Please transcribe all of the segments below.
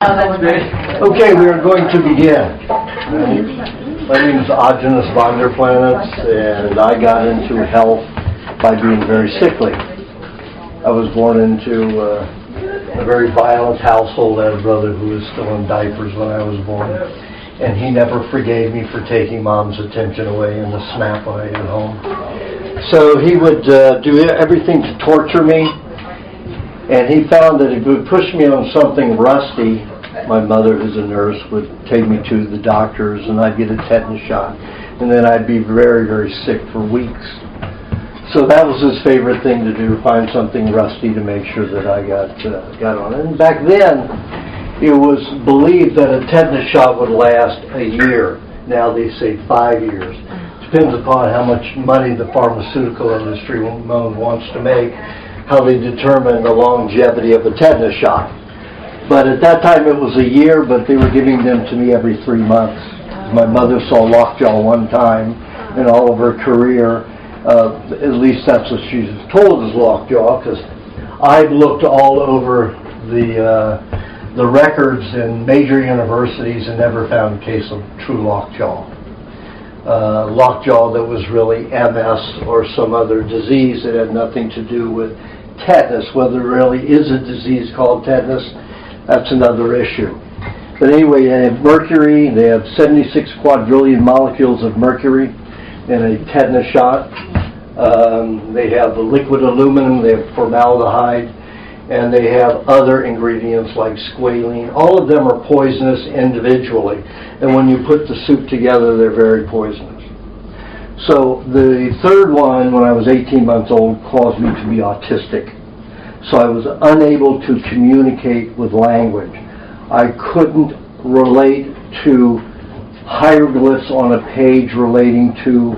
Okay, we are going to begin. My name is Aajonus Vonderplanitz, and I got into health by being very sickly. I was born into a very violent household. I had a brother who was still in diapers when I was born, and he never forgave me for taking Mom's attention away in the snap when I got home. So he would do everything to torture me, and he found that if he would push me on something rusty, my mother, who's a nurse, would take me to the doctors, and I'd get a tetanus shot, and then I'd be very, very sick for weeks. So that was his favorite thing to do, find something rusty to make sure that I got on it. And back then, it was believed that a tetanus shot would last a year. Now they say 5 years. Depends upon how much money the pharmaceutical industry wants to make, how they determine the longevity of a tetanus shot. But at that time it was a year, but they were giving them to me every 3 months. My mother saw lockjaw one time in all of her career. At least that's what she was told is lockjaw, because I've looked all over the records in major universities and never found a case of true lockjaw. Lockjaw that was really MS or some other disease that had nothing to do with tetanus. Whether there really is a disease called tetanus, that's another issue. But anyway, they have mercury. They have 76 quadrillion molecules of mercury in a tetanus shot. They have the liquid aluminum. They have formaldehyde. And they have other ingredients like squalene. All of them are poisonous individually. And when you put the soup together, they're very poisonous. So the third one, when I was 18 months old, caused me to be autistic. So I was unable to communicate with language. I couldn't relate to hieroglyphs on a page relating to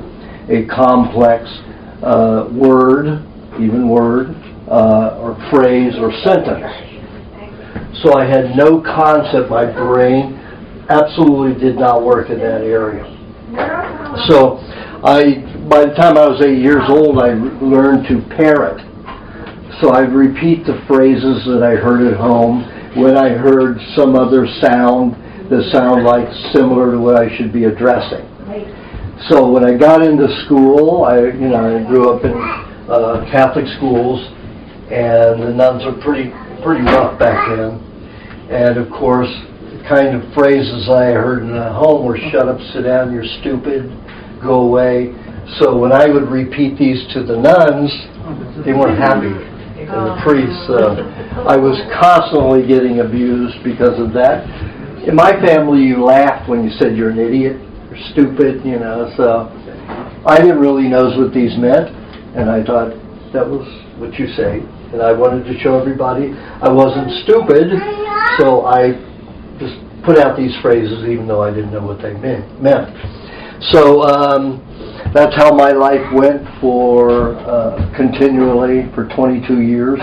a complex word, or phrase or sentence. So I had no concept. My brain absolutely did not work in that area. So by the time I was 8 years old, I learned to parrot. So I'd repeat the phrases that I heard at home when I heard some other sound that sounded like similar to what I should be addressing. So when I got into school, I grew up in Catholic schools, and the nuns were pretty rough back then. And of course, the kind of phrases I heard in the home were "shut up, sit down, you're stupid, go away." So when I would repeat these to the nuns, they weren't happy. And the priests, I was constantly getting abused because of that. In my family, you laughed when you said you're an idiot, you're stupid, so I didn't really know what these meant, and I thought that was what you say. And I wanted to show everybody I wasn't stupid, so I just put out these phrases even though I didn't know what they meant. So that's how my life went for continually for 22 years.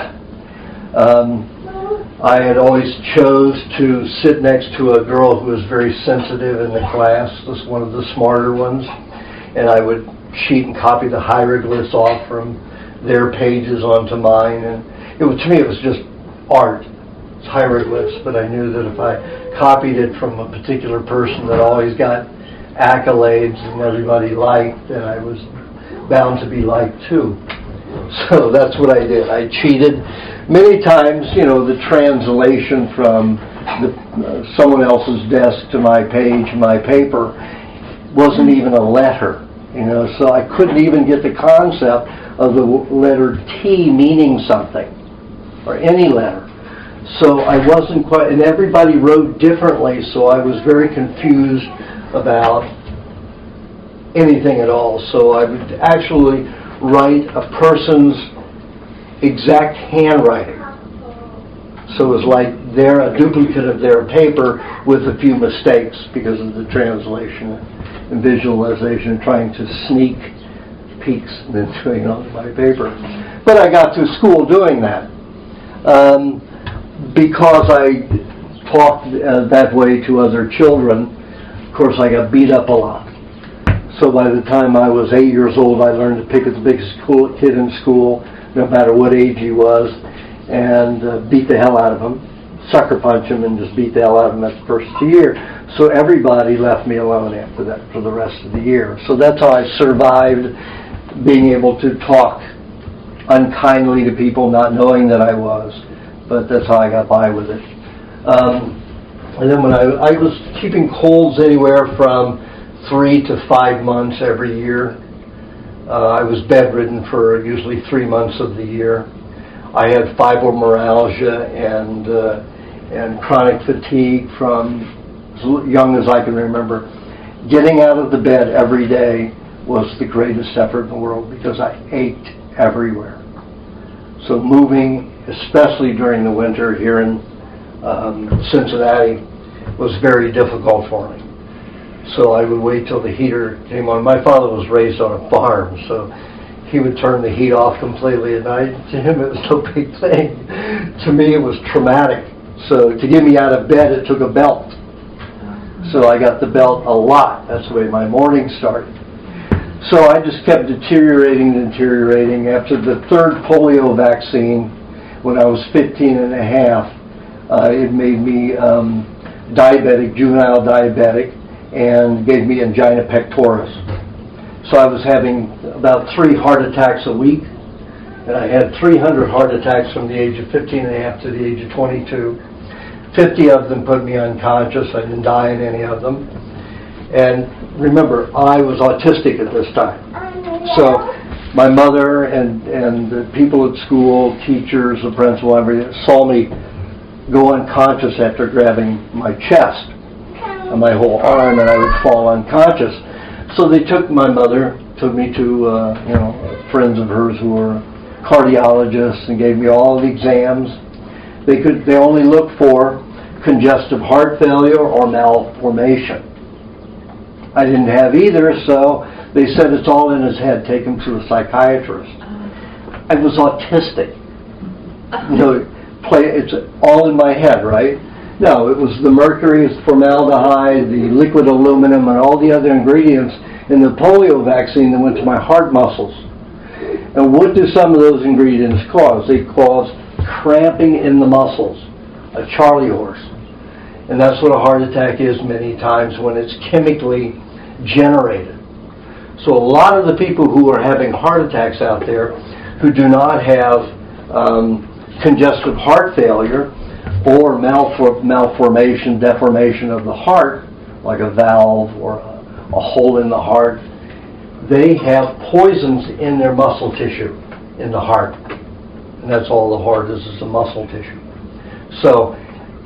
I had always chose to sit next to a girl who was very sensitive in the class, was one of the smarter ones, and I would cheat and copy the hieroglyphs off from their pages onto mine, and to me it was just art. It's hieroglyphs, but I knew that if I copied it from a particular person that always got accolades and everybody liked, then I was bound to be liked too. So that's what I did. I cheated many times. The translation from someone else's desk to my page, my paper, wasn't even a letter. So I couldn't even get the concept of the letter T meaning something, or any letter. So I wasn't quite, and everybody wrote differently, so I was very confused about anything at all. So I would actually write a person's exact handwriting. So it was like they're a duplicate of their paper with a few mistakes because of the translation and visualization, trying to sneak peeks into my paper. But I got through school doing that. Because I talked that way to other children, of course I got beat up a lot. So by the time I was 8 years old, I learned to pick at the biggest kid in school, no matter what age he was, and beat the hell out of him. sucker punch him and just beat the hell out of him at the first of the year. So everybody left me alone after that for the rest of the year. So that's how I survived being able to talk unkindly to people, not knowing that I was. But that's how I got by with it. And then when I was keeping colds anywhere from 3 to 5 months every year. I was bedridden for usually 3 months of the year. I had fibromyalgia and chronic fatigue from as young as I can remember. Getting out of the bed every day was the greatest effort in the world because I ached everywhere. So moving, especially during the winter here in Cincinnati, was very difficult for me. So I would wait till the heater came on. My father was raised on a farm, so he would turn the heat off completely at night. To him, it was no big thing. To me, it was traumatic. So to get me out of bed, it took a belt. So I got the belt a lot. That's the way my morning started. So I just kept deteriorating. After the third polio vaccine, when I was 15 and a half, it made me diabetic, juvenile diabetic, and gave me angina pectoris. So I was having about 3 heart attacks a week, and I had 300 heart attacks from the age of 15 and a half to the age of 22. 50 of them put me unconscious. I didn't die in any of them. And remember, I was autistic at this time. So my mother and the people at school, teachers, the principal, everything, saw me go unconscious after grabbing my chest and my whole arm, and I would fall unconscious. So they took my mother, took me to friends of hers who were cardiologists, and gave me all the exams. They only looked for congestive heart failure or malformation. I didn't have either, so they said it's all in his head. Take him to a psychiatrist. I was autistic. It's all in my head, right? No, it was the mercury, formaldehyde, the liquid aluminum, and all the other ingredients in the polio vaccine that went to my heart muscles. And what do some of those ingredients cause? They cause cramping in the muscles, a Charlie horse. And that's what a heart attack is many times when it's chemically generated. So a lot of the people who are having heart attacks out there who do not have congestive heart failure or malformation, deformation of the heart, like a valve or a hole in the heart, they have poisons in their muscle tissue in the heart. And that's all the heart is a muscle tissue. So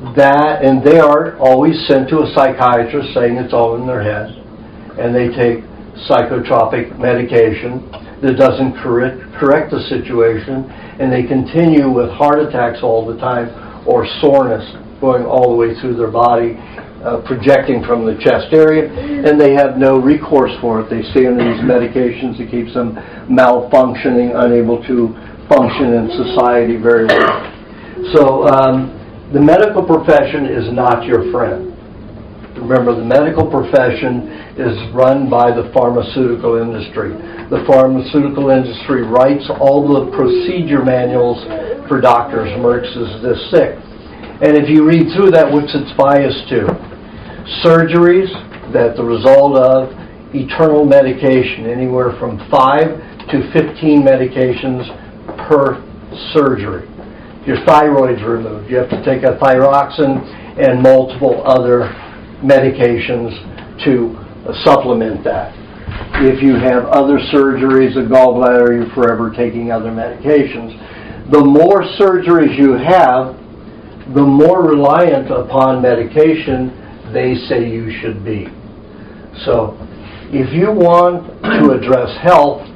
and they are always sent to a psychiatrist saying it's all in their head. And they take psychotropic medication that doesn't correct the situation, and they continue with heart attacks all the time, or soreness going all the way through their body, projecting from the chest area, and they have no recourse for it. They stay on these medications that keeps them malfunctioning, unable to function in society very well. So the medical profession is not your friend. Remember, the medical profession is run by the pharmaceutical industry. The pharmaceutical industry writes all the procedure manuals for doctors. Merck's is this thick. And if you read through that, what's its bias to? Surgeries that the result of eternal medication, anywhere from 5 to 15 medications per surgery. Your thyroid's removed. You have to take a thyroxine and multiple other medications to supplement that. If you have other surgeries, a gallbladder, you're forever taking other medications. The more surgeries you have, the more reliant upon medication they say you should be. So, if you want to address health,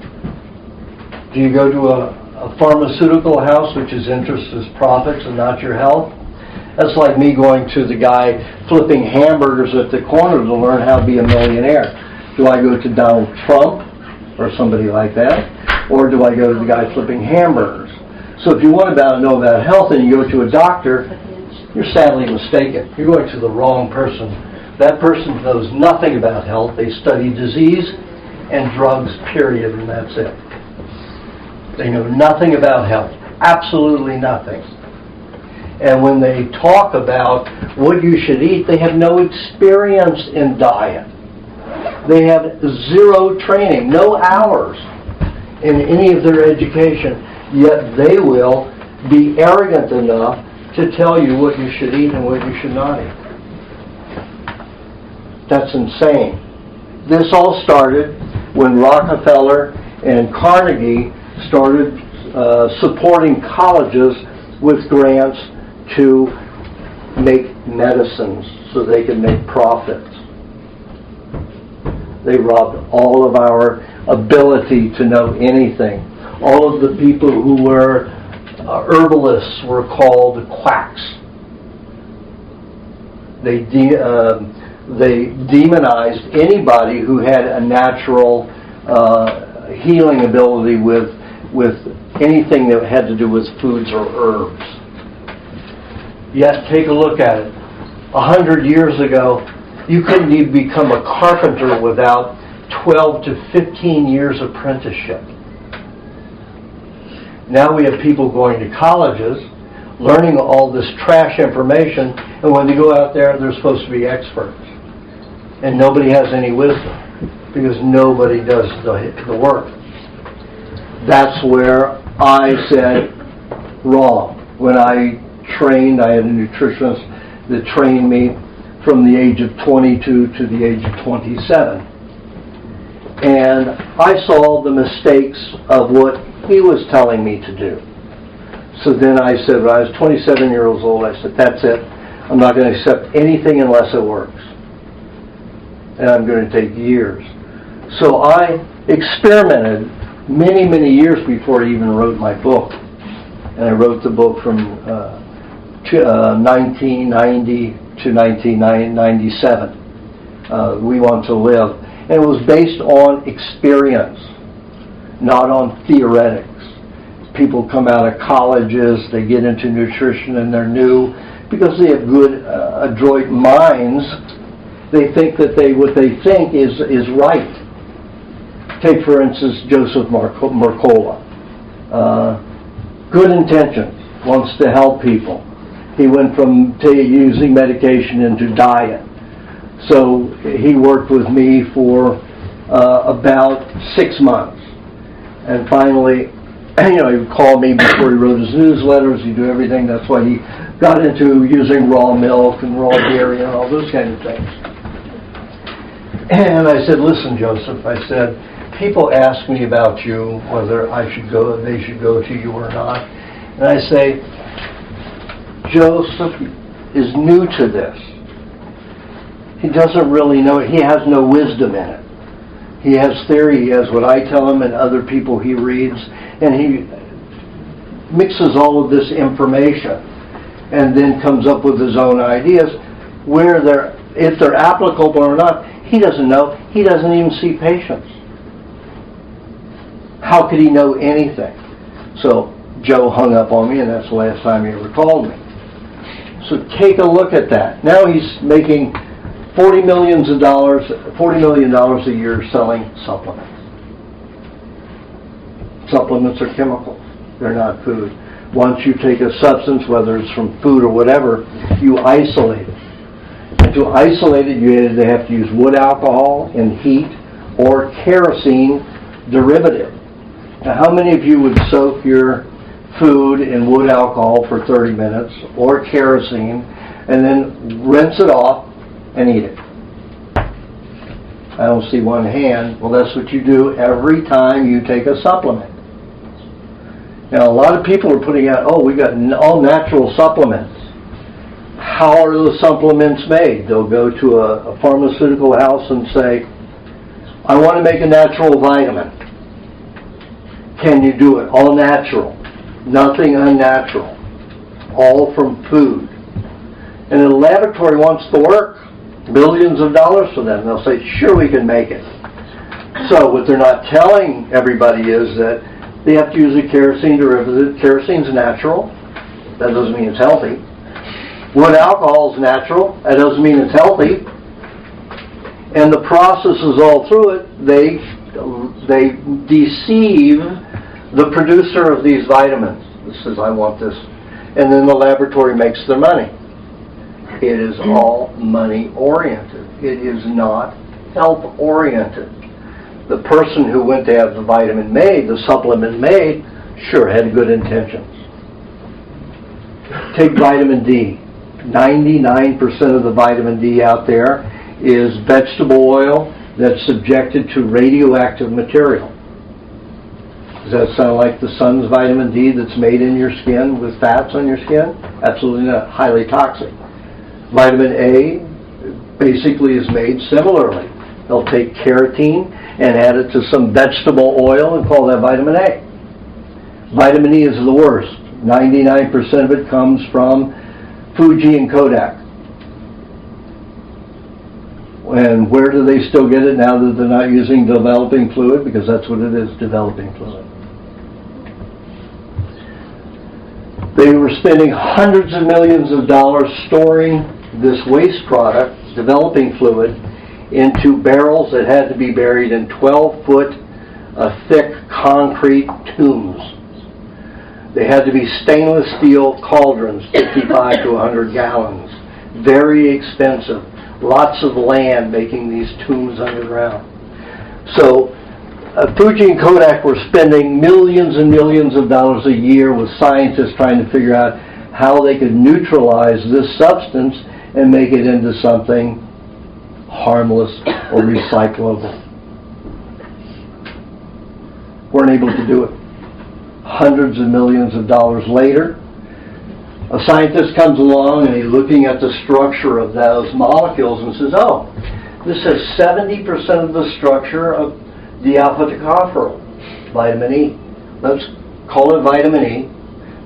do you go to a pharmaceutical house which is interest is profits and not your health? That's like me going to the guy flipping hamburgers at the corner to learn how to be a millionaire. Do I go to Donald Trump or somebody like that? Or do I go to the guy flipping hamburgers? So if you want to know about health and you go to a doctor, you're sadly mistaken. You're going to the wrong person. That person knows nothing about health. They study disease and drugs, period, and that's it. They know nothing about health. Absolutely nothing. And when they talk about what you should eat, they have no experience in diet. They have zero training, no hours in any of their education, yet they will be arrogant enough to tell you what you should eat and what you should not eat. That's insane. This all started when Rockefeller and Carnegie started supporting colleges with grants to make medicines so they could make profits. They robbed all of our ability to know anything. All of the people who were herbalists were called quacks. They demonized anybody who had a natural healing ability with anything that had to do with foods or herbs. Yet, take a look at it. 100 years ago, you couldn't even become a carpenter without 12 to 15 years apprenticeship. Now we have people going to colleges, learning all this trash information, and when they go out there, they're supposed to be experts. And nobody has any wisdom, because nobody does the work. That's where I said wrong. When I trained, I had a nutritionist that trained me from the age of 22 to the age of 27. And I saw the mistakes of what he was telling me to do. So then I said, when I was 27 years old, I said, that's it. I'm not going to accept anything unless it works. And I'm going to take years. So I experimented many, many years before I even wrote my book. And I wrote the book from 1990 to 1997. We Want to Live. And it was based on experience, not on theoretics. People come out of colleges, they get into nutrition, and they're new. Because they have good, adroit minds, they think that what they think is right. Take, for instance, Joseph Mercola. Good intentions, wants to help people. He went from using medication into diet. So he worked with me for about 6 months. And finally, he would call me before he wrote his newsletters. He'd do everything. That's why he got into using raw milk and raw dairy and all those kind of things. And I said, listen, Joseph, I said, people ask me about you, whether they should go to you or not. And I say, Joseph is new to this. He doesn't really know it. He has no wisdom in it. He has theory. He has what I tell him and other people he reads. And he mixes all of this information and then comes up with his own ideas. If they're applicable or not, he doesn't know. He doesn't even see patients. How could he know anything? So Joe hung up on me, and that's the last time he ever called me. So take a look at that. Now he's making $40 million a year selling supplements. Supplements are chemicals. They're not food. Once you take a substance, whether it's from food or whatever, you isolate it. And to isolate it, they have to use wood alcohol and heat or kerosene derivative. Now, how many of you would soak your food in wood alcohol for 30 minutes or kerosene and then rinse it off and eat it? I don't see one hand. Well, that's what you do every time you take a supplement. Now, a lot of people are putting out, we got all natural supplements. How are those supplements made? They'll go to a pharmaceutical house and say, I want to make a natural vitamin. Can you do it? All natural. Nothing unnatural. All from food. And the laboratory wants to work. Millions of dollars for them. They'll say, sure, we can make it. So what they're not telling everybody is that they have to use a kerosene derivative. Kerosene's natural. That doesn't mean it's healthy. Wood alcohol is natural. That doesn't mean it's healthy. And the process is all through it. They deceive the producer of these vitamins. It says, I want this. and then the laboratory makes their money. It is all money-oriented. It is not health-oriented. The person who went to have the vitamin made, the supplement made, sure had good intentions. Take vitamin D. 99% of the vitamin D out there is vegetable oil that's subjected to radioactive material. Does that sound like the sun's vitamin D that's made in your skin with fats on your skin? Absolutely not. Highly toxic. Vitamin A basically is made similarly. They'll take carotene and add it to some vegetable oil and call that vitamin A. Vitamin E is the worst. 99% of it comes from Fuji and Kodak. And where do they still get it now that they're not using developing fluid? Because that's what it is, developing fluid. They were spending hundreds of millions of dollars storing this waste product, developing fluid, into barrels that had to be buried in 12-foot thick concrete tombs. They had to be stainless steel cauldrons, 55 to 100 gallons. Very expensive. Lots of land making these tombs underground. So Fuji and Kodak were spending millions and millions of dollars a year with scientists trying to figure out how they could neutralize this substance and make it into something harmless or recyclable. Weren't able to do it. Hundreds of millions of dollars later, a scientist comes along and he's looking at the structure of those molecules and says, oh, this has 70% of the structure of alpha-tocopherol, vitamin E. Let's call it vitamin E.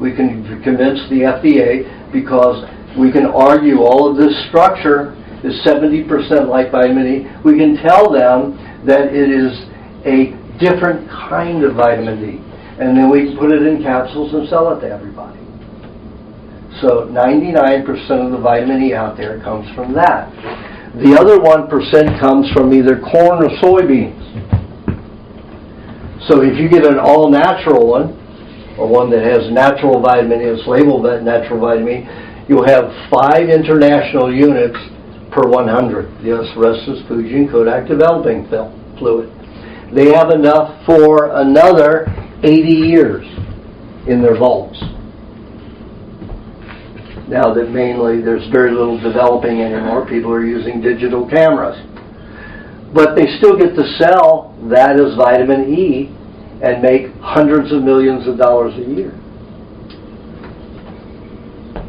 We can convince the FDA because we can argue all of this structure is 70% like vitamin E. We can tell them that it is a different kind of vitamin D. And then we can put it in capsules and sell it to everybody. So 99% of the vitamin E out there comes from that. The other 1% comes from either corn or soybeans. So if you get an all-natural one, or one that has natural vitamin E, it's labeled that natural vitamin E, you'll have 5 international units per 100. The rest is Fuji and Kodak developing fluid. They have enough for another 80 years in their vaults. Now that mainly there's very little developing anymore, people are using digital cameras. But they still get to sell that as vitamin E and make hundreds of millions of dollars a year.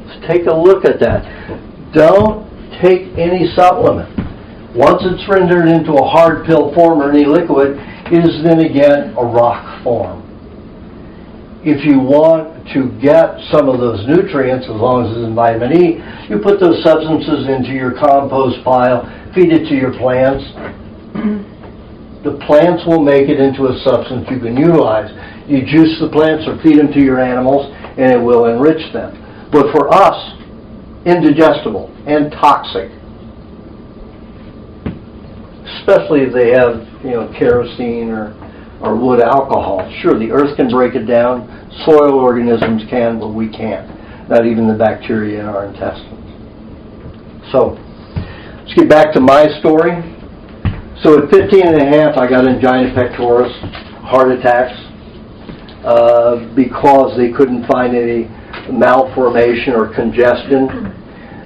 Let's take a look at that. Don't take any supplement. Once it's rendered into a hard pill form or any liquid, it is then again a rock form. If you want to get some of those nutrients, as long as it's in vitamin E, you put those substances into your compost pile, feed it to your plants. The plants will make it into a substance you can utilize. You juice the plants or feed them to your animals, and it will enrich them. But for us, indigestible and toxic, especially if they have, kerosene or wood alcohol. Sure, the earth can break it down, soil organisms can, but we can't. Not even the bacteria in our intestines. So, let's get back to my story. So at 15 and a half, I got angina pectoris, heart attacks, because they couldn't find any malformation or congestion.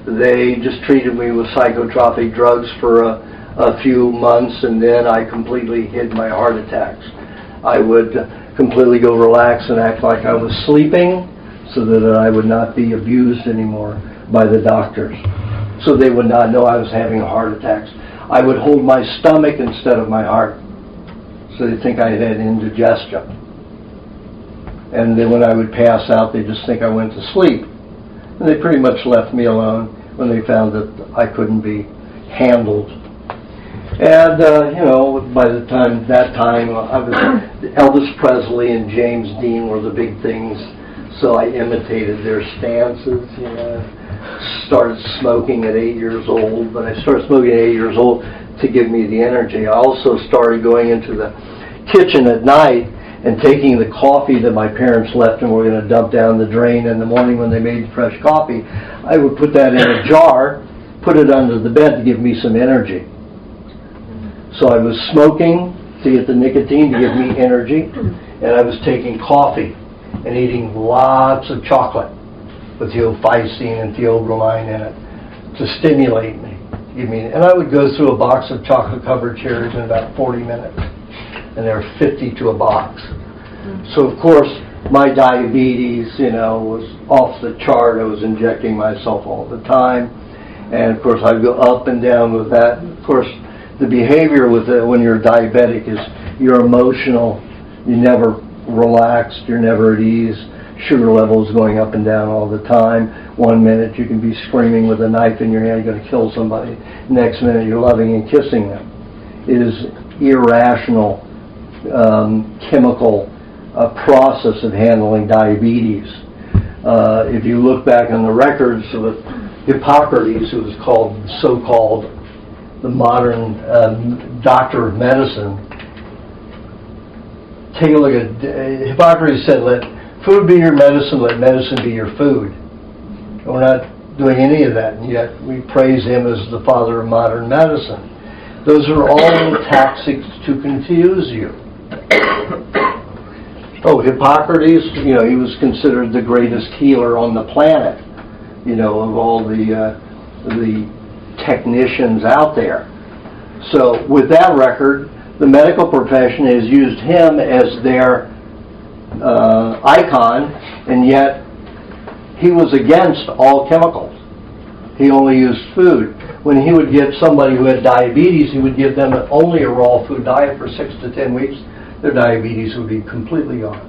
They just treated me with psychotropic drugs for a few months, and then I completely hid my heart attacks. I would completely go relax and act like I was sleeping so that I would not be abused anymore by the doctors. So they would not know I was having heart attacks. I would hold my stomach instead of my heart, so they think I had indigestion. And then when I would pass out, they just think I went to sleep. And they pretty much left me alone when they found that I couldn't be handled. And, by the time, I was Elvis Presley and James Dean were the big things, so I imitated their stances, Started smoking at 8 years old, but I started smoking at 8 years old to give me the energy. I also started going into the kitchen at night and taking the coffee that my parents left and were going to dump down the drain in the morning when they made fresh coffee, I would put that in a jar, put it under the bed to give me some energy. So I was smoking to get the nicotine to give me energy, and I was taking coffee and eating lots of chocolate with theophylline and theobromine in it to stimulate me. And I would go through a box of chocolate-covered cherries in about 40 minutes, and there were 50 to a box. So, of course, my diabetes, was off the chart. I was injecting myself all the time, and, of course, I'd go up and down with that. Of course, the behavior with it when you're diabetic is you're emotional, you never relaxed, you're never at ease, sugar levels going up and down all the time. 1 minute you can be screaming with a knife in your hand, you're going to kill somebody. Next minute you're loving and kissing them. It is irrational chemical process of handling diabetes. If you look back on the records of Hippocrates, who was so-called the modern doctor of medicine, take a look at Hippocrates said, let food be your medicine, let medicine be your food. And we're not doing any of that, and yet we praise him as the father of modern medicine. Those are all tactics to confuse you. Hippocrates, he was considered the greatest healer on the planet, of all the technicians out there. So with that record, the medical profession has used him as their icon, and yet he was against all chemicals. He only used food. When he would give somebody who had diabetes, he would give them only a raw food diet for 6 to 10 weeks. Their diabetes would be completely gone.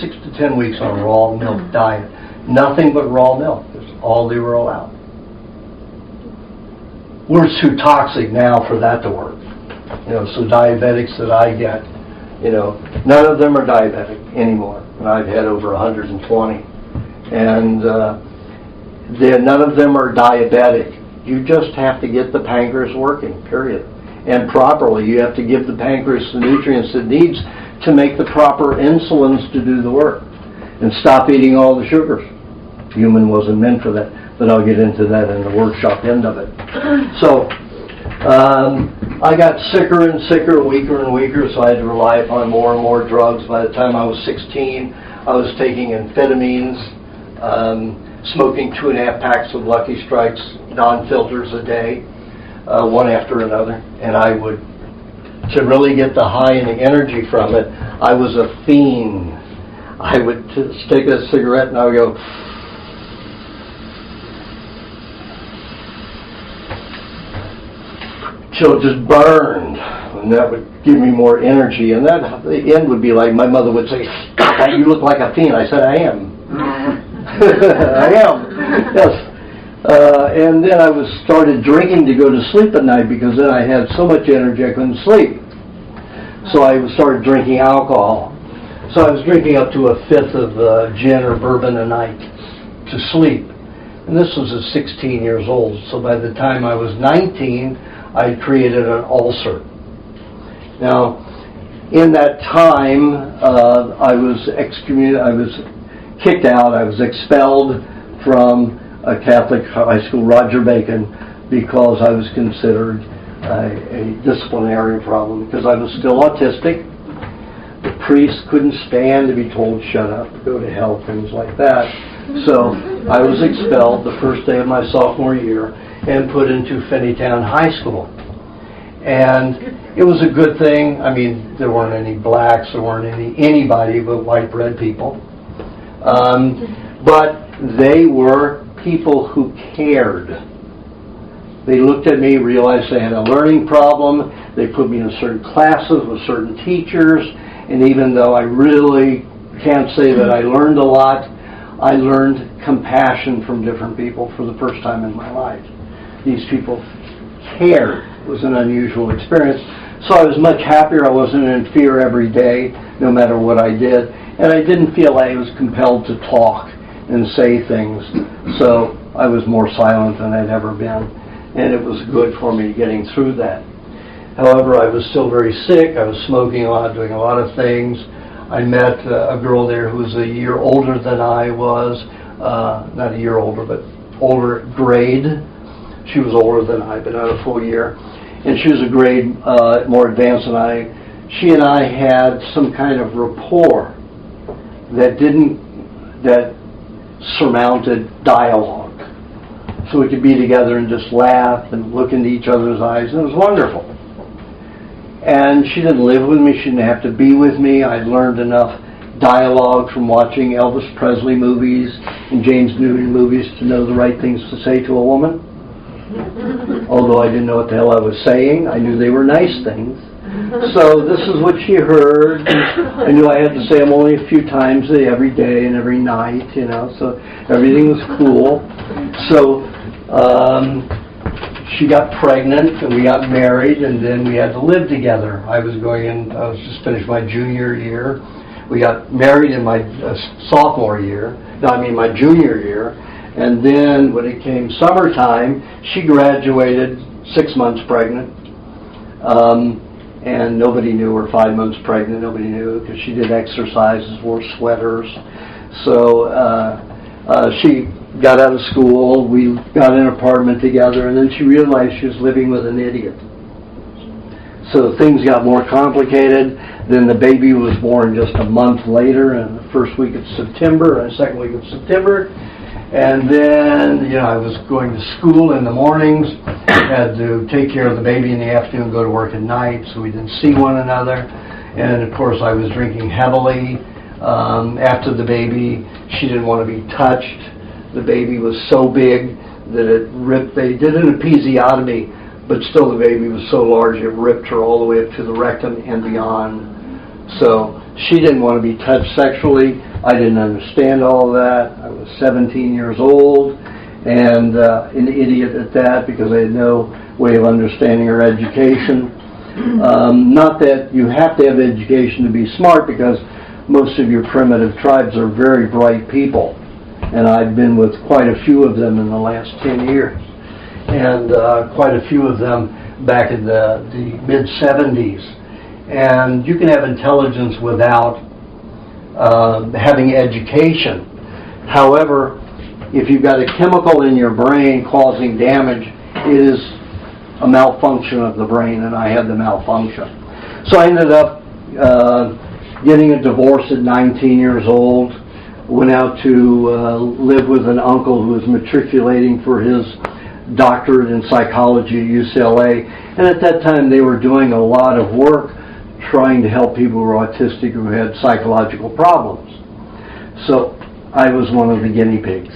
6 to 10 weeks on a raw milk diet. Nothing but raw milk. That's all they were allowed. We're too toxic now for that to work. So diabetics that I get, none of them are diabetic anymore. And I've had over 120. And none of them are diabetic. You just have to get the pancreas working, period. And properly. You have to give the pancreas the nutrients it needs to make the proper insulins to do the work. And stop eating all the sugars. Human wasn't meant for that. But I'll get into that in the workshop end of it. So, I got sicker and sicker, weaker and weaker, so I had to rely upon more and more drugs. By the time I was 16, I was taking amphetamines, smoking 2.5 packs of Lucky Strikes non-filters a day, one after another. And I would, to really get the high and the energy from it, I was a fiend. I would take a cigarette and I would go, till it just burned, and that would give me more energy. And that, the end would be like, my mother would say, "Stop that, you look like a fiend." I said, "I am." I am, yes. And then I started drinking to go to sleep at night, because then I had so much energy I couldn't sleep. So I started drinking alcohol. So I was drinking up to 1/5 of gin or bourbon a night to sleep. And this was at 16 years old. So by the time I was 19, I created an ulcer. Now, in that time, I was kicked out. I was expelled from a Catholic high school, Roger Bacon, because I was considered a disciplinary problem, because I was still autistic. The priest couldn't stand to be told, "Shut up, go to hell," things like that. So I was expelled the first day of my sophomore year and put into Finneytown High School. And it was a good thing. I mean, there weren't any blacks, there weren't anybody but white bread people. But they were people who cared. They looked at me, realized I had a learning problem. They put me in certain classes with certain teachers. And even though I really can't say that I learned a lot, I learned compassion from different people for the first time in my life. These people cared. It was an unusual experience. So I was much happier. I wasn't in fear every day, no matter what I did. And I didn't feel I was compelled to talk and say things. So I was more silent than I'd ever been. And it was good for me getting through that. However, I was still very sick. I was smoking a lot, doing a lot of things. I met a girl there who was a year older than I was. Not a year older, but older grade. She was older than I, but not a full year. And she was a grade more advanced than I. She and I had some kind of rapport that surmounted dialogue. So we could be together and just laugh and look into each other's eyes, and it was wonderful. And she didn't live with me, she didn't have to be with me. I learned enough dialogue from watching Elvis Presley movies and James Newton movies to know the right things to say to a woman. Although I didn't know what the hell I was saying, I knew they were nice things. So this is what she heard. I knew I had to say them only a few times every day and every night, so everything was cool. So she got pregnant and we got married, and then we had to live together. I was just finished my junior year. We got married in my sophomore year. No, I mean my junior year. And then when it came summertime, she graduated 6 months pregnant. And nobody knew her 5 months pregnant. Nobody knew because she did exercises, wore sweaters. So she got out of school. We got an apartment together, and then she realized she was living with an idiot. So things got more complicated. Then the baby was born just a month later, in the first week of September, and the second week of September. And then, I was going to school in the mornings, had to take care of the baby in the afternoon, go to work at night, so we didn't see one another. And of course, I was drinking heavily. After the baby, she didn't want to be touched. The baby was so big that it ripped. They did an episiotomy, but still the baby was so large it ripped her all the way up to the rectum and beyond. So she didn't want to be touched sexually. I didn't understand all of that. I was 17 years old and an idiot at that because I had no way of understanding her education. Not that you have to have education to be smart, because most of your primitive tribes are very bright people. And I've been with quite a few of them in the last 10 years. And quite a few of them back in the mid-70s. And you can have intelligence without having education. However, if you've got a chemical in your brain causing damage, it is a malfunction of the brain, and I had the malfunction. So I ended up getting a divorce at 19 years old, went out to live with an uncle who was matriculating for his doctorate in psychology at UCLA, and at that time they were doing a lot of work trying to help people who were autistic who had psychological problems. So I was one of the guinea pigs.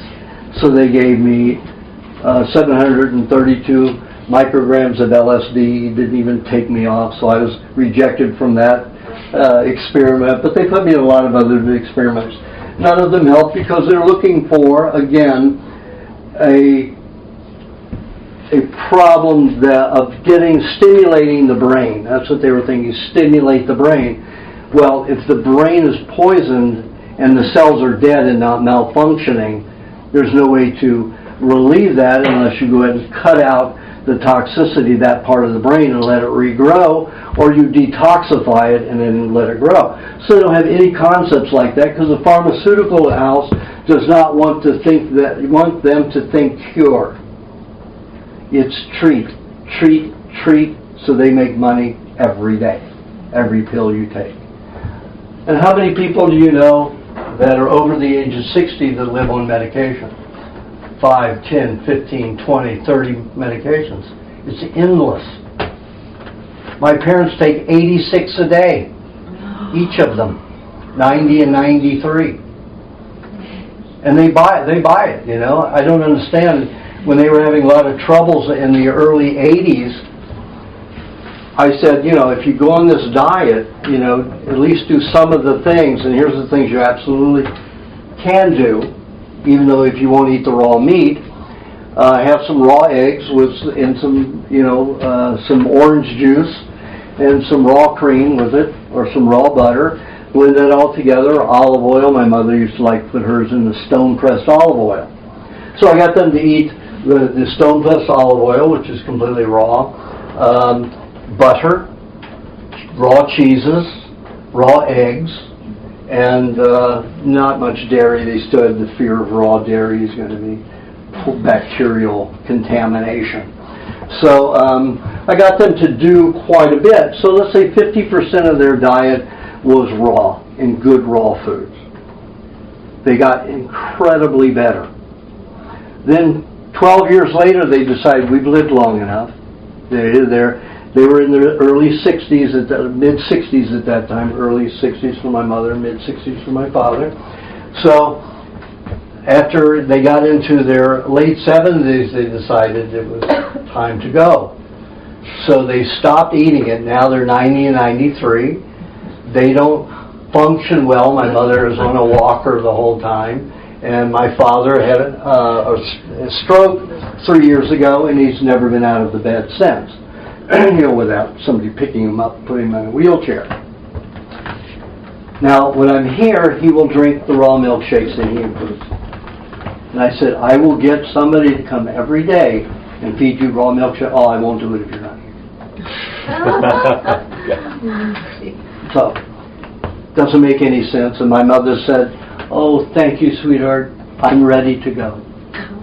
So they gave me 732 micrograms of LSD, didn't even take me off, so I was rejected from that experiment, but they put me in a lot of other experiments. None of them helped because they're looking for, again, a problem of stimulating the brain. That's what they were thinking, stimulate the brain. Well, if the brain is poisoned and the cells are dead and not malfunctioning, there's no way to relieve that unless you go ahead and cut out the toxicity, that part of the brain, and let it regrow, or you detoxify it and then let it grow. So they don't have any concepts like that because the pharmaceutical house does not want them to think cure. It's treat, so they make money every day, every pill you take. And how many people do you know that are over the age of 60 that live on medication? 5, 10, 15, 20, 30 medications. It's endless. My parents take 86 a day, each of them, 90 and 93. And they buy it, I don't understand. When they were having a lot of troubles in the early 80s, I said, if you go on this diet, at least do some of the things, and here's the things you absolutely can do, even though if you won't eat the raw meat, have some raw eggs and some orange juice and some raw cream with it, or some raw butter, blend it all together, olive oil. My mother used to like to put hers in the stone-pressed olive oil. So I got them to eat the stone-pressed olive oil, which is completely raw, butter, raw cheeses, raw eggs, and not much dairy. They still had the fear of raw dairy is going to be bacterial contamination. So I got them to do quite a bit. So let's say 50% of their diet was raw and good raw foods. They got incredibly better. Then 12 years later, they decided we've lived long enough. They were in their early 60s, mid-60s at that time, early 60s for my mother, mid-60s for my father. So after they got into their late 70s, they decided it was time to go. So they stopped eating it. Now they're 90 and 93. They don't function well. My mother is on a walker the whole time. And my father had a stroke 3 years ago, and he's never been out of the bed since. Without somebody picking him up, putting him in a wheelchair. Now, when I'm here, he will drink the raw milkshakes that he improves. And I said, I will get somebody to come every day and feed you raw milkshake. Oh, I won't do it if you're not here. So, doesn't make any sense. And my mother said, oh, thank you, sweetheart. I'm ready to go.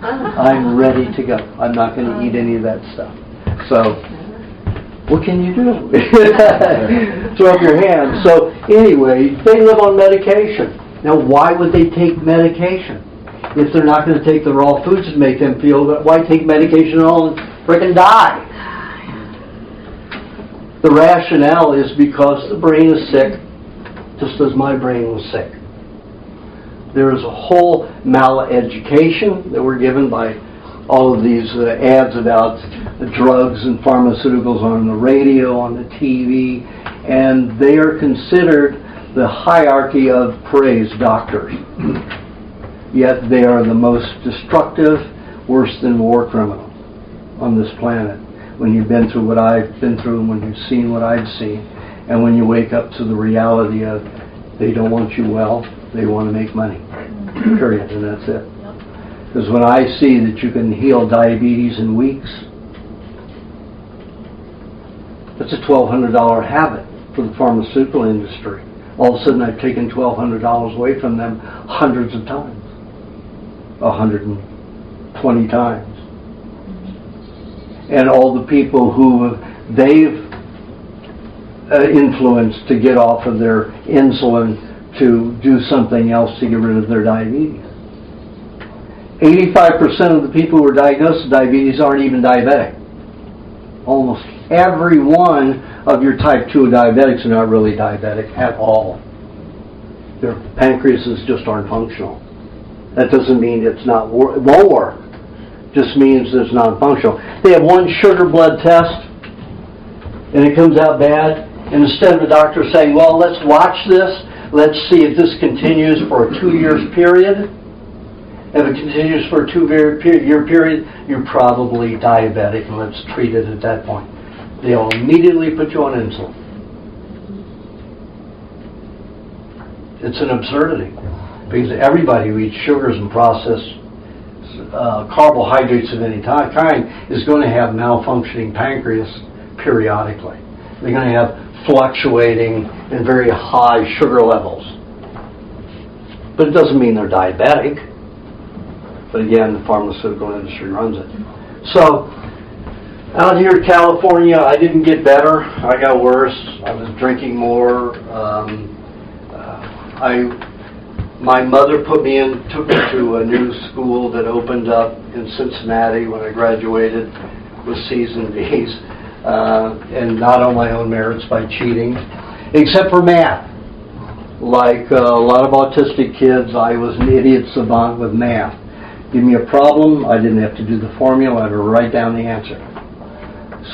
I'm ready to go. I'm not going to eat any of that stuff. So, what can you do? Throw up your hands. So anyway, they live on medication. Now, why would they take medication? If they're not going to take the raw foods to make them feel good, why take medication at all and frickin' die? The rationale is because the brain is sick, just as my brain was sick. There is a whole maleducation that we're given by all of these ads about drugs and pharmaceuticals on the radio, on the TV, and they are considered the hierarchy of praise doctors. Yet they are the most destructive, worse than war criminals on this planet. When you've been through what I've been through, and when you've seen what I've seen, and when you wake up to the reality of they don't want you well, they want to make money. Period, and that's it. Because when I see that you can heal diabetes in weeks, that's a $1,200 habit for the pharmaceutical industry. All of a sudden I've taken $1,200 away from them hundreds of times. 120 times. And all the people who they've influenced to get off of their insulin to do something else to get rid of their diabetes. 85% of the people who are diagnosed with diabetes aren't even diabetic. Almost every one of your type 2 diabetics are not really diabetic at all. Their pancreases just aren't functional. That doesn't mean it won't work. Just means it's not functional. They have one sugar blood test, and it comes out bad, and instead of the doctor saying, well, let's watch this, let's see if this continues for a 2-year period. If it continues for a 2-year period, you're probably diabetic, and let's treat it at that point. They'll immediately put you on insulin. It's an absurdity, because everybody who eats sugars and processed carbohydrates of any kind is going to have malfunctioning pancreas periodically. They're going to have fluctuating and very high sugar levels. But it doesn't mean they're diabetic. But again, the pharmaceutical industry runs it. So, out here in California, I didn't get better. I got worse. I was drinking more. My mother took me to a new school that opened up in Cincinnati when I graduated with C's and D's, and not on my own merits by cheating, except for math. Like a lot of autistic kids, I was an idiot savant with math. Give me a problem, I didn't have to do the formula, I had to write down the answer.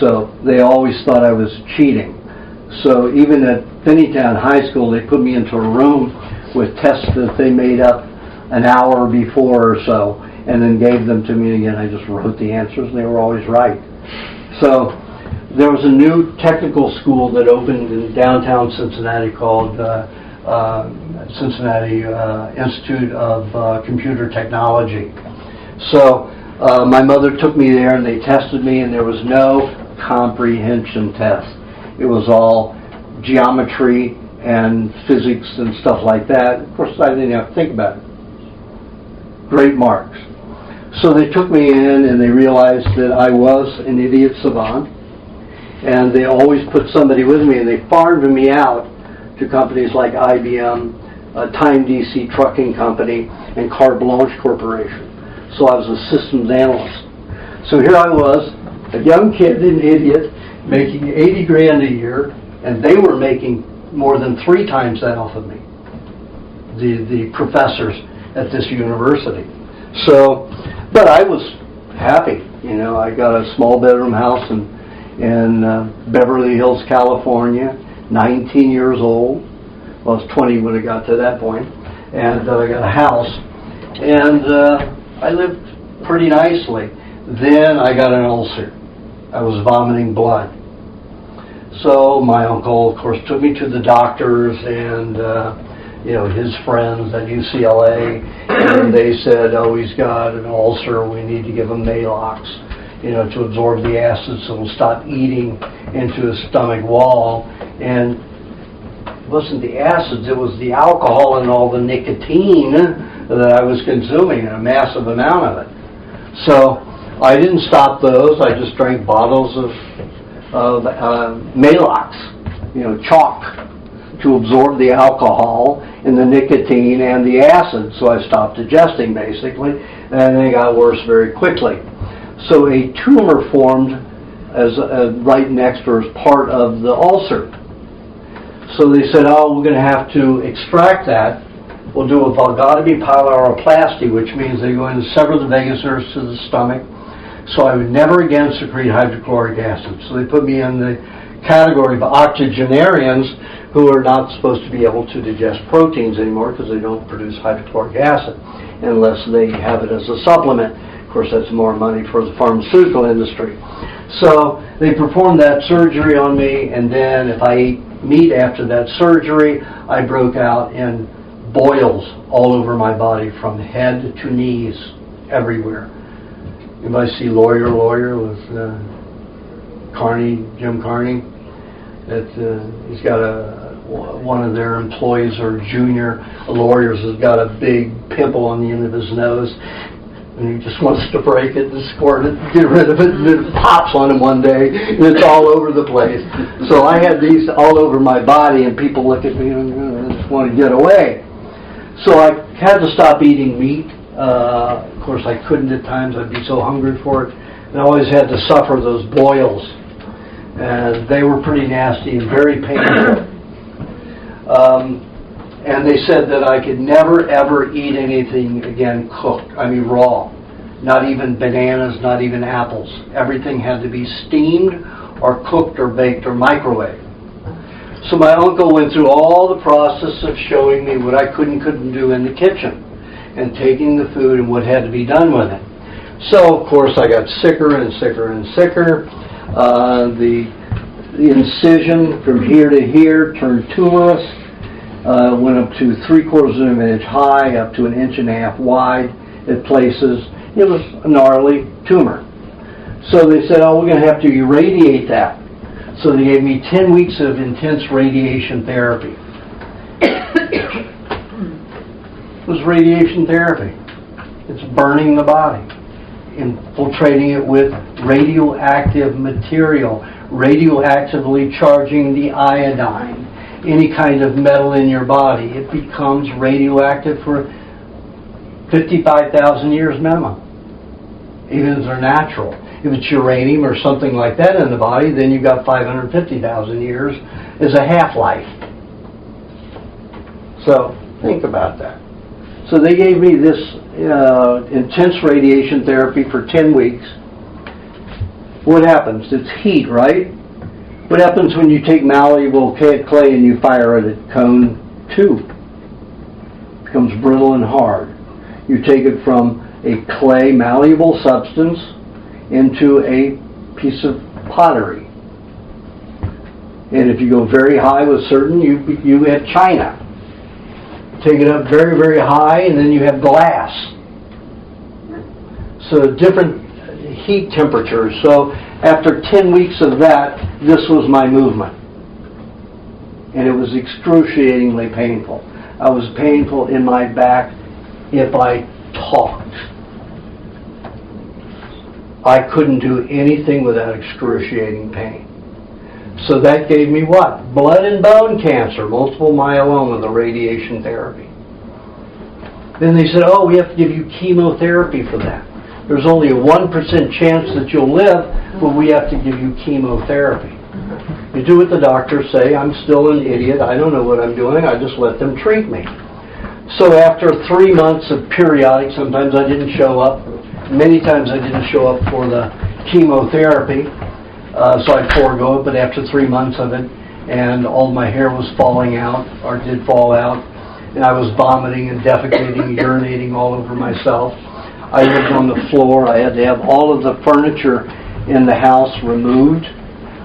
So they always thought I was cheating. So even at Finneytown High School, they put me into a room with tests that they made up an hour before or so, and then gave them to me again. I just wrote the answers, and they were always right. So there was a new technical school that opened in downtown Cincinnati called Cincinnati Institute of Computer Technology. So my mother took me there, and they tested me, and there was no comprehension test. It was all geometry and physics and stuff like that. Of course, I didn't have to think about it. Great marks. So they took me in and they realized that I was an idiot savant, and they always put somebody with me, and they farmed me out to companies like IBM, Time DC Trucking Company, and Carte Blanche Corporation. So I was a systems analyst. So here I was, a young kid, an idiot, making 80 grand a year, and they were making more than 3 times that off of me, the professors at this university. So, but I was happy. You know, I got a small bedroom house in Beverly Hills, California, 19 years old. Well, I was 20 when I got to that point, and I got a house, and I lived pretty nicely. Then I got an ulcer. I was vomiting blood. So my uncle, of course, took me to the doctors and, you know, his friends at UCLA, and they said, oh, he's got an ulcer, we need to give him Maalox, you know, to absorb the acid so it'll stop eating into his stomach wall. And it wasn't the acids, it was the alcohol and all the nicotine that I was consuming, a massive amount of it. So I didn't stop those, I just drank bottles of Maalox, you know, chalk, to absorb the alcohol and the nicotine and the acid. So I stopped digesting, basically, and it got worse very quickly. So a tumor formed as right next or as part of the ulcer. So they said, oh, we're going to have to extract that. We'll do a vulgotomy pyloroplasty, which means they're going to sever the vagus nerves to the stomach, so I would never again secrete hydrochloric acid. So they put me in the category of octogenarians who are not supposed to be able to digest proteins anymore because they don't produce hydrochloric acid unless they have it as a supplement. Of course, that's more money for the pharmaceutical industry. So they performed that surgery on me, and then if I ate meat after that surgery, I broke out in boils all over my body from head to knees, everywhere. Anybody see Lawyer with Jim Carney? He's got one of their employees or junior lawyers has got a big pimple on the end of his nose, and he just wants to break it and squirt it, get rid of it, and it pops on him one day, and it's all over the place. So I had these all over my body, and people look at me and just want to get away. So I had to stop eating meat. Of course, I couldn't at times. I'd be so hungry for it. And I always had to suffer those boils. And they were pretty nasty and very painful. And they said that I could never, ever eat anything again cooked. I mean raw. Not even bananas, not even apples. Everything had to be steamed or cooked or baked or microwaved. So my uncle went through all the process of showing me what I could and couldn't do in the kitchen, and taking the food and what had to be done with it. So, of course, I got sicker and sicker and sicker. The incision from here to here turned tumorous, went up to 3/4 of an inch high, up to 1.5 inches wide at places. It was a gnarly tumor. So they said, oh, we're going to have to irradiate that. So they gave me 10 weeks of intense radiation therapy. It was radiation therapy. It's burning the body, infiltrating it with radioactive material, radioactively charging the iodine, any kind of metal in your body. It becomes radioactive for 55,000 years minimum, even if they're natural. If it's uranium or something like that in the body, then you've got 550,000 years as a half-life. So think about that. So they gave me this intense radiation therapy for 10 weeks. What happens? It's heat, right? What happens when you take malleable clay and you fire it at cone 2? It becomes brittle and hard. You take it from a clay malleable substance into a piece of pottery. And if you go very high with certain, you have china. Take it up very, very high, and then you have glass. So different heat temperatures. So After 10 weeks of that, this was my movement. And it was excruciatingly painful. I was painful in my back if I talked. I couldn't do anything without excruciating pain. So that gave me what? Blood and bone cancer, multiple myeloma, the radiation therapy. Then they said, oh, we have to give you chemotherapy for that. There's only a 1% chance that you'll live, but we have to give you chemotherapy. You do what the doctors say. I'm still an idiot. I don't know what I'm doing. I just let them treat me. So after 3 months of periodic, sometimes I didn't show up. Many times I didn't show up for the chemotherapy, so I'd forego it. But after 3 months of it, and all my hair was falling out, or did fall out, and I was vomiting and defecating, urinating all over myself. I lived on the floor. I had to have all of the furniture in the house removed,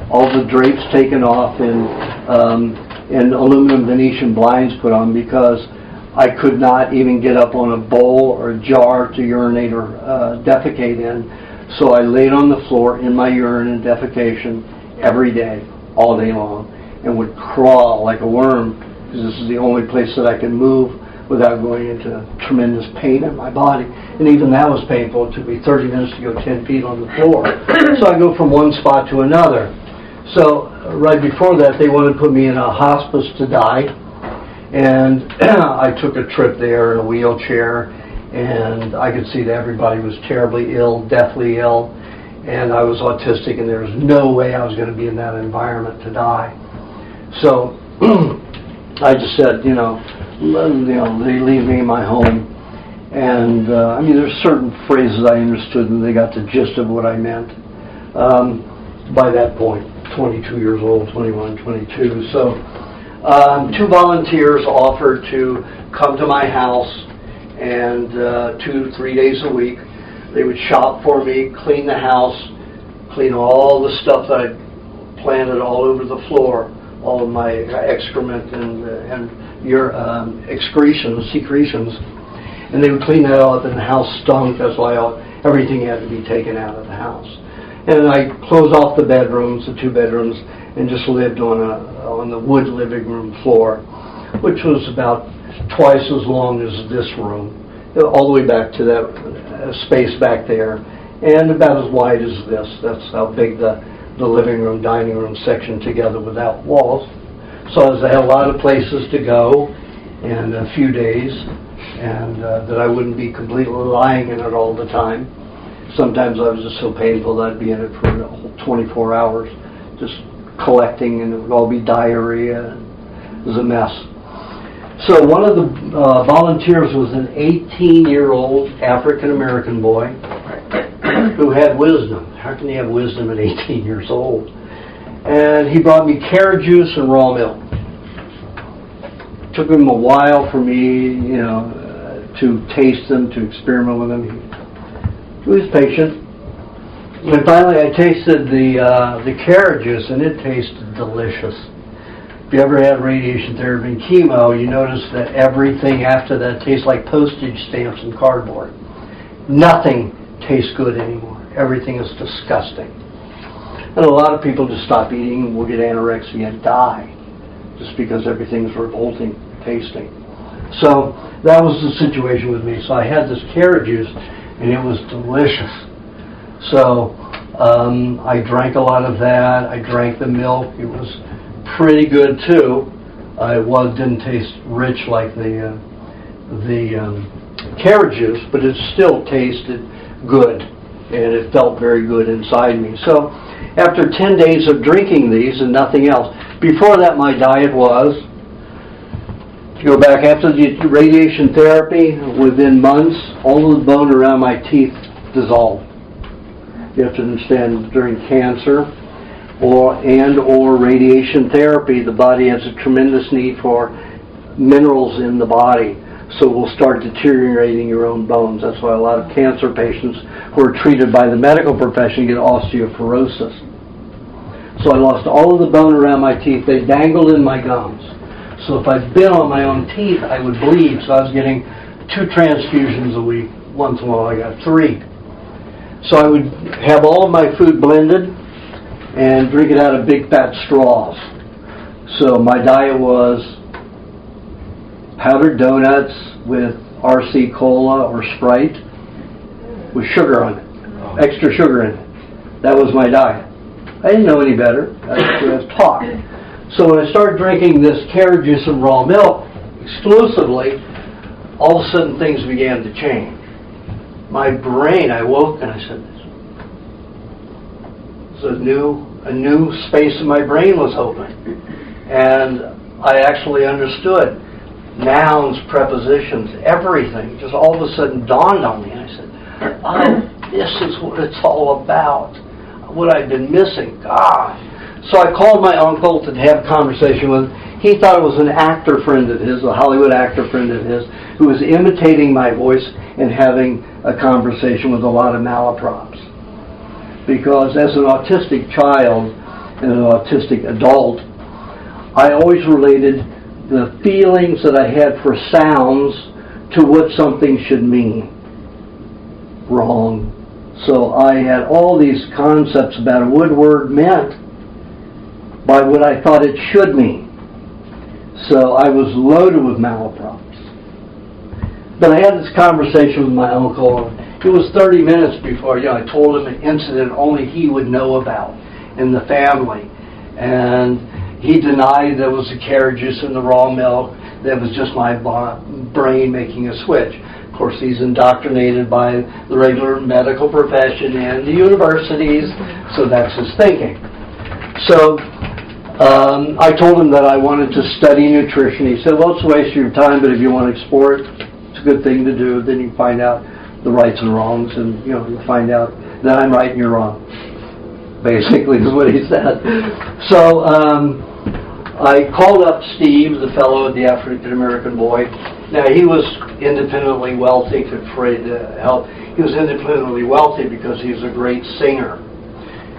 all the drapes taken off, and aluminum Venetian blinds put on, because I could not even get up on a bowl or a jar to urinate or defecate in. So I laid on the floor in my urine and defecation every day, all day long, and would crawl like a worm, because this is the only place that I could move without going into tremendous pain in my body. And even that was painful. It took me 30 minutes to go 10 feet on the floor. So I go from one spot to another. So right before that, they wanted to put me in a hospice to die. And I took a trip there in a wheelchair, and I could see that everybody was terribly ill, deathly ill, and I was autistic, and there was no way I was going to be in that environment to die. So I just said, they leave me in my home. And there's certain phrases I understood, and they got the gist of what I meant by that point, 22 years old, 21, 22. So 2 volunteers offered to come to my house, and 2-3 days a week they would shop for me, clean the house, clean all the stuff that I planted all over the floor, all of my excrement and your secretions, and they would clean that all up, and the house stunk. That's why everything had to be taken out of the house. And I closed off the bedrooms, the 2 bedrooms, and just lived on the wood living room floor, which was about twice as long as this room, all the way back to that space back there, and about as wide as this. That's how big the living room, dining room section together without walls. So I had a lot of places to go in a few days, and that I wouldn't be completely lying in it all the time. Sometimes I was just so painful that I'd be in it for a whole 24 hours, just collecting, and it would all be diarrhea. It was a mess. So one of the volunteers was an 18-year-old African-American boy who had wisdom. How can you have wisdom at 18 years old? And he brought me carrot juice and raw milk. It took him a while for me, to taste them, to experiment with them. He was patient. And finally I tasted the carrot juice, and it tasted delicious. If you ever had radiation therapy and chemo, you notice that everything after that tastes like postage stamps and cardboard. Nothing tastes good anymore. Everything is disgusting. And a lot of people just stop eating, will get anorexia and die, just because everything's revolting tasting. So that was the situation with me. So I had this carrot juice, and it was delicious. So I drank a lot of that. I drank the milk. It was pretty good too. It didn't taste rich like the carrot juice, but it still tasted good, and it felt very good inside me. So after 10 days of drinking these and nothing else, before that my diet was to go back after the radiation therapy. Within months, all of the bone around my teeth dissolved. You have to understand, during cancer or radiation therapy, the body has a tremendous need for minerals in the body. So we'll start deteriorating your own bones. That's why a lot of cancer patients who are treated by the medical profession get osteoporosis. So I lost all of the bone around my teeth. They dangled in my gums. So if I bit on my own teeth, I would bleed. So I was getting 2 transfusions a week. Once in a while I got 3. So I would have all of my food blended, and drink it out of big fat straws. So my diet was powdered donuts with RC Cola or Sprite with sugar on it, extra sugar in it. That was my diet. I didn't know any better. I was taught. So when I started drinking this carrot juice and raw milk exclusively, all of a sudden things began to change. My brain, I woke and I said, a new space in my brain was open. And I actually understood nouns, prepositions, everything. Just all of a sudden dawned on me. I said, oh, this is what it's all about. What I've been missing. God. So I called my uncle to have a conversation with him. He thought it was an actor friend of his, a Hollywood actor friend of his, who was imitating my voice and having a conversation with a lot of malaprops. Because as an autistic child and an autistic adult, I always related the feelings that I had for sounds to what something should mean. Wrong. So I had all these concepts about what a word meant by what I thought it should mean. So I was loaded with malaprops. But I had this conversation with my uncle. It was 30 minutes before, I told him an incident only he would know about in the family. And he denied there was the carrot juice in the raw milk. That was just my brain making a switch. Of course, he's indoctrinated by the regular medical profession and the universities, so that's his thinking. So I told him that I wanted to study nutrition. He said, well, it's a waste of your time, but if you want to explore it, it's a good thing to do. Then you can find out the rights and wrongs, and you'll find out that I'm right and you're wrong. Basically is what he said. So I called up Steve, the fellow, the African-American boy. Now, he was independently wealthy, could afraid to help. He was independently wealthy because he was a great singer.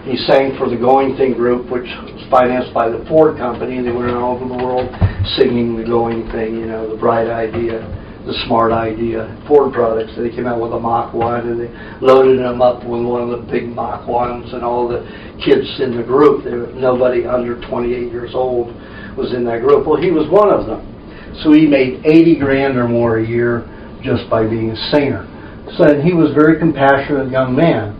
He sang for the Going Thing group, which was financed by the Ford company, and they went all over the world singing the Going Thing, the bright idea, the smart idea, Ford products. They came out with a Mach 1, and they loaded them up with one of the big Mach 1s, and all the kids in the group, nobody under 28 years old was in that group. Well, he was one of them. So he made 80 grand or more a year just by being a singer. So he was a very compassionate young man.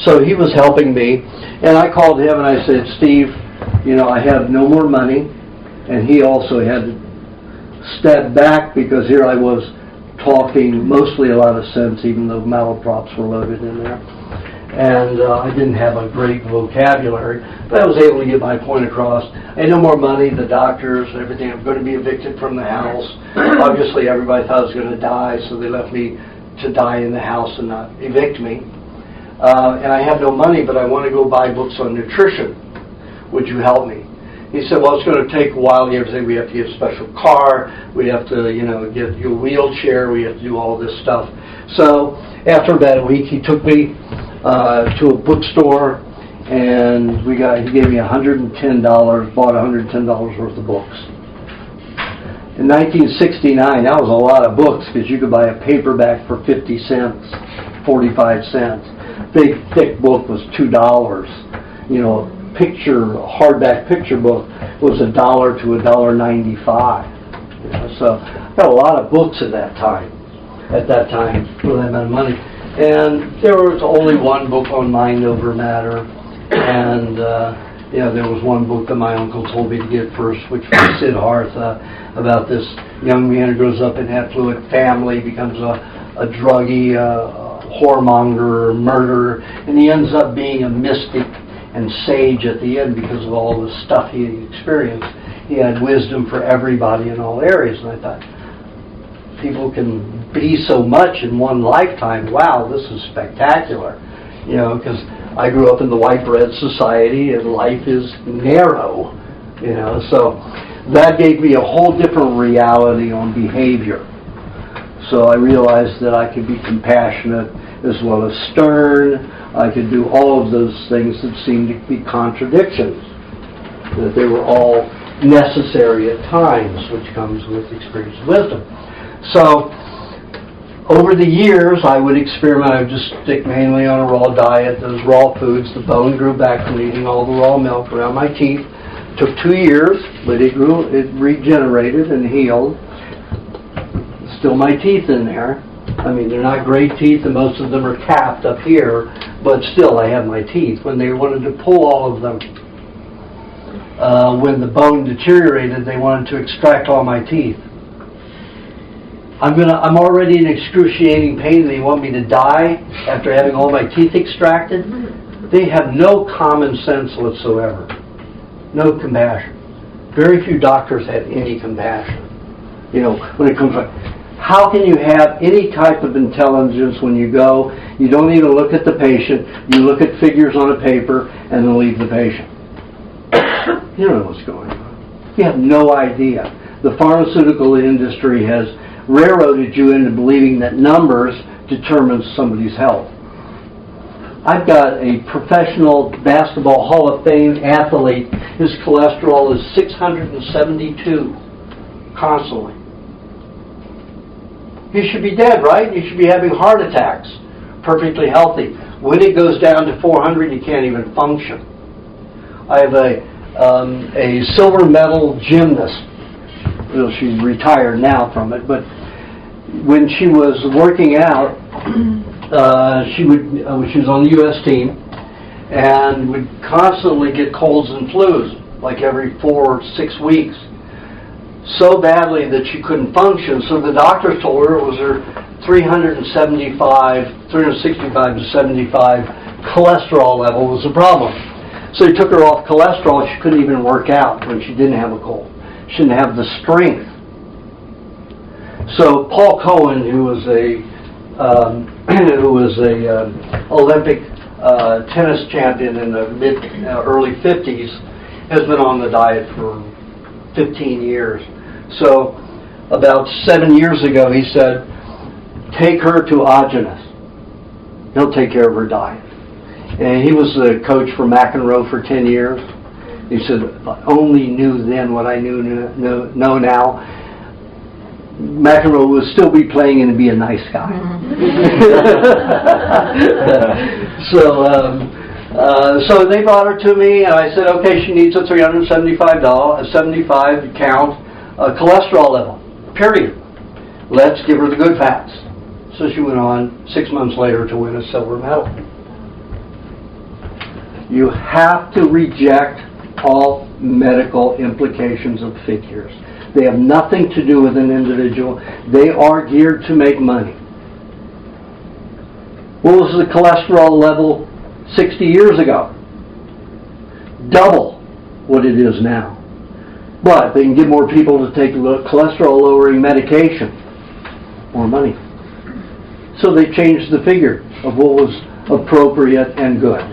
So he was helping me, and I called him and I said, Steve, I have no more money. And he also had to step back because here I was talking mostly a lot of sense, even though malaprops were loaded in there. And I didn't have a great vocabulary, but I was able to get my point across. I had no more money, the doctors, everything. I'm going to be evicted from the house. Obviously, everybody thought I was going to die, so they left me to die in the house and not evict me. And I have no money, but I want to go buy books on nutrition. Would you help me? He said, well, it's going to take a while. Everything. We have to get a special car. We have to, get your wheelchair. We have to do all this stuff. So after about a week, he took me to a bookstore, and he gave me $110, bought $110 worth of books. In 1969, that was a lot of books because you could buy a paperback for 50 cents, 45 cents. Big, thick book was $2. Hardback picture book was $1 to $1.95. So I got a lot of books at that time for that amount of money. And there was only one book on mind over matter. And, there was one book that my uncle told me to get first, which was Sid Hartha, about this young man who grows up in an affluent family, becomes a druggie, whoremonger, murderer, and he ends up being a mystic and sage at the end because of all the stuff he experienced. He had wisdom for everybody in all areas, and I thought, people can be so much in one lifetime. Wow, this is spectacular. Because I grew up in the white bread society, and life is narrow. So that gave me a whole different reality on behavior. So I realized that I could be compassionate as well as stern. I could do all of those things that seemed to be contradictions, that they were all necessary at times, which comes with experience and wisdom. So over the years, I would experiment. I would just stick mainly on a raw diet, those raw foods. The bone grew back from eating all the raw milk around my teeth. Took 2 years, but it regenerated and healed. Still my teeth in there. I mean, they're not great teeth, and most of them are capped up here, but still I have my teeth. When they wanted to pull all of them, when the bone deteriorated, they wanted to extract all my teeth. I'm already in excruciating pain, and they want me to die after having all my teeth extracted? They have no common sense whatsoever. No compassion. Very few doctors have any compassion. You know, when it comes to how can you have any type of intelligence when you go, you don't even look at the patient, you look at figures on a paper, and then leave the patient. You don't know what's going on. You have no idea. The pharmaceutical industry has railroaded you into believing that numbers determine somebody's health. I've got a professional basketball Hall of Fame athlete. His cholesterol is 672 constantly. He should be dead, right? He should be having heart attacks. Perfectly healthy. When it goes down to 400, you can't even function. I have a silver medal gymnast. Well, she's retired now from it, but when she was working out, she was on the U.S. team and would constantly get colds and flus, like every 4 or 6 weeks, so badly that she couldn't function. So the doctors told her it was her 365 to 75 cholesterol level was the problem. So they took her off cholesterol. She couldn't even work out when she didn't have a cold. She didn't have the strength. So Paul Cohen, who was a Olympic tennis champion in the early 50s, has been on the diet for 15 years. So about 7 years ago, he said, take her to Aajonus. He'll take care of her diet. And he was the coach for McEnroe for 10 years. He said, if I only knew then what I know now, McEnroe would still be playing and be a nice guy. So they brought her to me, and I said, okay, she needs a 75 count cholesterol level, period. Let's give her the good fats. So she went on 6 months later to win a silver medal. You have to reject all medical implications of figures. They have nothing to do with an individual. They are geared to make money. What was the cholesterol level 60 years ago? Double what it is now. But they can get more people to take cholesterol-lowering medication. More money. So they changed the figure of what was appropriate and good.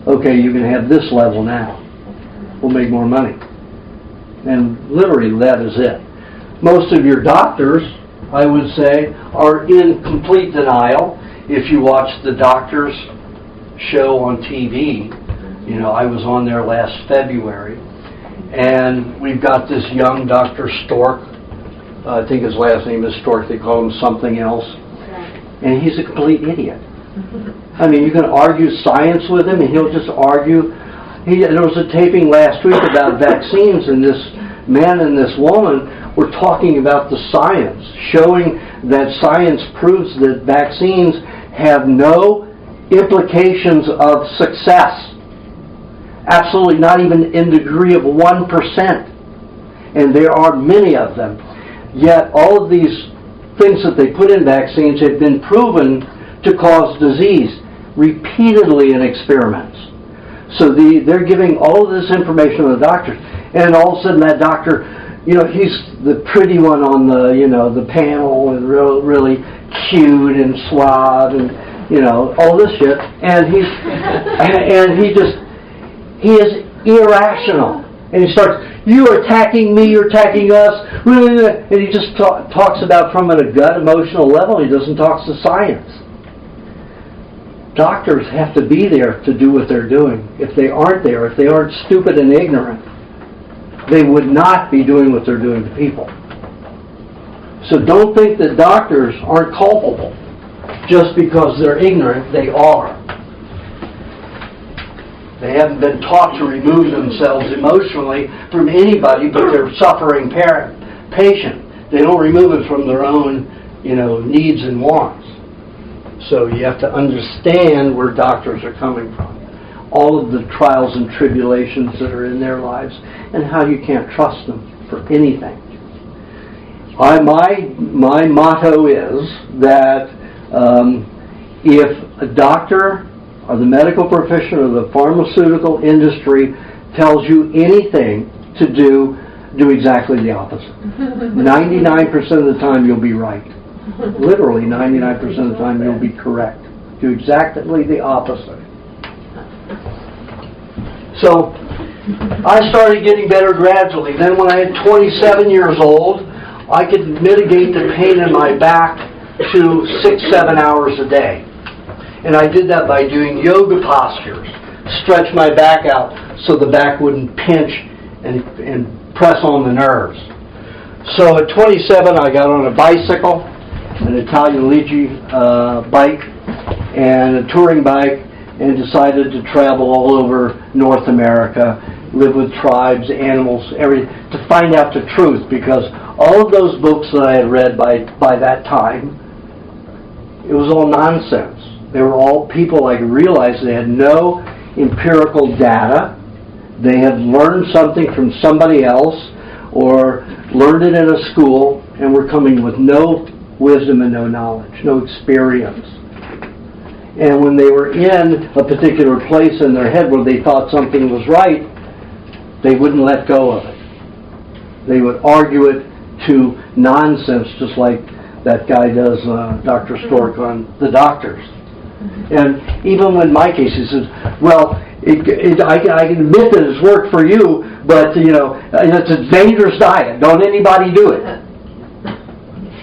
Okay, you can have this level now. We'll make more money. And literally, that is it. Most of your doctors, I would say, are in complete denial. If you watch the doctor's show on TV, you know, I was on there last February, and we've got this young Dr. Stork. I think his last name is Stork. They call him something else. And he's a complete idiot. I mean, you can argue science with him, and he'll just argue. There was a taping last week about vaccines, and this man and this woman were talking about the science, showing that science proves that vaccines have no implications of success. Absolutely not even in the degree of 1%. And there are many of them. Yet all of these things that they put in vaccines have been proven to cause disease repeatedly in experiments. So they're giving all of this information to the doctors, and all of a sudden that doctor, you know, he's the pretty one on the, you know, the panel, and really cute and suave, and you know, all this shit, and he is irrational, and he starts, you're attacking me, you're attacking us, and he just talks about from a gut emotional level. He doesn't talk to science. Doctors have to be there to do what they're doing. If they aren't there, if they aren't stupid and ignorant, they would not be doing what they're doing to people. So don't think that doctors aren't culpable just because they're ignorant. They are. They haven't been taught to remove themselves emotionally from anybody but their suffering patient. They don't remove it from their own, needs and wants. So you have to understand where doctors are coming from. All of the trials and tribulations that are in their lives and how you can't trust them for anything. My motto is that if a doctor or the medical profession or the pharmaceutical industry tells you anything to do exactly the opposite. 99% of the time you'll be right. Literally 99% of the time you'll be correct. Do exactly the opposite. So I started getting better gradually. Then when I had 27 years old, I could mitigate the pain in my back to 6-7 hours a day. And I did that by doing yoga postures. Stretch my back out so the back wouldn't pinch and press on the nerves. So at 27, I got on a bicycle, an Italian Ligi bike, and a touring bike, and decided to travel all over North America, live with tribes, animals, everything, to find out the truth, because all of those books that I had read by that time, it was all nonsense. They were all people I realized they had no empirical data. They had learned something from somebody else or learned it in a school and were coming with no wisdom and no knowledge, no experience. And when they were in a particular place in their head where they thought something was right, they wouldn't let go of it. They would argue it to nonsense, just like that guy does, Dr. Stork, on the doctors. And even when my case, he says, well, I can admit that it's worked for you, but, it's a dangerous diet. Don't anybody do it.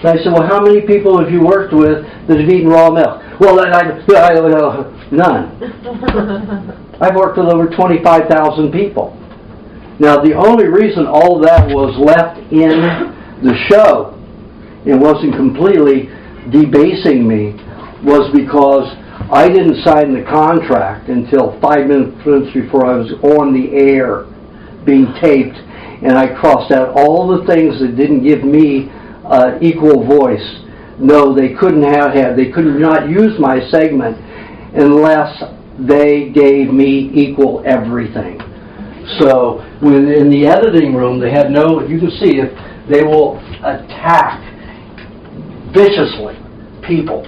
So I said, well, how many people have you worked with that have eaten raw milk? Well, none. I've worked with over 25,000 people. Now, the only reason all of that was left in the show, it wasn't completely debasing me, was because I didn't sign the contract until 5 minutes before I was on the air being taped, and I crossed out all the things that didn't give me equal voice. No, they could not use my segment unless they gave me equal everything. So when in the editing room, they had no, you can see if they will attack viciously people.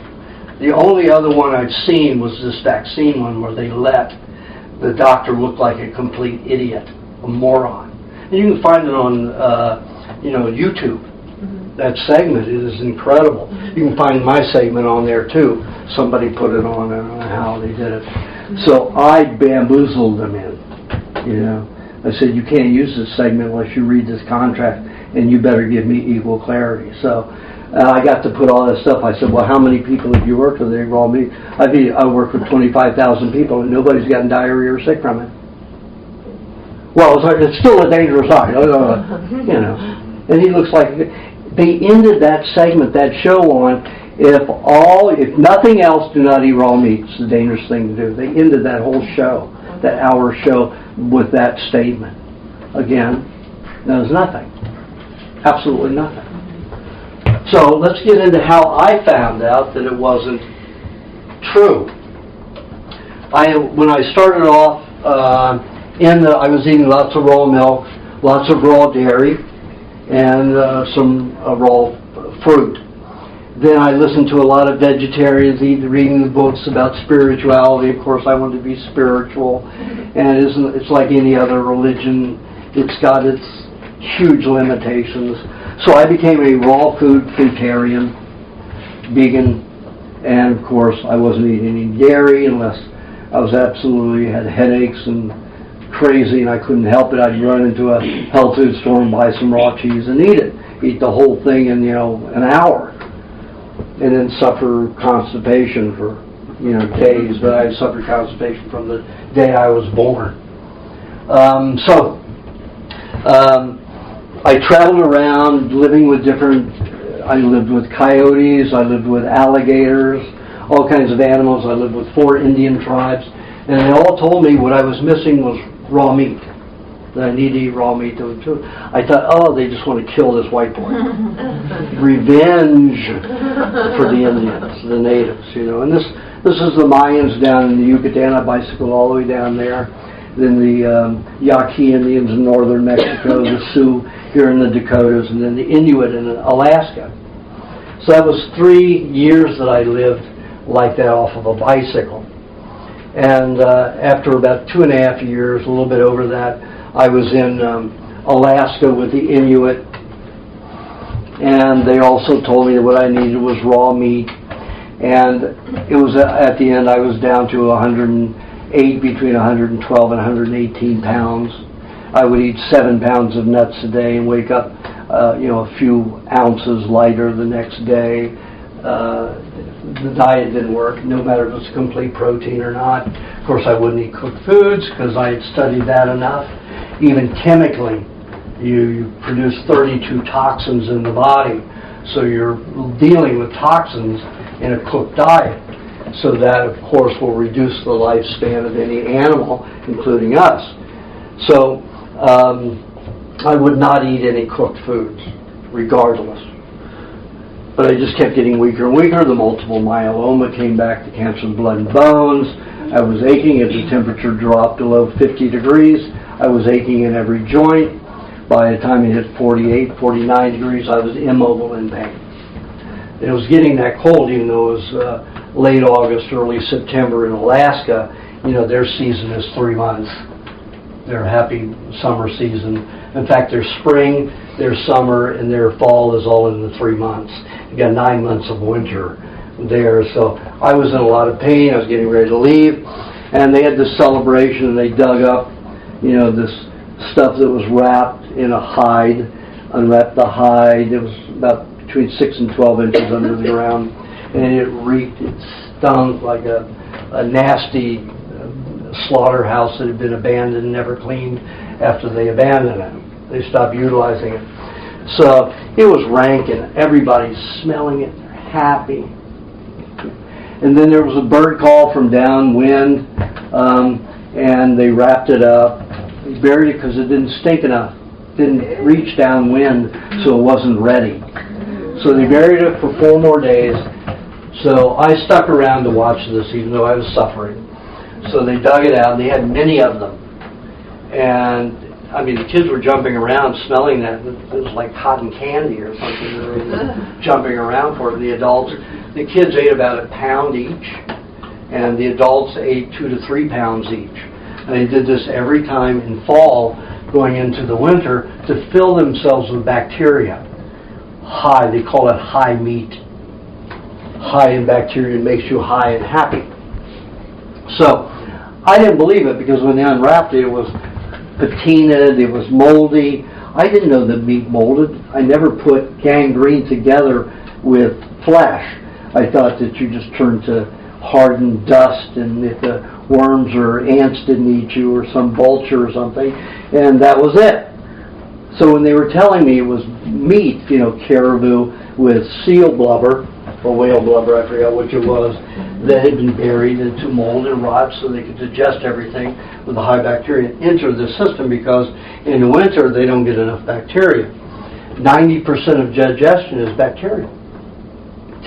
The only other one I'd seen was this vaccine one where they let the doctor look like a complete idiot, a moron. And you can find it on, YouTube. That segment is incredible. You can find my segment on there too. Somebody put it on, I don't know how they did it. So I bamboozled them in, I said, you can't use this segment unless you read this contract, and you better give me equal clarity. So I got to put all that stuff. I said, well, how many people have you worked with? They all me. I worked with 25,000 people, and nobody's gotten diarrhea or sick from it. Well, it's still a dangerous eye, And he looks like they ended that segment, that show on, if nothing else, do not eat raw meat. It's a dangerous thing to do. They ended that whole show, that hour show, with that statement. Again, that was nothing. Absolutely nothing. So let's get into how I found out that it wasn't true. When I started off, I was eating lots of raw milk, lots of raw dairy, and some raw fruit. Then I listened to a lot of vegetarians, reading the books about spirituality. Of course, I wanted to be spiritual, and it's like any other religion. It's got its huge limitations. So I became a raw food fruitarian, vegan, and of course I wasn't eating any dairy unless I was had headaches and crazy and I couldn't help it. I'd run into a health food store and buy some raw cheese and eat it. Eat the whole thing in an hour, and then suffer constipation for days. But I suffered constipation from the day I was born. I traveled around living with different I lived with coyotes, I lived with alligators, all kinds of animals. I lived with 4 Indian tribes, and they all told me what I was missing was raw meat. That I need to eat raw meat. I thought, oh, they just want to kill this white boy. Revenge for the Indians, the natives, And this is the Mayans down in the Yucatan. I bicycled all the way down there. Then the Yaqui Indians in northern Mexico, the Sioux here in the Dakotas, and then the Inuit in Alaska. So that was 3 years that I lived like that off of a bicycle. And after about 2.5 years, a little bit over that, I was in Alaska with the Inuit, and they also told me that what I needed was raw meat. And it was at the end I was down to 108, between 112 and 118 pounds. I would eat 7 pounds of nuts a day and wake up, a few ounces lighter the next day. The diet didn't work, no matter if it was complete protein or not. Of course, I wouldn't eat cooked foods because I had studied that enough. Even chemically, you produce 32 toxins in the body, so you're dealing with toxins in a cooked diet. So that, of course, will reduce the lifespan of any animal, including us. So I would not eat any cooked foods, regardless. But I just kept getting weaker and weaker. The multiple myeloma came back, the cancer of the blood and bones. I was aching as the temperature dropped below 50 degrees. I was aching in every joint. By the time it hit 48, 49 degrees, I was immobile in pain. It was getting that cold, even though it was late August, early September in Alaska. Their season is 3 months. Their happy summer season. In fact, their spring, their summer, and their fall is all in the 3 months. You got 9 months of winter there. So I was in a lot of pain. I was getting ready to leave, and they had this celebration, and they dug up, this stuff that was wrapped in a hide, unwrapped the hide. It was about between 6 and 12 inches under the ground, and it reeked. It stunk like a nasty slaughterhouse that had been abandoned and never cleaned after they abandoned it. They stopped utilizing it. So it was rank, and everybody's smelling it. They're happy. And then there was a bird call from downwind, and they wrapped it up. They buried it because it didn't stink enough. Didn't reach downwind, so it wasn't ready. So they buried it for 4 more days. So I stuck around to watch this, even though I was suffering. So they dug it out, and they had many of them. And, the kids were jumping around, smelling that. It was like cotton candy or something. They were jumping around for it. The kids ate about a pound each, and the adults ate 2 to 3 pounds each. And they did this every time in fall, going into the winter, to fill themselves with bacteria. High, they call it high meat. High in bacteria, it makes you high and happy. So, I didn't believe it, because when they unwrapped it, it was patinaed, it was moldy. I didn't know that meat molded. I never put gangrene together with flesh. I thought that you just turned to hardened dust, and if the worms or ants didn't eat you, or some vulture or something, and that was it. So when they were telling me it was meat, caribou with seal blubber, or whale blubber, I forgot which it was, that had been buried into mold and rot so they could digest everything with the high bacteria and enter the system, because in the winter they don't get enough bacteria. 90% of digestion is bacteria.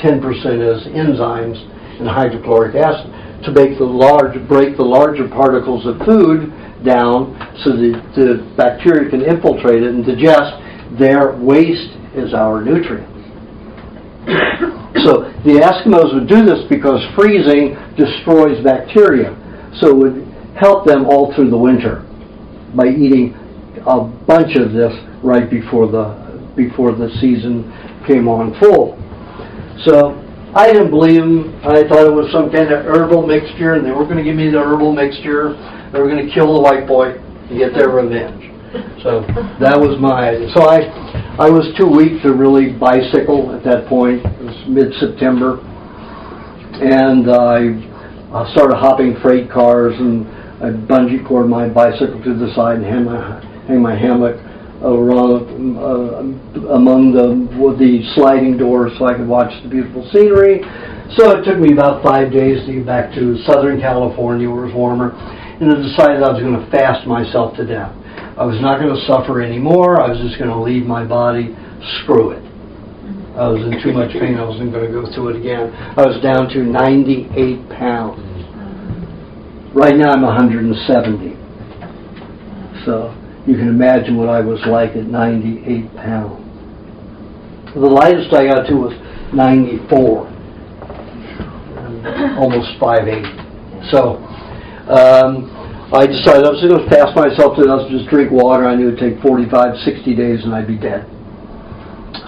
10% is enzymes and hydrochloric acid to break the larger particles of food down so that the bacteria can infiltrate it and digest. Their waste is our nutrients. So the Eskimos would do this because freezing destroys bacteria. So it would help them all through the winter by eating a bunch of this right before the season came on full. So I didn't believe them. I thought it was some kind of herbal mixture, and they were going to give me the herbal mixture. They were going to kill the white boy and get their revenge. So that was my idea. So I was too weak to really bicycle at that point. It was mid-September. And I started hopping freight cars, and I bungee cord my bicycle to the side and hang my hammock around among the sliding doors so I could watch the beautiful scenery. So it took me about 5 days to get back to Southern California where it was warmer, and I decided I was going to fast myself to death. I was not going to suffer anymore. I was just going to leave my body. Screw it. I was in too much pain. I wasn't going to go through it again. I was down to 98 pounds. Right now I'm 170. So you can imagine what I was like at 98 pounds. The lightest I got to was 94. Almost 5'8". So I decided I was going to fast myself to death, just drink water. I knew it would take 45, 60 days and I'd be dead.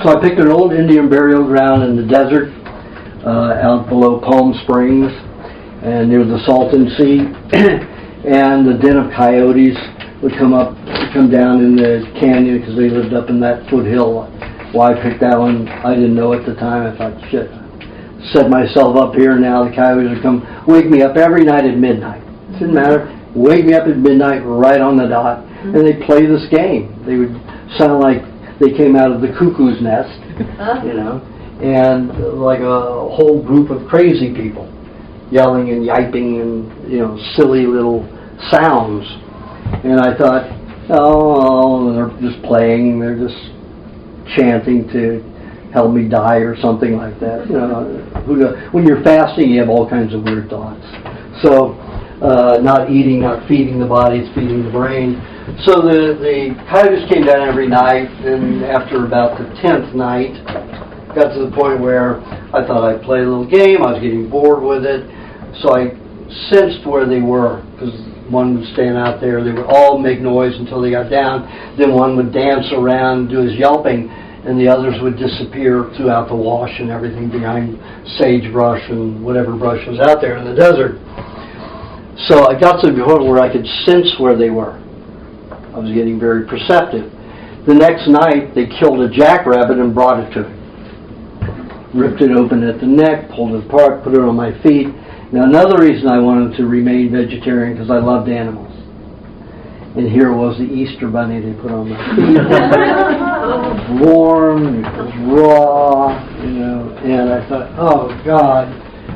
So I picked an old Indian burial ground in the desert out below Palm Springs and near the Salton Sea. And the den of coyotes would come down in the canyon because they lived up in that foothill. Why I picked that one, I didn't know at the time. I thought, shit, set myself up here, now the coyotes would come wake me up every night at midnight. It didn't matter. Wake me up at midnight right on the dot, and they'd play this game. They would sound like they came out of the cuckoo's nest, you know, and like a whole group of crazy people yelling and yiping and, you know, silly little sounds. And I thought, oh, they're just playing, they're just chanting to help me die or something like that. You know, when you're fasting, you have all kinds of weird thoughts. So, not eating, not feeding the body, it's feeding the brain. So the coyotes came down every night, and after about the 10th night, got to the point where I thought I'd play a little game. I was getting bored with it, so I sensed where they were, because one would stand out there. They would all make noise until they got down. Then one would dance around, do his yelping, and the others would disappear throughout the wash and everything behind sagebrush and whatever brush was out there in the desert. So I got to the point where I could sense where they were. I was getting very perceptive. The next night, they killed a jackrabbit and brought it to me. Ripped it open at the neck, pulled it apart, put it on my feet. Now, another reason I wanted to remain vegetarian, because I loved animals. And here was the Easter bunny they put on my feet. It was warm, it was raw, you know, and I thought, oh, God,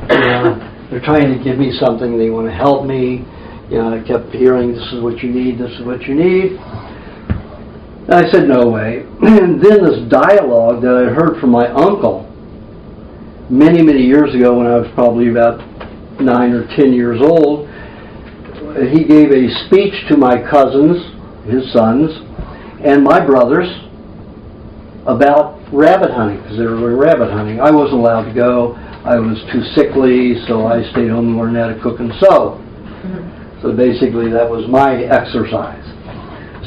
you know, they're trying to give me something, they want to help me. You know, I kept hearing, this is what you need, this is what you need. And I said, no way. And then this dialogue that I heard from my uncle many, many years ago when I was probably about 9 or 10 years old, he gave a speech to my cousins, his sons, and my brothers about rabbit hunting, because they were going rabbit hunting. I wasn't allowed to go. I was too sickly, so I stayed home and learned how to cook and sew. So basically that was my exercise.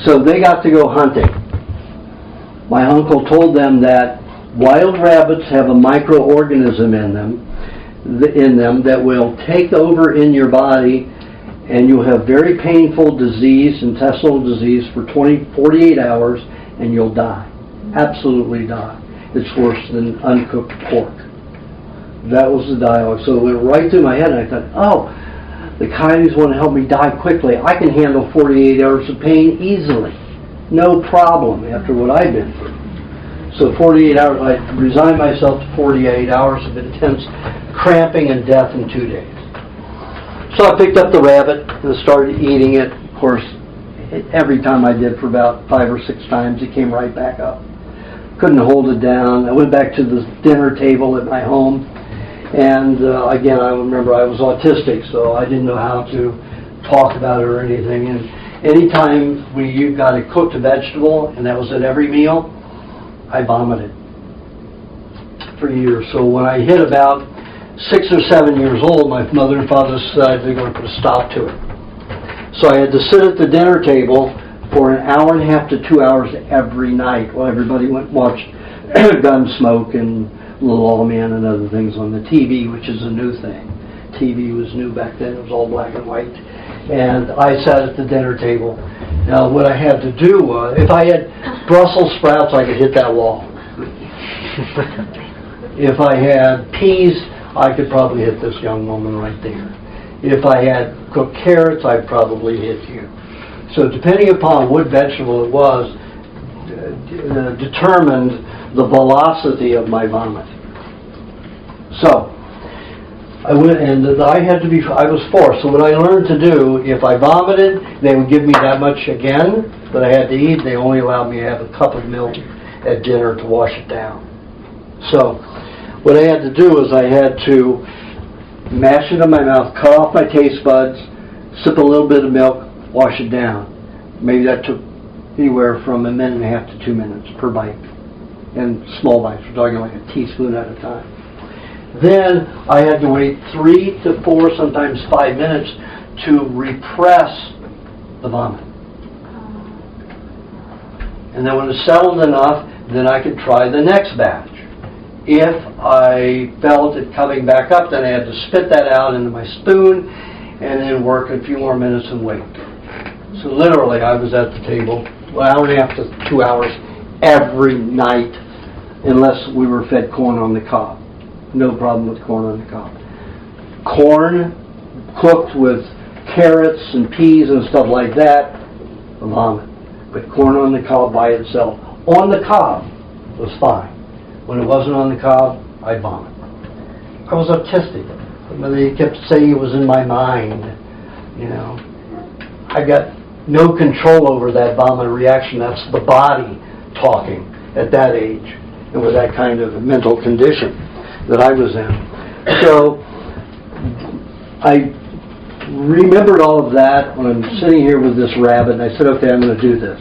So they got to go hunting. My uncle told them that wild rabbits have a microorganism in them that will take over in your body, and you'll have very painful disease, intestinal disease, for 48 hours, and you'll die. Absolutely die. It's worse than uncooked pork. That was the dialogue. So it went right through my head, and I thought, oh, the coyotes want to help me die quickly. I can handle 48 hours of pain easily. No problem after what I've been through. So 48 hours, I resigned myself to 48 hours of intense cramping and death in 2 days. So I picked up the rabbit and started eating it. Of course, every time I did for about 5 or 6 times, it came right back up. Couldn't hold it down. I went back to the dinner table at my home. And again, I remember I was autistic, so I didn't know how to talk about it or anything. And anytime you got a cooked vegetable, and that was at every meal, I vomited for years. So when I hit about 6 or 7 years old, my mother and father decided they're going to put a stop to it. So I had to sit at the dinner table for an hour and a half to 2 hours every night while everybody went and watched Gunsmoke and Little All Man and other things on the TV, which is a new thing. TV was new back then. It was all black and white. And I sat at the dinner table. Now, what I had to do was, if I had Brussels sprouts, I could hit that wall. If I had peas, I could probably hit this young woman right there. If I had cooked carrots, I'd probably hit you. So depending upon what vegetable it was, determined the velocity of my vomit. So, I went, and I was forced. So what I learned to do, if I vomited, they would give me that much again, but I had to eat. They only allowed me to have a cup of milk at dinner to wash it down. So, what I had to do is I had to mash it in my mouth, cut off my taste buds, sip a little bit of milk, wash it down. Maybe that took anywhere from 1.5 to 2 minutes per bite. And small bites, we're talking like a teaspoon at a time. Then I had to wait 3 to 4, sometimes 5 minutes to repress the vomit. And then when it settled enough, then I could try the next batch. If I felt it coming back up, then I had to spit that out into my spoon and then work a few more minutes and wait. So literally I was at the table 1.5 to 2 hours every night, unless we were fed corn on the cob. No problem with corn on the cob. Corn cooked with carrots and peas and stuff like that, vomit. But corn on the cob by itself, on the cob, was fine. When it wasn't on the cob, I'd vomit. I was autistic. They kept saying it was in my mind. I got no control over that vomit reaction. That's the body talking at that age and with that kind of mental condition that I was in. So I remembered all of that when I'm sitting here with this rabbit, and I said, okay, I'm going to do this.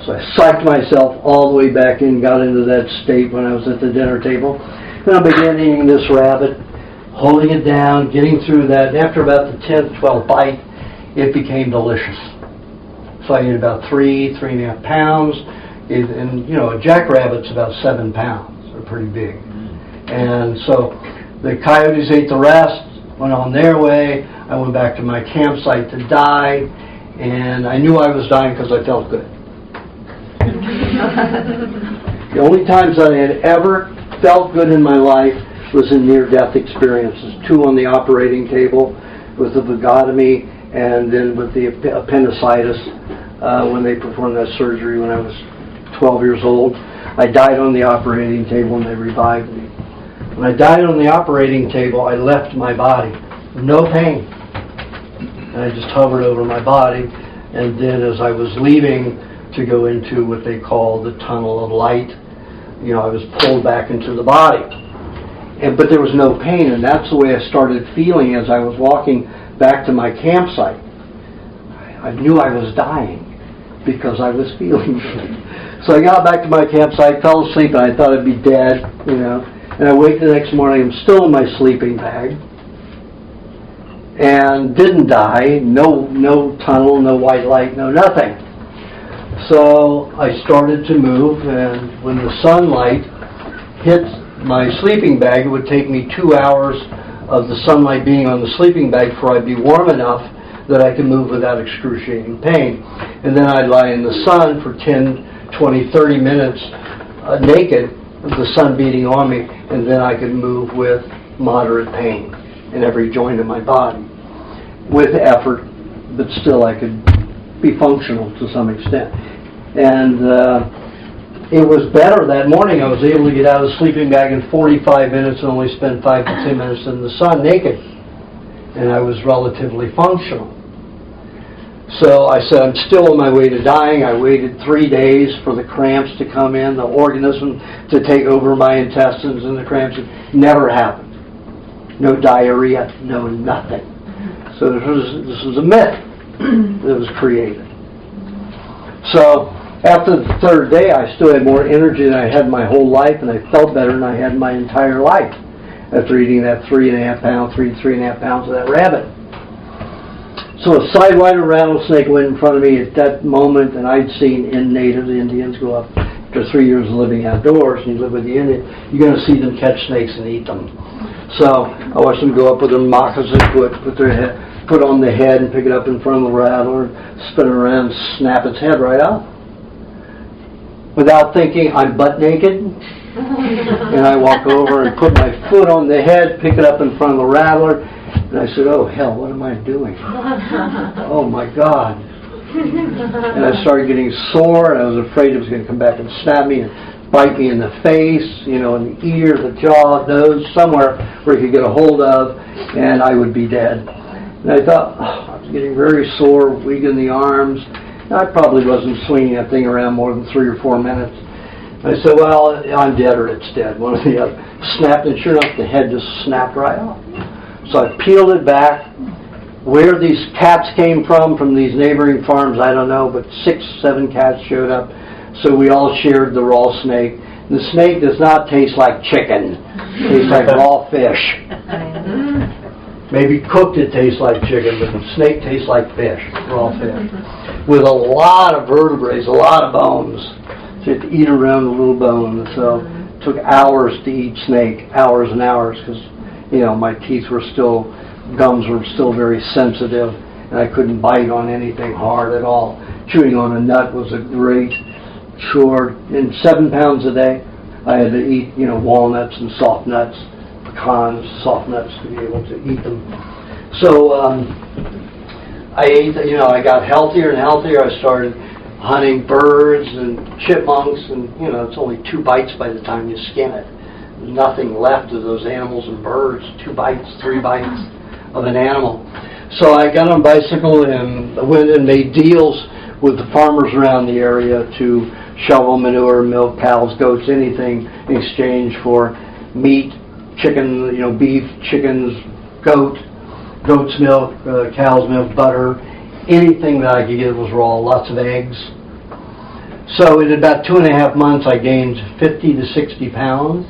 So I psyched myself all the way back in, got into that state when I was at the dinner table. And I began eating this rabbit, holding it down, getting through that. And after about the 10th, 12th bite, it became delicious. So I ate about 3.5 pounds. And a jackrabbit's about 7 pounds. They're pretty big. And so the coyotes ate the rest, went on their way. I went back to my campsite to die. And I knew I was dying because I felt good. The only times that I had ever felt good in my life was in near-death experiences. 2 on the operating table with the vagotomy, and then with the appendicitis when they performed that surgery when I was 12 years old. I died on the operating table and they revived me. When I died on the operating table, I left my body. No pain. And I just hovered over my body, and then as I was leaving to go into what they call the tunnel of light, I was pulled back into the body. But there was no pain, and that's the way I started feeling as I was walking back to my campsite. I knew I was dying because I was feeling good. So I got back to my campsite, fell asleep, and I thought I'd be dead, And I wake the next morning, I'm still in my sleeping bag, and didn't die. No tunnel, no white light, no nothing. So I started to move, and when the sunlight hit my sleeping bag, it would take me 2 hours of the sunlight being on the sleeping bag before I'd be warm enough that I could move without excruciating pain. And then I'd lie in the sun for 10, 20, 30 minutes naked, with the sun beating on me, and then I could move with moderate pain in every joint of my body. With effort, but still I could be functional to some extent. And it was better that morning. I was able to get out of the sleeping bag in 45 minutes and only spend 5 to 10 minutes in the sun naked. And I was relatively functional. So I said, I'm still on my way to dying. I waited 3 days for the cramps to come in, the organism to take over my intestines, and the cramps never happened. No diarrhea, no nothing. So this was a myth that was created. So after the 3rd day, I still had more energy than I had my whole life, and I felt better than I had my entire life after eating that 3.5 pounds of that rabbit. So a sidewinder rattlesnake went in front of me at that moment, and I'd seen native Indians go up after 3 years of living outdoors, and you live with the Indians, you're going to see them catch snakes and eat them. So I watched them go up with their moccasin foot, put on the head and pick it up in front of the rattler, spin it around, snap its head right out. Without thinking, I'm butt naked, and I walk over and put my foot on the head, pick it up in front of the rattler, and I said, oh hell, what am I doing? Oh my God. And I started getting sore, and I was afraid it was going to come back and stab me and bite me in the face, in the ear, the jaw, nose, somewhere where it could get a hold of, and I would be dead. And I thought, I was getting very sore, weak in the arms. I probably wasn't swinging that thing around more than 3 or 4 minutes. I said, well, I'm dead or it's dead, one or the other. Snapped, and sure enough, the head just snapped right off. So I peeled it back. Where these cats came from these neighboring farms, I don't know, but 6, 7 cats showed up. So we all shared the raw snake. The snake does not taste like chicken. It tastes like raw fish. Maybe cooked it tastes like chicken, but the snake tastes like fish, raw fish. With a lot of vertebrae, a lot of bones. So you have to eat around the little bone. So it took hours to eat snake, hours and hours, because, my teeth were still, gums were still very sensitive, and I couldn't bite on anything hard at all. Chewing on a nut was a great chore. And 7 pounds a day, I had to eat, walnuts and soft nuts, pecans, soft nuts to be able to eat them. So I ate, I got healthier and healthier. I started hunting birds and chipmunks, and it's only 2 bites by the time you skin it. There's nothing left of those animals and birds. 2 bites, 3 bites of an animal. So I got on a bicycle and went and made deals with the farmers around the area to shovel manure, milk cows, goats, anything in exchange for meat, chicken, beef, chickens, goat's milk, cow's milk, butter, anything that I could get was raw, lots of eggs. So in about 2.5 months, I gained 50 to 60 pounds.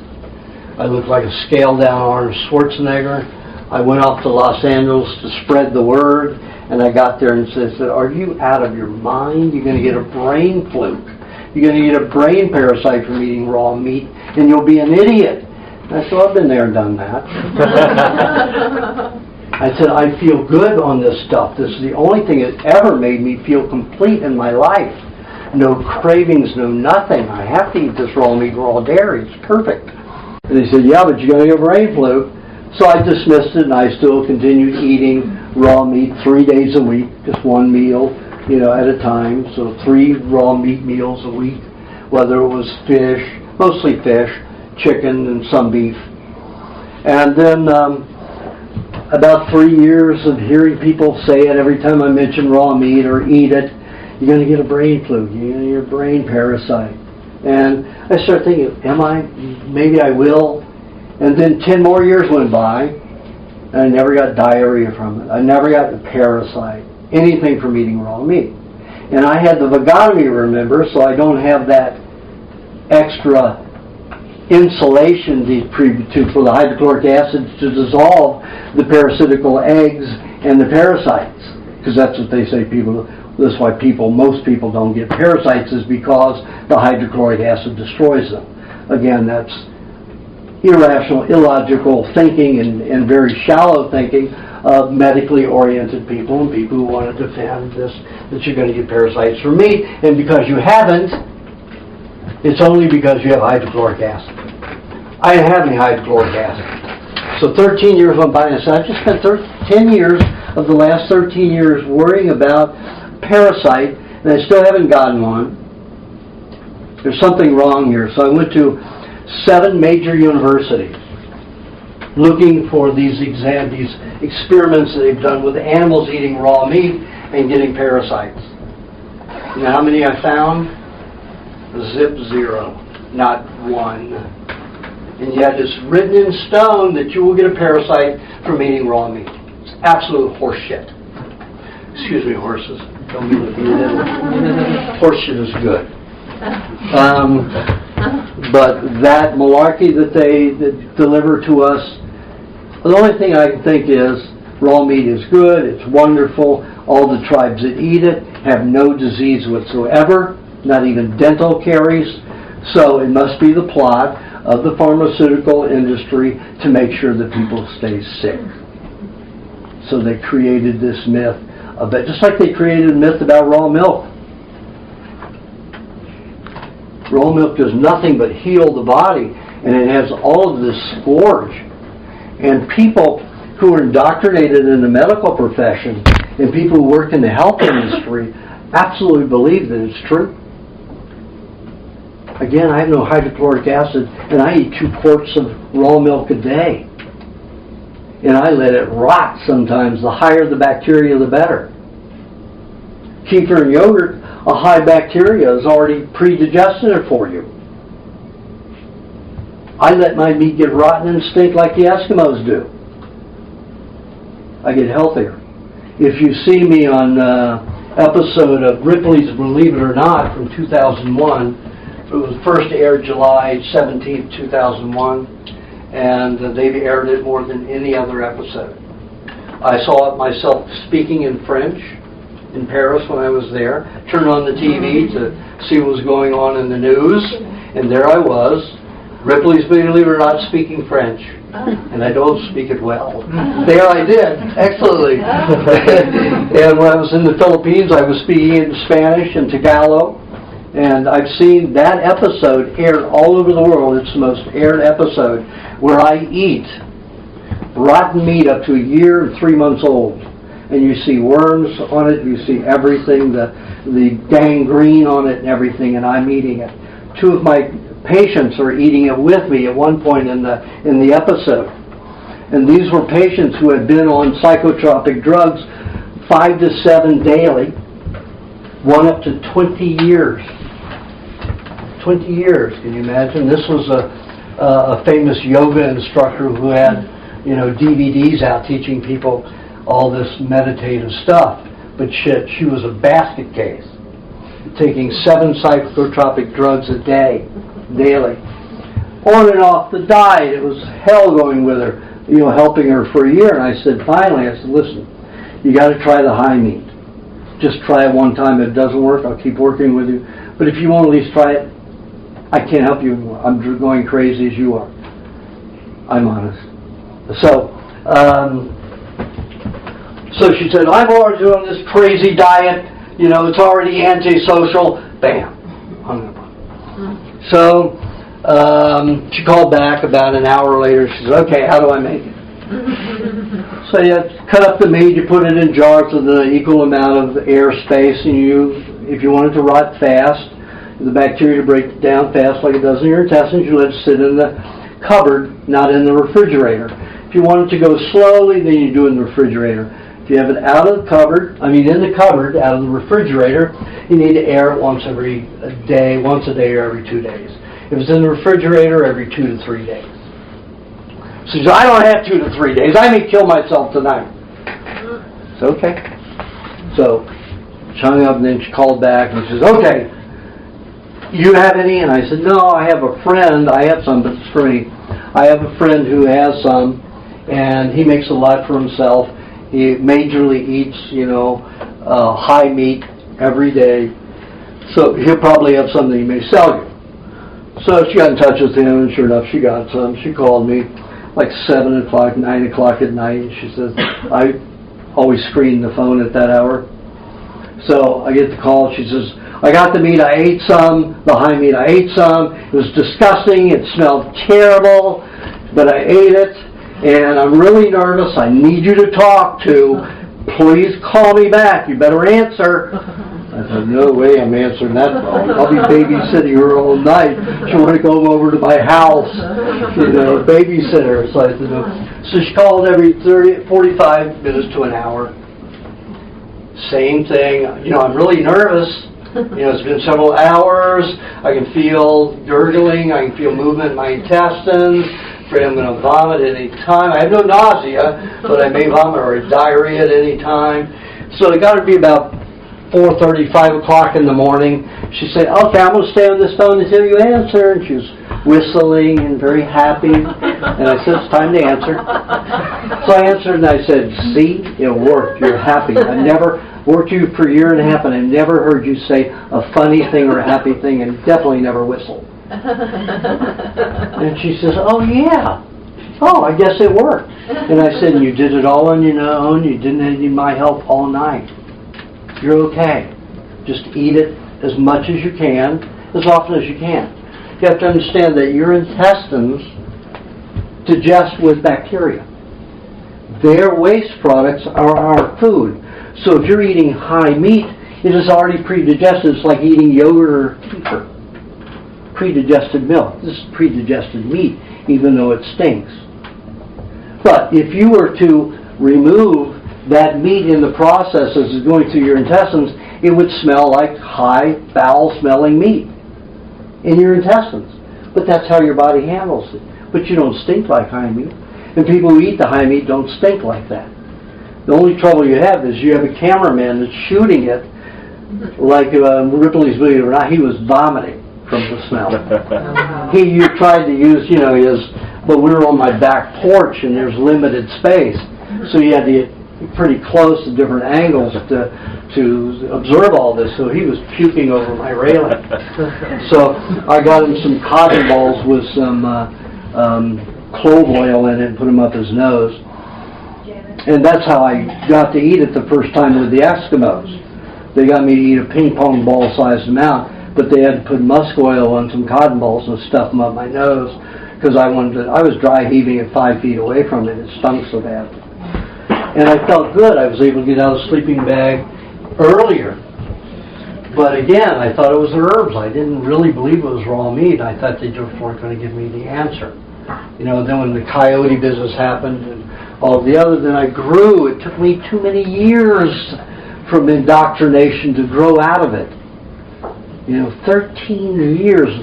I looked like a scaled down Arnold Schwarzenegger. I went off to Los Angeles to spread the word, and I got there and said, are you out of your mind? You're going to get a brain fluke. You're going to get a brain parasite from eating raw meat, and you'll be an idiot. And I said, I've been there and done that. I said, I feel good on this stuff. This is the only thing that ever made me feel complete in my life. No cravings, no nothing. I have to eat this raw meat, raw dairy. It's perfect. And he said, yeah, but you're going to get a brain flu. So I dismissed it, and I still continued eating raw meat 3 days a week, just 1 meal, at a time. So 3 raw meat meals a week, whether it was fish, mostly fish, chicken, and some beef. And then about 3 years of hearing people say it every time I mention raw meat or eat it, you're going to get a brain flu, you're going to get a brain parasite. And I started thinking, maybe I will. And then 10 more years went by, and I never got diarrhea from it. I never got the parasite, anything from eating raw meat. And I had the vagotomy, remember, so I don't have that extra insulation for the hydrochloric acid to dissolve the parasitical eggs and the parasites. Because that's what they say that's why most people don't get parasites, is because the hydrochloric acid destroys them. Again, that's irrational, illogical thinking and very shallow thinking of medically oriented people and people who want to defend this, that you're going to get parasites from meat, and because you haven't, it's only because you have hydrochloric acid. I didn't have any hydrochloric acid. So 13 years went by, and I said, I just spent 10 years of the last 13 years worrying about parasite, and I still haven't gotten one. There's something wrong here. So I went to 7 major universities looking for these experiments that they've done with animals eating raw meat and getting parasites. You know how many I found? Zip 0. Not one. And yet it's written in stone that you will get a parasite from eating raw meat. It's absolute horseshit. Excuse me, horses. Don't mean to be little. Horseshit is good. But that malarkey that they deliver to us, the only thing I can think is raw meat is good, it's wonderful, all the tribes that eat it have no disease whatsoever, not even dental caries, so it must be the plot of the pharmaceutical industry to make sure that people stay sick. So they created this myth of it, just like they created a myth about raw milk. Raw milk does nothing but heal the body, and it has all of this scourge. And people who are indoctrinated in the medical profession and people who work in the health industry absolutely believe that it's true. Again, I have no hydrochloric acid, and I eat 2 quarts of raw milk a day. And I let it rot sometimes. The higher the bacteria, the better. Kefir and yogurt, a high bacteria is already pre-digesting it for you. I let my meat get rotten and stink like the Eskimos do. I get healthier. If you see me on episode of Ripley's Believe It or Not from 2001, it was first aired July 17th, 2001, and they've aired it more than any other episode. I saw it myself speaking in French in Paris when I was there, turned on the TV to see what was going on in the news, and there I was, Ripley's Believe It or Not speaking French, and I don't speak it well. There I did, excellently. And when I was in the Philippines, I was speaking in Spanish and Tagalog, and I've seen that episode aired all over the world. It's the most aired episode where I eat rotten meat up to a year and 3 months old. And you see worms on it, you see everything, the gangrene on it and everything, and I'm eating it. 2 of my patients are eating it with me at one point in the episode. And these were patients who had been on psychotropic drugs 5 to 7 daily, one up to 20 years. 20 years, can you imagine? This was a famous yoga instructor who had, DVDs out teaching people all this meditative stuff. But she was a basket case, taking 7 psychotropic drugs a day, daily. On and off the diet, it was hell going with her, helping her for a year. And I said, finally, listen, you got to try the high meat. Just try it one time. If it doesn't work, I'll keep working with you. But if you won't at least try it, I can't help you. I'm going crazy as you are. I'm honest. So she said, I'm already doing this crazy diet. It's already antisocial. Bam. Hung up. So she called back about an hour later. She said, okay, how do I make it? So you cut up the meat, you put it in jars with an equal amount of air space, and if you want it to rot fast, the bacteria to break down fast like it does in your intestines, you let it sit in the cupboard, not in the refrigerator. If you want it to go slowly, then you do it in the refrigerator. If you have it out of the cupboard, out of the refrigerator, you need to air it once a day or every 2 days. If it's in the refrigerator, every 2 to 3 days. So she said, I don't have 2 to 3 days. I may kill myself tonight. It's okay. So she hung up, and then she called back, and she says, okay, you have any? And I said, no, I have a friend. I have some, but it's for me. I have a friend who has some, and he makes a lot for himself. He majorly eats, high meat every day. So he'll probably have something he may sell you. So she got in touch with him, and sure enough, she got some. She called me like 7 o'clock, 9 o'clock at night. And she says, I always screen the phone at that hour. So I get the call. She says, I got the meat. I ate some. The high meat, I ate some. It was disgusting. It smelled terrible, but I ate it. And I'm really nervous. I need you to talk to. Please call me back. You better answer. I said, no way I'm answering that phone. I'll be babysitting her all night. She'll want to come over to my house, babysit her. So I said, no. So she called every 45 minutes to an hour. Same thing. I'm really nervous. It's been several hours. I can feel gurgling. I can feel movement in my intestines. Afraid I'm going to vomit at any time. I have no nausea, but I may vomit or diarrhea at any time. So it got to be about 4:30, 5 o'clock in the morning. She said, okay, I'm going to stay on this phone until you answer. And she was whistling and very happy. And I said, it's time to answer. So I answered and I said, see, it worked. You're happy. I never worked you for a year and a half, and I never heard you say a funny thing or a happy thing, and definitely never whistle. And she says, oh yeah. Oh, I guess it worked. And I said, you did it all on your own. You didn't need my help all night. You're okay. Just eat it as much as you can, as often as you can. You have to understand that your intestines digest with bacteria. Their waste products are our food. So if you're eating high meat, It is already pre-digested. It's like eating yogurt or kefir. Pre-digested milk. This is pre-digested meat, even though it stinks. But if you were to remove that meat in the process as it's going through your intestines, it would smell like high, foul-smelling meat in your intestines. But that's how your body handles it. But you don't stink like high meat. And people who eat the high meat don't stink like that. The only trouble you have is you have a cameraman that's shooting it like Ripley's Believe It or Not. He was vomiting from the smell. You tried to use, but we were on my back porch and there's limited space. So you had to get pretty close to different angles to observe all this. So he was puking over my railing. So I got him some cotton balls with some clove oil in it and put them up his nose. And that's how I got to eat it the first time with the Eskimos. They got me to eat a ping pong ball sized amount, but they had to put musk oil on some cotton balls and stuff them up my nose because I was dry heaving at 5 feet away from it. It stunk so bad. And I felt good. I was able to get out of the sleeping bag earlier. But again, I thought it was the herbs. I didn't really believe it was raw meat. I thought they just weren't going to give me the answer. Then when the coyote business happened and all the other, then I grew. It took me too many years from indoctrination to grow out of it. 13 years,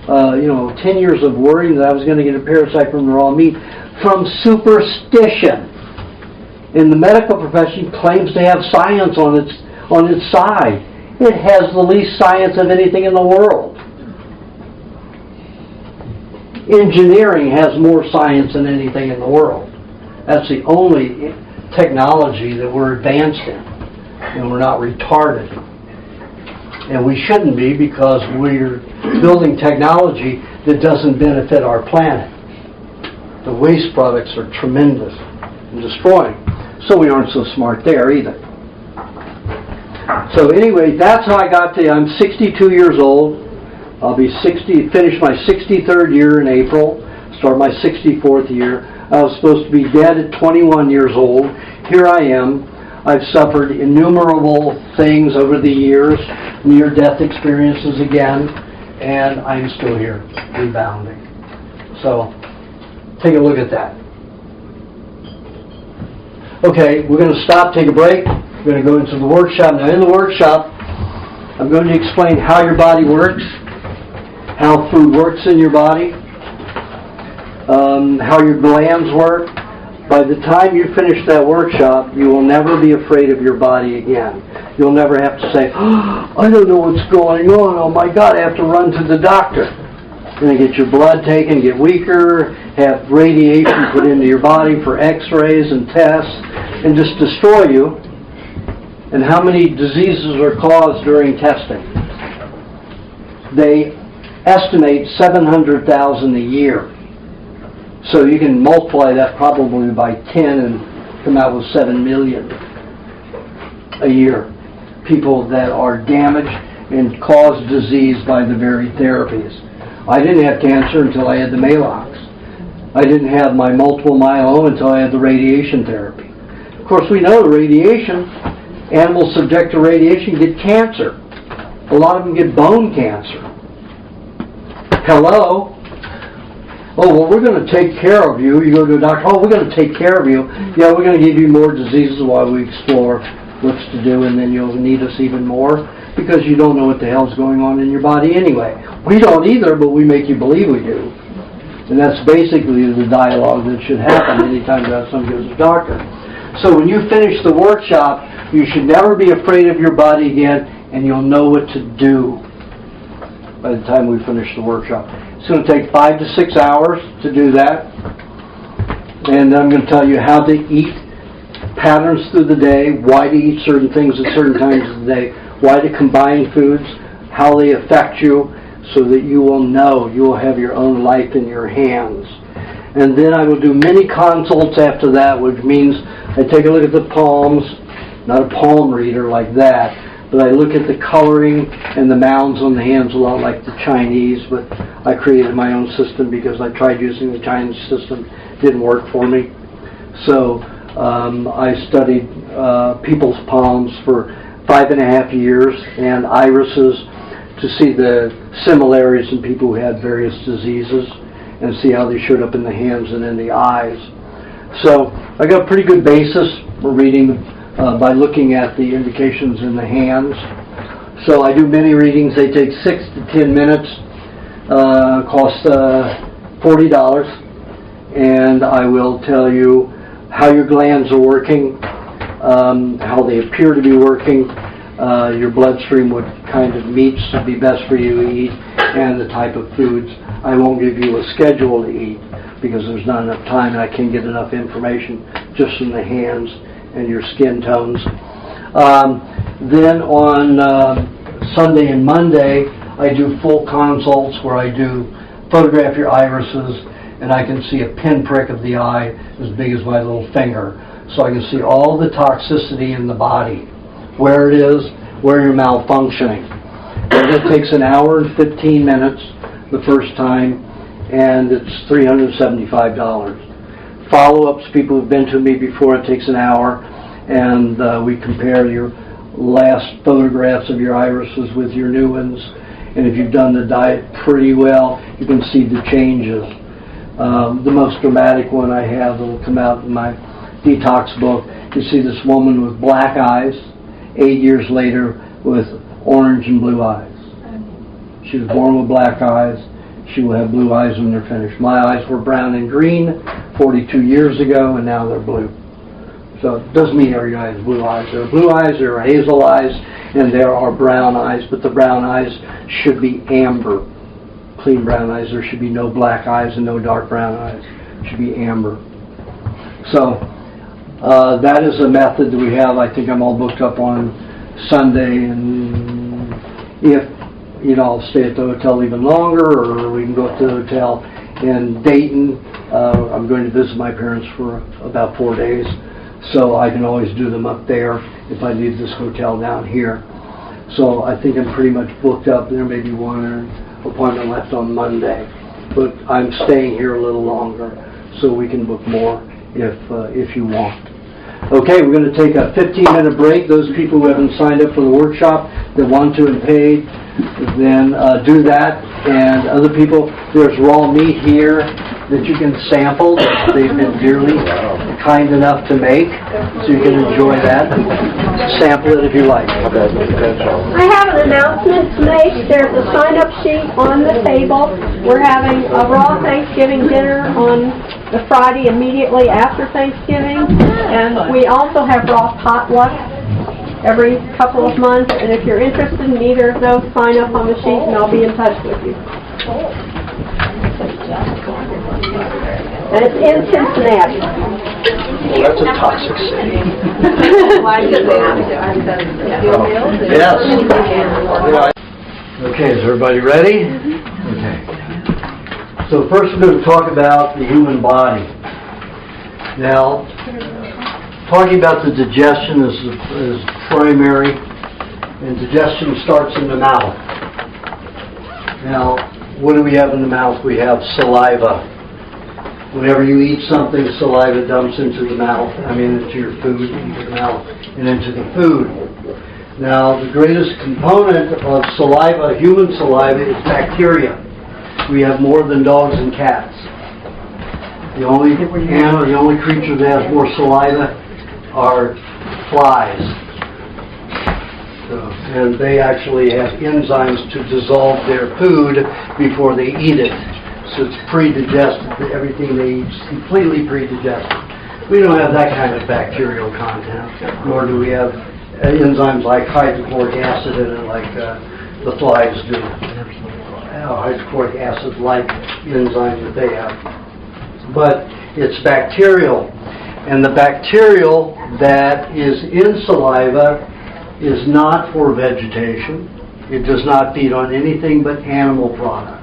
10 years of worrying that I was going to get a parasite from the raw meat from superstition. And the medical profession claims to have science on its side. It has the least science of anything in the world. Engineering has more science than anything in the world. That's the only technology that we're advanced in. And we're not retarded. And we shouldn't be because we're building technology that doesn't benefit our planet. The waste products are tremendous and destroying. So we aren't so smart there either. So anyway, that's how I got to, I'm 62 years old. I'll be finish my 63rd year in April, start my 64th year. I was supposed to be dead at 21 years old. Here I am. I've suffered innumerable things over the years, near-death experiences again, and I'm still here, rebounding. So, take a look at that. Okay, we're going to stop, take a break. We're going to go into the workshop. Now, in the workshop, I'm going to explain how your body works, how food works in your body, how your glands work. By the time you finish that workshop, you will never be afraid of your body again. You'll never have to say, I don't know what's going on. Oh my God, I have to run to the doctor. You're going to get your blood taken, get weaker, have radiation put into your body for x-rays and tests, and just destroy you. And how many diseases are caused during testing? They estimate 700,000 a year. So you can multiply that probably by 10 and come out with 7 million a year. People that are damaged and cause disease by the very therapies. I didn't have cancer until I had the Malox. I didn't have my multiple myeloma until I had the radiation therapy. Of course, we know the radiation, animals subject to radiation get cancer. A lot of them get bone cancer. Hello? Oh, well, we're going to take care of you. You go to a doctor, oh, we're going to take care of you. Yeah, we're going to give you more diseases while we explore what's to do, and then you'll need us even more because you don't know what the hell's going on in your body anyway. We don't either, but we make you believe we do. And that's basically the dialogue that should happen anytime somebody goes to a doctor. So when you finish the workshop, you should never be afraid of your body again, and you'll know what to do by the time we finish the workshop. It's going to take 5 to 6 hours to do that. And I'm going to tell you how to eat, patterns through the day, why to eat certain things at certain times of the day, why to combine foods, how they affect you, so that you will know, you will have your own life in your hands. And then I will do many consults after that, which means I take a look at the palms, not a palm reader like that, but I look at the coloring and the mounds on the hands a lot like the Chinese, but I created my own system because I tried using the Chinese system. It didn't work for me. So I studied people's palms for 5.5 years, and irises to see the similarities in people who had various diseases and see how they showed up in the hands and in the eyes. So I got a pretty good basis for reading by looking at the indications in the hands. So I do many readings. They take 6 to 10 minutes, cost $40, and I will tell you how your glands are working, how they appear to be working, your bloodstream, what kind of meats would be best for you to eat, and the type of foods. I won't give you a schedule to eat because there's not enough time and I can't get enough information just from the hands and your skin tones. Then on Sunday and Monday, I do full consults where I do photograph your irises, and I can see a pinprick of the eye as big as my little finger. So I can see all the toxicity in the body, where it is, where you're malfunctioning. And it takes an hour and 15 minutes the first time, and it's $375. Follow-ups, people who've been to me before, it takes an hour, and we compare your last photographs of your irises with your new ones. And if you've done the diet pretty well, you can see the changes. The most dramatic one I have that will come out in my detox book, you see this woman with black eyes, 8 years later with orange and blue eyes. She was born with black eyes. She will have blue eyes when they're finished. My eyes were brown and green 42 years ago, and now they're blue. So it doesn't mean every guy has blue eyes. There are blue eyes, there are hazel eyes, and there are brown eyes, but the brown eyes should be amber. Clean brown eyes. There should be no black eyes and no dark brown eyes. It should be amber. So that is a method that we have. I think I'm all booked up on Sunday, and if I'll stay at the hotel even longer, or we can go up to the hotel in Dayton. I'm going to visit my parents for about 4 days, so I can always do them up there if I leave this hotel down here. So I think I'm pretty much booked up. There may be one appointment left on Monday, but I'm staying here a little longer, so we can book more if you want. Okay, we're going to take a 15-minute break. Those people who haven't signed up for the workshop that want to and paid, then do that. And other people, there's raw meat here that you can sample. They've been dearly kind enough to make, so you can enjoy that. Sample it if you like. I have an announcement to make. There's a sign-up sheet on the table. We're having a raw Thanksgiving dinner on the Friday immediately after Thanksgiving, and we also have raw potluck every couple of months. And if you're interested in either of those, sign up on the sheet, and I'll be in touch with you. And it's in Cincinnati. Well, that's a toxic city. Yes. Okay, is everybody ready? Okay. So first we're going to talk about the human body. Now, talking about the digestion is primary, and digestion starts in the mouth. Now, what do we have in the mouth? We have saliva. Whenever you eat something, saliva dumps into the mouth, into your food, into the mouth, and into the food. Now, the greatest component of saliva, human saliva, is bacteria. We have more than dogs and cats. The only creature that has more saliva are flies. And they actually have enzymes to dissolve their food before they eat it. So it's pre-digested. Everything they eat is completely pre-digested. We don't have that kind of bacterial content, nor do we have enzymes like hydrochloric acid in it like the flies do. Hydrochloric acid-like enzymes that they have. But it's bacterial. And the bacterial that is in saliva is not for vegetation. It does not feed on anything but animal products.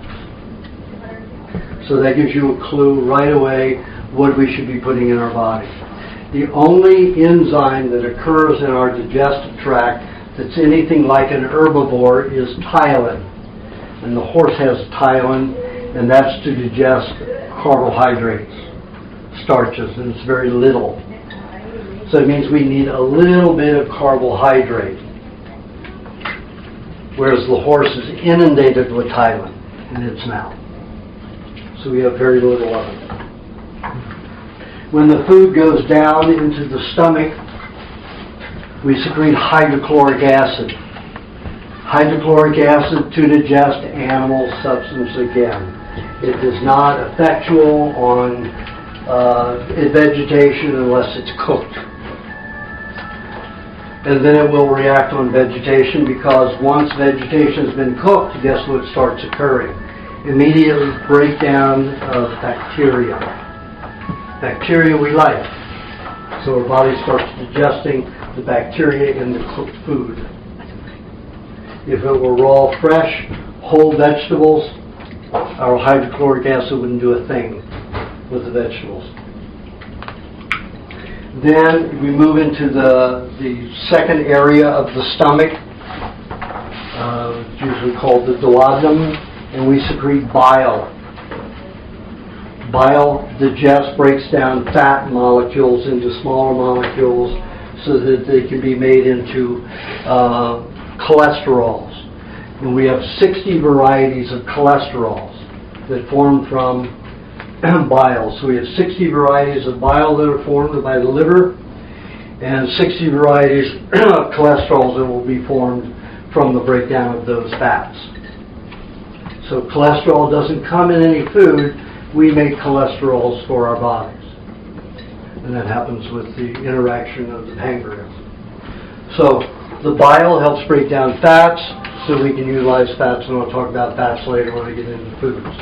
So that gives you a clue right away what we should be putting in our body. The only enzyme that occurs in our digestive tract that's anything like an herbivore is ptyalin. And the horse has ptyalin, and that's to digest carbohydrates, starches, and it's very little. So it means we need a little bit of carbohydrate. whereas the horse is inundated with hyaline in its mouth. So we have very little of it. When the food goes down into the stomach, we secrete hydrochloric acid. Hydrochloric acid to digest animal substance again. It is not effectual on vegetation unless it's cooked. And then it will react on vegetation, because once vegetation has been cooked, guess what starts occurring? Immediately breakdown of bacteria. Bacteria we like. So our body starts digesting the bacteria in the cooked food. If it were raw, fresh, whole vegetables, our hydrochloric acid wouldn't do a thing with the vegetables. Then we move into the second area of the stomach, it's usually called the duodenum, and we secrete bile. Bile digests, breaks down fat molecules into smaller molecules so that they can be made into cholesterols. And we have 60 varieties of cholesterols that form from bile. So we have 60 varieties of bile that are formed by the liver, and 60 varieties of cholesterols that will be formed from the breakdown of those fats. So cholesterol doesn't come in any food. We make cholesterols for our bodies. And that happens with the interaction of the pancreas. So the bile helps break down fats, so we can utilize fats, and I'll talk about fats later when I get into foods.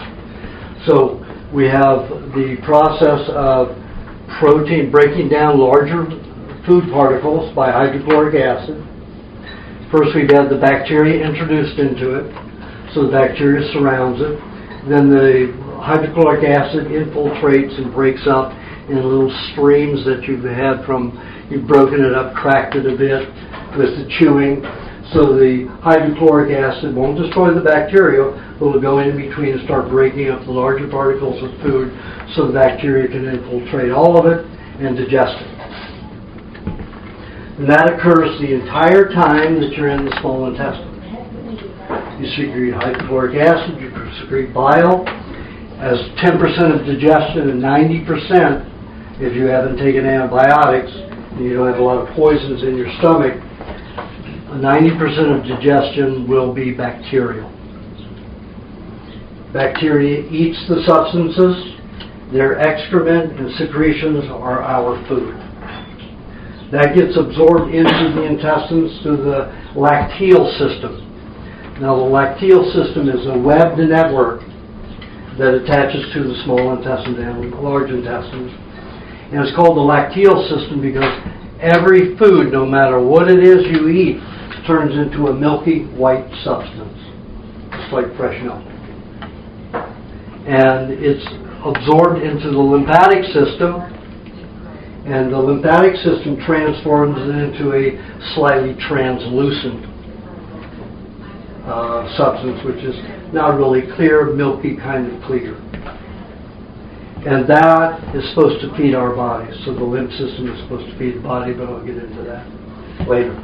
So we have the process of protein breaking down larger food particles by hydrochloric acid. First we've had the bacteria introduced into it, so the bacteria surrounds it. Then the hydrochloric acid infiltrates and breaks up in little streams that you've had from, you've broken it up, cracked it a bit with the chewing. So the hydrochloric acid won't destroy the bacteria, but will go in between and start breaking up the larger particles of food so the bacteria can infiltrate all of it and digest it. And that occurs the entire time that you're in the small intestine. You secrete hydrochloric acid, you secrete bile. As 10% of digestion and 90% if you haven't taken antibiotics and you don't have a lot of poisons in your stomach, 90% of digestion will be bacterial. Bacteria eats the substances. Their excrement and secretions are our food. That gets absorbed into the intestines through the lacteal system. Now the lacteal system is a webbed network that attaches to the small intestine and large intestines. And it's called the lacteal system because every food, no matter what it is you eat, turns into a milky white substance. It's like fresh milk. And it's absorbed into the lymphatic system, and the lymphatic system transforms it into a slightly translucent substance, which is not really clear, milky kind of clear. And that is supposed to feed our bodies. So the lymph system is supposed to feed the body, but I'll get into that later.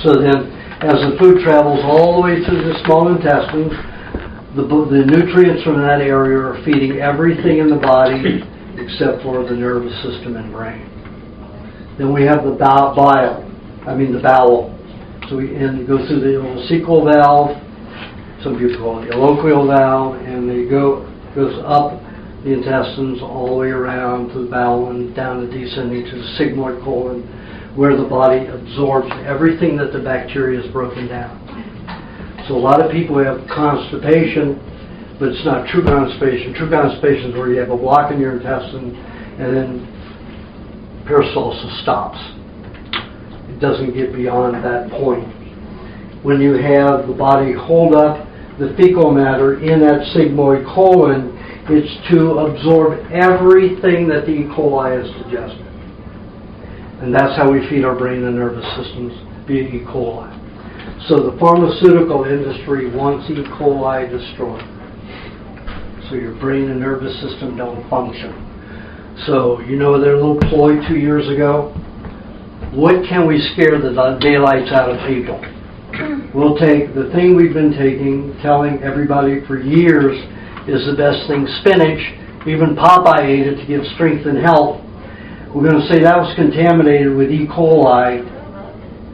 So then, as the food travels all the way through the small intestines, the nutrients from that area are feeding everything in the body except for the nervous system and brain. Then we have the bowel. So we go through the ileocecal valve, some people call it the eloquial valve, and it goes up the intestines all the way around to the bowel and down to descending to the sigmoid colon, where the body absorbs everything that the bacteria has broken down. So a lot of people have constipation, but it's not true constipation. True constipation is where you have a block in your intestine and then peristalsis stops. It doesn't get beyond that point. When you have the body hold up the fecal matter in that sigmoid colon, it's to absorb everything that the E. coli has digested. And that's how we feed our brain and nervous systems via E. coli. So the pharmaceutical industry wants E. coli destroyed. So your brain and nervous system don't function. So, you know their little ploy 2 years ago? What can we scare the daylights out of people? We'll take the thing we've been telling everybody for years is the best thing, spinach. Even Popeye ate it to give strength and health. We're going to say that was contaminated with E. coli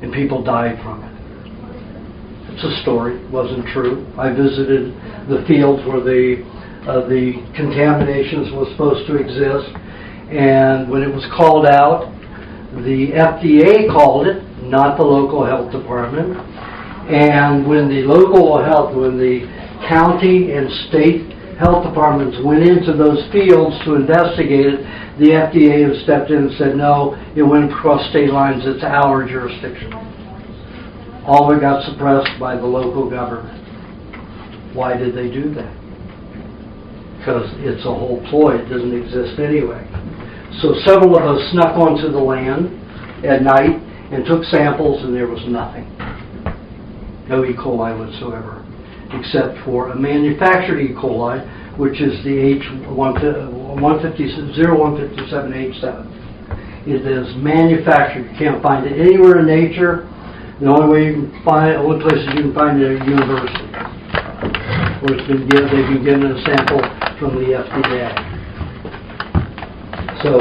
and people died from it. It's a story. It wasn't true. I visited the fields where the contaminations was supposed to exist, and when it was called out, the FDA called it, not the local health department. And when the county and state health departments went into those fields to investigate it, the FDA has stepped in and said, no, it went across state lines, it's our jurisdiction. All of it got suppressed by the local government. Why did they do that? Because it's a whole ploy, it doesn't exist anyway. So several of us snuck onto the land at night and took samples, and there was nothing. No E. coli whatsoever, except for a manufactured E. coli, which is the H0157H7. It is manufactured. You can't find it anywhere in nature. The only places you can find it are universities, where they've been given a sample from the FDA. So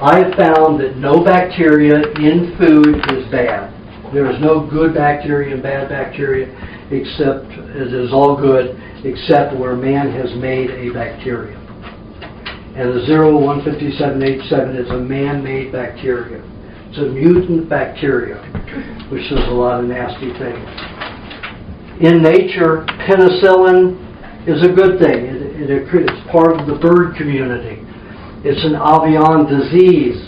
I have found that no bacteria in food is bad. There is no good bacteria and bad bacteria, except it is all good, except where man has made a bacteria. And the 0157H7 is a man-made bacteria. It's a mutant bacteria, which does a lot of nasty things. In nature, penicillin is a good thing. It's part of the bird community. It's an avian disease.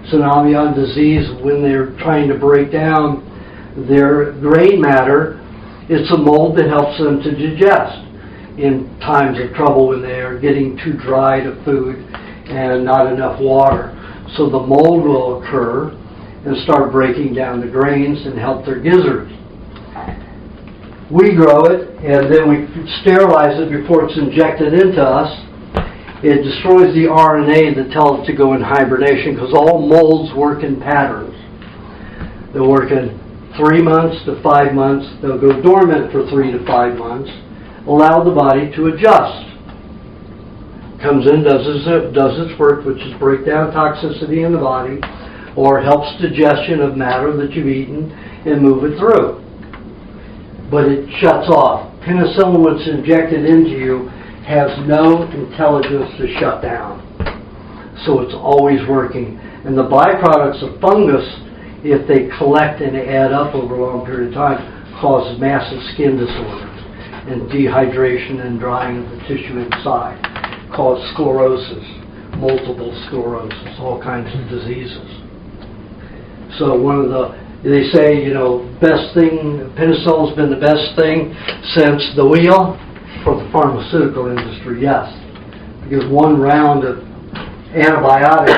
It's an avian disease when they're trying to break down their grain matter. It's a mold that helps them to digest in times of trouble when they are getting too dry to food and not enough water. So the mold will occur and start breaking down the grains and help their gizzards. We grow it, and then we sterilize it before it's injected into us. It destroys the RNA that tells it to go in hibernation, because all molds work in patterns. They'll work in 3 months to 5 months. They'll go dormant for 3 to 5 months, allow the body to adjust. Comes in, does its work, which is break down toxicity in the body, or helps digestion of matter that you've eaten and move it through. But it shuts off. Penicillin, when it's injected into you, has no intelligence to shut down. So it's always working. And the byproducts of fungus, if they collect and add up over a long period of time, cause massive skin disorders and dehydration and drying of the tissue inside, cause sclerosis, multiple sclerosis, all kinds of diseases. So they say, best thing, penicillin's been the best thing since the wheel. For the pharmaceutical industry, yes. Because one round of antibiotics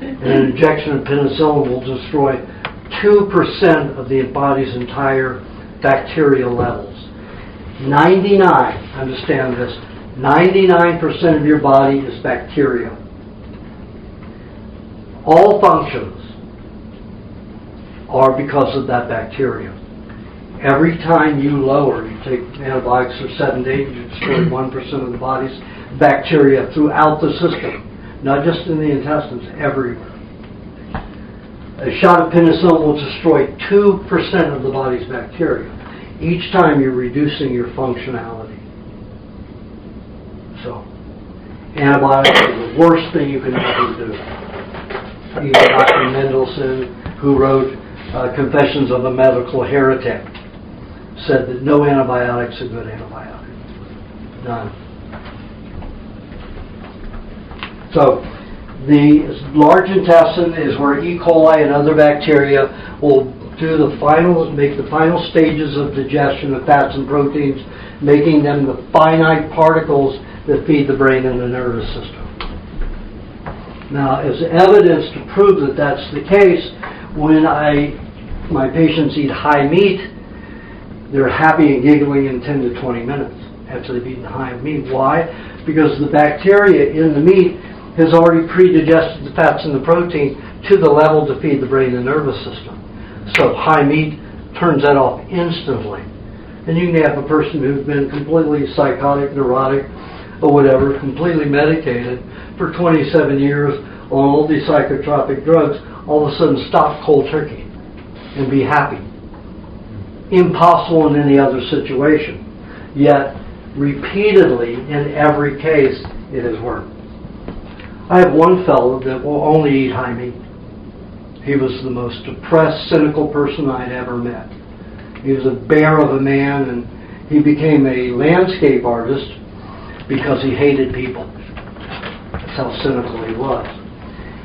and an injection of penicillin will destroy 2% of the body's entire bacterial levels. 99, understand this, 99% of your body is bacteria. All functions are because of that bacteria. Every time you take antibiotics for 7 days, you destroy 1% of the body's bacteria throughout the system, not just in the intestines, everywhere. A shot of penicillin will destroy 2% of the body's bacteria. Each time you're reducing your functionality. So, antibiotics are the worst thing you can ever do. Even Dr. Mendelsohn, who wrote Confessions of a Medical Heretic, said that no antibiotic's a good antibiotic. None. So the large intestine is where E. coli and other bacteria will make the final stages of digestion of fats and proteins, making them the finite particles that feed the brain and the nervous system. Now, as evidence to prove that that's the case, when my patients eat high meat, they're happy and giggling in 10 to 20 minutes after they've eaten high meat. Why? Because the bacteria in the meat has already pre-digested the fats and the protein to the level to feed the brain and nervous system. So high meat turns that off instantly. And you can have a person who's been completely psychotic, neurotic, or whatever, completely medicated for 27 years on all these psychotropic drugs, all of a sudden stop cold turkey and be happy. Impossible in any other situation. Yet, repeatedly, in every case, it has worked. I have one fellow that will only eat high meat. He was the most depressed, cynical person I'd ever met. He was a bear of a man, and he became a landscape artist because he hated people. That's how cynical he was.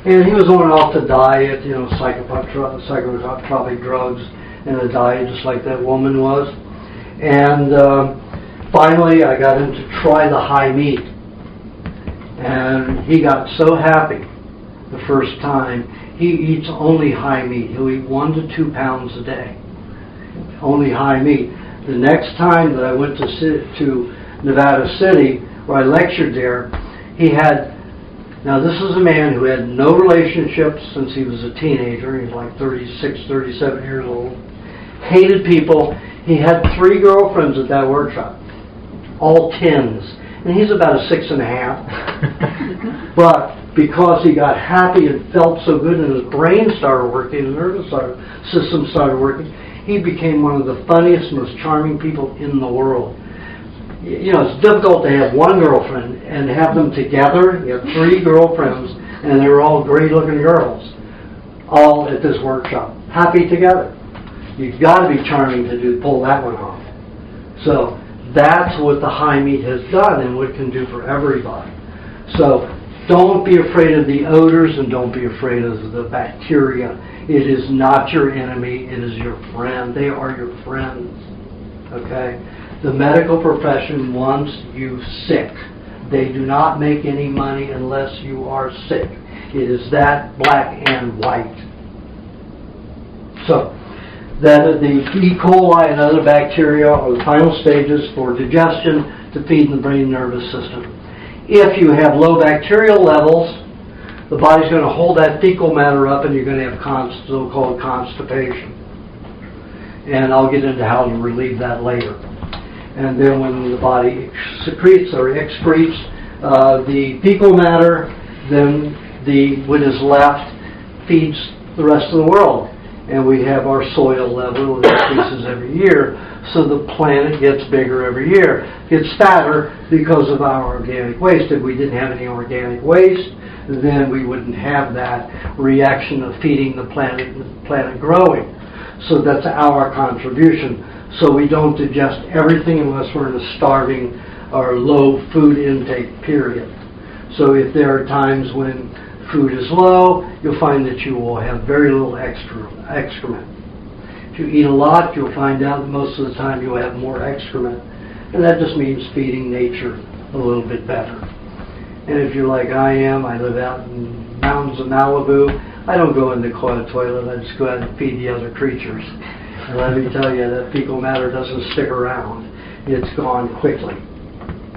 And he was on off the diet, psychotropic drugs, and a diet just like that woman was. And finally, I got him to try the high meat. And he got so happy the first time. He eats only high meat. He'll eat 1 to 2 pounds a day. Only high meat. The next time that I went to Nevada City, where I lectured there, he had, now this is a man who had no relationships since he was a teenager. He was like 36, 37 years old. Hated people. He had 3 girlfriends at that workshop. All 10s. And he's about a 6.5. But because he got happy and felt so good and his brain started working, his nervous system started working, he became one of the funniest, most charming people in the world. You know, it's difficult to have one girlfriend and have them together. You have 3 girlfriends, and they were all great-looking girls, all at this workshop, happy together. You've got to be charming to pull that one off. So that's what the high meat has done and what it can do for everybody. So don't be afraid of the odors and don't be afraid of the bacteria. It is not your enemy. It is your friend. They are your friends. Okay? The medical profession wants you sick. They do not make any money unless you are sick. It is that black and white. So, that the E. coli and other bacteria are the final stages for digestion to feed the brain nervous system. If you have low bacterial levels, the body's going to hold that fecal matter up and you're going to have so-called constipation. And I'll get into how to relieve that later. And then when the body secretes or excretes the fecal matter, then what is left feeds the rest of the world. And we have our soil level that increases every year, so the planet gets bigger every year. It gets fatter because of our organic waste. If we didn't have any organic waste, then we wouldn't have that reaction of feeding the planet growing. So that's our contribution. So we don't digest everything unless we're in a starving or low food intake period. So if there are times when food is low, you'll find that you will have very little excrement. If you eat a lot, you'll find out that most of the time you'll have more excrement. And that just means feeding nature a little bit better. And if you're like I am, I live out in the mountains of Malibu, I don't go in the toilet, I just go out and feed the other creatures. And let me tell you, that fecal matter doesn't stick around. It's gone quickly.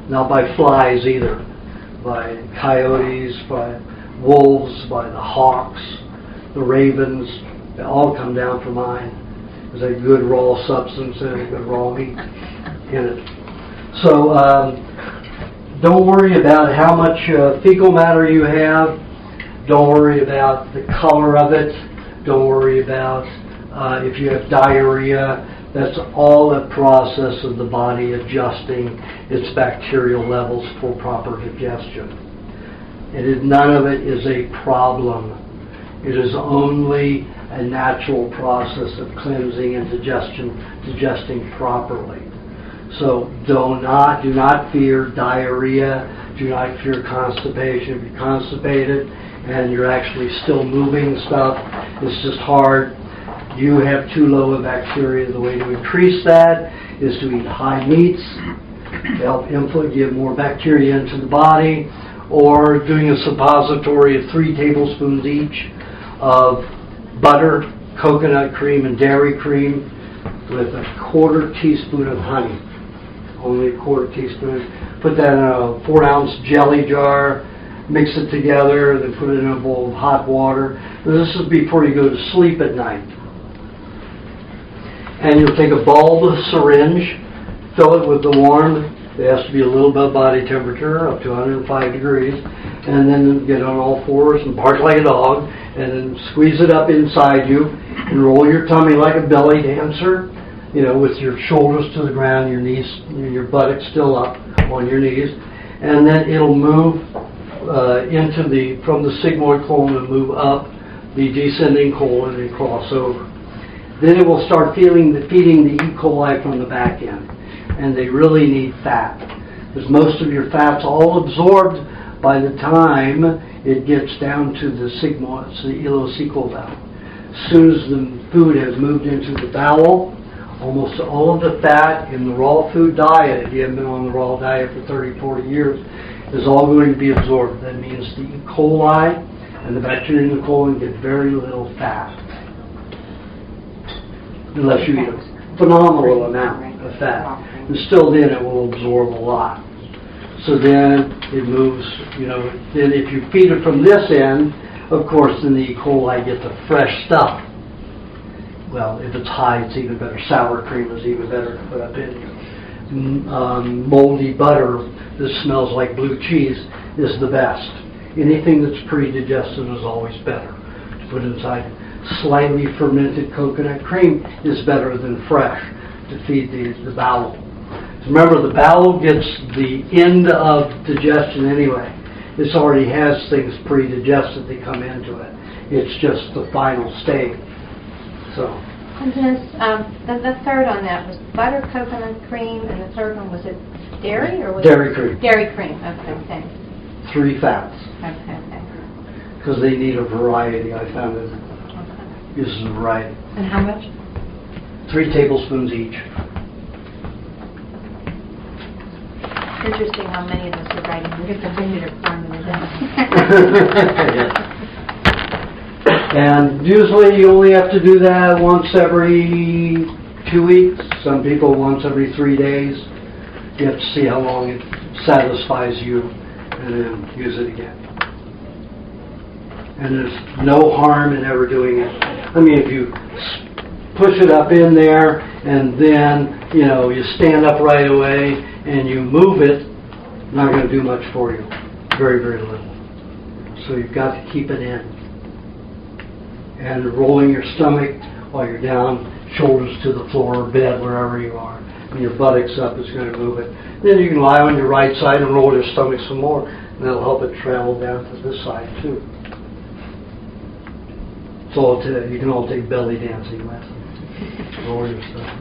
Not by flies either, by coyotes, by wolves, by the hawks, the ravens. They all come down for mine. There's a good raw substance and a good raw meat in it. So don't worry about how much fecal matter you have. Don't worry about the color of it. Don't worry about if you have diarrhea. That's all a process of the body adjusting its bacterial levels for proper digestion. None of it is a problem. It is only a natural process of cleansing and digesting properly. So do not fear diarrhea. Do not fear constipation. If you're constipated and you're actually still moving stuff, it's just hard. You have too low a bacteria. The way to increase that is to eat high meats, to help give more bacteria into the body, or doing a suppository of 3 tablespoons each of butter, coconut cream, and dairy cream with a 1/4 teaspoon of honey. Only a 1/4 teaspoon. Put that in a 4-ounce jelly jar, mix it together, then put it in a bowl of hot water. This is before you go to sleep at night. And you'll take a bulb syringe, fill it with the warm, it has to be a little above body temperature, up to 105 degrees, and then get on all fours and bark like a dog, and then squeeze it up inside you, and roll your tummy like a belly dancer, you know, with your shoulders to the ground, your knees, your buttocks still up on your knees, and then it'll move from the sigmoid colon and move up the descending colon and cross over. Then it will start feeding the E. coli from the back end. And they really need fat, because most of your fat's all absorbed by the time it gets down to the sigmoid, the ileocecal valve. As soon as the food has moved into the bowel, almost all of the fat in the raw food diet, if you haven't been on the raw diet for 30, 40 years, is all going to be absorbed. That means the E. coli and the bacteria in the colon get very little fat, unless you eat a phenomenal amount of fat. And still then it will absorb a lot. So then it moves, you know, then if you feed it from this end, of course, then the E. coli get the fresh stuff. Well, if it's high, it's even better. Sour cream is even better to put up in you. Moldy butter that smells like blue cheese is the best. Anything that's pre-digested is always better to put inside. Slightly fermented coconut cream is better than fresh to feed the bowel. Remember, the bowel gets the end of digestion anyway. It already has things pre-digested that come into it. It's just the final stage. So. And the third on that was butter, coconut cream, and the third one, was it dairy or was Dairy cream. Dairy cream, okay, thanks. 3 fats. Okay. Because they need a variety. I found it Okay. uses a variety. And how much? 3 tablespoons each. Interesting how many of us are writing. We get the visitor formula down. And usually you only have to do that once every 2 weeks. Some people once every 3 days. You have to see how long it satisfies you and then use it again. And there's no harm in ever doing it. I mean, if you push it up in there and then, you know, you stand up right away and you move it, not going to do much for you. Very, very little. So you've got to keep it in. And rolling your stomach while you're down, shoulders to the floor or bed, wherever you are, and your buttocks up is going to move it. Then you can lie on your right side and roll your stomach some more, and that'll help it travel down to this side too. So you can all take belly dancing lessons. Roll your stomach.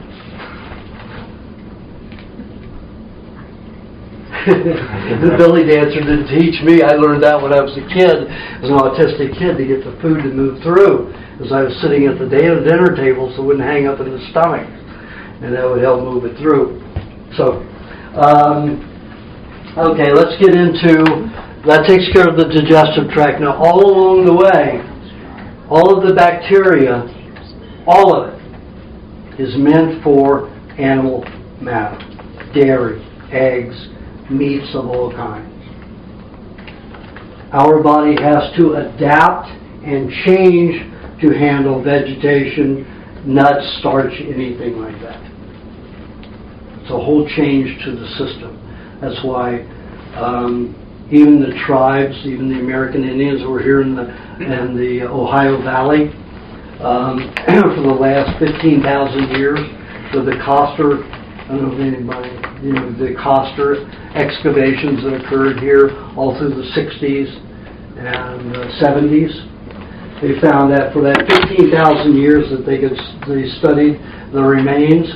The belly dancer didn't teach me. I learned that when I was a kid, as an autistic kid, to get the food to move through. As I was sitting at the dinner table, so it wouldn't hang up in the stomach, and that would help move it through. So, okay, let's get into that. Takes care of the digestive tract. Now, all along the way, all of the bacteria, all of it, is meant for animal matter, dairy, eggs, meats of all kinds. Our body has to adapt and change to handle vegetation, nuts, starch, anything like that. It's a whole change to the system. That's why even the tribes, even the American Indians who were here in the Ohio Valley for the last 15,000 years, with the Coster, I don't know if anybody, you know, the Coster excavations that occurred here all through the 60s and 70s. They found that for that 15,000 years that they studied the remains,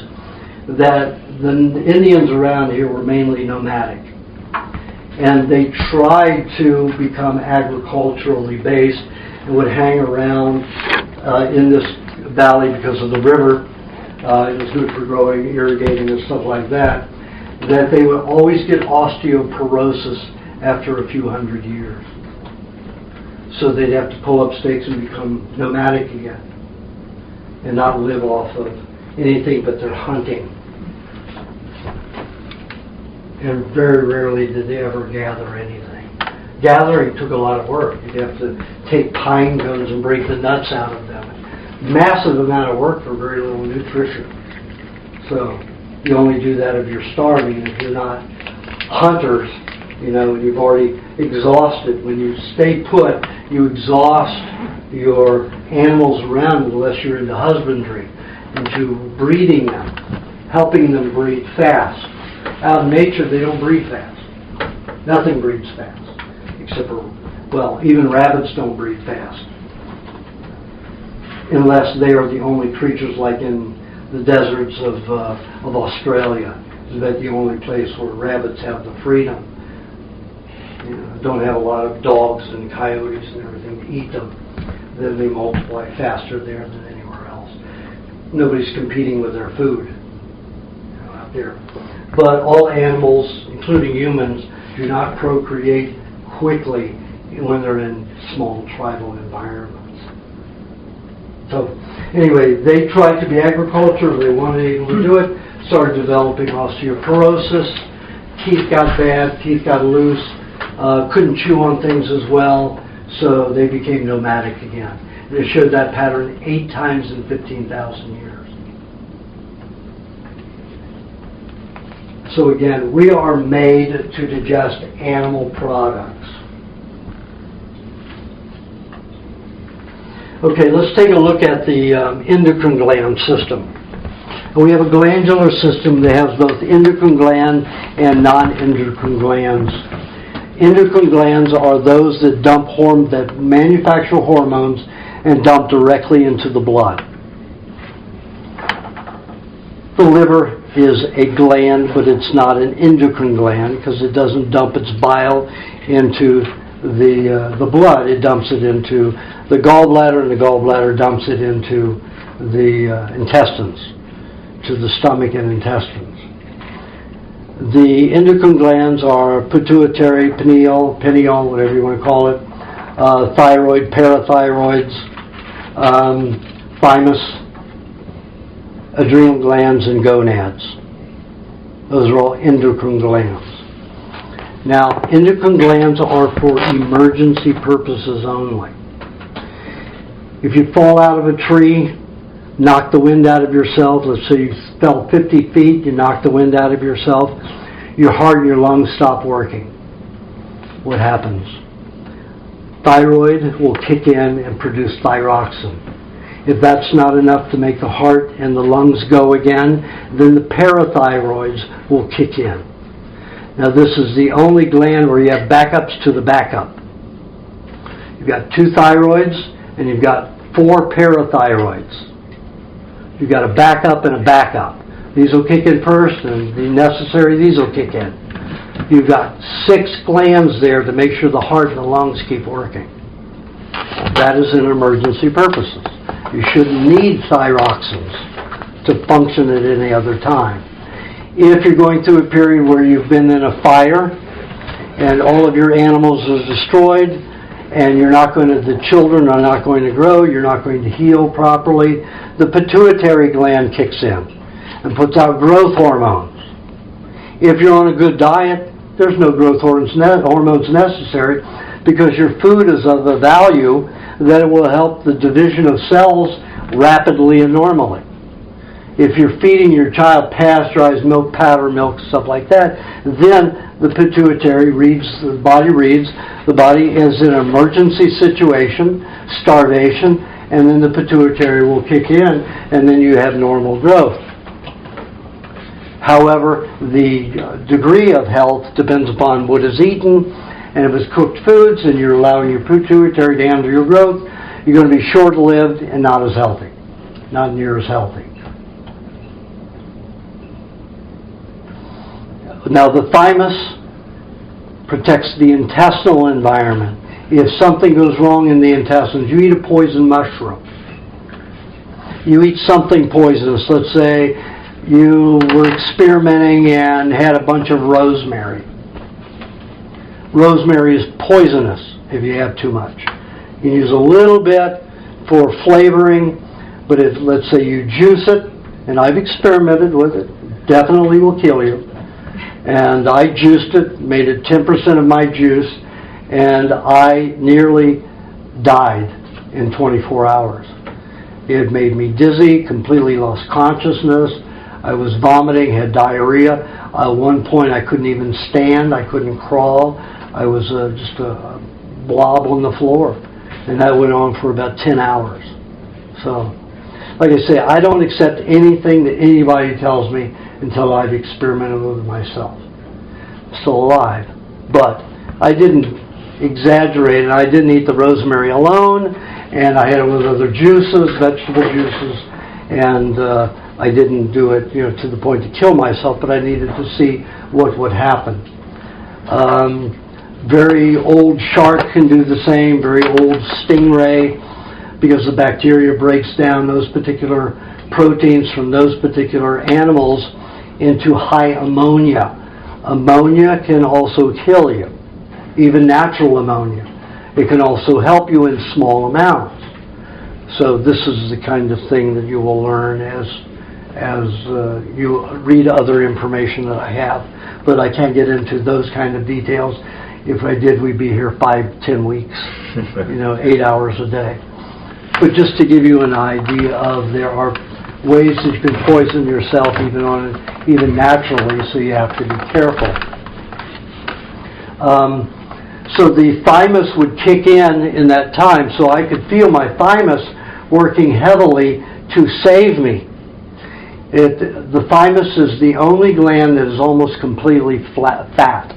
that the Indians around here were mainly nomadic. And they tried to become agriculturally based and would hang around in this valley because of the river. It was good for growing, irrigating, and stuff like that. That they would always get osteoporosis after a few hundred years. So they'd have to pull up stakes and become nomadic again and not live off of anything but their hunting. And very rarely did they ever gather anything. Gathering took a lot of work. You'd have to take pine cones and break the nuts out of them. Massive amount of work for very little nutrition. So you only do that if you're starving. If you're not hunters, you know, you've already exhausted. When you stay put, you exhaust your animals around unless you're into husbandry, into breeding them, helping them breed fast. Out in nature, they don't breed fast. Nothing breeds fast, except for, well, even rabbits don't breed fast. Unless they are the only creatures, like in the deserts of Australia. Is that the only place where rabbits have the freedom? You know, don't have a lot of dogs and coyotes and everything to eat them. Then they multiply faster there than anywhere else. Nobody's competing with their food, you know, out there. But all animals, including humans, do not procreate quickly when they're in small tribal environments. So anyway, they tried to be agriculture, they weren't able to do it, started developing osteoporosis, teeth got bad, teeth got loose, couldn't chew on things as well, so they became nomadic again. They showed that pattern 8 times in 15,000 years. So again, we are made to digest animal products. Okay, let's take a look at the endocrine gland system. We have a glandular system that has both endocrine gland and non-endocrine glands. Endocrine glands are those that that manufacture hormones and dump directly into the blood. The liver is a gland, but it's not an endocrine gland because it doesn't dump its bile into the blood. It dumps it into the gallbladder, and the gallbladder dumps it into the intestines, to the stomach and intestines. The endocrine glands are pituitary, pineal, whatever you want to call it, thyroid, parathyroids, thymus, adrenal glands, and gonads. Those are all endocrine glands. Now, endocrine glands are for emergency purposes only. If you fall out of a tree, knock the wind out of yourself, let's say you fell 50 feet, you knock the wind out of yourself, your heart and your lungs stop working. What happens? Thyroid will kick in and produce thyroxine. If that's not enough to make the heart and the lungs go again, then the parathyroids will kick in. Now this is the only gland where you have backups to the backup. You've got 2 thyroids and you've got 4 parathyroids. You've got a backup and a backup. These will kick in first, and the necessary, these will kick in. You've got 6 glands there to make sure the heart and the lungs keep working. That is in emergency purposes. You shouldn't need thyroxines to function at any other time. If you're going through a period where you've been in a fire and all of your animals are destroyed, and the children are not going to grow, you're not going to heal properly, the pituitary gland kicks in and puts out growth hormones. If you're on a good diet, there's no growth hormones necessary because your food is of a value that it will help the division of cells rapidly and normally. If you're feeding your child pasteurized milk, powder milk, stuff like that, then the pituitary the body is in an emergency situation, starvation, and then the pituitary will kick in, and then you have normal growth. However, the degree of health depends upon what is eaten, and if it's cooked foods and you're allowing your pituitary to handle your growth, you're going to be short-lived and not as healthy, not near as healthy. Now, the thymus protects the intestinal environment. If something goes wrong in the intestines, you eat a poison mushroom. You eat something poisonous. Let's say you were experimenting and had a bunch of rosemary. Rosemary is poisonous if you have too much. You use a little bit for flavoring, but if, let's say, you juice it, and I've experimented with it, definitely will kill you. And I juiced it, made it 10% of my juice, and I nearly died in 24 hours. It made me dizzy, completely lost consciousness. I was vomiting, had diarrhea. At one point I couldn't even stand, I couldn't crawl. I was just a blob on the floor. And that went on for about 10 hours. So, like I say, I don't accept anything that anybody tells me until I've experimented with it myself. Still alive. But I didn't exaggerate it. I didn't eat the rosemary alone, and I had it with other juices, vegetable juices, and I didn't do it, to the point to kill myself, but I needed to see what would happen. Very old shark can do the same, very old stingray, because the bacteria breaks down those particular proteins from those particular animals into high ammonia. Ammonia can also kill you, even natural ammonia. It can also help you in small amounts. So this is the kind of thing that you will learn as you read other information that I have. But I can't get into those kind of details. If I did, we'd be here 5-10 weeks, 8 hours a day. But just to give you an idea of, there are ways that you can poison yourself even naturally, so you have to be careful. So the thymus would kick in that time, so I could feel my thymus working heavily to save me. The thymus is the only gland that is almost completely fat.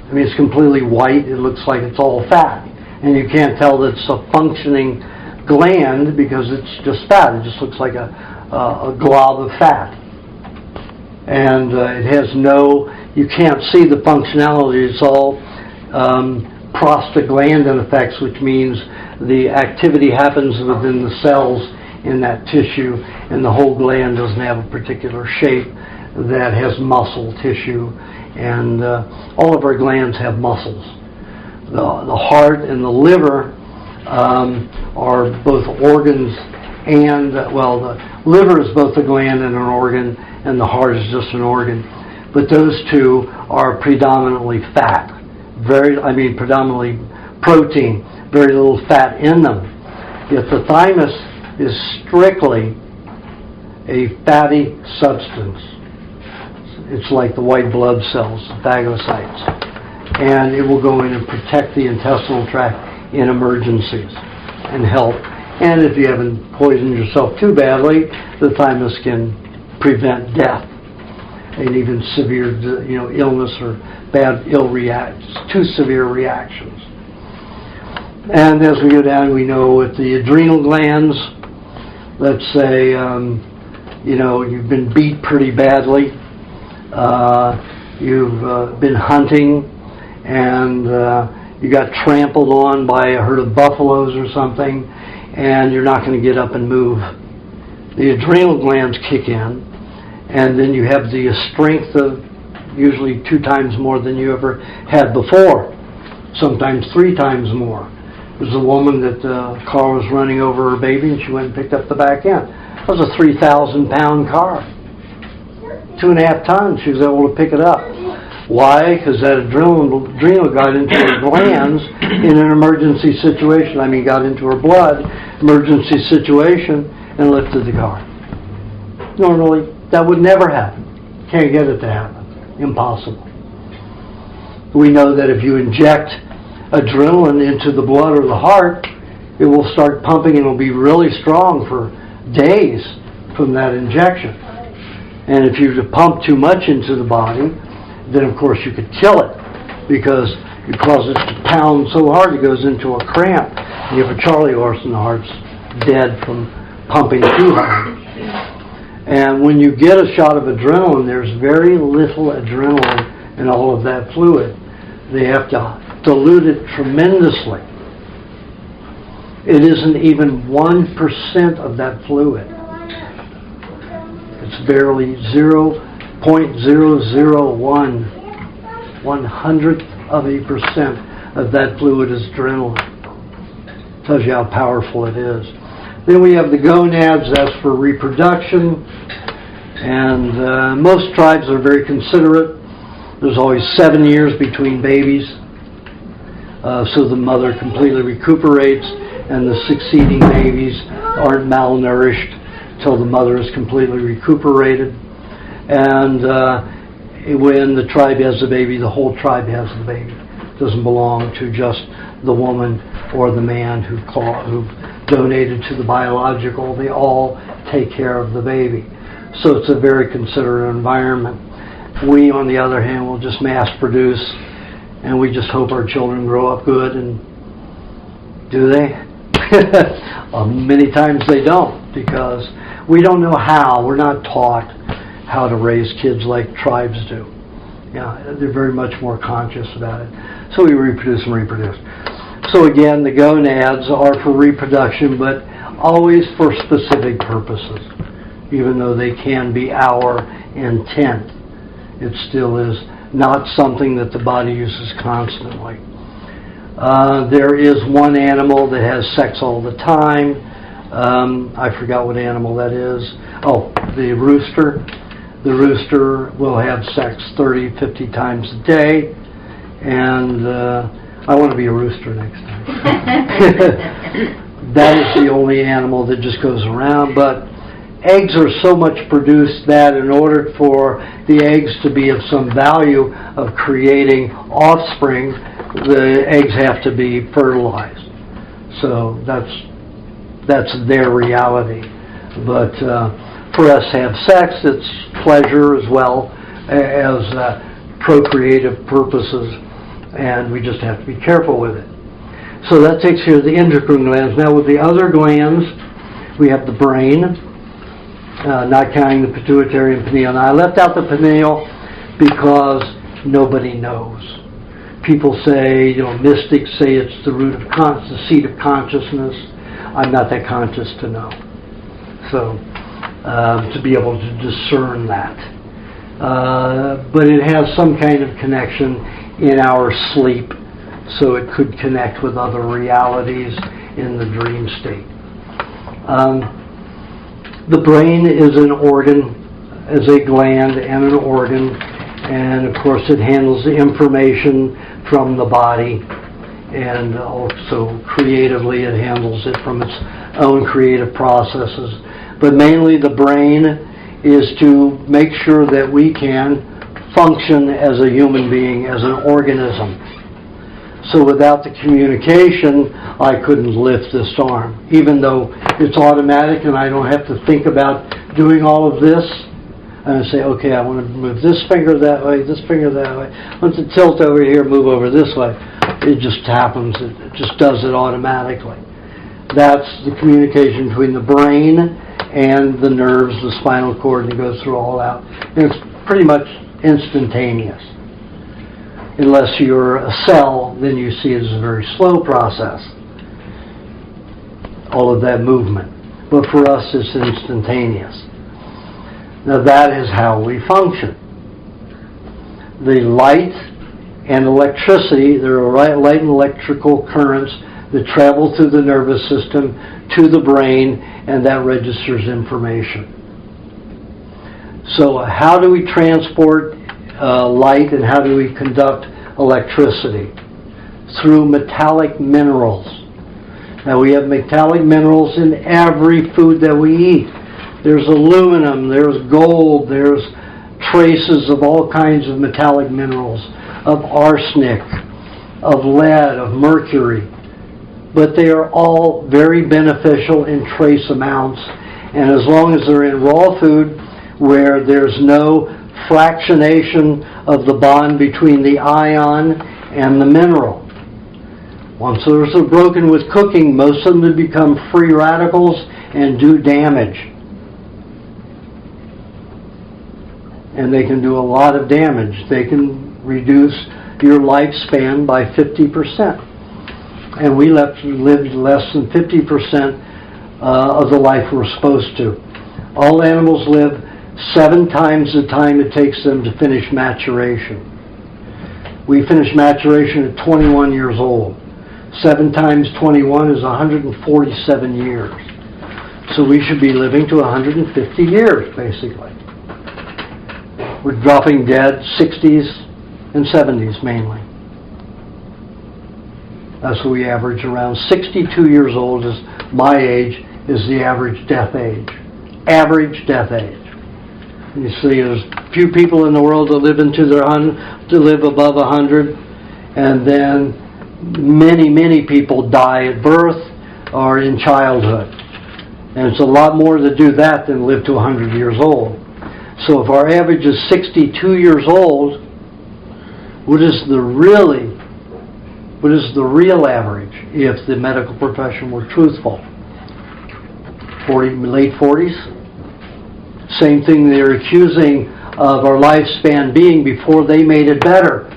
I mean, it's completely white. It looks like it's all fat. And you can't tell that it's a functioning gland because it's just fat. It just looks like a glob of fat. And it has you can't see the functionality. It's all prostaglandin effects, which means the activity happens within the cells in that tissue, and the whole gland doesn't have a particular shape that has muscle tissue. And all of our glands have muscles. The heart and the liver are both organs, and the liver is both a gland and an organ, and the heart is just an organ. But those two are predominantly fat. Predominantly protein, very little fat in them. Yet the thymus is strictly a fatty substance. It's like the white blood cells, phagocytes. And it will go in and protect the intestinal tract in emergencies and help. And if you haven't poisoned yourself too badly, the thymus can prevent death and even severe, illness or too severe reactions. And as we go down, we know with the adrenal glands, let's say, you've been beat pretty badly. You've been hunting and you got trampled on by a herd of buffaloes or something, and you're not going to get up and move. The adrenal glands kick in, and then you have the strength of usually 2 times more than you ever had before, sometimes 3 times more. There's a woman that the car was running over her baby, and she went and picked up the back end. It was a 3,000-pound car. 2.5 tons, she was able to pick it up. Why? Because that adrenal got into her glands in an emergency situation. Got into her blood, emergency situation, and lifted the car. Normally, that would never happen. Can't get it to happen. Impossible. We know that if you inject adrenaline into the blood or the heart, it will start pumping and it will be really strong for days from that injection. And if you pump too much into the body, then of course you could kill it, because you cause it to pound so hard it goes into a cramp. You have a Charlie horse and the heart's dead from pumping too hard. And when you get a shot of adrenaline, there's very little adrenaline in all of that fluid. They have to dilute it tremendously. It isn't even 1% of that fluid. It's barely 0.001% of that fluid is adrenaline. Tells you how powerful it is. Then we have the gonads, that's for reproduction. And most tribes are very considerate. There's always 7 years between babies. So the mother completely recuperates and the succeeding babies aren't malnourished till the mother is completely recuperated. And when the tribe has the baby, the whole tribe has the baby. It doesn't belong to just the woman or the man who donated to the biological. They all take care of the baby. So it's a very considerate environment. We, on the other hand, will just mass produce, and we just hope our children grow up good. And do they? Many times they don't, because we don't know how. We're not taught how to raise kids like tribes do. Yeah, they're very much more conscious about it. So we reproduce and reproduce. So again, the gonads are for reproduction, but always for specific purposes. Even though they can be our intent, it still is not something that the body uses constantly. There is one animal that has sex all the time. I forgot what animal that is. Oh, the rooster. The rooster will have sex 30, 50 times a day, and I want to be a rooster next time. That is the only animal that just goes around, but eggs are so much produced that in order for the eggs to be of some value of creating offspring, the eggs have to be fertilized. So that's their reality. But for us to have sex, it's pleasure as well as procreative purposes, and we just have to be careful with it. So that takes care of the endocrine glands. Now with the other glands, we have the brain, not counting the pituitary and pineal. Now I left out the pineal because nobody knows. People say, mystics say it's the root of the seat of consciousness. I'm not that conscious to know. So to be able to discern that. But it has some kind of connection in our sleep, so it could connect with other realities in the dream state. The brain is an organ, is a gland and an organ, and of course it handles the information from the body, and also creatively it handles it from its own creative processes. But mainly the brain is to make sure that we can function as a human being, as an organism. So without the communication, I couldn't lift this arm. Even though it's automatic and I don't have to think about doing all of this, and I say, okay, I want to move this finger that way, this finger that way. I want to tilt over here, move over this way. It just happens. It just does it automatically. That's the communication between the brain and the nerves, the spinal cord, and it goes through all out. And it's pretty much instantaneous. Unless you're a cell, then you see it as a very slow process, all of that movement. But for us, it's instantaneous. Now that is how we function. The light and electricity, there are light and electrical currents that travel through the nervous system to the brain, and that registers information. So how do we transport light, and how do we conduct electricity? Through metallic minerals. Now we have metallic minerals in every food that we eat. There's aluminum, there's gold, there's traces of all kinds of metallic minerals, of arsenic, of lead, of mercury. But they are all very beneficial in trace amounts, and as long as they're in raw food where there's no fractionation of the bond between the ion and the mineral. Once those are broken with cooking, most of them become free radicals and do damage. And they can do a lot of damage. They can reduce your lifespan by 50%. And we lived less than 50% of the life we're supposed to. All animals live 7 times the time it takes them to finish maturation. We finish maturation at 21 years old. 7 times 21 is 147 years. So we should be living to 150 years, basically. We're dropping dead 60s and 70s mainly. That's what we average around. 62 years old is my age, is the average death age. average death age. You see, there's few people in the world that live to live above 100, and then many people die at birth or in childhood. And it's a lot more to do that than live to 100 years old. So if our average is 62 years old, what is the real average if the medical profession were truthful? Late 40s? Same thing they're accusing of our lifespan being before they made it better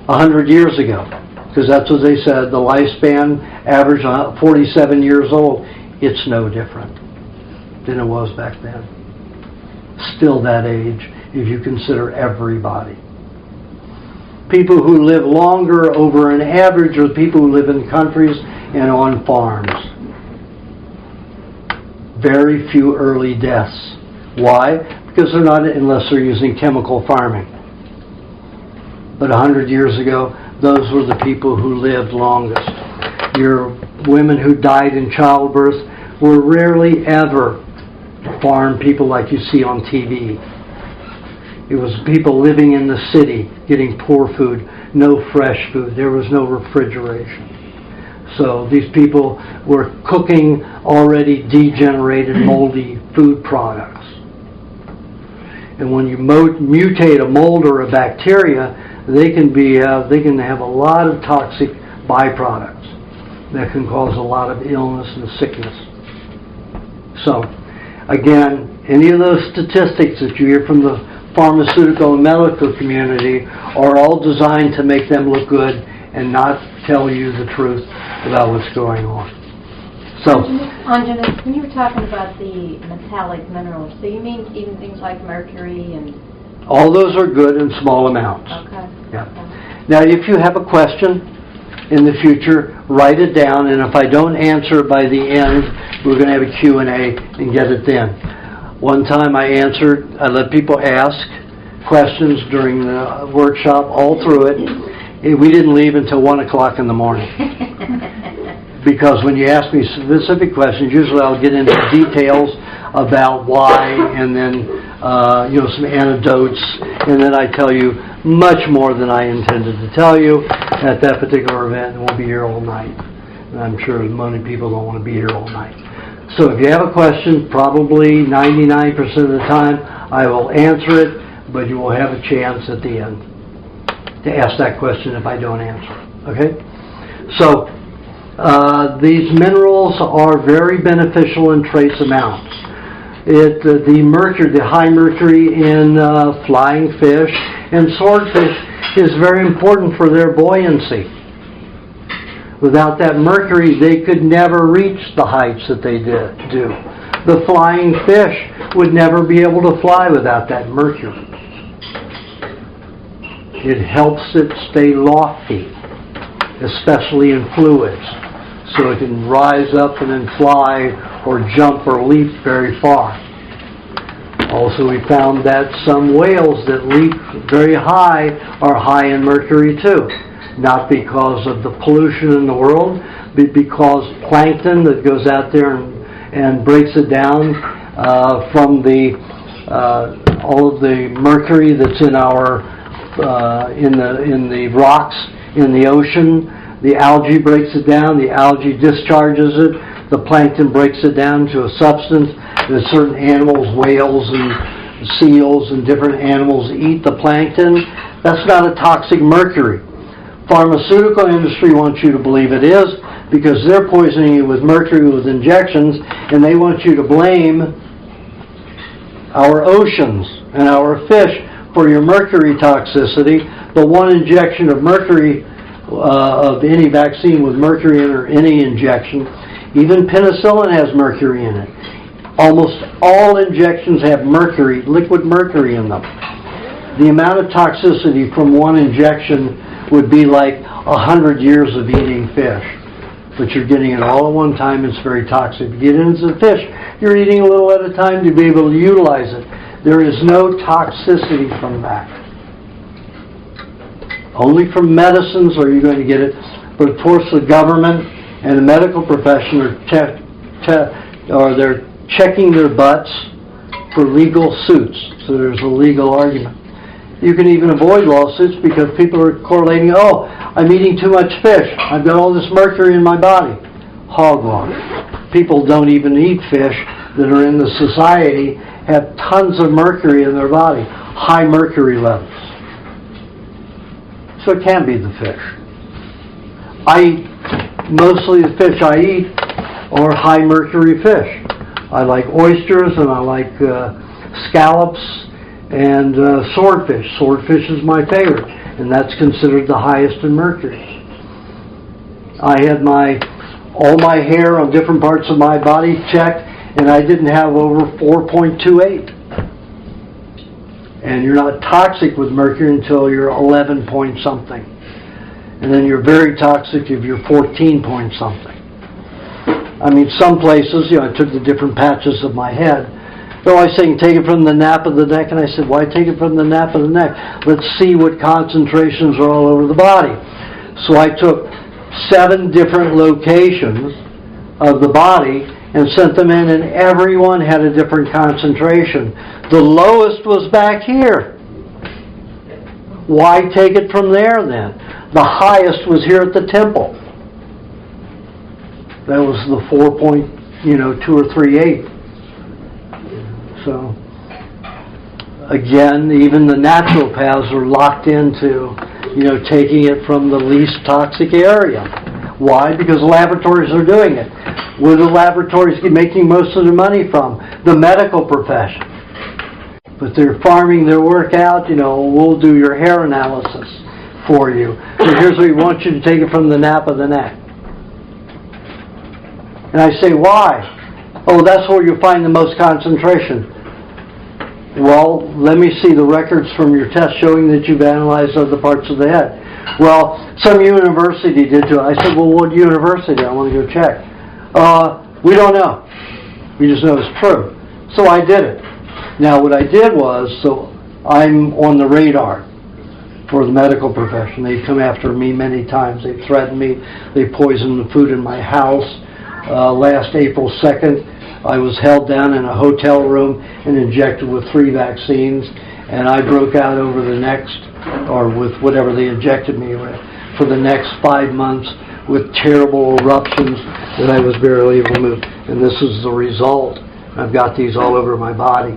100 years ago. Because that's what they said, the lifespan average 47 years old. It's no different than it was back then. Still that age if you consider everybody. People who live longer over an average are people who live in countries and on farms. Very few early deaths. Why? Because they're not, unless they're using chemical farming. But 100 years ago, those were the people who lived longest. Your women who died in childbirth were rarely ever farm people like you see on TV. It was people living in the city, getting poor food, no fresh food. There was no refrigeration. So these people were cooking already degenerated, moldy food products. And when you mutate a mold or a bacteria, they can have a lot of toxic byproducts that can cause a lot of illness and sickness. So, again, any of those statistics that you hear from the pharmaceutical and medical community are all designed to make them look good and not tell you the truth about what's going on. So, Aajonus, when you were talking about the metallic minerals, so you mean even things like mercury and... all those are good in small amounts. Okay. Yeah. Now, if you have a question in the future, write it down, and if I don't answer it by the end, we're going to have a Q&A and get it then. One time I let people ask questions during the workshop, all through it. We didn't leave until 1 o'clock in the morning. Because when you ask me specific questions, usually I'll get into details about why, and then some anecdotes, and then I tell you much more than I intended to tell you at that particular event, and we'll be here all night. And I'm sure many people don't want to be here all night. So if you have a question, probably 99% of the time I will answer it, but you will have a chance at the end to ask that question if I don't answer it. Okay? So these minerals are very beneficial in trace amounts. The mercury, the high mercury in flying fish and swordfish is very important for their buoyancy. Without that mercury, they could never reach the heights that they do. The flying fish would never be able to fly without that mercury. It helps it stay lofty, especially in fluids, so it can rise up and then fly or jump or leap very far. Also, we found that some whales that leap very high are high in mercury too. Not because of the pollution in the world, but because plankton that goes out there and breaks it down from all of the mercury that's in our in the rocks in the ocean. The algae breaks it down. The algae discharges it. The plankton breaks it down to a substance that certain animals, whales and seals and different animals eat the plankton. That's not a toxic mercury. Pharmaceutical industry wants you to believe it is because they're poisoning you with mercury with injections, and they want you to blame our oceans and our fish for your mercury toxicity. But one injection of mercury, of any vaccine with mercury in or any injection, even penicillin has mercury in it. Almost all injections have mercury, liquid mercury in them. The amount of toxicity from one injection would be like 100 years of eating fish. But you're getting it all at one time, it's very toxic. If you get into the fish, you're eating a little at a time to be able to utilize it. There is no toxicity from that. Only from medicines are you going to get it. But of course the government and the medical profession are they're checking their butts for legal suits. So there's a legal argument. You can even avoid lawsuits because people are correlating, oh, I'm eating too much fish. I've got all this mercury in my body. Hogwash. People don't even eat fish that are in the society, have tons of mercury in their body, high mercury levels. So it can be the fish. Mostly the fish I eat are high mercury fish. I like oysters and I like scallops and swordfish. Swordfish is my favorite, and that's considered the highest in mercury. I had all my hair on different parts of my body checked, and I didn't have over 4.28. And you're not toxic with mercury until you're 11 point something. And then you're very toxic if you're 14 point something. I mean, some places, I took the different patches of my head. They're always saying, take it from the nape of the neck. And I said, why take it from the nape of the neck? Let's see what concentrations are all over the body. So I took 7 different locations of the body and sent them in, and everyone had a different concentration. The lowest was back here. Why take it from there then? The highest was here at the temple. That was the 4.2 or 3.8. So, again, even the naturopaths are locked into, taking it from the least toxic area. Why? Because laboratories are doing it. Where the laboratories get making most of their money from? The medical profession. But they're farming their work out, we'll do your hair analysis for you. So here's where we want you to take it from the nape of the neck. And I say, why? Oh, that's where you'll find the most concentration. Well, let me see the records from your test showing that you've analyzed other parts of the head. Well, some university did too. I said, well, what university? I want to go check. We don't know. We just know it's true. So I did it. Now, what I did was, so I'm on the radar for the medical profession. They've come after me many times. They've threatened me. They poisoned the food in my house. Last April 2nd, I was held down in a hotel room and injected with 3 vaccines, and I broke out over the next, or with whatever they injected me with, for the next 5 months with terrible eruptions that I was barely able to move. And this is the result. I've got these all over my body,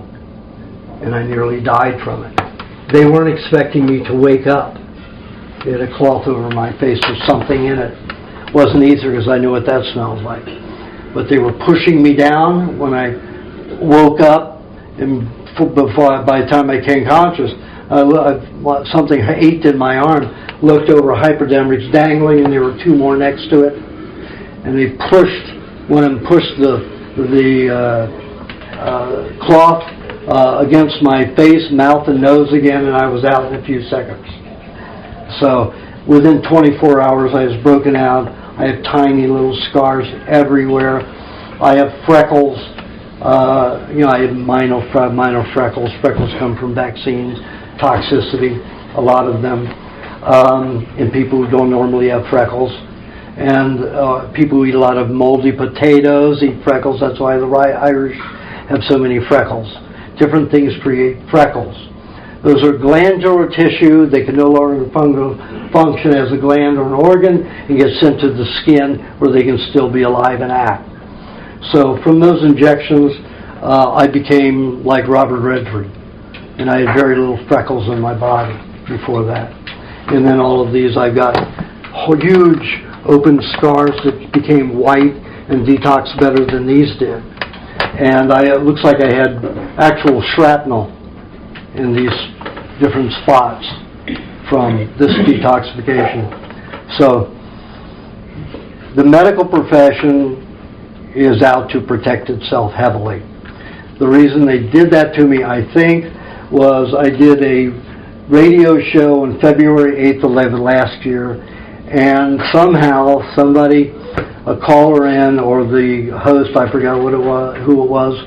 and I nearly died from it. They weren't expecting me to wake up. They had a cloth over my face with something in it. It wasn't easier because I knew what that smelled like. But they were pushing me down when I woke up, and by the time I came conscious, something ached in my arm. Looked over, hypodermics dangling, and there were 2 more next to it. And they pushed, one of them pushed the cloth against my face, mouth, and nose again, and I was out in a few seconds. So within 24 hours, I was broken out. I have tiny little scars everywhere. I have freckles. I have minor freckles. Freckles come from vaccines, toxicity, a lot of them, in people who don't normally have freckles. And people who eat a lot of moldy potatoes eat freckles. That's why the Irish have so many freckles. Different things create freckles. Those are glandular tissue. They can no longer function as a gland or an organ and get sent to the skin where they can still be alive and act. So from those injections, I became like Robert Redford, and I had very little freckles in my body before that. And then all of these, I got huge open scars that became white and detoxed better than these did. And it looks like I had actual shrapnel in these different spots from this detoxification. So the medical profession is out to protect itself heavily. The reason they did that to me, I think, was I did a radio show on February 8th, 11th last year, and somehow somebody, a caller in, or the host, I forgot who it was,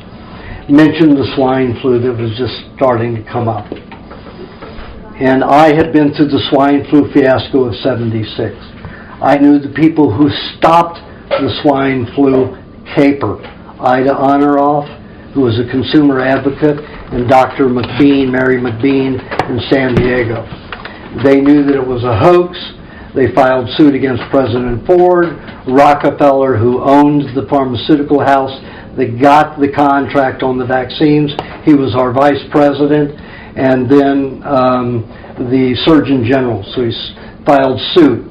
mentioned the swine flu that was just starting to come up. And I had been through the swine flu fiasco of '76. I knew the people who stopped the swine flu caper. Ida Honoroff, who was a consumer advocate, and Dr. McBean, Mary McBean, in San Diego. They knew that it was a hoax. They filed suit against President Ford, Rockefeller, who owned the pharmaceutical house that got the contract on the vaccines. He was our vice president, and then the Surgeon General. So he filed suit.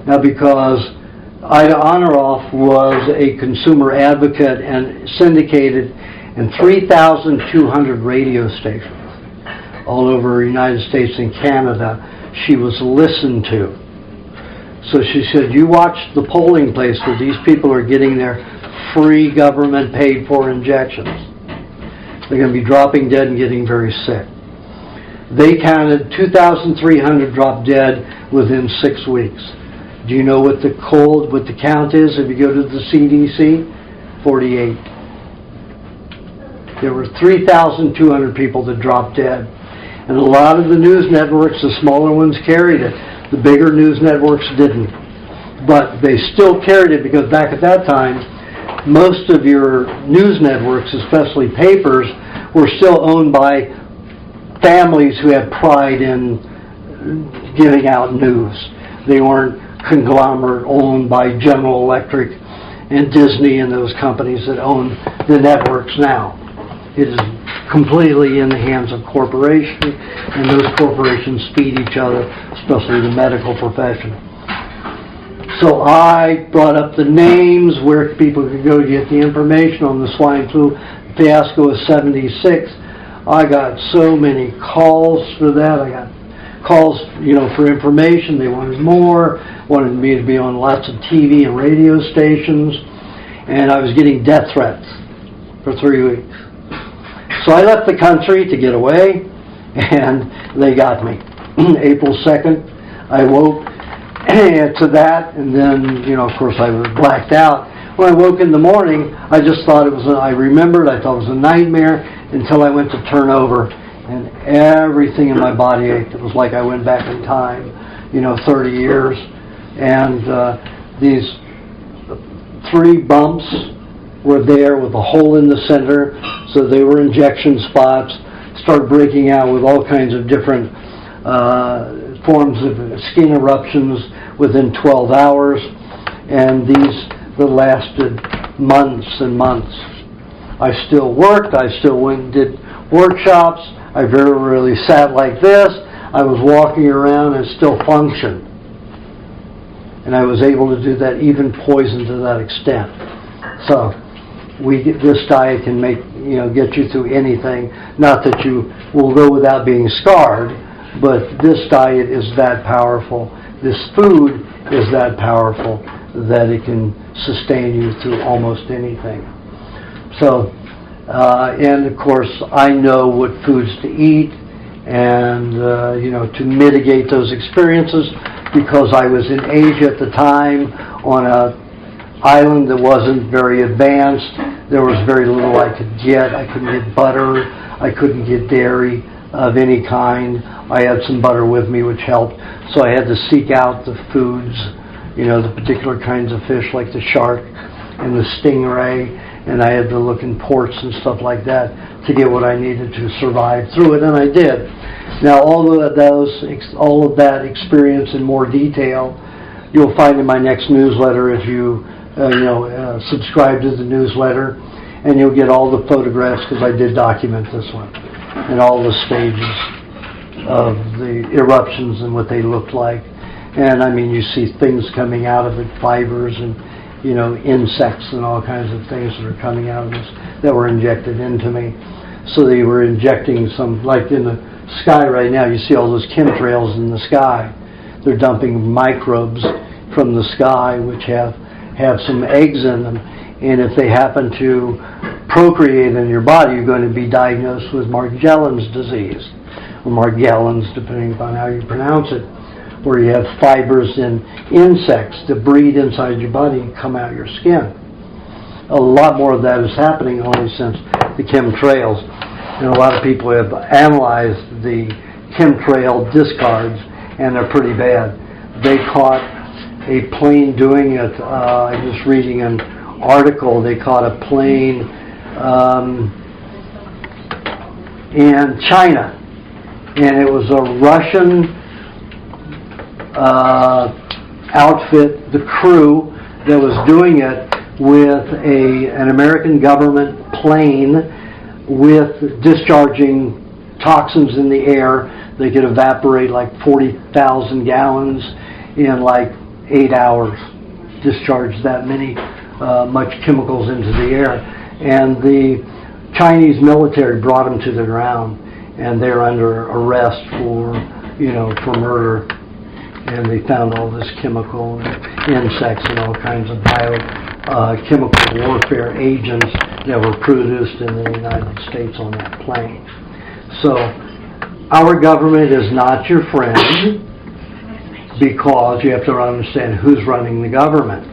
Now, because Ida Honoroff was a consumer advocate and syndicated in 3,200 radio stations all over the United States and Canada, she was listened to. So she said, you watch the polling place where these people are getting their free government paid for injections. They're going to be dropping dead and getting very sick. They counted 2,300 drop dead within 6 weeks. Do you know what the count is if you go to the CDC? 48. There were 3,200 people that dropped dead. And a lot of the news networks, the smaller ones, carried it. The bigger news networks didn't. But they still carried it because back at that time, most of your news networks, especially papers, were still owned by families who had pride in giving out news. They weren't conglomerate owned by General Electric and Disney and those companies that own the networks now. It is completely in the hands of corporations, and those corporations feed each other, especially the medical profession. So I brought up the names where people could go to get the information on the swine flu fiasco of '76. I got so many calls for that. I got calls, for information. They wanted more, wanted me to be on lots of TV and radio stations, and I was getting death threats for 3 weeks. So I left the country to get away, and they got me. April 2nd, I woke to that, and then, of course, I was blacked out. When I woke in the morning, I just thought I remembered, I thought it was a nightmare, until I went to turn over, and everything in my body ached. It was like I went back in time, 30 years. And these 3 bumps were there with a hole in the center, so they were injection spots, started breaking out with all kinds of different forms of skin eruptions within 12 hours, and these that lasted months and months. I still worked, I still went and did workshops, I very rarely sat like this, I was walking around and still functioned. And I was able to do that, even poison to that extent. So, this diet can get you through anything. Not that you will go without being scarred, but this diet is that powerful. This food is that powerful that it can sustain you through almost anything. So, and of course, I know what foods to eat and, to mitigate those experiences, because I was in Asia at the time on an island that wasn't very advanced. There was very little I could get. I couldn't get butter. I couldn't get dairy of any kind. I had some butter with me, which helped. So I had to seek out the foods, the particular kinds of fish like the shark and the stingray, and I had to look in ports and stuff like that to get what I needed to survive through it, and I did. Now, all of that experience in more detail, you'll find in my next newsletter if you, subscribe to the newsletter, and you'll get all the photographs, because I did document this one, and all the stages of the eruptions and what they looked like. And I mean, you see things coming out of it, fibers and, insects and all kinds of things that are coming out of this that were injected into me. So they were injecting some, like in the sky right now, you see all those chemtrails in the sky. They're dumping microbes from the sky which have some eggs in them. And if they happen to procreate in your body, you're going to be diagnosed with Morgellons disease, or Morgellons, depending upon how you pronounce it, where you have fibers in insects that breed inside your body and come out your skin. A lot more of that is happening only since the chemtrails. And a lot of people have analyzed the chemtrail discards, and they're pretty bad. They caught a plane doing it, I was reading an article. They caught a plane in China, and it was a Russian outfit, the crew that was doing it with an American government plane with discharging toxins in the air. They could evaporate like 40,000 gallons in like 8 hours, discharge that much chemicals into the air. And the Chinese military brought them to the ground, and they're under arrest for murder. And they found all this chemical and insects and all kinds of biochemical warfare agents that were produced in the United States on that plane. So our government is not your friend, because you have to understand who's running the government.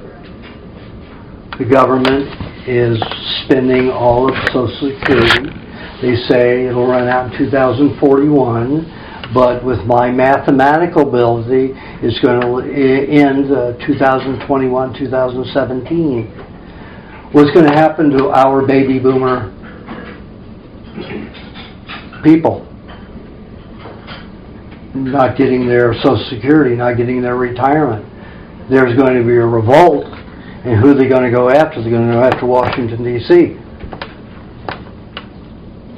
The government is spending all of Social Security. They say it'll run out in 2041. But with my mathematical ability, it's going to end 2021, 2017. What's going to happen to our baby boomer people? Not getting their Social Security, not getting their retirement. There's going to be a revolt, and who are they going to go after? They're going to go after Washington, D.C.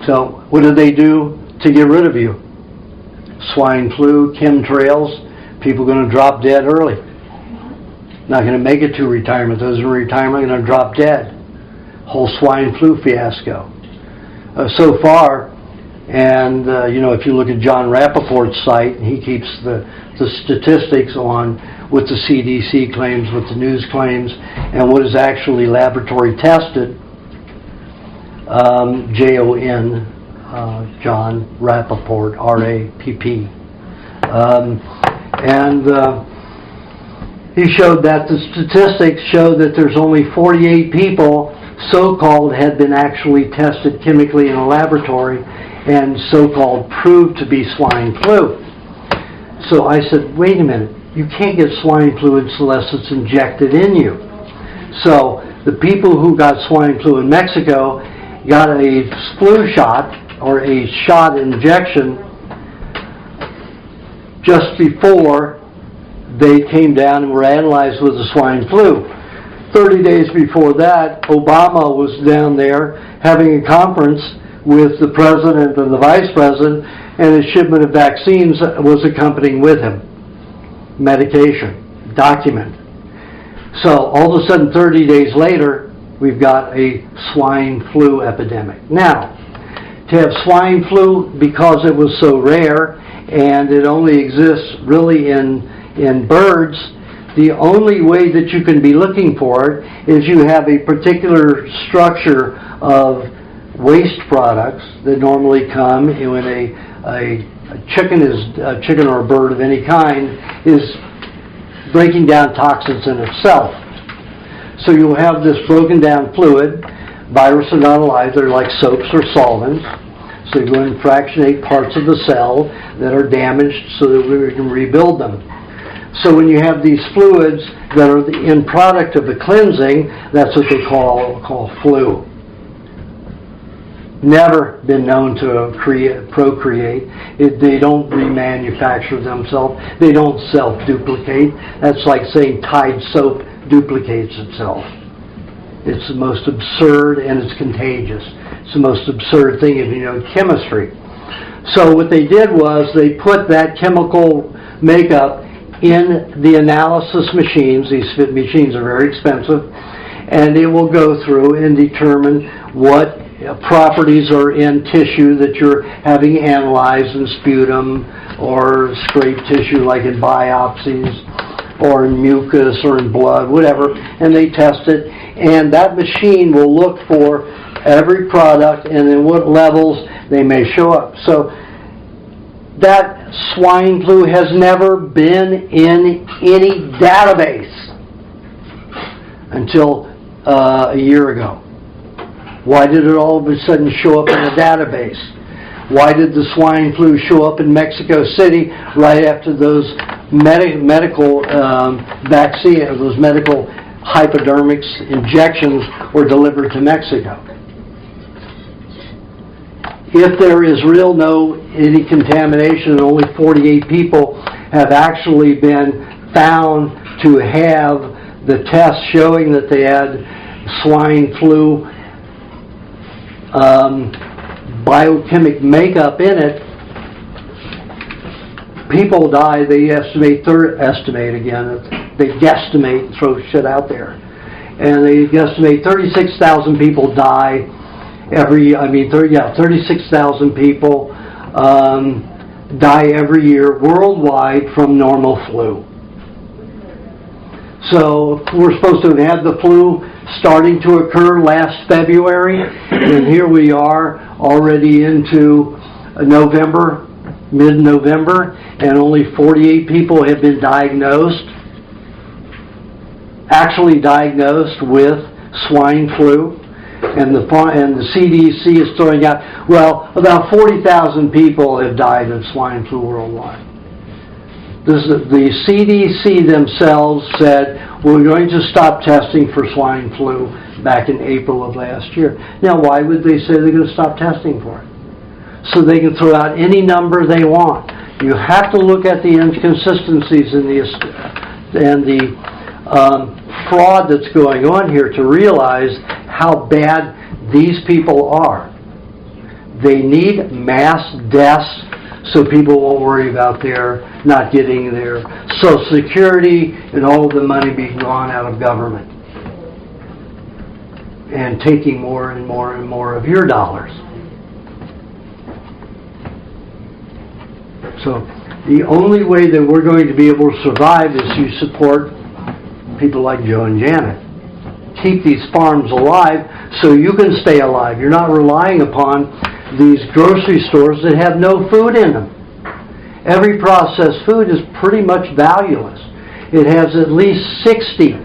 So what do they do to get rid of you? Swine flu, chemtrails, people going to drop dead early. Not going to make it to retirement. Those in retirement are going to drop dead. Whole swine flu fiasco. So far, and if you look at John Rappaport's site, he keeps the statistics on what the CDC claims, what the news claims, and what is actually laboratory tested. Jon, John Rappaport, R-A-P-P. He showed that the statistics show that there's only 48 people so-called had been actually tested chemically in a laboratory and so-called proved to be swine flu. So I said, wait a minute, you can't get swine flu unless it's injected in you. So the people who got swine flu in Mexico got a flu shot, or a shot injection, just before they came down and were analyzed with the swine flu. 30 days before that, Obama was down there having a conference with the president and the vice president, and a shipment of vaccines was accompanying with him. Medication, document. So all of a sudden, 30 days later, we've got a swine flu epidemic. Now, to have swine flu, because it was so rare and it only exists really in birds, the only way that you can be looking for it is you have a particular structure of waste products that normally come when a chicken or a bird of any kind is breaking down toxins in itself. So you'll have this broken down fluid. Viruses are not alive, they're like soaps or solvents. So you go and fractionate parts of the cell that are damaged so that we can rebuild them. So when you have these fluids that are the end product of the cleansing, that's what they call flu. Never been known to procreate. They don't remanufacture themselves. They don't self-duplicate. That's like saying Tide soap duplicates itself. It's the most absurd, and it's contagious. It's the most absurd thing if you know chemistry. So what they did was they put that chemical makeup in the analysis machines. These machines are very expensive, and it will go through and determine what properties are in tissue that you're having analyzed in sputum or scraped tissue like in biopsies or in mucus or in blood, whatever, and they test it, and that machine will look for every product and in what levels they may show up. So that swine flu has never been in any database until a year ago. Why did it all of a sudden show up in a database? Why did the swine flu show up in Mexico City right after those medical vaccine, those medical hypodermics injections were delivered to Mexico. If there is any contamination, only 48 people have actually been found to have the test showing that they had swine flu biochemic makeup in it. People die, they guesstimate, throw shit out there. And they guesstimate 36,000 people die 36,000 people die every year worldwide from normal flu. So we're supposed to have had the flu starting to occur last February, and here we are already into November, mid-November, and only 48 people have been actually diagnosed with swine flu. And the CDC is throwing out, about 40,000 people have died of swine flu worldwide. The CDC themselves said, we're going to stop testing for swine flu back in April of last year. Now, why would they say they're going to stop testing for it? So they can throw out any number they want. You have to look at the inconsistencies and the fraud that's going on here to realize how bad these people are. They need mass deaths so people won't worry about their not getting their Social Security and all of the money being gone out of government and taking more and more and more of your dollars. So the only way that we're going to be able to survive is you support people like Joe and Janet. Keep these farms alive so you can stay alive. You're not relying upon these grocery stores that have no food in them. Every processed food is pretty much valueless. It has at least 60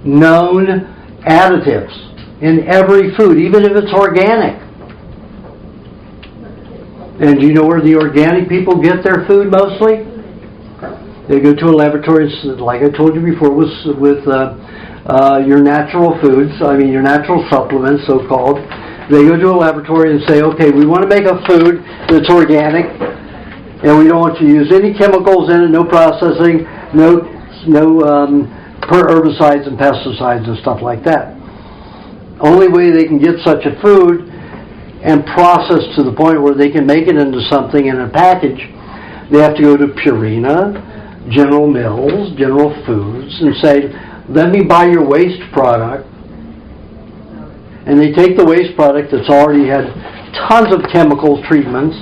known additives in every food, even if it's organic. And do you know where the organic people get their food mostly? They go to a laboratory, like I told you before, with your natural foods, your natural supplements, so-called. They go to a laboratory and say, okay, we want to make a food that's organic, and we don't want to use any chemicals in it, no processing, no herbicides and pesticides and stuff like that. Only way they can get such a food and process to the point where they can make it into something in a package, they have to go to Purina, General Mills, General Foods, and say, let me buy your waste product. And they take the waste product that's already had tons of chemical treatments,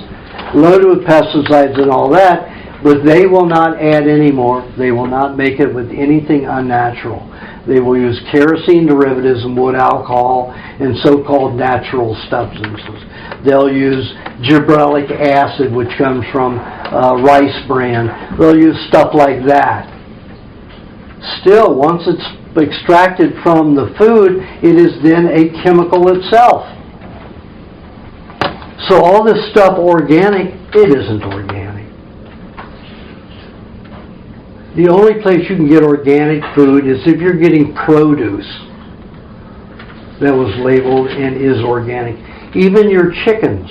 loaded with pesticides and all that, but they will not add any more. They will not make it with anything unnatural. They will use kerosene derivatives and wood alcohol and so-called natural substances. They'll use gibberellic acid, which comes from rice bran. They'll use stuff like that. Still, once it's extracted from the food, it is then a chemical itself. So all this stuff organic, it isn't organic. The only place you can get organic food is if you're getting produce that was labeled and is organic. Even your chickens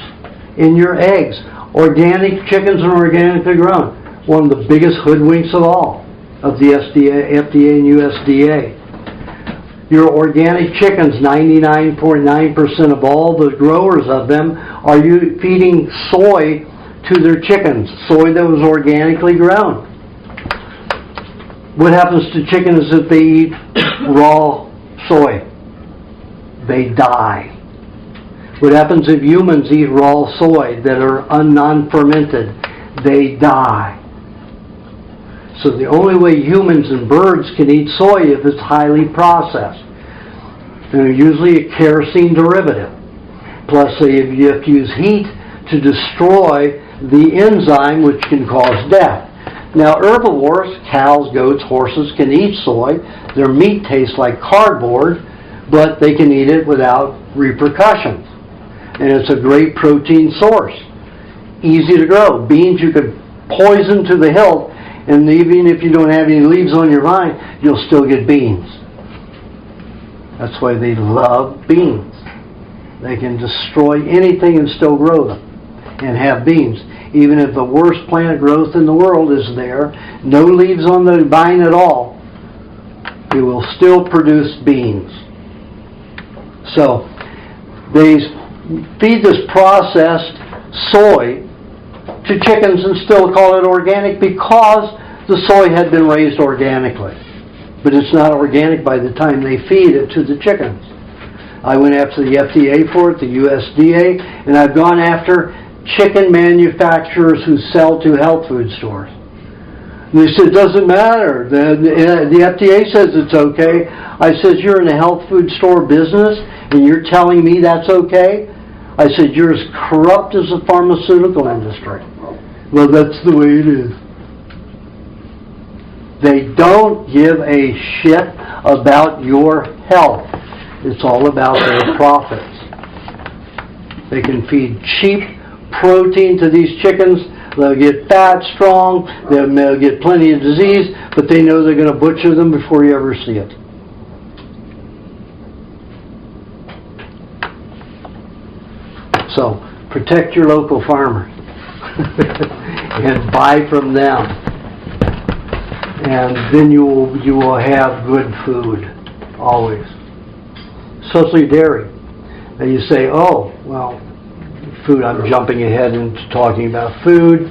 and your eggs, organic chickens are organically grown. One of the biggest hoodwinks of all of the FDA and USDA. Your organic chickens, 99.9% of all the growers of them are you feeding soy to their chickens, soy that was organically grown. What happens to chickens if they eat raw soy? They die. What happens if humans eat raw soy that are non-fermented? They die. So the only way humans and birds can eat soy is if it's highly processed. And usually a kerosene derivative. Plus you have to use heat to destroy the enzyme which can cause death. Now herbivores, cows, goats, horses can eat soy. Their meat tastes like cardboard, but they can eat it without repercussions. And it's a great protein source. Easy to grow. Beans you could poison to the hilt And even if you don't have any leaves on your vine, you'll still get beans. That's why they love beans. They can destroy anything and still grow them and have beans. Even if the worst plant growth in the world is there, no leaves on the vine at all, it will still produce beans. So they feed this processed soy to chickens and still call it organic because the soy had been raised organically. But it's not organic by the time they feed it to the chickens. I went after the FDA for it, the USDA, and I've gone after chicken manufacturers who sell to health food stores. And they said, it doesn't matter. The FDA says it's okay. I said, you're in a health food store business and you're telling me that's okay? I said, you're as corrupt as the pharmaceutical industry. Well, that's the way it is. They don't give a shit about your health. It's all about their profits. They can feed cheap protein to these chickens. They'll get fat, strong, they'll get plenty of disease, but they know they're going to butcher them before you ever see it. So, protect your local farmers and buy from them. And then you will have good food, always. Especially dairy. And you say, oh, well, food, I'm jumping ahead into talking about food,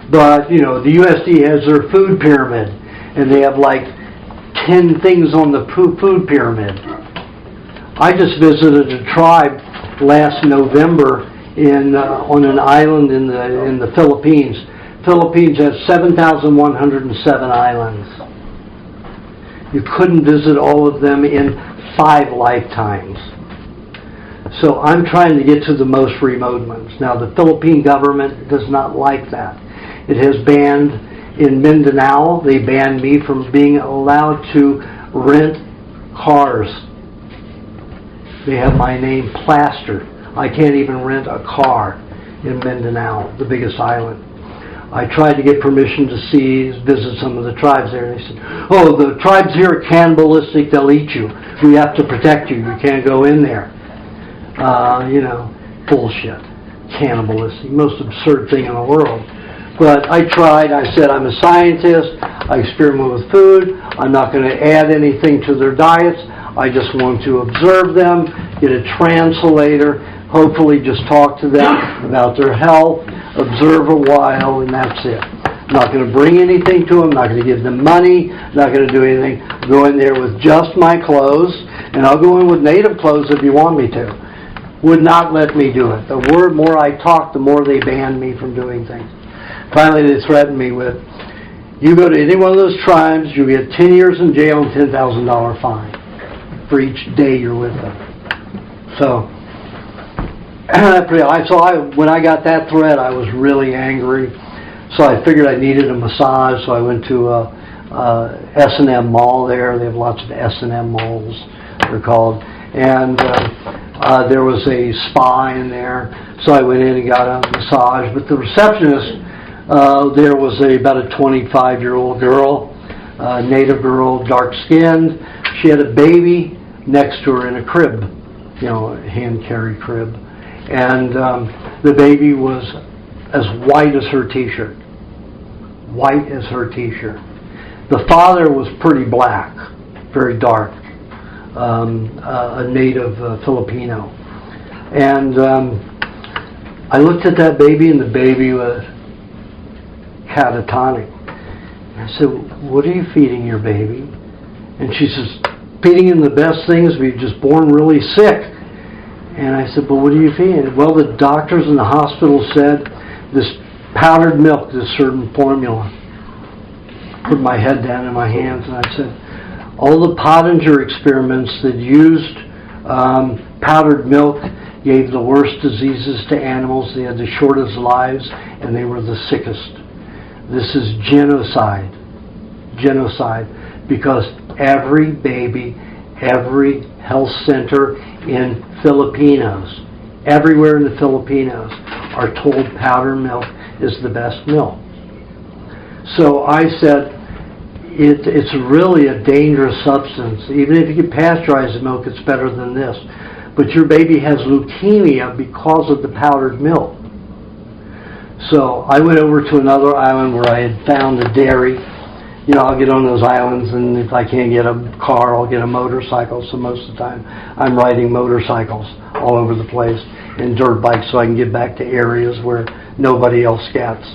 but, you know, the USDA has their food pyramid, and they have like 10 things on the food pyramid. I just visited a tribe last November on an island in the Philippines. Philippines has 7,107 islands. You couldn't visit all of them in 5 lifetimes. So I'm trying to get to the most remote ones. Now the Philippine government does not like that. It has banned, in Mindanao, they banned me from being allowed to rent cars. They have my name plastered. I can't even rent a car in Mindanao, the biggest island. I tried to get permission to visit some of the tribes there, and they said, oh, the tribes here are cannibalistic, they'll eat you. We have to protect you, you can't go in there. Bullshit. Cannibalistic, most absurd thing in the world. But I tried, I said, I'm a scientist, I experiment with food, I'm not going to add anything to their diets, I just want to observe them, get a translator, hopefully just talk to them about their health, observe a while, and that's it. I'm not going to bring anything to them, not going to give them money, not going to do anything. I'll go in there with just my clothes, and I'll go in with native clothes if you want me to. Would not let me do it. The more I talk, the more they ban me from doing things. Finally, they threatened me with, you go to any one of those tribes, you get 10 years in jail and $10,000 fine for each day you're with them. So, when I got that threat, I was really angry. So I figured I needed a massage, so I went to S&M Mall there. They have lots of S&M malls, they're called. And there was a spa in there, so I went in and got a massage. But the receptionist, there was about a 25-year-old girl, native girl, dark-skinned. She had a baby next to her in a crib, a hand-carried crib. And the baby was as white as her T-shirt. White as her T-shirt. The father was pretty black, very dark, a native Filipino. And I looked at that baby, and the baby was catatonic. I said, what are you feeding your baby? And she says, feeding him the best things, we've just born really sick. And I said, well, what are you feeding? Well, the doctors in the hospital said this powdered milk, this certain formula. Put my head down in my hands, and I said, all the Pottinger experiments that used powdered milk gave the worst diseases to animals. They had the shortest lives, and they were the sickest. This is genocide. Genocide. Because every baby, every health center in Filipinos, everywhere in the Filipinos, are told powdered milk is the best milk. So I said, it's really a dangerous substance. Even if you can pasteurize the milk, it's better than this. But your baby has leukemia because of the powdered milk. So I went over to another island where I had found a dairy. You know, I'll get on those islands, and if I can't get a car, I'll get a motorcycle. So most of the time, I'm riding motorcycles all over the place and dirt bikes so I can get back to areas where nobody else gets.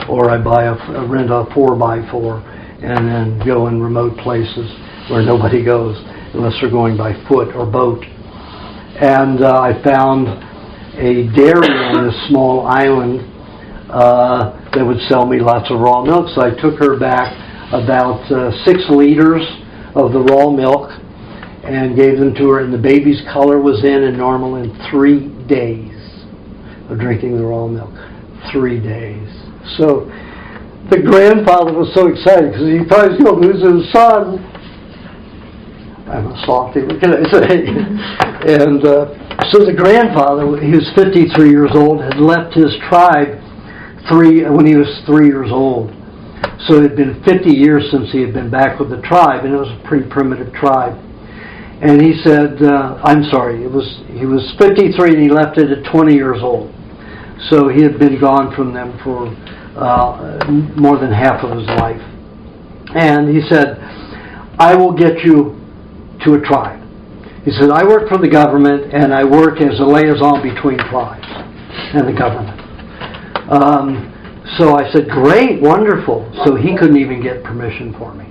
Or I rent a 4x4 and then go in remote places where nobody goes unless they're going by foot or boat. And I found a dairy on this small island that would sell me lots of raw milk. So I took her back about 6 liters of the raw milk and gave them to her, and the baby's color was in and normal in 3 days of drinking the raw milk. 3 days. So the grandfather was so excited because he thought he was going to lose his son. I'm a softie, what can I say? And so the grandfather, he was 53 years old, had left his tribe when he was 3 years old. So it had been 50 years since he had been back with the tribe, and it was a pretty primitive tribe. And he said, he was 53 and he left it at 20 years old. So he had been gone from them for more than half of his life. And he said, I will get you to a tribe. He said, I work for the government, and I work as a liaison between tribes and the government. So I said, great, wonderful. So he couldn't even get permission for me.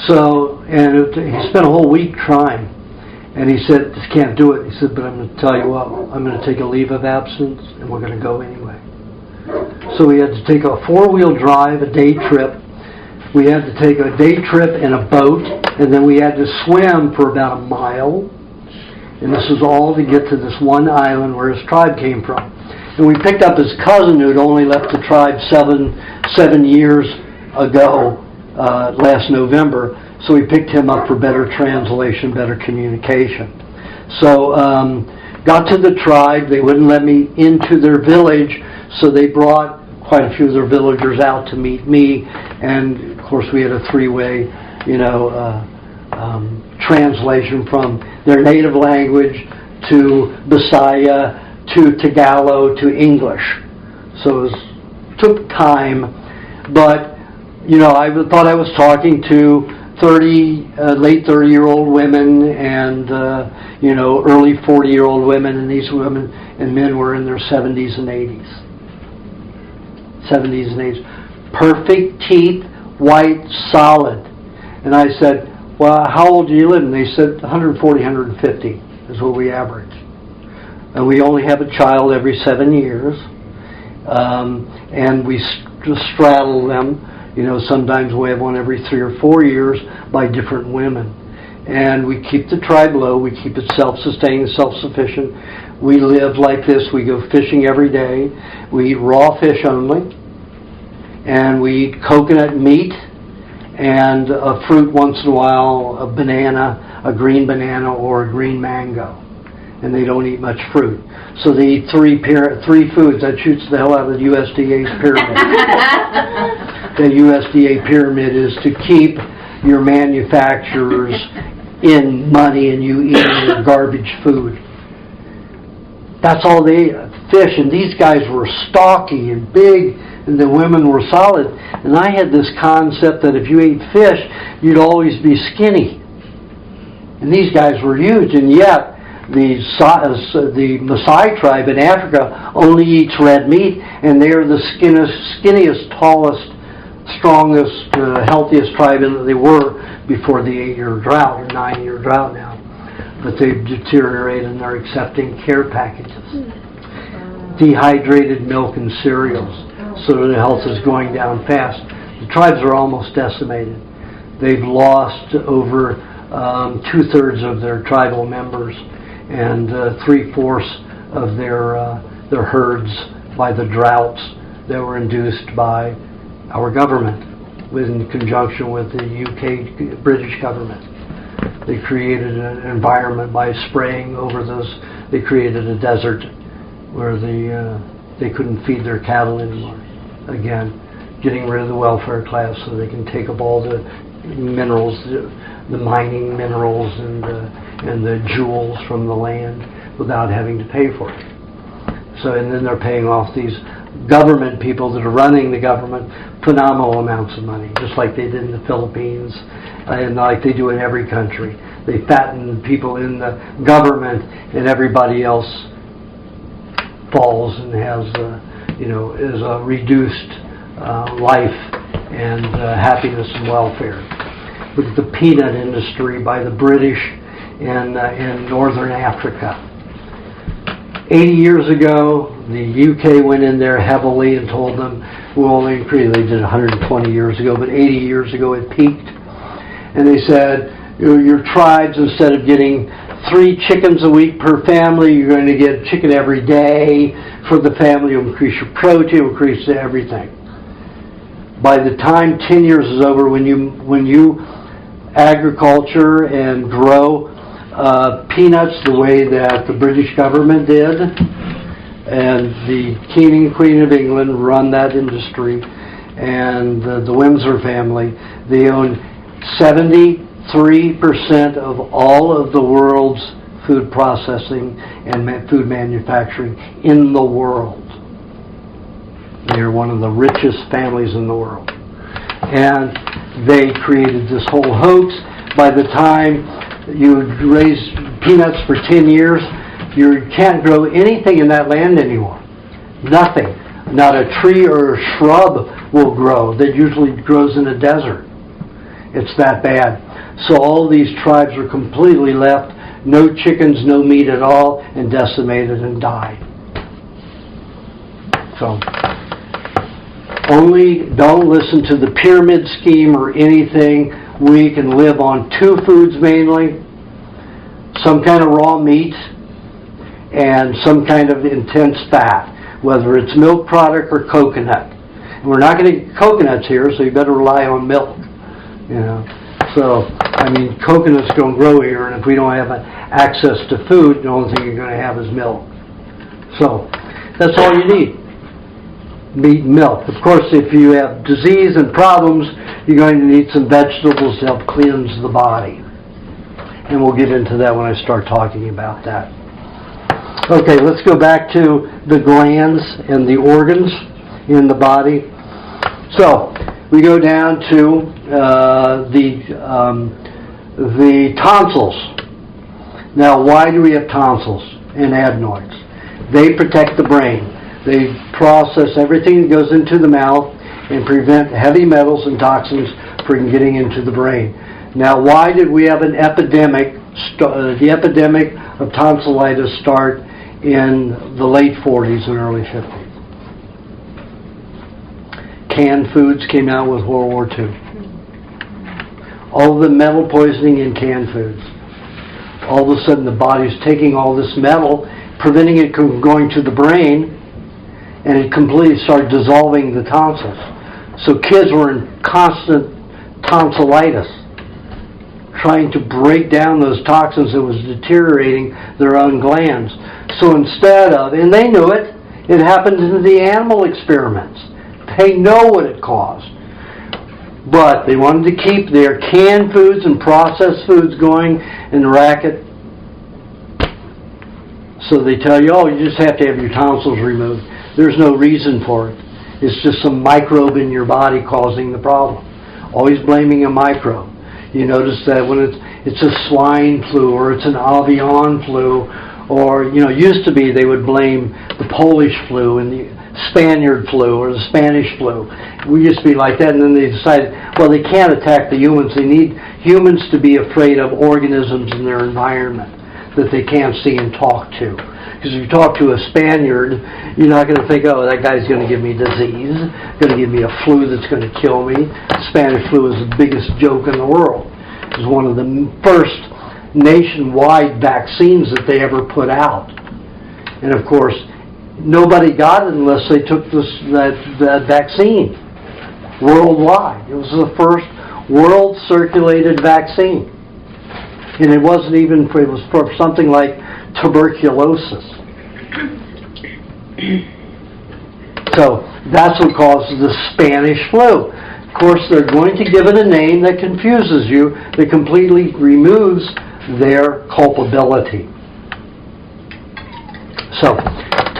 So, and he spent a whole week trying. And he said, just can't do it. He said, but I'm going to tell you what, I'm going to take a leave of absence, and we're going to go anyway. So we had to take a 4-wheel drive, a day trip. We had to take a day trip in a boat, and then we had to swim for about a mile. And this was all to get to this one island where his tribe came from. And we picked up his cousin who had only left the tribe seven years ago, last November. So we picked him up for better translation, better communication. So got to the tribe. They wouldn't let me into their village, so they brought quite a few of their villagers out to meet me. And of course we had a 3-way, translation from their native language to Bisaya to Tagalog to English. So it took time, but I thought I was talking to late 30-year-old women and early 40-year-old women, and these women and men were in their 70s and 80s. Perfect teeth, white, solid. And I said, well, how old do you live? And they said 140, 150 is what we average. And we only have a child every 7 years. And we straddle them. Sometimes we have one every 3 or 4 years by different women. And we keep the tribe low. We keep it self-sustaining, self-sufficient. We live like this. We go fishing every day. We eat raw fish only. And we eat coconut meat and a fruit once in a while, a banana, a green banana or a green mango. And they don't eat much fruit. So they eat three foods. That shoots the hell out of the USDA's pyramid. The USDA pyramid is to keep your manufacturers in money and you eating your garbage food. That's all they ate, fish. And these guys were stocky and big, and the women were solid. And I had this concept that if you ate fish, you'd always be skinny. And these guys were huge, and yet the Maasai tribe in Africa only eats red meat, and they're the skinniest, tallest, strongest, healthiest tribe that they were before the 8-year drought, or 9-year drought now. But they've deteriorated and they're accepting care packages. Dehydrated milk and cereals, so their health is going down fast. The tribes are almost decimated. They've lost over 2/3 of their tribal members and 3/4 of their herds by the droughts that were induced by our government, in conjunction with the UK British government. They created an environment by spraying over those. They created a desert where they couldn't feed their cattle anymore. Again, getting rid of the welfare class so they can take up all the minerals, the mining minerals and the jewels from the land without having to pay for it. So, and then they're paying off these government people that are running the government phenomenal amounts of money, just like they did in the Philippines and like they do in every country. They fatten people in the government, and everybody else falls and has, is a reduced life and happiness and welfare. Look at the peanut industry by the British in northern Africa. 80 years ago, the UK went in there heavily and told them, we'll increase. They did 120 years ago, but 80 years ago it peaked. And they said, your tribes, instead of getting 3 chickens a week per family, you're going to get chicken every day for the family. You'll increase your protein, increase everything. By the time 10 years is over, when you agriculture and grow peanuts the way that the British government did, and the King and Queen of England run that industry, and the Windsor family, they own 73% of all of the world's food processing and food manufacturing in the world. They're one of the richest families in the world. And they created this whole hoax. By the time you raise peanuts for 10 years, you can't grow anything in that land anymore. Nothing. Not a tree or a shrub will grow that usually grows in a desert. It's that bad. So all these tribes are completely left, no chickens, no meat at all, and decimated and died. So, don't listen to the pyramid scheme or anything. We can live on 2 foods mainly, some kind of raw meat and some kind of intense fat, whether it's milk product or coconut. And we're not going to get coconuts here, so you better rely on milk. So, coconuts don't grow here, and if we don't have access to food, the only thing you're going to have is milk. So, that's all you need. Meat and milk. Of course, if you have disease and problems, you're going to need some vegetables to help cleanse the body. And we'll get into that when I start talking about that. Okay, let's go back to the glands and the organs in the body. So, we go down to the tonsils. Now, why do we have tonsils and adenoids? They protect the brain. They process everything that goes into the mouth and prevent heavy metals and toxins from getting into the brain. Now, why did we have an epidemic? The epidemic of tonsillitis start in the late 40s and early 50s. Canned foods came out with World War II. All the metal poisoning in canned foods. All of a sudden the body's taking all this metal, preventing it from going to the brain, and it completely started dissolving the tonsils. So kids were in constant tonsillitis, trying to break down those toxins that was deteriorating their own glands. So instead of, and they knew it, it happened in the animal experiments. They know what it caused. But they wanted to keep their canned foods and processed foods going in the racket. So they tell you, you just have to have your tonsils removed. There's no reason for it. It's just some microbe in your body causing the problem. Always blaming a microbe. You notice that when it's a swine flu or it's an avian flu, or, used to be they would blame the Polish flu and the Spaniard flu or the Spanish flu. We used to be like that, and then they decided, they can't attack the humans. They need humans to be afraid of organisms in their environment that they can't see and talk to. Because if you talk to a Spaniard, you're not going to think, that guy's going to give me disease, going to give me a flu that's going to kill me. Spanish flu is the biggest joke in the world. It was one of the first nationwide vaccines that they ever put out. And of course, nobody got it unless they took that vaccine worldwide. It was the first world circulated vaccine. And it wasn't even it was for something like tuberculosis. So that's what causes the Spanish flu. Of course, they're going to give it a name that confuses you, that completely removes their culpability. So,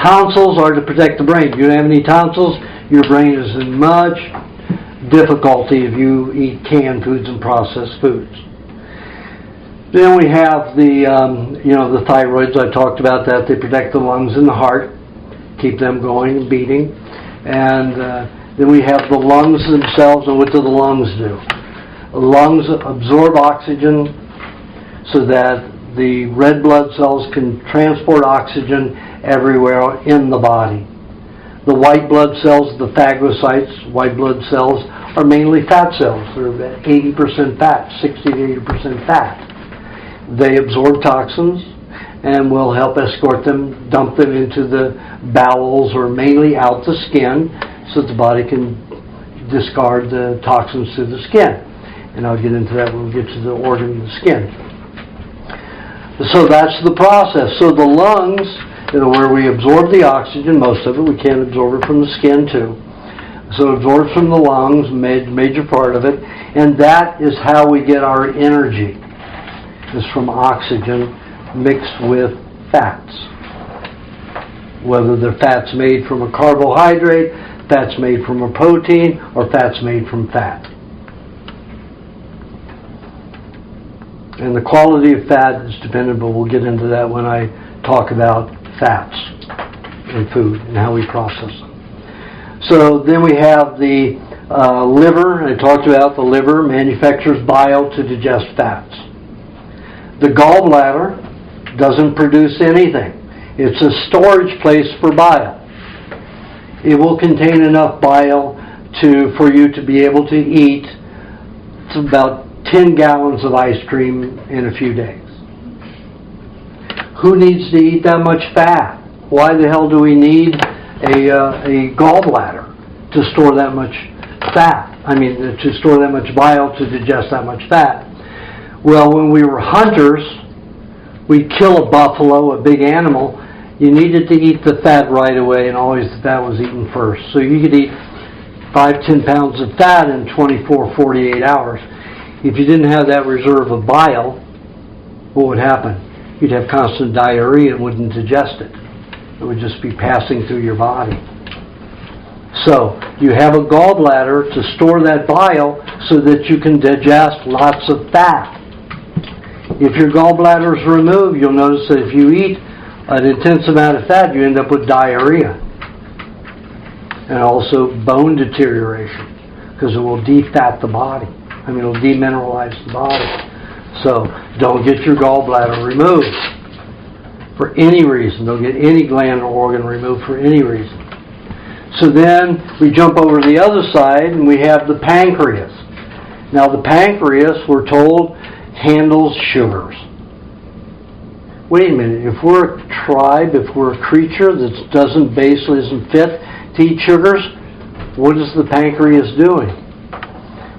tonsils are to protect the brain. If you don't have any tonsils, your brain is in much difficulty if you eat canned foods and processed foods. Then we have the thyroids. I talked about that. They protect the lungs and the heart, keep them going and beating. And then we have the lungs themselves, and what do the lungs do? The lungs absorb oxygen so that the red blood cells can transport oxygen everywhere in the body. The white blood cells, the phagocytes, white blood cells, are mainly fat cells. They're about 80% fat, 60 to 80% fat. They absorb toxins and will help escort them, dump them into the bowels or mainly out the skin so that the body can discard the toxins through the skin. And I'll get into that when we get to the organ of the skin. So that's the process. So the lungs, where we absorb the oxygen, most of it, we can't absorb it from the skin too. So absorbed from the lungs, major part of it, and that is how we get our energy. Is from oxygen mixed with fats. Whether they're fats made from a carbohydrate, fats made from a protein, or fats made from fat. And the quality of fat is dependent, but we'll get into that when I talk about fats in food and how we process them. So then we have the liver. I talked about the liver manufactures bile to digest fats. The gallbladder doesn't produce anything. It's a storage place for bile. It will contain enough bile for you to be able to eat about 10 gallons of ice cream in a few days. Who needs to eat that much fat? Why the hell do we need a gallbladder to store that much fat? To store that much bile to digest that much fat. Well, when we were hunters, we'd kill a buffalo, a big animal. You needed to eat the fat right away, and always the fat was eaten first. So you could eat 5-10 pounds of fat in 24-48 hours. If you didn't have that reserve of bile, what would happen? You'd have constant diarrhea and wouldn't digest it. It would just be passing through your body. So you have a gallbladder to store that bile so that you can digest lots of fat. If your gallbladder is removed, you'll notice that if you eat an intense amount of fat, you end up with diarrhea. And also bone deterioration, because it will defat the body. It'll demineralize the body. So don't get your gallbladder removed for any reason. Don't get any gland or organ removed for any reason. So then we jump over to the other side and we have the pancreas. Now the pancreas, we're told, handles sugars. Wait a minute, if we're a tribe, if we're a creature that isn't fit to eat sugars, what is the pancreas doing?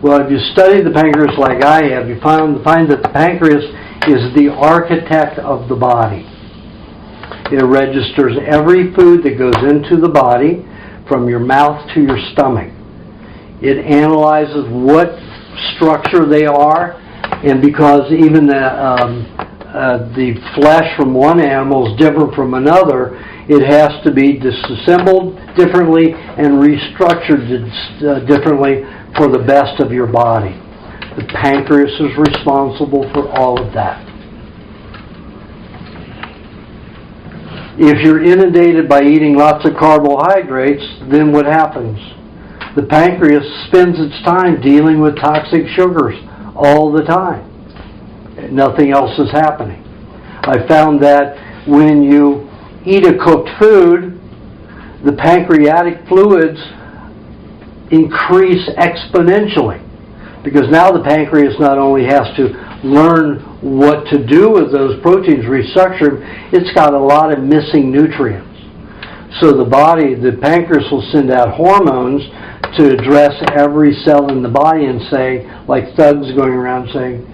Well, if you study the pancreas like I have, you find that the pancreas is the architect of the body. It registers every food that goes into the body, from your mouth to your stomach. It analyzes what structure they are, and because even the flesh from one animal is different from another, it has to be disassembled differently and restructured differently for the best of your body. The pancreas is responsible for all of that. If you're inundated by eating lots of carbohydrates, then what happens? The pancreas spends its time dealing with toxic sugars all the time. Nothing else is happening. I found that when you eat a cooked food, the pancreatic fluids increase exponentially, because now the pancreas not only has to learn what to do with those proteins, restructure them, it's got a lot of missing nutrients. So the pancreas will send out hormones to address every cell in the body and say, like thugs going around saying,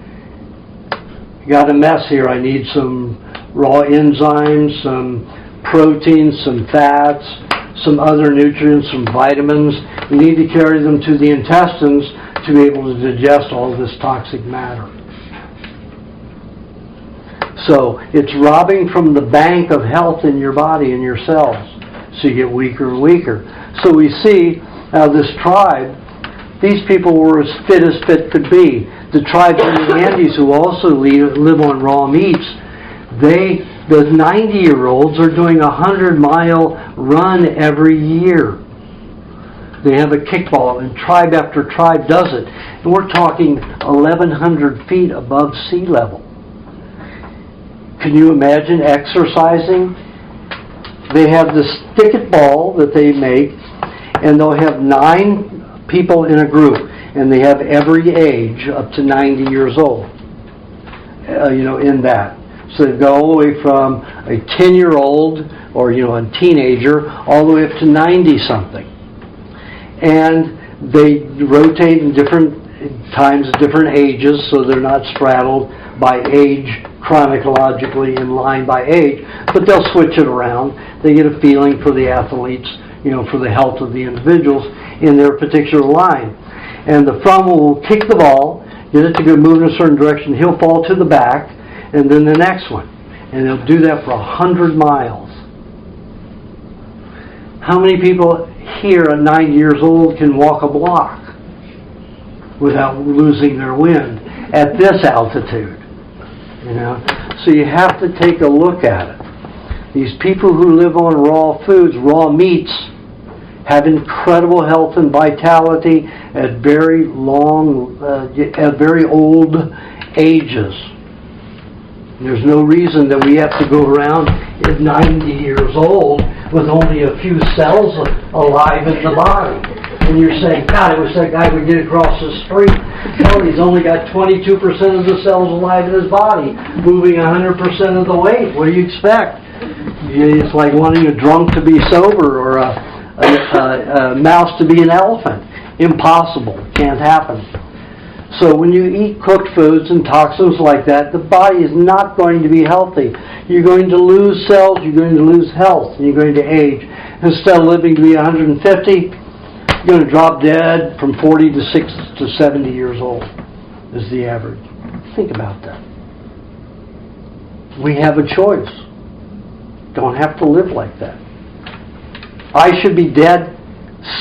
you got a mess here, I need some raw enzymes, some proteins, some fats, some other nutrients, some vitamins. We need to carry them to the intestines to be able to digest all this toxic matter. So it's robbing from the bank of health in your body and your cells. So you get weaker and weaker. So we see this tribe, these people were as fit could be. The tribes in the Andes who also live on raw meats, the 90-year-olds are doing a 100-mile run every year. They have a kickball, and tribe after tribe does it. And we're talking 1,100 feet above sea level. Can you imagine exercising? They have this thicket ball that they make, and they'll have 9 people in a group, and they have every age up to 90 years old, in that. So they go all the way from a 10-year-old or, a teenager all the way up to 90-something. And they rotate in different times at different ages, so they're not straddled by age, chronologically in line by age, but they'll switch it around. They get a feeling for the athletes, for the health of the individuals in their particular line. And the front will kick the ball, get it to go move in a certain direction, he'll fall to the back, and then the next one. And they'll do that for 100 miles. How many people here at 90 years old can walk a block without losing their wind at this altitude? So you have to take a look at it. These people who live on raw foods, raw meats, have incredible health and vitality at very old ages. There's no reason that we have to go around at 90 years old with only a few cells alive in the body. And you're saying, God, I wish that guy would get across the street. Well, he's only got 22% of the cells alive in his body, moving 100% of the weight. What do you expect? It's like wanting a drunk to be sober or a mouse to be an elephant. Impossible. Can't happen. So when you eat cooked foods and toxins like that, the body is not going to be healthy. You're going to lose cells, you're going to lose health, and you're going to age. Instead of living to be 150, you're going to drop dead from 40 to 60 to 70 years old is the average. Think about that. We have a choice. Don't have to live like that. I should be dead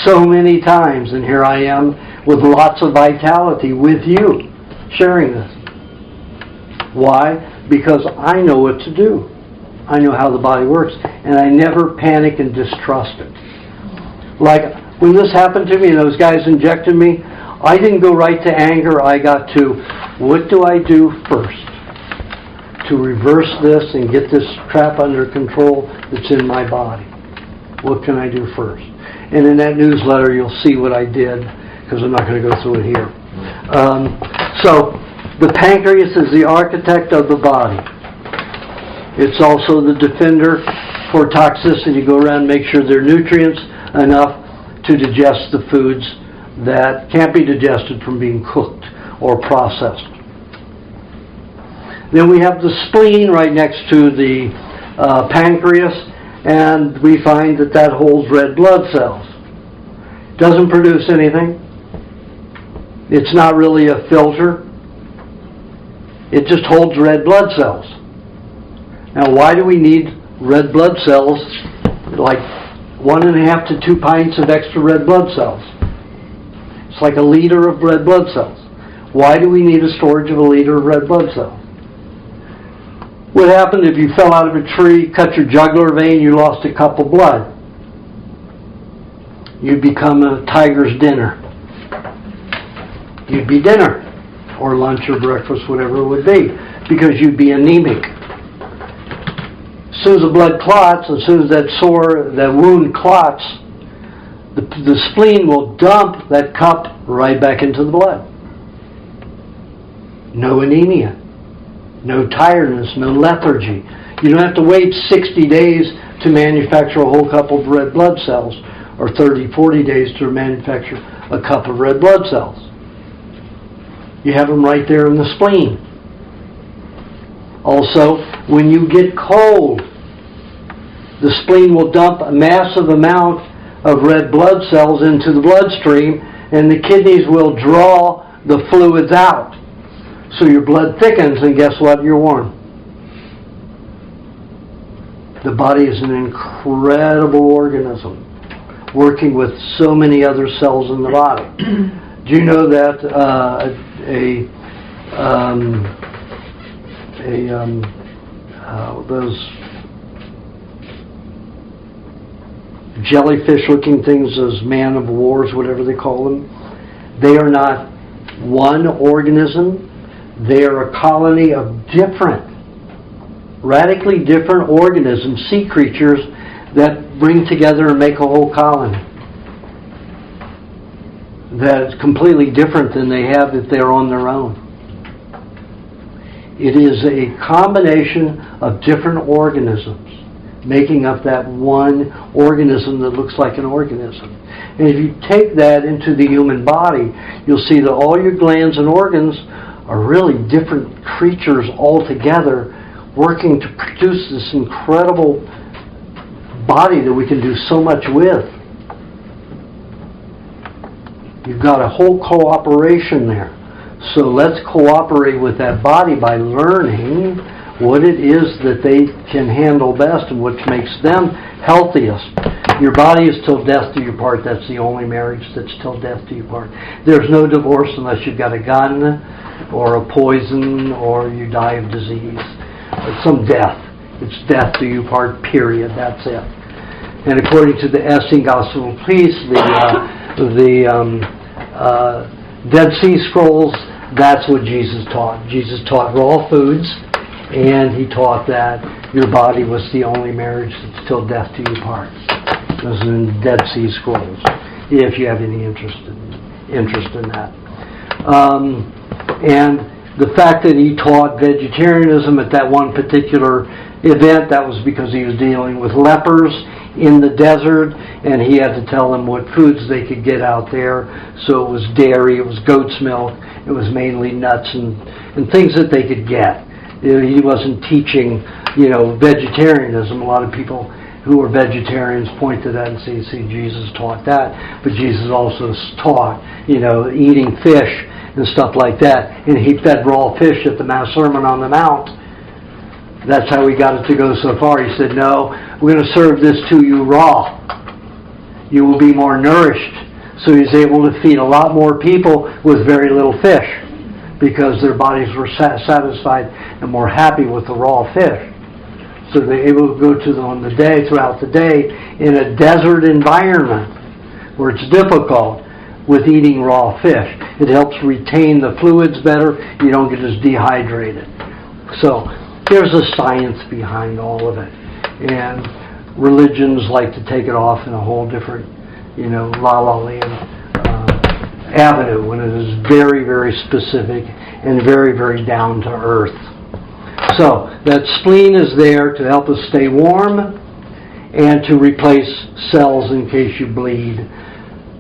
so many times, and here I am with lots of vitality with you, sharing this. Why? Because I know what to do. I know how the body works, and I never panic and distrust it. Like when this happened to me and those guys injected me, I didn't go right to anger. I got to, what do I do first to reverse this and get this crap under control that's in my body? What can I do first? And in that newsletter, you'll see what I did, because I'm not going to go through it here. So the pancreas is the architect of the body. It's also the defender for toxicity. Go around and make sure there are nutrients enough to digest the foods that can't be digested from being cooked or processed. Then we have the spleen right next to the pancreas, and we find that holds red blood cells. Doesn't produce anything. It's not really a filter. It just holds red blood cells. Now, why do we need red blood cells, like 1.5 to 2 pints of extra red blood cells? It's like a liter of red blood cells. Why do we need a storage of a liter of red blood cells? What happened if you fell out of a tree, cut your jugular vein, you lost a cup of blood? You'd become a tiger's dinner. You'd be dinner, or lunch or breakfast, whatever it would be, because you'd be anemic. As soon as the blood clots, as soon as that wound clots, the spleen will dump that cup right back into the blood. No anemia. No tiredness, no lethargy. You don't have to wait 60 days to manufacture a whole cup of red blood cells, or 30, 40 days to manufacture a cup of red blood cells. You have them right there in the spleen. Also, when you get cold, the spleen will dump a massive amount of red blood cells into the bloodstream, and the kidneys will draw the fluids out. So your blood thickens, and guess what? You're warm. The body is an incredible organism, working with so many other cells in the body. Do you know that those jellyfish-looking things, those man of wars, whatever they call them, they are not one organism. They are a colony of radically different organisms, sea creatures, that bring together and make a whole colony. That is completely different than they have if they're on their own. It is a combination of different organisms making up that one organism that looks like an organism. And if you take that into the human body, you'll see that all your glands and organs are really different creatures altogether, working to produce this incredible body that we can do so much with. You've got a whole cooperation there. So let's cooperate with that body by learning what it is that they can handle best and which makes them healthiest. Your body is till death do you part. That's the only marriage that's till death do you part. There's no divorce unless you've got a gun or a poison or you die of disease. It's some death. It's death do you part, period. That's it. And according to the Essene Gospel of Peace, the Dead Sea Scrolls, that's what Jesus taught. Jesus taught raw foods, and he taught that your body was the only marriage that's till death do you part. Those are in the Dead Sea Scrolls, if you have any interest in that. And the fact that he taught vegetarianism at that one particular event, that was because he was dealing with lepers in the desert, and he had to tell them what foods they could get out there. So it was dairy, it was goat's milk, it was mainly nuts and things that they could get. He wasn't teaching, vegetarianism. A lot of people who are vegetarians point to that and say, see, Jesus taught that, but Jesus also taught, eating fish and stuff like that, and he fed raw fish at the Sermon on the Mount. That's how he got it to go so far. He said, no, we're going to serve this to you raw. You will be more nourished. So he's able to feed a lot more people with very little fish because their bodies were satisfied and more happy with the raw fish. So they're able to go to them throughout the day in a desert environment where it's difficult with eating raw fish. It helps retain the fluids better. You don't get as dehydrated. So there's a science behind all of it. And religions like to take it off in a whole different, la-la land avenue when it is very, very specific and very, very down to earth. So that spleen is there to help us stay warm and to replace cells in case you bleed.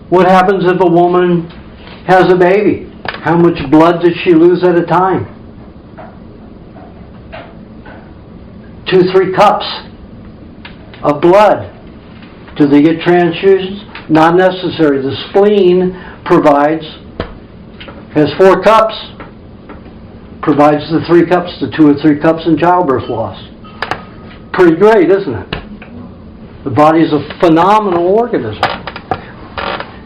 What happens if a woman has a baby? How much blood does she lose at a time? 2-3 cups of blood. Do they get transfusions? Not necessary. The spleen has 4 cups. Provides the 3 cups, the 2 or 3 cups in childbirth loss. Pretty great, isn't it? The body is a phenomenal organism.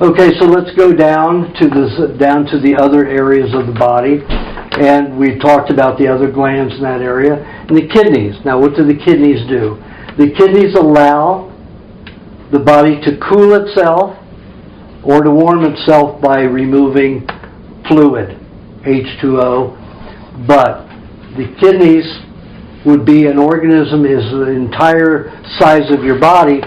Okay, so let's go down to the other areas of the body. And we talked about the other glands in that area. And the kidneys. Now, what do the kidneys do? The kidneys allow the body to cool itself or to warm itself by removing fluid, H2O. But the kidneys would be an organism is the entire size of your body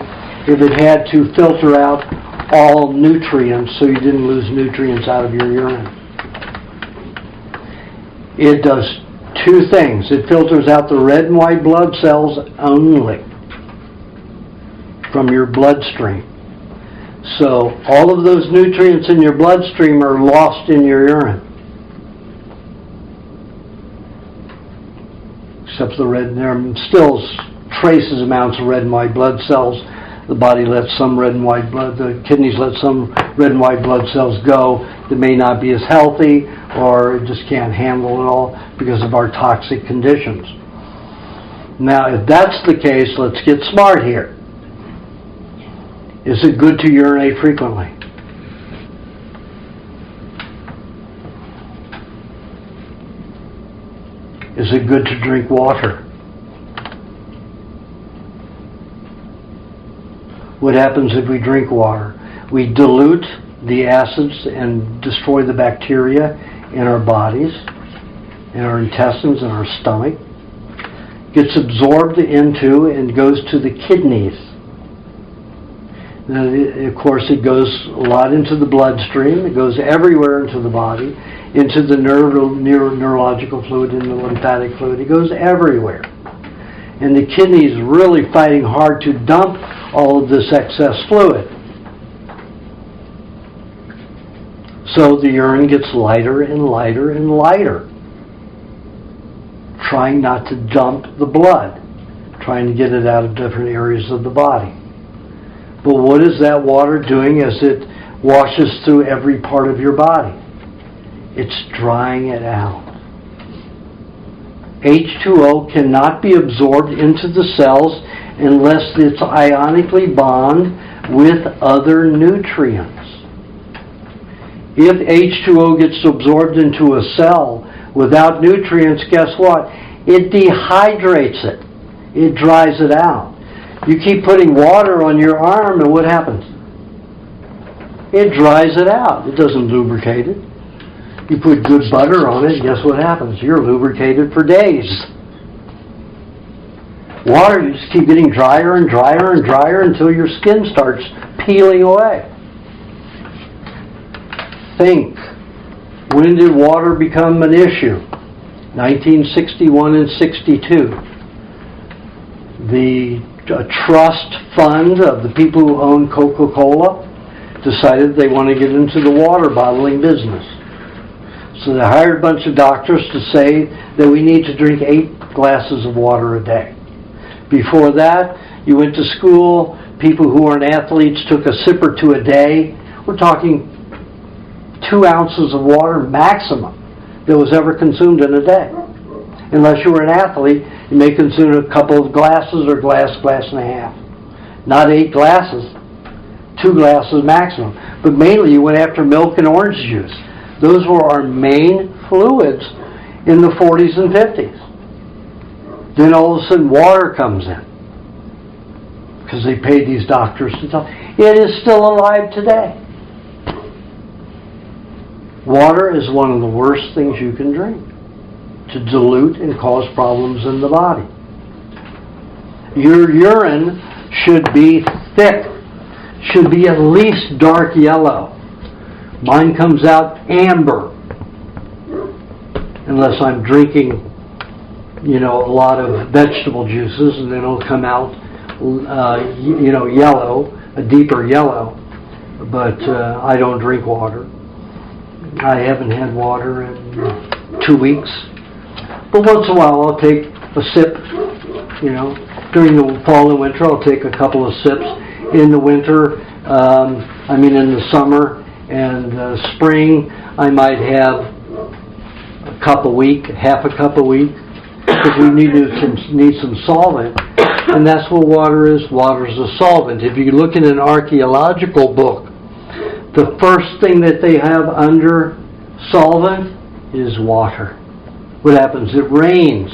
if it had to filter out all nutrients so you didn't lose nutrients out of your urine. It does 2 things. It filters out the red and white blood cells only from your bloodstream. So all of those nutrients in your bloodstream are lost in your urine. Except the red, there are still traces amounts of red and white blood cells The body lets some red and white blood, the kidneys let some red and white blood cells go that may not be as healthy, or it just can't handle it all because of our toxic conditions. Now, if that's the case, let's get smart here. Is it good to urinate frequently? Is it good to drink water? What happens if we drink water? We dilute the acids and destroy the bacteria in our bodies, in our intestines, in our stomach. Gets absorbed into and goes to the kidneys. Now, of course, it goes a lot into the bloodstream. It goes everywhere into the body, into the neurological fluid, in the lymphatic fluid. It goes everywhere. And the kidney is really fighting hard to dump all of this excess fluid. So the urine gets lighter and lighter and lighter, trying not to dump the blood, trying to get it out of different areas of the body. But what is that water doing as it washes through every part of your body? It's drying it out. H2O cannot be absorbed into the cells unless it's ionically bond with other nutrients. If H2O gets absorbed into a cell without nutrients, guess what? It dehydrates it. It dries it out. You keep putting water on your arm, and what happens? It dries it out. It doesn't lubricate it. You put good butter on it, guess what happens? You're lubricated for days. Water, you just keep getting drier and drier and drier until your skin starts peeling away. Think. When did water become an issue? 1961 and 62. The trust fund of the people who own Coca-Cola decided they want to get into the water bottling business. So they hired a bunch of doctors to say that we need to drink 8 glasses of water a day. Before that, you went to school, people who weren't athletes took a sip or two a day. We're talking 2 ounces of water maximum that was ever consumed in a day. Unless you were an athlete, you may consume a couple of glasses or glass and a half. Not 8 glasses, 2 glasses maximum. But mainly you went after milk and orange juice. Those were our main fluids in the 40s and 50s. Then all of a sudden water comes in, because they paid these doctors to tell. It is still alive today. Water is one of the worst things you can drink, to dilute and cause problems in the body. Your urine should be thick, should be at least dark yellow. Mine comes out amber, unless I'm drinking, a lot of vegetable juices, and then it'll come out, yellow, a deeper yellow. But I don't drink water. I haven't had water in 2 weeks. But once in a while I'll take a sip, During the fall and winter I'll take a couple of sips. In the winter, in the summer and spring, I might have a cup a week, half a cup a week, because we need some solvent. And that's what water is. Water is a solvent. If you look in an archaeological book, the first thing that they have under solvent is water. What happens? It rains.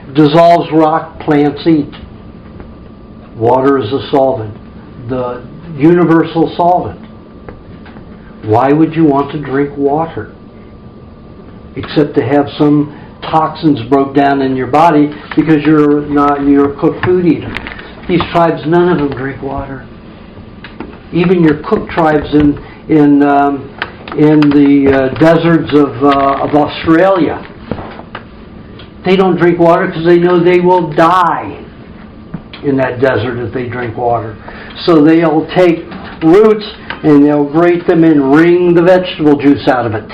It dissolves rock, plants eat. Water is a solvent. The universal solvent. Why would you want to drink water? Except to have some toxins broke down in your body because you're a cooked food eater. These tribes, none of them drink water. Even your cooked tribes in the deserts of Australia, they don't drink water because they know they will die in that desert if they drink water. So they'll take roots and they'll grate them and wring the vegetable juice out of it.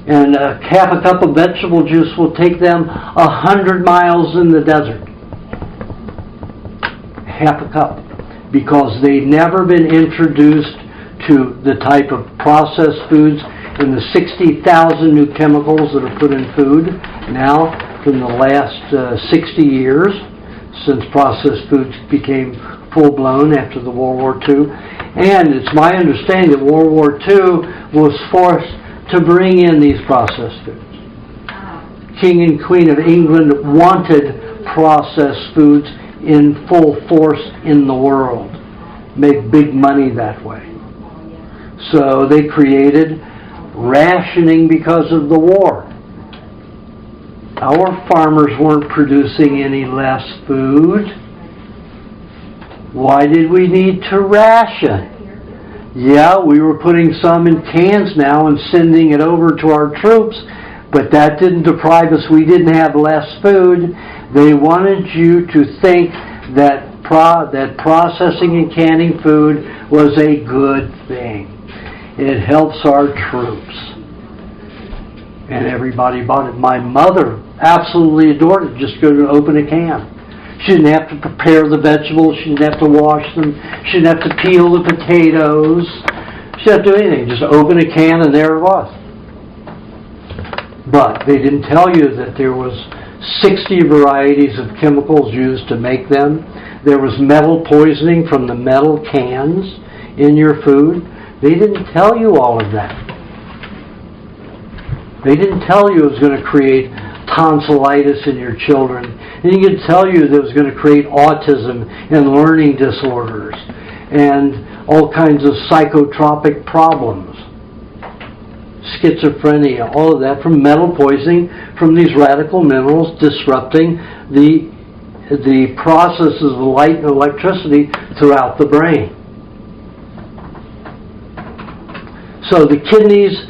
And half a cup of vegetable juice will take them 100 miles in the desert. Half a cup. because they've never been introduced to the type of processed foods and the 60,000 new chemicals that are put in food now in the last 60 years, since processed foods became full-blown after the World War II. And it's my understanding that World War II was forced to bring in these processed foods. King and Queen of England wanted processed foods in full force in the world. Make big money that way. So they created rationing because of the war. Our farmers weren't producing any less food. Why did we need to ration? Yeah, we were putting some in cans now and sending it over to our troops, but that didn't deprive us. We didn't have less food. They wanted you to think that processing and canning food was a good thing. It helps our troops. And everybody bought it. My mother absolutely adored it. Just go to open a can. She didn't have to prepare the vegetables. She didn't have to wash them. She didn't have to peel the potatoes. She didn't have to do anything. Just open a can and there it was. But they didn't tell you that there was 60 varieties of chemicals used to make them. There was metal poisoning from the metal cans in your food. They didn't tell you all of that. They didn't tell you it was going to create tonsillitis in your children. They didn't tell you that it was going to create autism and learning disorders and all kinds of psychotropic problems. Schizophrenia, all of that from metal poisoning, from these radical minerals disrupting the processes of light and electricity throughout the brain. So the kidneys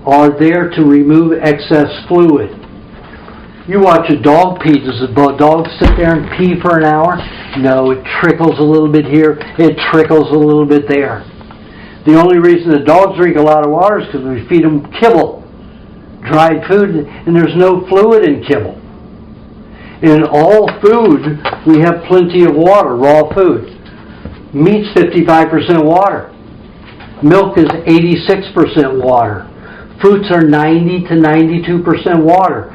are there to remove excess fluid. You watch a dog pee. Does a dog sit there and pee for an hour? No, it trickles a little bit here, it trickles a little bit there. The only reason the dogs drink a lot of water is because we feed them kibble, dried food, and there's no fluid in kibble. In all food, we have plenty of water, raw food. Meat's 55% water. Milk is 86% water. Fruits are 90 to 92% water.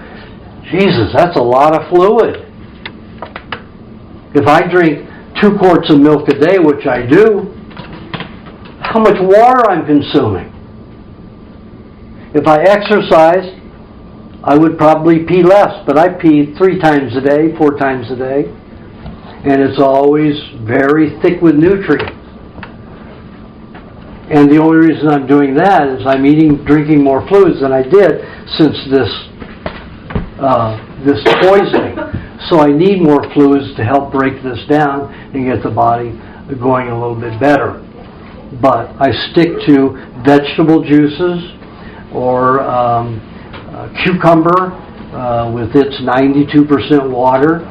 Jesus, that's a lot of fluid. If I drink 2 quarts of milk a day, which I do, how much water I'm consuming? If I exercise, I would probably pee less, but I pee 3 times a day, 4 times a day, and it's always very thick with nutrients. And the only reason I'm doing that is I'm drinking more fluids than I did since this poisoning. So I need more fluids to help break this down and get the body going a little bit better. But I stick to vegetable juices or cucumber with its 92% water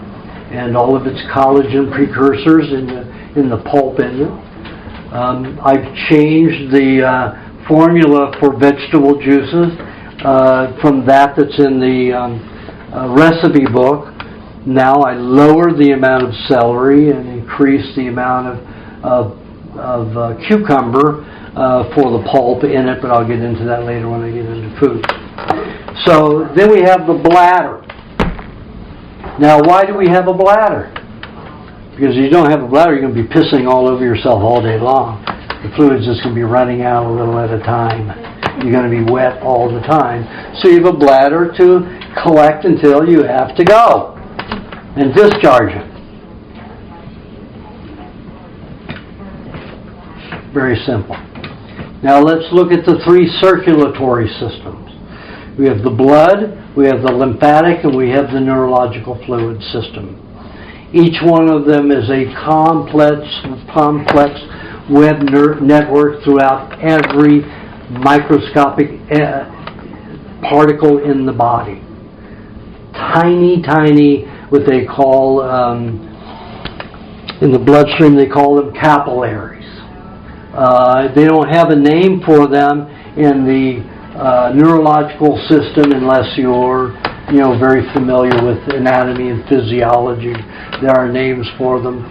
and all of its collagen precursors in the pulp in it. I've changed the formula for vegetable juices from that's in the recipe book. Now I lower the amount of celery and increase the amount of cucumber for the pulp in it, but I'll get into that later when I get into food. So then we have the bladder. Now why do we have a bladder? Because if you don't have a bladder, you're going to be pissing all over yourself all day long. The fluid's just going to be running out a little at a time. You're going to be wet all the time. So you have a bladder to collect until you have to go and discharge it. Very simple. Now let's look at the 3 circulatory systems. We have the blood, we have the lymphatic, and we have the neurological fluid system. Each one of them is a complex web network throughout every microscopic particle in the body. Tiny, what they call, in the bloodstream, they call them capillaries. They don't have a name for them in the neurological system unless you're very familiar with anatomy and physiology. There are names for them.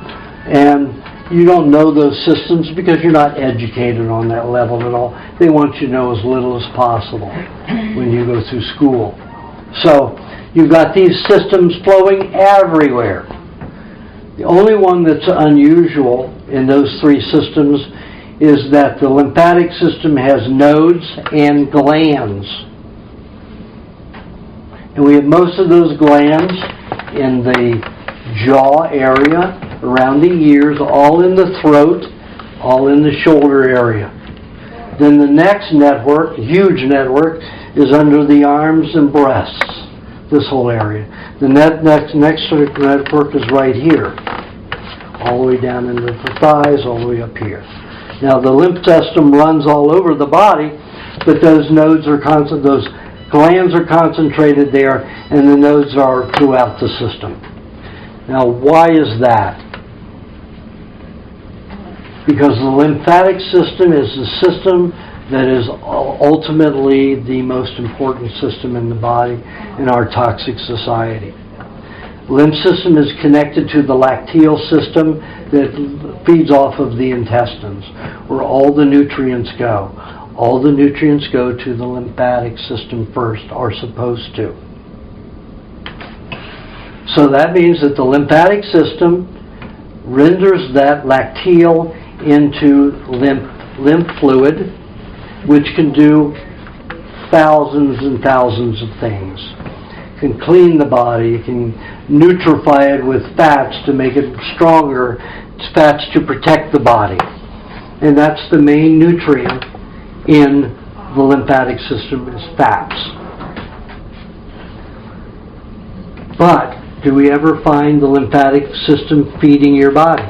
And you don't know those systems because you're not educated on that level at all. They want you to know as little as possible when you go through school. So you've got these systems flowing everywhere. The only one that's unusual in those three systems is that the lymphatic system has nodes and glands. And we have most of those glands in the jaw area, around the ears, all in the throat, all in the shoulder area. Then the next network, huge network, is under the arms and breasts, this whole area. The next network is right here, all the way down into the thighs, all the way up here. Now the lymph system runs all over the body, but those nodes are constant, those glands are concentrated there, and the nodes are throughout the system. Now why is that? Because the lymphatic system is the system that is ultimately the most important system in the body in our toxic society. The lymph system is connected to the lacteal system that feeds off of the intestines, where all the nutrients go. All the nutrients go to the lymphatic system first, are supposed to. So that means that the lymphatic system renders that lacteal into lymph fluid, which can do thousands and thousands of things. It can clean the body, it can nutrify it with fats to make it stronger, fats to protect the body. And that's the main nutrient in the lymphatic system, is fats. But do we ever find the lymphatic system feeding your body?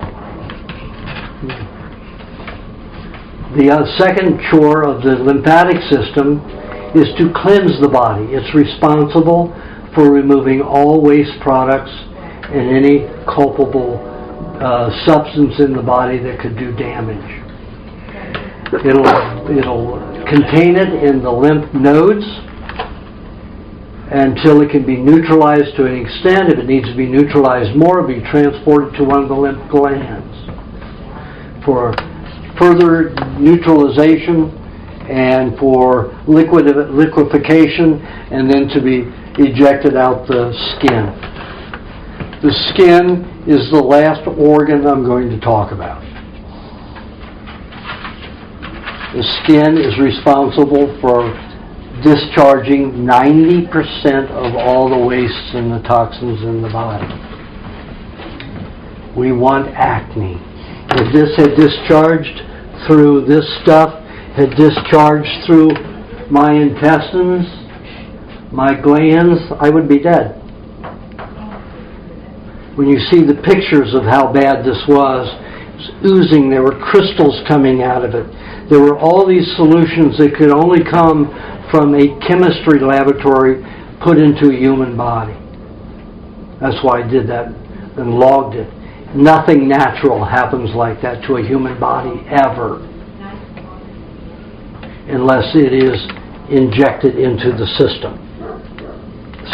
The second chore of the lymphatic system is to cleanse the body. It's responsible for removing all waste products and any culpable substance in the body that could do damage. It'll contain it in the lymph nodes until it can be neutralized to an extent. If it needs to be neutralized more, it'll be transported to one of the lymph glands for further neutralization and for liquefaction, and then to be ejected out the skin. The skin is the last organ I'm going to talk about. The skin is responsible for discharging 90% of all the wastes and the toxins in the body. We want acne. If this had discharged through this stuff, had discharged through my intestines, my glands, I would be dead. When you see the pictures of how bad this was, it was oozing, there were crystals coming out of it. There were all these solutions that could only come from a chemistry laboratory put into a human body. That's why I did that and logged it. Nothing natural happens like that to a human body ever, unless it is injected into the system.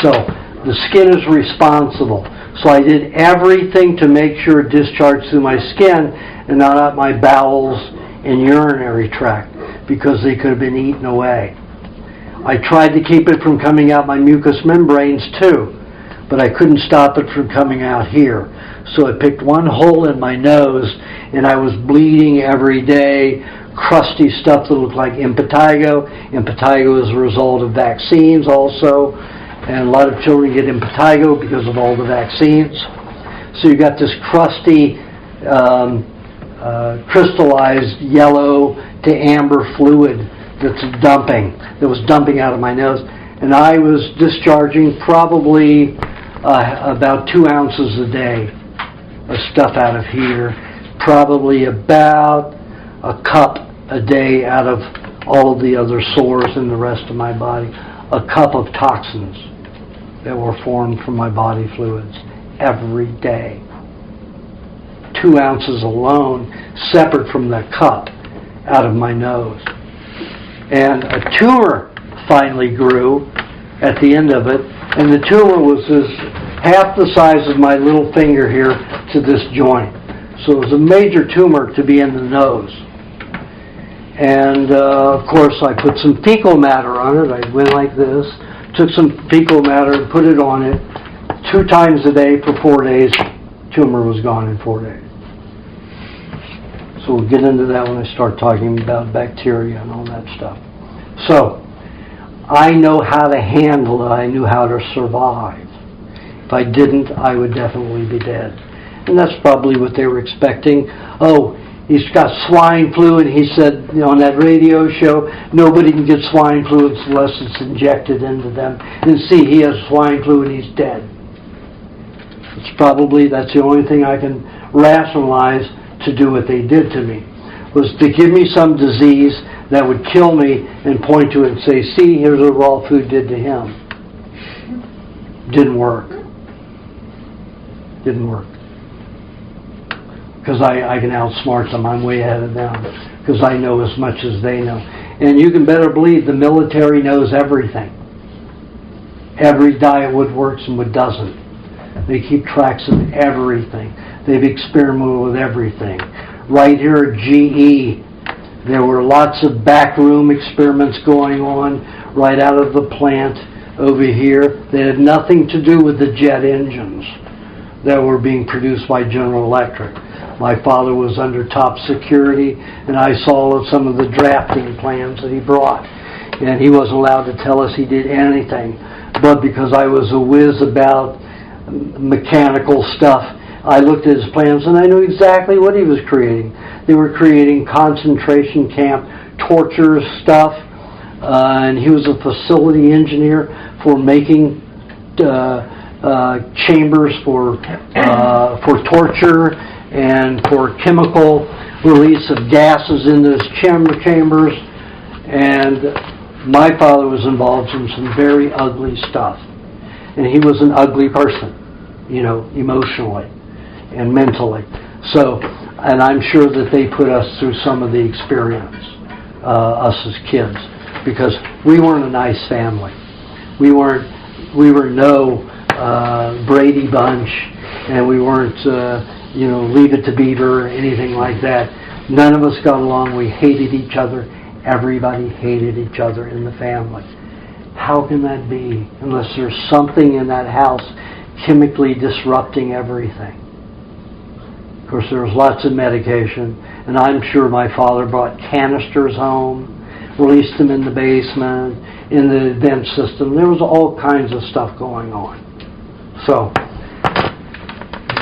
So the skin is responsible. So I did everything to make sure it discharged through my skin and not out my bowels and urinary tract, because they could have been eaten away. I tried to keep it from coming out my mucous membranes too, but I couldn't stop it from coming out here. So I picked one hole in my nose, and I was bleeding every day, crusty stuff that looked like impetigo. Impetigo is a result of vaccines also, and a lot of children get impetigo because of all the vaccines. So you got this crusty, crystallized yellow to amber fluid that was dumping out of my nose. And I was discharging probably about 2 ounces a day of stuff out of here, probably about a cup a day out of all of the other sores in the rest of my body, a cup of toxins that were formed from my body fluids every day. 2 ounces alone, separate from the cup, out of my nose. And a tumor finally grew at the end of it, and the tumor was half the size of my little finger here to this joint. So it was a major tumor to be in the nose. And of course I put some fecal matter on it. I went like this, took some fecal matter and put it on it 2 times a day for 4 days. Tumor was gone in 4 days. So we'll get into that when I start talking about bacteria and all that stuff. So I know how to handle it. I knew how to survive. If I didn't, I would definitely be dead. And that's probably what they were expecting. Oh, he's got swine flu, and he said, you know, on that radio show, nobody can get swine flu unless it's injected into them. And see, he has swine flu and he's dead. That's the only thing I can rationalize to do what they did to me, was to give me some disease that would kill me and point to it and say, see, here's what raw food did to him. Didn't work. Didn't work. Because I can outsmart them. I'm way ahead of them. Because I know as much as they know. And you can better believe the military knows everything. Every diet, what works and what doesn't. They keep tracks of everything. They've experimented with everything. Right here at GE, there were lots of backroom experiments going on right out of the plant over here. They had nothing to do with the jet engines that were being produced by General Electric. My father was under top security, and I saw some of the drafting plans that he brought. And he wasn't allowed to tell us he did anything. But because I was a whiz about mechanical stuff, I looked at his plans and I knew exactly what he was creating. They were creating concentration camp torture stuff, and he was a facility engineer for making chambers for torture and for chemical release of gases in those chambers. And my father was involved in some very ugly stuff. And he was an ugly person, you know, emotionally and mentally. So, and I'm sure that they put us through some of the experience, us as kids, because we weren't a nice family. We were no Brady Bunch, and we weren't, Leave It to Beaver or anything like that. None of us got along. We hated each other. Everybody hated each other in the family. How can that be unless there's something in that house chemically disrupting everything? Of course, there was lots of medication, and I'm sure my father brought canisters home, released them in the basement, in the vent system. There was all kinds of stuff going on. So,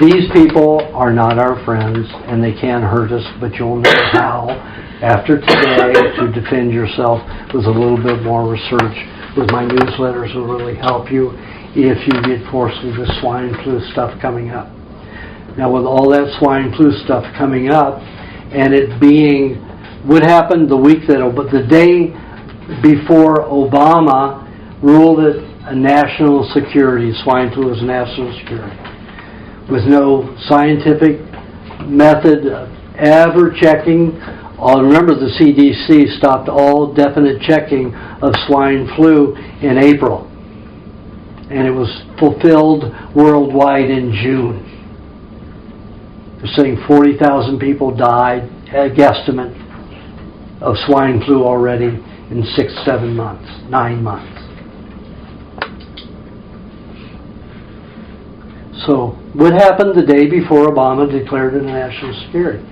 these people are not our friends, and they can hurt us, but you'll know how, after today, to defend yourself with a little bit more research. With my newsletters will really help you if you get forced with the swine flu stuff coming up. Now, with all that swine flu stuff coming up, and it being, what happened the day before Obama ruled it a national security, swine flu is national security, with no scientific method of ever checking. Remember, the CDC stopped all definite checking of swine flu in April, and it was fulfilled worldwide in June. They're saying 40,000 people died, a guesstimate, of swine flu already in 6-7 months, 9 months. So, what happened the day before Obama declared it a national security?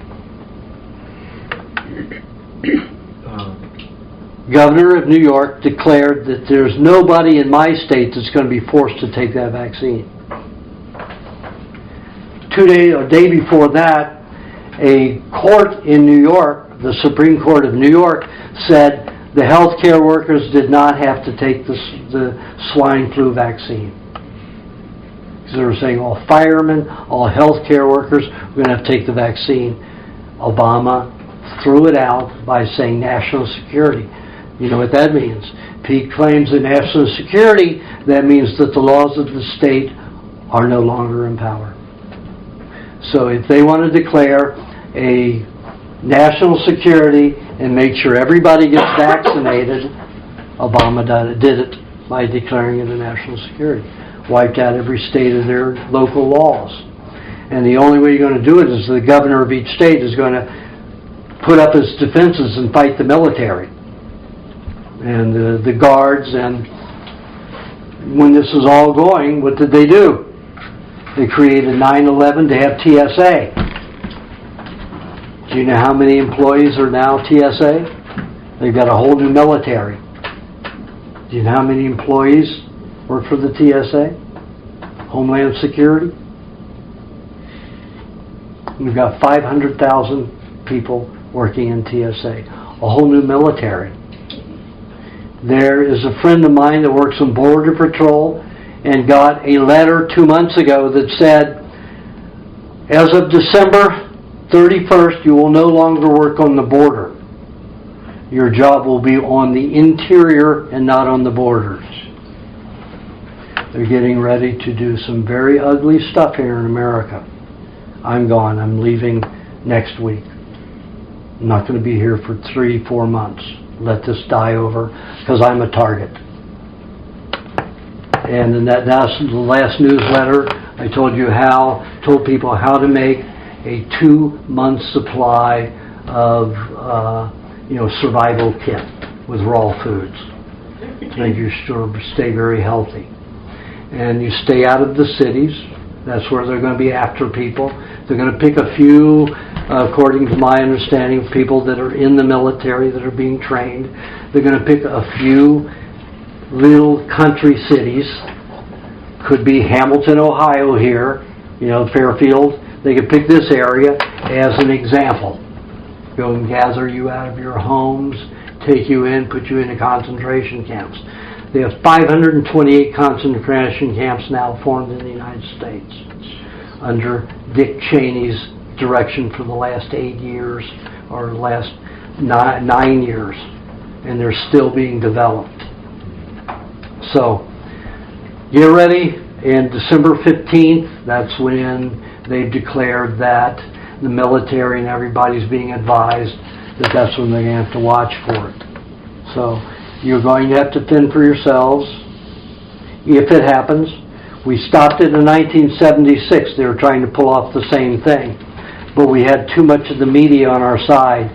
Governor of New York declared that there's nobody in my state that's going to be forced to take that vaccine. Day before that, a court in New York, the Supreme Court of New York, said the healthcare workers did not have to take the swine flu vaccine. Because they were saying all firemen, all healthcare workers, we're going to have to take the vaccine. Obama threw it out by saying national security. You know what that means. If he claims the national security, that means that the laws of the state are no longer in power. So if they want to declare a national security and make sure everybody gets vaccinated, Obama did it by declaring it a national security. Wiped out every state of their local laws. And the only way you're going to do it is the governor of each state is going to put up his defenses and fight the military and the guards. And when this is all going, what did they do? They created 9/11 to have TSA. Do you know how many employees are now TSA? They've got a whole new military. Do you know how many employees work for the TSA? Homeland Security? We've got 500,000 people working in TSA. A whole new military. There is a friend of mine that works in Border Patrol and got a letter 2 months ago that said, as of December 31st, you will no longer work on the border. Your job will be on the interior and not on the borders. They're getting ready to do some very ugly stuff here in America. I'm gone. I'm leaving next week. I'm not going to be here for 3-4 months. Let this die over, because I'm a target. And in that's the last newsletter, I told people how to make a 2-month supply of survival kit with raw foods. Make you stay very healthy. And you stay out of the cities. That's where they're going to be after people. They're going to pick a few, according to my understanding, of people that are in the military that are being trained. They're going to pick a few little country cities. Could be Hamilton, Ohio here, Fairfield. They could pick this area as an example. Go and gather you out of your homes, take you in, put you into concentration camps. They have 528 concentration camps now formed in the United States under Dick Cheney's direction for the last 8 years or the last 9 years, and they're still being developed. So get ready. And December 15th, that's when they've declared that the military and everybody's being advised that that's when they're going to have to watch for it. So you're going to have to fend for yourselves if it happens. We stopped it in 1976. They were trying to pull off the same thing. But we had too much of the media on our side.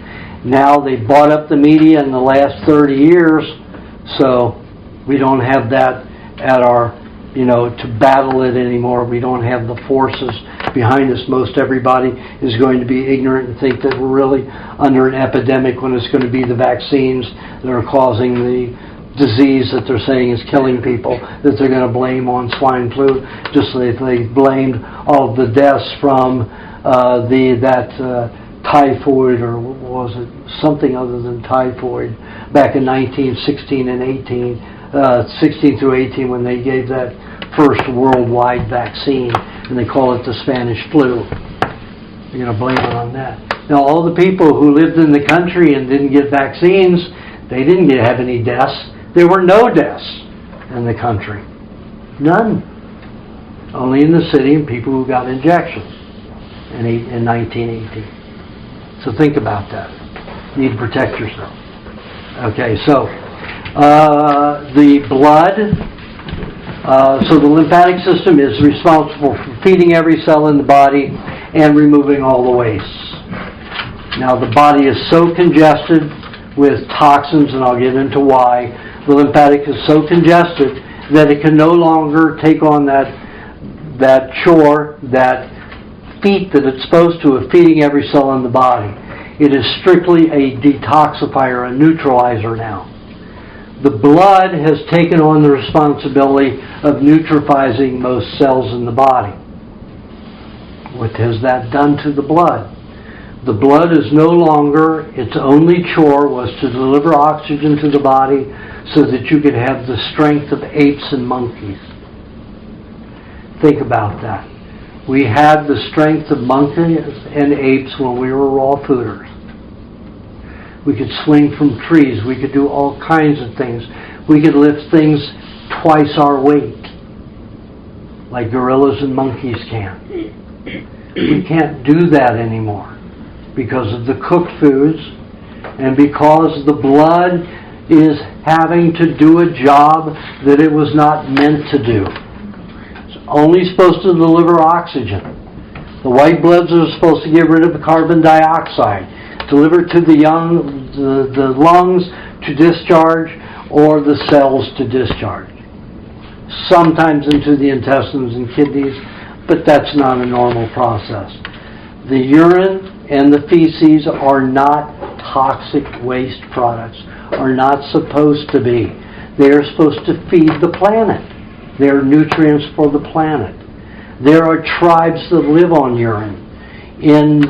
Now they bought up the media in the last 30 years, so we don't have that at our, to battle it anymore. We don't have the forces behind us. Most everybody is going to be ignorant and think that we're really under an epidemic when it's going to be the vaccines that are causing the disease that they're saying is killing people, that they're going to blame on swine flu, just like they blamed all of the deaths from typhoid, or was it something other than typhoid, back in 1916 and 16 through 18, when they gave that first worldwide vaccine, and they call it the Spanish flu. They're going to blame it on that. Now, all the people who lived in the country and didn't get vaccines, they didn't have any deaths. There were no deaths in the country. None. Only in the city and people who got injections in 1918. So think about that. You need to protect yourself. Okay, so the blood, so the lymphatic system is responsible for feeding every cell in the body and removing all the wastes. Now the body is so congested with toxins, and I'll get into why. The lymphatic is so congested that it can no longer take on that chore, that feat that it's supposed to of feeding every cell in the body. It is strictly a detoxifier, a neutralizer now. The blood has taken on the responsibility of neutralizing most cells in the body. What has that done to the blood? The blood is no longer, its only chore was to deliver oxygen to the body so that you could have the strength of apes and monkeys. Think about that. We had the strength of monkeys and apes when we were raw fooders. We could swing from trees. We could do all kinds of things. We could lift things twice our weight, like gorillas and monkeys can. We can't do that anymore because of the cooked foods and because the blood is having to do a job that it was not meant to do. It's only supposed to deliver oxygen. The white bloods are supposed to get rid of the carbon dioxide, deliver it to the lungs to discharge, or the cells to discharge. Sometimes into the intestines and kidneys, but that's not a normal process. The urine and the feces are not toxic waste products, are not supposed to be. They are supposed to feed the planet. They are nutrients for the planet. There are tribes that live on urine. In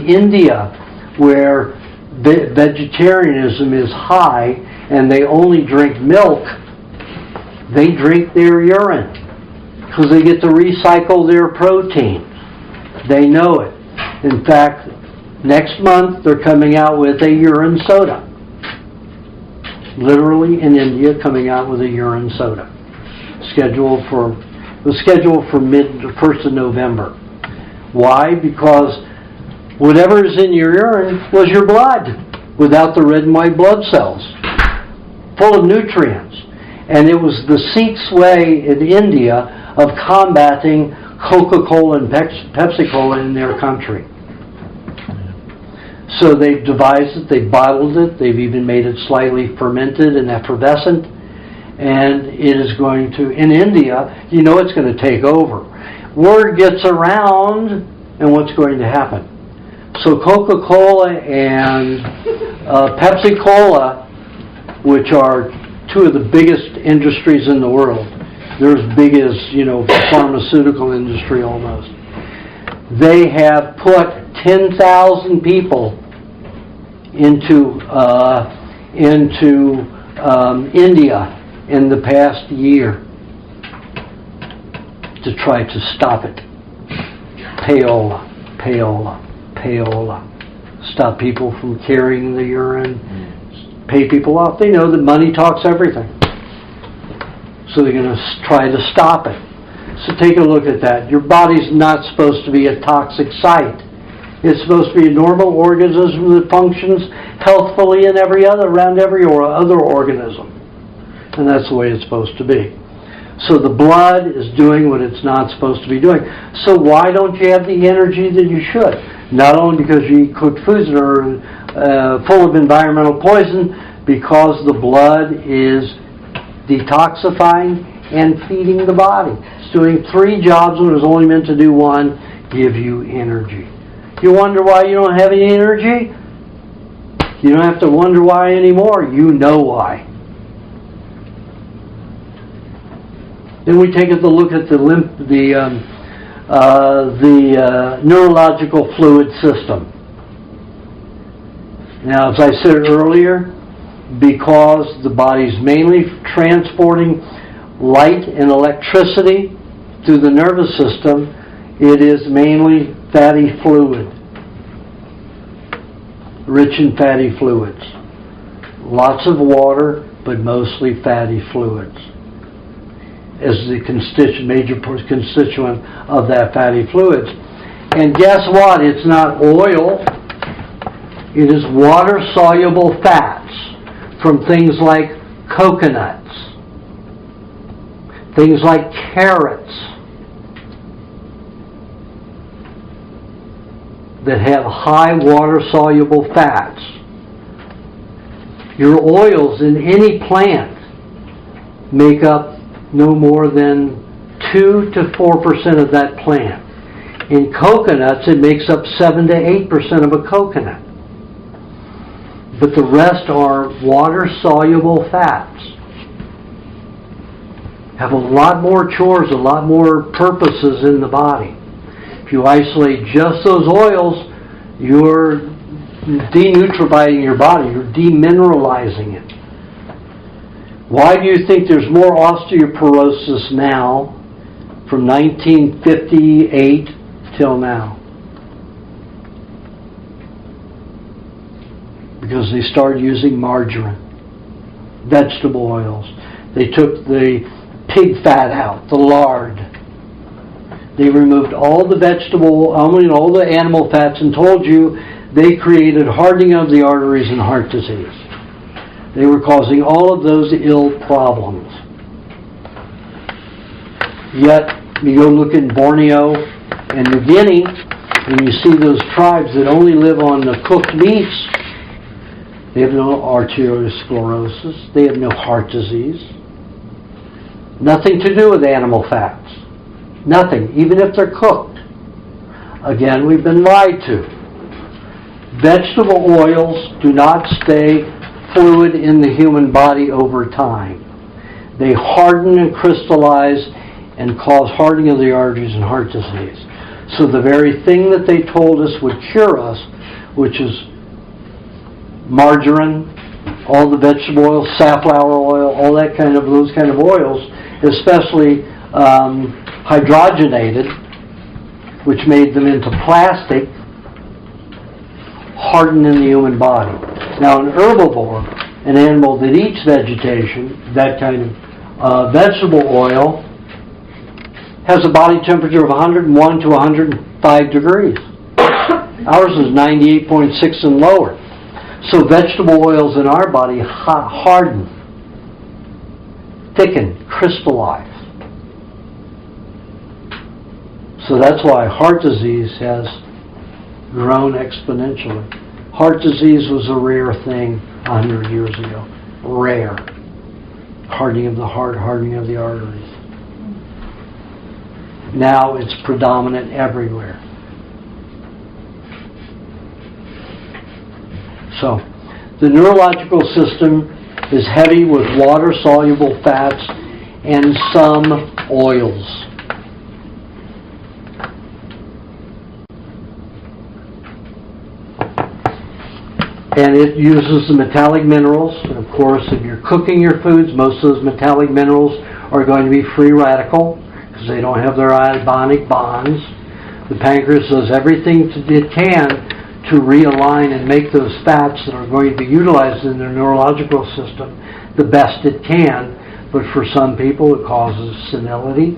India, where vegetarianism is high and they only drink milk, they drink their urine because they get to recycle their proteins. They know it. In fact, next month they're coming out with a urine soda. Literally in India, coming out with a urine soda. Scheduled for 1st of November. Why? Because whatever is in your urine was your blood, without the red and white blood cells, full of nutrients. And it was the Sikhs' way in India of combating Coca-Cola and Pepsi-Cola in their country. So they've devised it, they've bottled it, they've even made it slightly fermented and effervescent, and it is going to, in India, you know it's going to take over. Word gets around, and what's going to happen? So Coca-Cola and Pepsi-Cola, which are two of the biggest industries in the world, they're as big as, the pharmaceutical industry almost. They have put 10,000 people into India in the past year to try to stop it. Payola. Stop people from carrying the urine, pay people off. They know that money talks everything. So they're going to try to stop it. So take a look at that. Your body's not supposed to be a toxic site. It's supposed to be a normal organism that functions healthfully in around every other organism. And that's the way it's supposed to be. So the blood is doing what it's not supposed to be doing. So why don't you have the energy that you should? Not only because you eat cooked foods that are full of environmental poison, because the blood is detoxifying and feeding the body. It's doing 3 jobs when it's only meant to do 1, give you energy. You wonder why you don't have any energy? You don't have to wonder why anymore. You know why. Then we take a look at the neurological fluid system. Now, as I said earlier, because the body's mainly transporting light and electricity through the nervous system, it is mainly fatty fluid, rich in fatty fluids. Lots of water, but mostly fatty fluids as the major constituent of that fatty fluids. And guess what? It's not oil. It is water-soluble fats from things like coconuts, things like carrots, that have high water-soluble fats. Your oils in any plant make up no more than 2 to 4% of that plant. In coconuts, it makes up 7 to 8% of a coconut. But the rest are water-soluble fats. Have a lot more chores, a lot more purposes in the body. If you isolate just those oils, you're denutrifying your body. You're demineralizing it. Why do you think there's more osteoporosis now from 1958 till now? Because they started using margarine, vegetable oils. They took the pig fat out, the lard. They removed all the all the animal fats and told you they created hardening of the arteries and heart disease. They were causing all of those ill problems. Yet, you go look in Borneo and New Guinea, And you see those tribes that only live on the cooked meats, they have no arteriosclerosis, they have no heart disease. Nothing to do with animal fats. Nothing, even if they're cooked. Again, we've been lied to. Vegetable oils do not stay fluid in the human body over time. They harden and crystallize and cause hardening of the arteries and heart disease. So the very thing that they told us would cure us, which is margarine, all the vegetable oils, safflower oil, all that kind of, those kind of oils, especially hydrogenated, which made them into plastic, harden in the human body. Now an herbivore, an animal that eats vegetation, that kind of vegetable oil, has a body temperature of 101 to 105 degrees. Ours is 98.6 and lower. So vegetable oils in our body harden, thicken, crystallize. So that's why heart disease has grown exponentially. Heart disease was a rare thing 100 years ago. Rare. Hardening of the heart, hardening of the arteries. Now it's predominant everywhere. So, the neurological system is heavy with water-soluble fats and some oils. And it uses the metallic minerals. And of course, if you're cooking your foods, most of those metallic minerals are going to be free radical because they don't have their ionic bonds. The pancreas does everything it can to realign and make those fats that are going to be utilized in their neurological system the best it can. But for some people, it causes senility,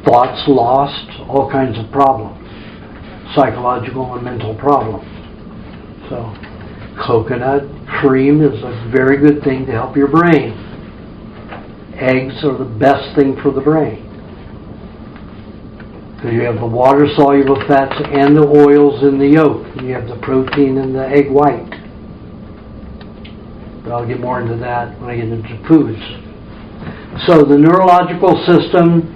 thoughts lost, all kinds of problems, psychological and mental problems. So, coconut cream is a very good thing to help your brain. Eggs are the best thing for the brain. Because you have the water-soluble fats and the oils in the yolk. And you have the protein in the egg white. But I'll get more into that when I get into foods. So the neurological system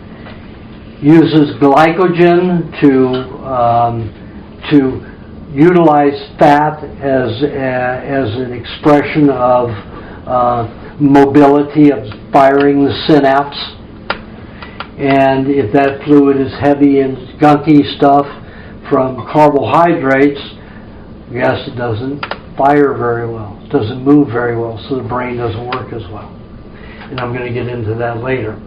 uses glycogen to utilize fat as an expression of mobility, of firing the synapse. And if that fluid is heavy and gunky stuff from carbohydrates, yes, it doesn't fire very well. It doesn't move very well, so the brain doesn't work as well. And I'm going to get into that later.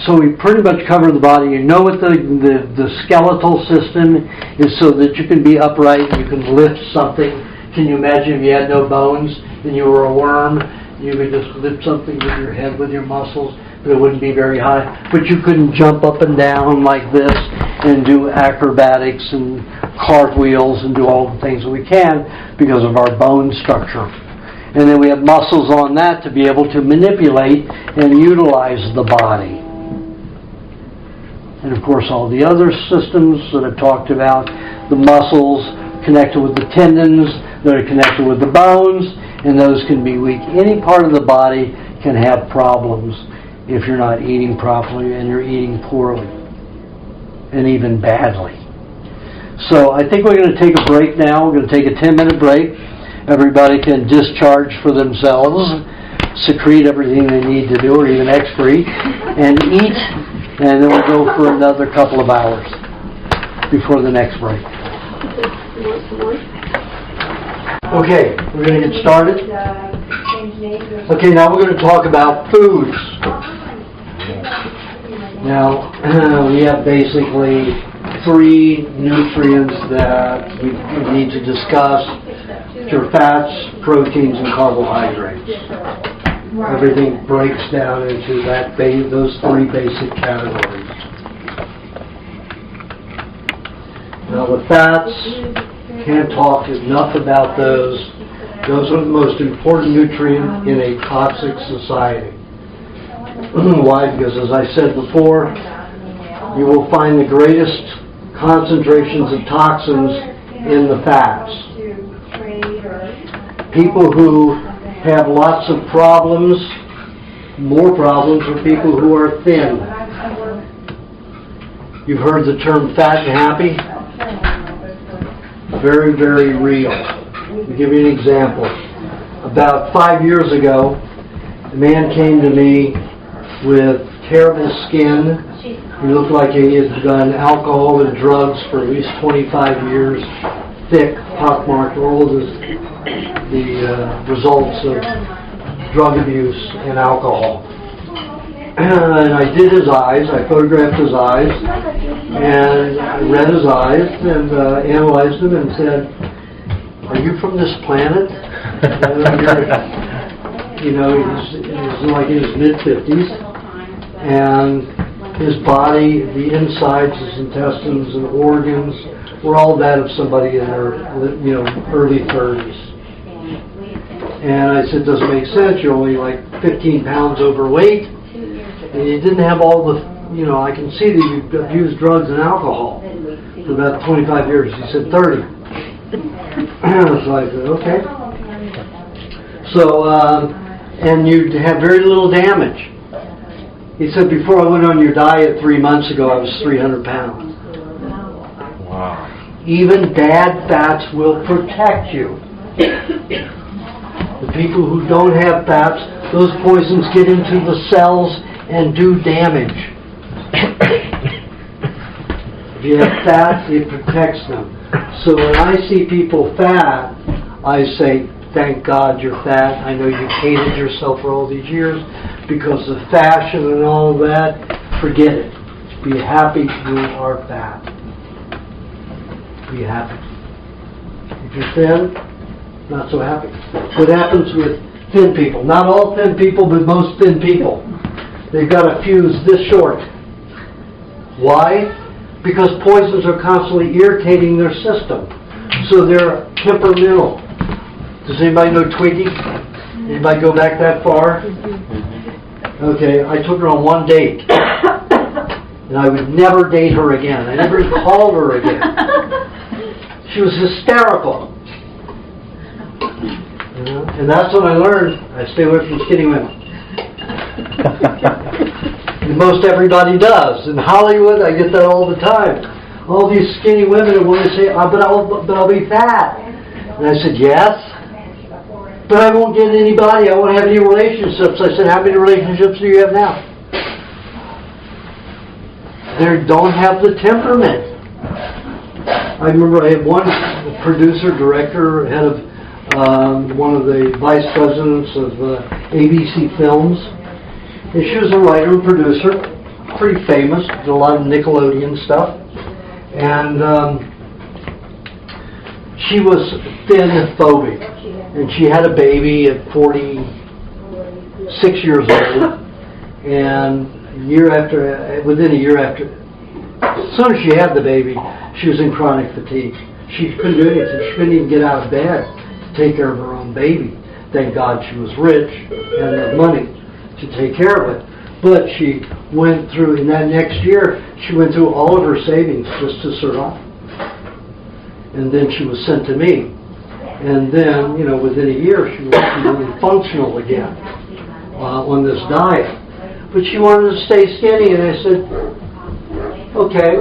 So we pretty much cover the body. You know what the skeletal system is, so that you can be upright, you can lift something. Can you imagine if you had no bones and you were a worm? You could just lift something with your head, with your muscles, but it wouldn't be very high. But you couldn't jump up and down like this and do acrobatics and cartwheels and do all the things that we can because of our bone structure. And then we have muscles on that to be able to manipulate and utilize the body. And of course all the other systems that I've talked about, the muscles connected with the tendons that are connected with the bones, and those can be weak. Any part of the body can have problems if you're not eating properly and you're eating poorly, and even badly. So I think we're going to take a break now. We're going to take a 10-minute break. Everybody can discharge for themselves, secrete everything they need to do, or even excrete, and eat, and then we'll go for another couple of hours before the next break. Okay, we're going to get started. Okay, now we're going to talk about foods. Now, we have basically 3 nutrients that we need to discuss, which are fats, proteins, and carbohydrates. Everything breaks down into those 3 basic categories. Now the fats, can't talk enough about those. Those are the most important nutrient in a toxic society. Why? Because as I said before, you will find the greatest concentrations of toxins in the fats. People who have lots of problems, more problems, are people who are thin. You've heard the term fat and happy? Very, very real. I'll give you an example. About 5 years ago, a man came to me with terrible skin. He looked like he had done alcohol and drugs for at least 25 years. Thick, pockmarked, all of the results of drug abuse and alcohol. And I did his eyes, I photographed his eyes, and I read his eyes and analyzed them and said, "Are you from this planet?" You know, he's like in his mid-50s, and his body, the insides, his intestines and organs, were all that of somebody in their, early 30s. And I said, "Doesn't make sense. You're only like 15 pounds overweight, and you didn't have all the, I can see that you've abused drugs and alcohol for about 25 years." He said, 30. So I said, okay. So, and you have very little damage. He said, "Before I went on your diet 3 months ago, I was 300 pounds. Wow. Even bad fats will protect you. The people who don't have fats, those poisons get into the cells and do damage. If you have fat, it protects them. So when I see people fat, I say, thank God you're fat. I know you hated yourself for all these years because of fashion and all of that. Forget it. Be happy you are fat. Be happy. If you're thin, not so happy. What happens with thin people? Not all thin people, but most thin people. They've got a fuse this short. Why? Because poisons are constantly irritating their system. So they're temperamental. Does anybody know Twiggy? Anybody go back that far? Okay, I took her on one date. And I would never date her again. I never called her again. She was hysterical. And that's when I learned I stay away from skinny women. And most everybody does. In Hollywood, I get that all the time. All these skinny women that want to say, but I'll be fat. And I said, yes. But I won't get anybody. I won't have any relationships. I said, how many relationships do you have now? They don't have the temperament. I remember I had one producer, director, head of one of the vice presidents of ABC Films. And she was a writer and producer, pretty famous, did a lot of Nickelodeon stuff. And she was thin-phobic. And she had a baby at 46 years old. And within a year after, as soon as she had the baby, she was in chronic fatigue. She couldn't do anything. She couldn't even get out of bed to take care of her own baby. Thank God she was rich and had money to take care of it. But she went through, in that next year, she went through all of her savings just to survive. And then she was sent to me. And then, within a year, she was really functional again on this diet. But she wanted to stay skinny, and I said, okay,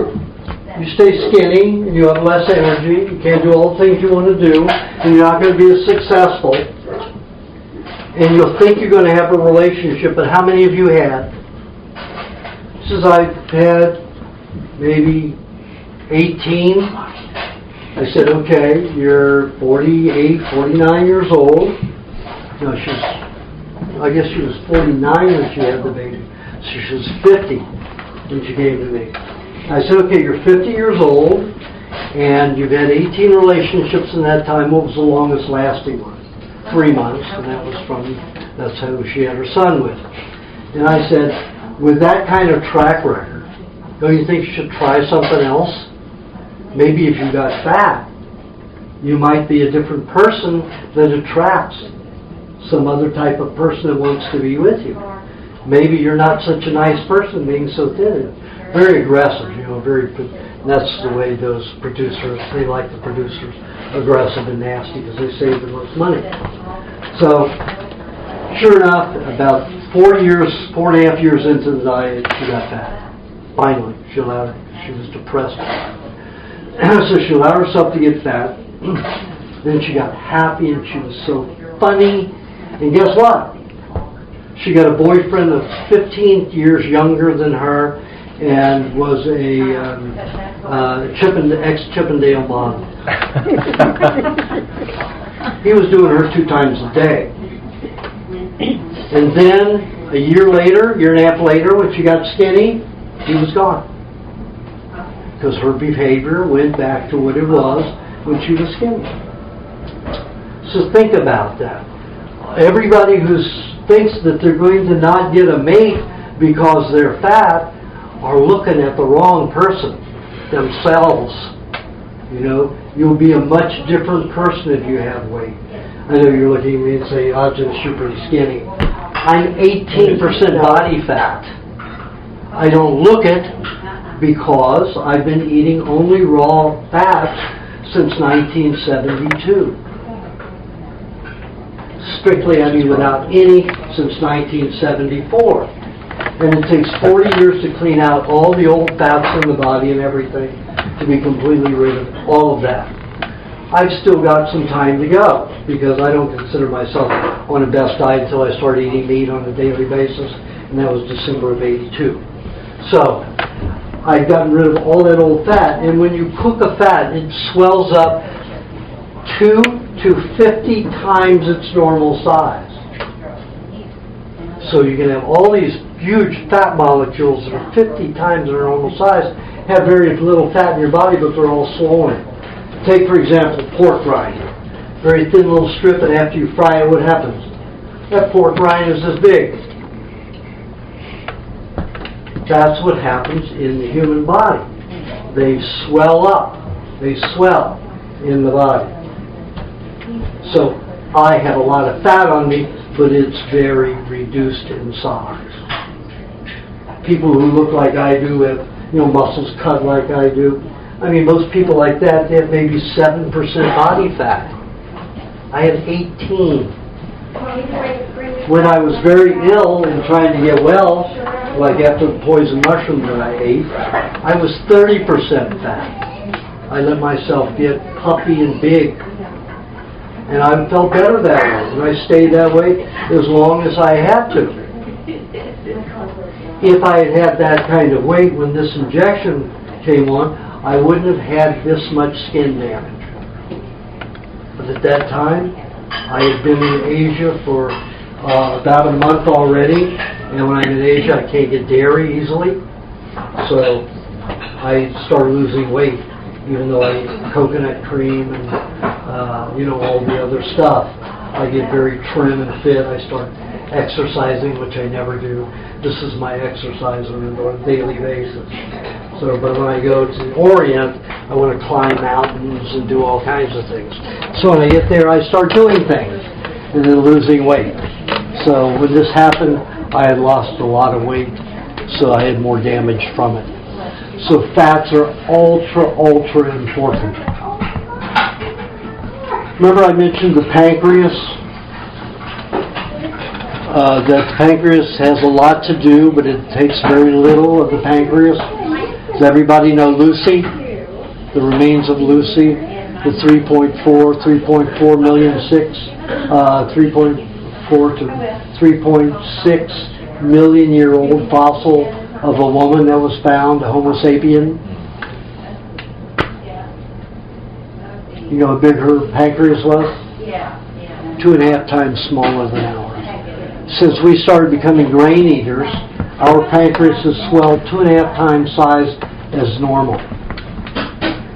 you stay skinny, and you have less energy, you can't do all the things you want to do, and you're not going to be as successful. And you'll think you're going to have a relationship, but how many of you had? She says, I've had maybe 18. I said, okay, you're 48, 49 years old. No, I guess she was 49 when she had the baby. So she was 50 when she came to me. I said, okay, you're 50 years old, and you've had 18 relationships in that time. What was the longest lasting one? 3 months, and that's who she had her son with. And I said, with that kind of track record, don't you think you should try something else? Maybe if you got fat, you might be a different person that attracts some other type of person that wants to be with you. Maybe you're not such a nice person being so thin. Very aggressive, very And that's the way those producers, they like the producers aggressive and nasty because they save the most money. So, sure enough, about 4.5 years into the diet, she got fat. Finally, she was depressed. So she allowed herself to get fat. Then she got happy and she was so funny. And guess what? She got a boyfriend that's 15 years younger than her and was a ex-Chippendale model. He was doing her 2 times a day. And then, a year and a half later, when she got skinny, he was gone. Because her behavior went back to what it was when she was skinny. So think about that. Everybody who thinks that they're going to not get a mate because they're fat are looking at the wrong person, themselves. You know, you'll be a much different person if you have weight. I know you're looking at me and say, Aajonus, you're pretty skinny. I'm 18% body fat. I don't look it because I've been eating only raw fat since 1972. Strictly, I mean without any, since 1974. And it takes 40 years to clean out all the old fats in the body and everything, to be completely rid of all of that. I've still got some time to go, because I don't consider myself on the best diet until I started eating meat on a daily basis, and that was December of '82. So, I've gotten rid of all that old fat, and when you cook a fat, it swells up 2 to 50 times its normal size. So you can have all these huge fat molecules that are 50 times their normal size, have very little fat in your body, but they're all swollen. Take, for example, pork rind. Very thin little strip, and after you fry it, what happens? That pork rind is this big. That's what happens in the human body. They swell up. They swell in the body. So I have a lot of fat on me, but it's very reduced in size. People who look like I do have, muscles cut like I do. I mean, most people like that, they have maybe 7% body fat. I have 18. When I was very ill and trying to get well, like after the poison mushroom that I ate, I was 30% fat. I let myself get puffy and big. And I felt better that way. And I stayed that way as long as I had to. If I had had that kind of weight when this injection came on, I wouldn't have had this much skin damage. But at that time, I had been in Asia for about a month already, and when I'm in Asia, I can't get dairy easily. So I started losing weight, even though I eat coconut cream and all the other stuff. I get very trim and fit. I start exercising, which I never do. This is my exercise on a daily basis. So, but when I go to the Orient, I want to climb mountains and do all kinds of things. So when I get there, I start doing things and then losing weight. So when this happened, I had lost a lot of weight, so I had more damage from it. So fats are ultra important. Remember I mentioned the pancreas? That the pancreas has a lot to do, but it takes very little of the pancreas. Does everybody know Lucy? The remains of Lucy, the 3.4 million 3.4 to 3.6 million year old fossil of a woman that was found, a Homo sapien. You know how big her pancreas was? 2.5 times smaller than ours. Since we started becoming grain eaters, our pancreas has swelled 2.5 times size as normal.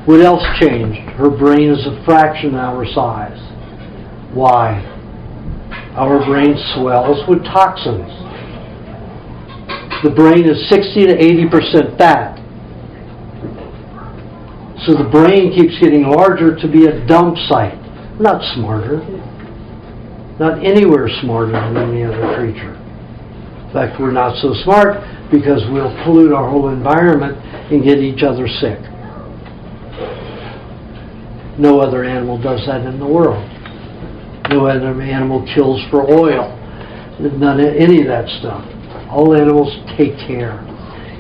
What else changed? Her brain is a fraction our size. Why? Our brain swells with toxins. The brain is 60 to 80% fat. So the brain keeps getting larger to be a dump site. We're not smarter. Not anywhere smarter than any other creature. In fact, we're not so smart because we'll pollute our whole environment and get each other sick. No other animal does that in the world. No other animal kills for oil. None of any of that stuff. All animals take care.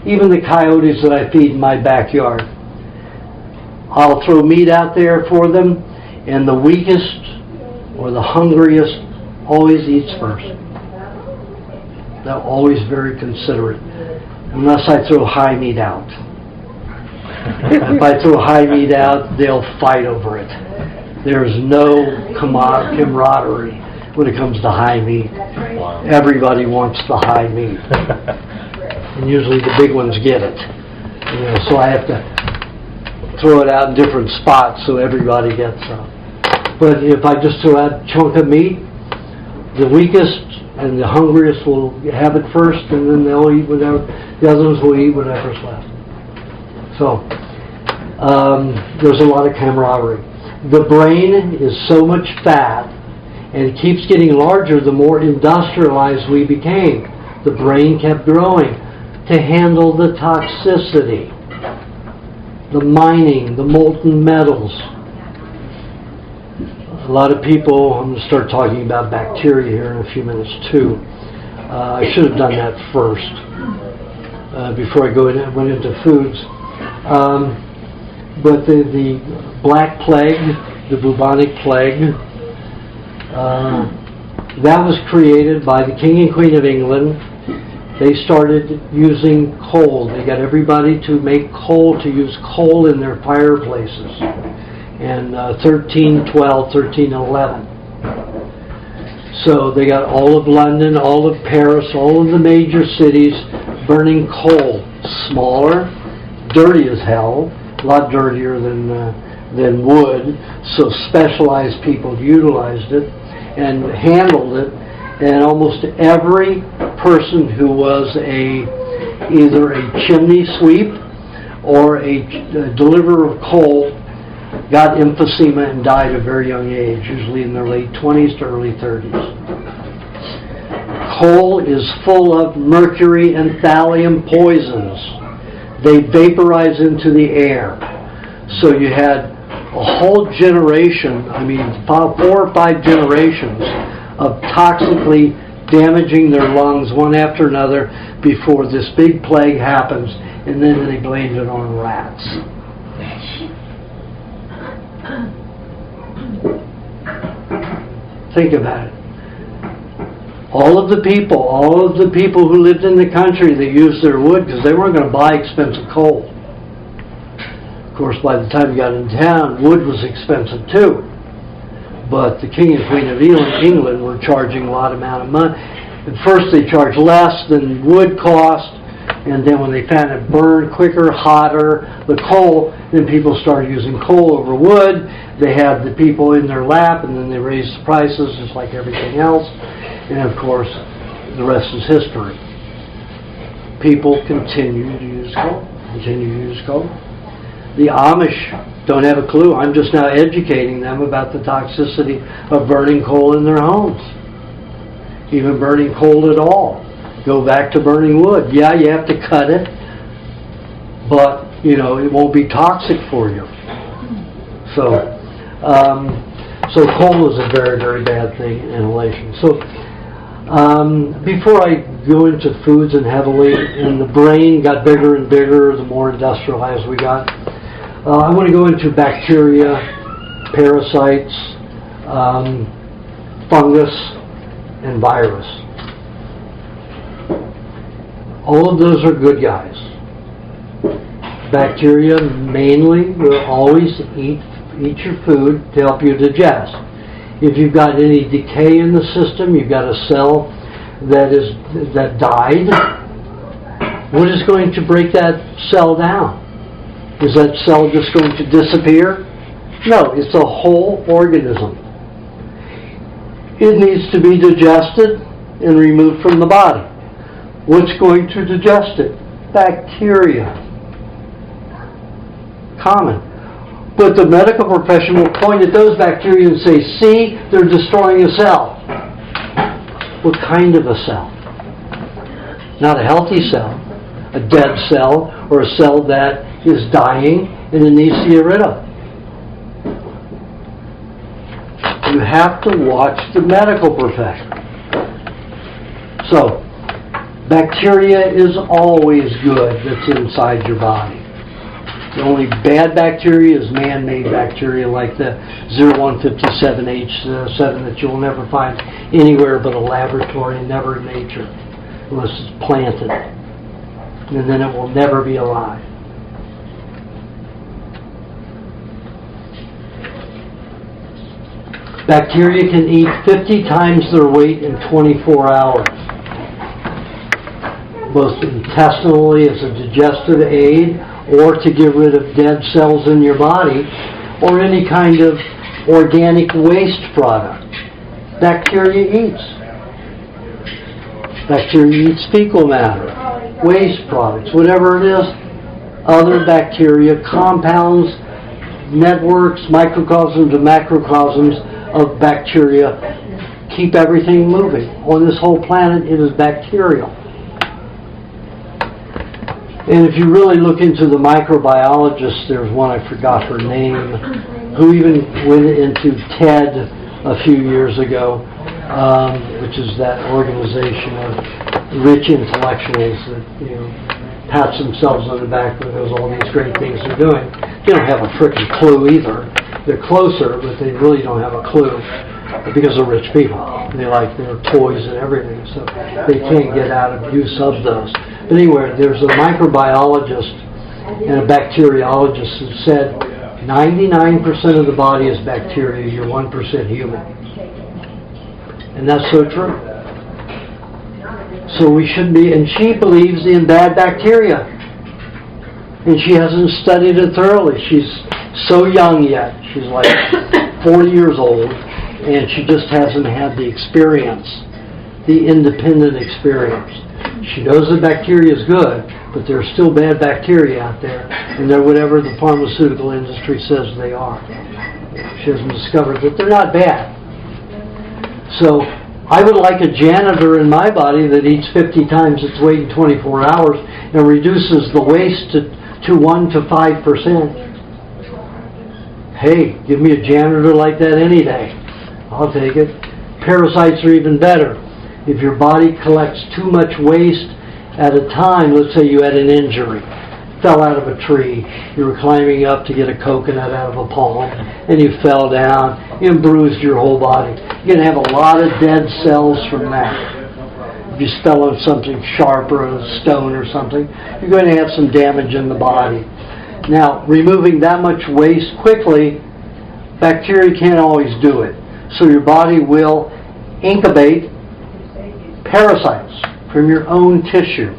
Even the coyotes that I feed in my backyard. I'll throw meat out there for them, and the weakest or the hungriest always eats first. They're always very considerate, unless I throw high meat out. If I throw high meat out, they'll fight over it. There's no camaraderie when it comes to high meat. Wow. Everybody wants the high meat, and usually the big ones get it. So I have to throw it out in different spots so everybody gets some. But if I just throw out a chunk of meat, the weakest and the hungriest will have it first, and then they'll eat whatever. The others will eat whatever's left. So there's a lot of camaraderie. The brain is so much fat, and it keeps getting larger the more industrialized we became. The brain kept growing to handle the toxicity, the mining, the molten metals. A lot of people, I'm going to start talking about bacteria here in a few minutes too. I should have done that first before I went into foods. But the Black Plague, the bubonic plague, that was created by the King and Queen of England. They started using coal. They got everybody to make coal, to use coal in their fireplaces. In 1312, 1311. So they got all of London, all of Paris, all of the major cities burning coal. Smaller, dirty as hell, a lot dirtier than wood. So specialized people utilized it and handled it. And almost every person who was either a chimney sweep or a deliverer of coal got emphysema and died at a very young age, usually in their late 20s to early 30s. Coal is full of mercury and thallium poisons. They vaporize into the air. So you had a whole generation, 4 or 5 generations of toxically damaging their lungs one after another before this big plague happens, and then they blamed it on rats. Think about it. All of the people who lived in the country that used their wood, because they weren't going to buy expensive coal. Of course, by the time you got in town, wood was expensive too. But the King and Queen of England were charging a lot amount of money. At first they charged less than wood cost, and then when they found it burned quicker, hotter, the coal, then people started using coal over wood. They had the people in their lap, and then they raised the prices just like everything else. And of course, the rest is history. People continue to use coal. The Amish don't have a clue. I'm just now educating them about the toxicity of burning coal in their homes. Even burning coal at all. Go back to burning wood. Yeah, you have to cut it, but it won't be toxic for you. So coal is a very, very bad thing, inhalation. So before I go into foods and heavily, and the brain got bigger and bigger the more industrialized we got, I want to go into bacteria, parasites, fungus, and virus. All of those are good guys. Bacteria mainly will always eat your food to help you digest. If you've got any decay in the system, you've got a cell that died, what is going to break that cell down? Is that cell just going to disappear? No, it's a whole organism. It needs to be digested and removed from the body. What's going to digest it? Bacteria. Common. But the medical profession will point at those bacteria and say, see, they're destroying a cell. What kind of a cell? Not a healthy cell. A dead cell, or a cell that is dying and it needs to get rid of. you have to watch the medical profession. So, bacteria is always good that's inside your body. The only bad bacteria is man-made bacteria like the 0157H7 that you'll never find anywhere but a laboratory and never in nature unless it's planted. And then it will never be alive. Bacteria can eat 50 times their weight in 24 hours. Both intestinally as a digestive aid or to get rid of dead cells in your body or any kind of organic waste product. Bacteria eats. Bacteria eats fecal matter, waste products, whatever it is. Other bacteria, compounds, networks, microcosms and macrocosms of bacteria keep everything moving. On this whole planet, it is bacterial. And if you really look into the microbiologists, there's one, I forgot her name, who even went into TED a few years ago, which is that organization of rich intellectuals that, pats themselves on the back because all these great things they're doing. They don't have a frickin' clue either. They're closer, but they really don't have a clue because they're rich people. They like their toys and everything, so they can't get out of use of those. But anyway, there's a microbiologist and a bacteriologist who said 99% of the body is bacteria, you're 1% human. And that's so true. So we shouldn't be, and she believes in bad bacteria. And she hasn't studied it thoroughly. She's so young yet. She's like 40 years old, and she just hasn't had the experience, the independent experience. She knows that bacteria is good, but there's still bad bacteria out there, and they're whatever the pharmaceutical industry says they are. She hasn't discovered that they're not bad. So I would like a janitor in my body that eats 50 times its weight in 24 hours and reduces the waste to 1 to 5%. Hey, give me a janitor like that any day. I'll take it. Parasites are even better. If your body collects too much waste at a time, let's say you had an injury, fell out of a tree, you were climbing up to get a coconut out of a palm, and you fell down and bruised your whole body. You're going to have a lot of dead cells from that. If you fell on something sharp or a stone or something, you're going to have some damage in the body. Now, removing that much waste quickly, bacteria can't always do it. So your body will incubate parasites from your own tissue.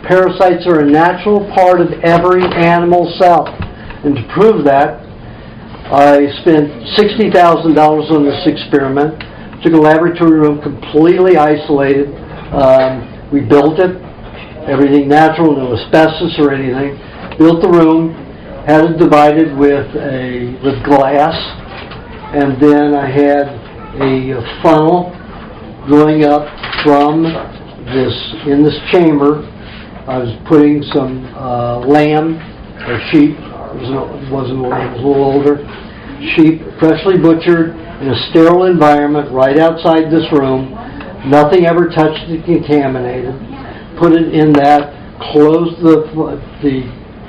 Parasites are a natural part of every animal cell. And to prove that, I spent $60,000 on this experiment. Took a laboratory room completely isolated. We built it, everything natural, no asbestos or anything. Built the room, had it divided with glass, and then I had a funnel going up from in this chamber. I was putting some lamb or sheep. It wasn't a lamb, it was a little older. Sheep, freshly butchered in a sterile environment right outside this room. Nothing ever touched it, contaminated. Put it in that, closed the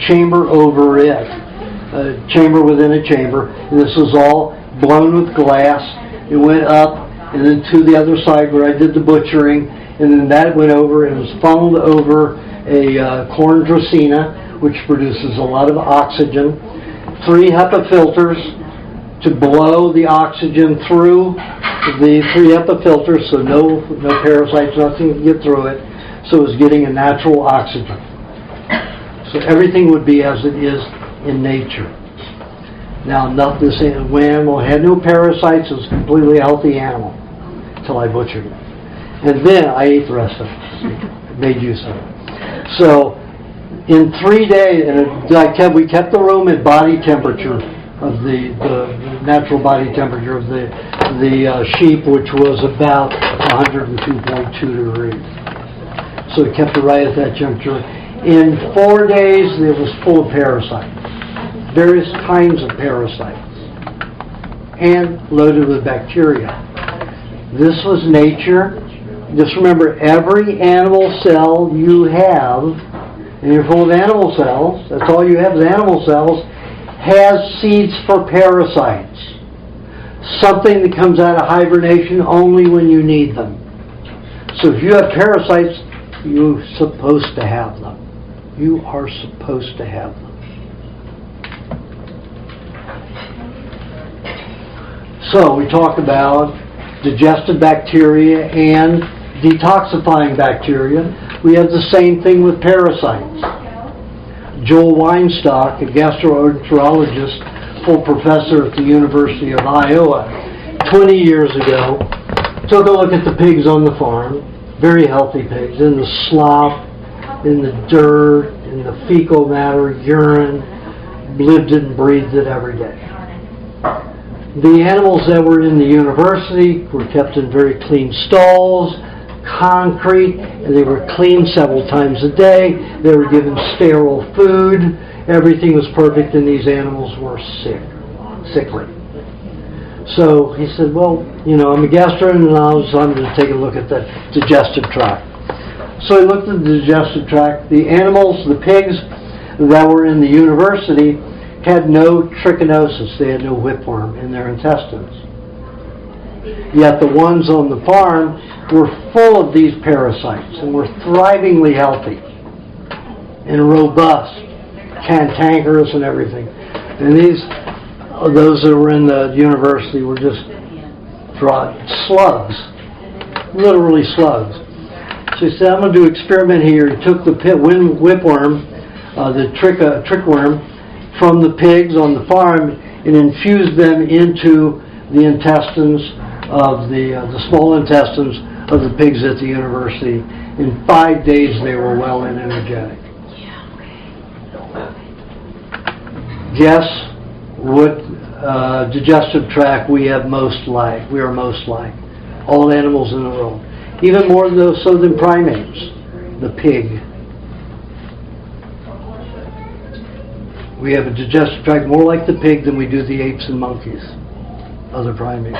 chamber over it, a chamber within a chamber. And this was all blown with glass. It went up and then to the other side where I did the butchering, and then that went over and was funneled over a corn dracaena, which produces a lot of oxygen. 3 HEPA filters to blow the oxygen through the 3 HEPA filters, so no parasites, nothing can get through it. So it was getting a natural oxygen. So everything would be as it is in nature. Now, this animal had no parasites. It was a completely healthy animal until I butchered it. And then I ate the rest of it. Made use of it. So in 3 days, and we kept the room at body temperature of the natural body temperature of the sheep, which was about 102.2 degrees. So we kept it right at that temperature. In 4 days, it was full of parasites. Various kinds of parasites. and loaded with bacteria. This was nature. Just remember, every animal cell you have, and you're full of animal cells, that's all you have is animal cells, has seeds for parasites. Something that comes out of hibernation only when you need them. So if you have parasites, you're supposed to have them. You are supposed to have them. So we talk about digestive bacteria and detoxifying bacteria. We have the same thing with parasites. Joel Weinstock, a gastroenterologist, full professor at the University of Iowa, 20 years ago, took a look at the pigs on the farm, very healthy pigs, in the slop, in the dirt, in the fecal matter, urine, lived it and breathed it every day. The animals that were in the university were kept in very clean stalls, concrete, and they were cleaned several times a day. They were given sterile food. Everything was perfect, and these animals were sickly. So he said, well, I'm a gastroenterologist, so I'm going to take a look at the digestive tract. So he looked at the digestive tract. The animals, the pigs that were in the university, had no trichinosis. They had no whipworm in their intestines. Yet the ones on the farm were full of these parasites and were thrivingly healthy and robust, cantankerous and everything. And those that were in the university were just slugs, literally slugs. So he said, I'm going to do an experiment here. He took the whipworm, the trichworm, from the pigs on the farm and infused them into the intestines of the small intestines of the pigs at the university. In 5 days they were well and energetic. Guess what digestive tract we are most like all animals in the world, even more so than primates, the pig. We have a digestive tract more like the pig than we do the apes and monkeys, other primates.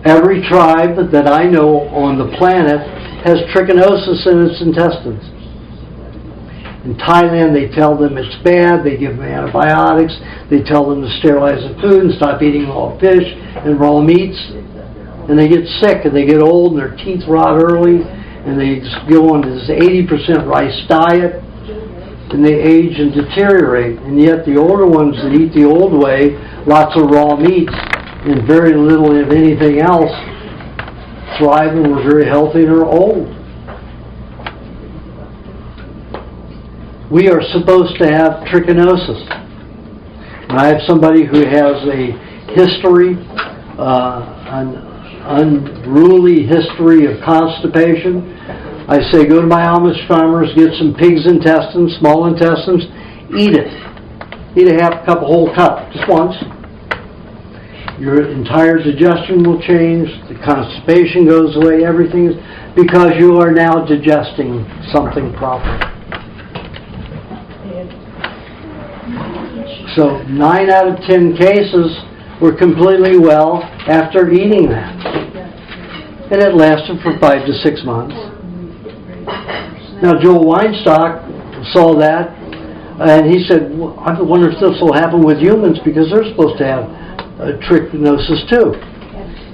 Every tribe that I know on the planet has trichinosis in its intestines. In Thailand, they tell them it's bad, they give them antibiotics, they tell them to sterilize the food and stop eating raw fish and raw meats, and they get sick and they get old and their teeth rot early, and they go on to this 80% rice diet, and they age and deteriorate. And yet the older ones that eat the old way, lots of raw meats and very little of anything else, thrive and were very healthy and are old. We are supposed to have trichinosis. When I have somebody who has a history, an unruly history of constipation, I say, go to my Amish farmers, get some pig's intestines, small intestines, eat it. Eat a half cup, a whole cup, just once. Your entire digestion will change, the constipation goes away, everything is, because you are now digesting something proper. So 9 out of 10 cases were completely well after eating that. And it lasted for 5 to 6 months. Now Joel Weinstock saw that and he said, well, I wonder if this will happen with humans because they're supposed to have trichinosis too.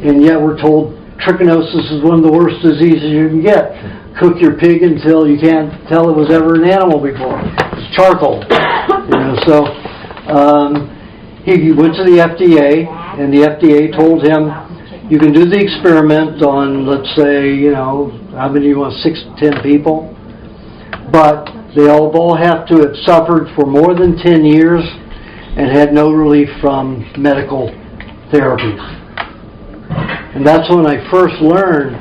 And yet we're told trichinosis is one of the worst diseases you can get. Cook your pig until you can't tell it was ever an animal before. It's charcoal. So he went to the FDA, and the FDA told him, you can do the experiment on, let's say, how many you want, 6 to 10 people, but they all have to have suffered for more than 10 years and had no relief from medical therapies. And that's when I first learned,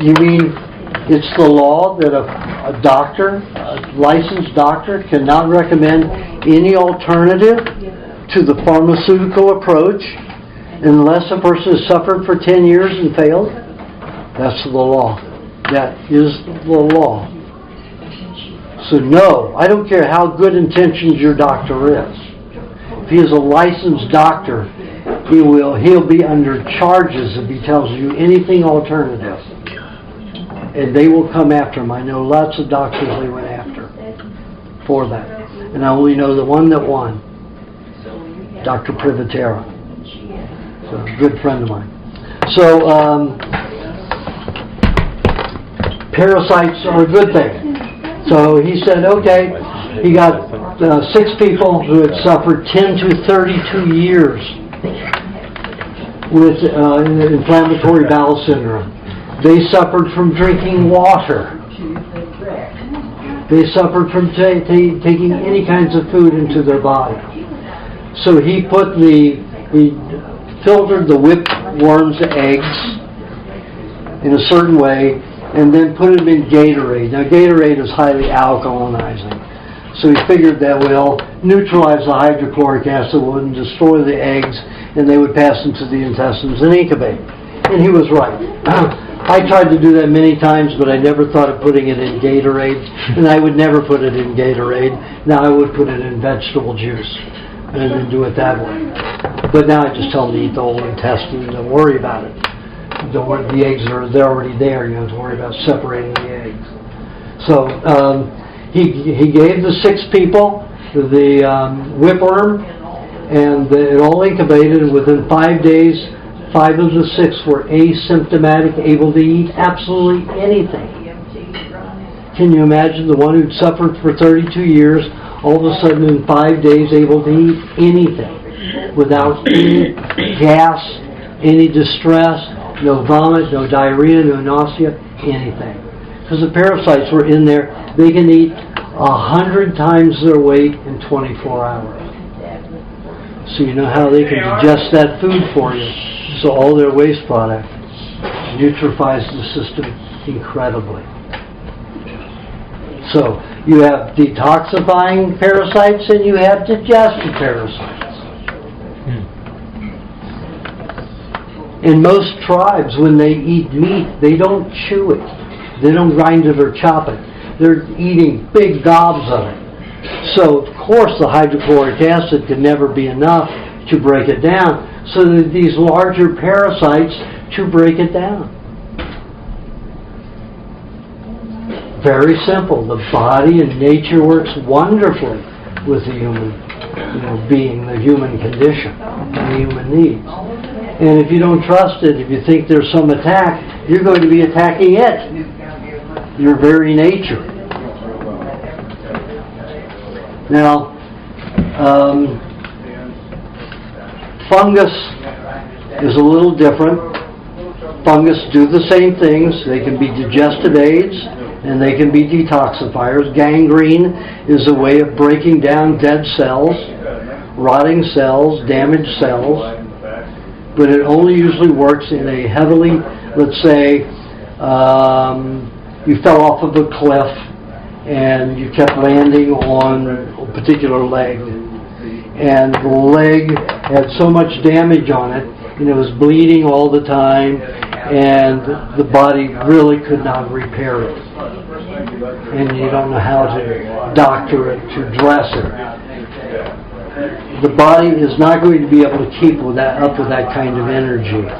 you mean it's the law that a doctor, a licensed doctor, cannot recommend any alternative to the pharmaceutical approach unless a person has suffered for 10 years and failed? That's the law. That is the law. So no, I don't care how good intentioned your doctor is. if he is a licensed doctor, he'll be under charges if he tells you anything alternative. And they will come after him. I know lots of doctors they went after for that. And I only know the one that won, Dr. Privatera. So, a good friend of mine. So, parasites are a good thing. So he said, okay, he got 6 people who had suffered 10 to 32 years with inflammatory bowel syndrome. They suffered from drinking water. They suffered from taking any kinds of food into their body. So he filtered the whipworm's eggs in a certain way and then put them in Gatorade. Now Gatorade is highly alkalinizing. So he figured that will neutralize the hydrochloric acid, wouldn't destroy the eggs, and they would pass into the intestines and incubate. And he was right. I tried to do that many times, but I never thought of putting it in Gatorade, and I would never put it in Gatorade. Now I would put it in vegetable juice and then do it that way. But now I just tell them to eat the whole intestine and don't worry about it. The eggs they're already there. You don't have to worry about separating the eggs. So he gave the 6 people the whipworm, and it all incubated. And within 5 days, 5 of the 6 were asymptomatic, able to eat absolutely anything. Can you imagine the one who'd suffered for 32 years, all of a sudden in 5 days able to eat anything without any gas, any distress, no vomit, no diarrhea, no nausea, anything? Because the parasites were in there. They can eat 100 times their weight in 24 hours. So you know how they can digest that food for you. So all their waste product neutralifies the system incredibly. So you have detoxifying parasites and you have digestive parasites. In most tribes, when they eat meat, they don't chew it. They don't grind it or chop it. They're eating big gobs of it. So, of course, the hydrochloric acid can never be enough to break it down. So that these larger parasites to break it down. Very simple. The body and nature works wonderfully with the human being, the human condition, the human needs. And if you don't trust it, if you think there's some attack, you're going to be attacking it. Your very nature. Now, fungus is a little different. Fungus do the same things. They can be digestive aids and they can be detoxifiers. Gangrene is a way of breaking down dead cells, rotting cells, damaged cells. But it only usually works in a heavily, let's say, you fell off of a cliff and you kept landing on a particular leg. And the leg had so much damage on it, and it was bleeding all the time, and the body really could not repair it. And you don't know how to doctor it, to dress it. The body is not going to be able to keep up with that kind of injury.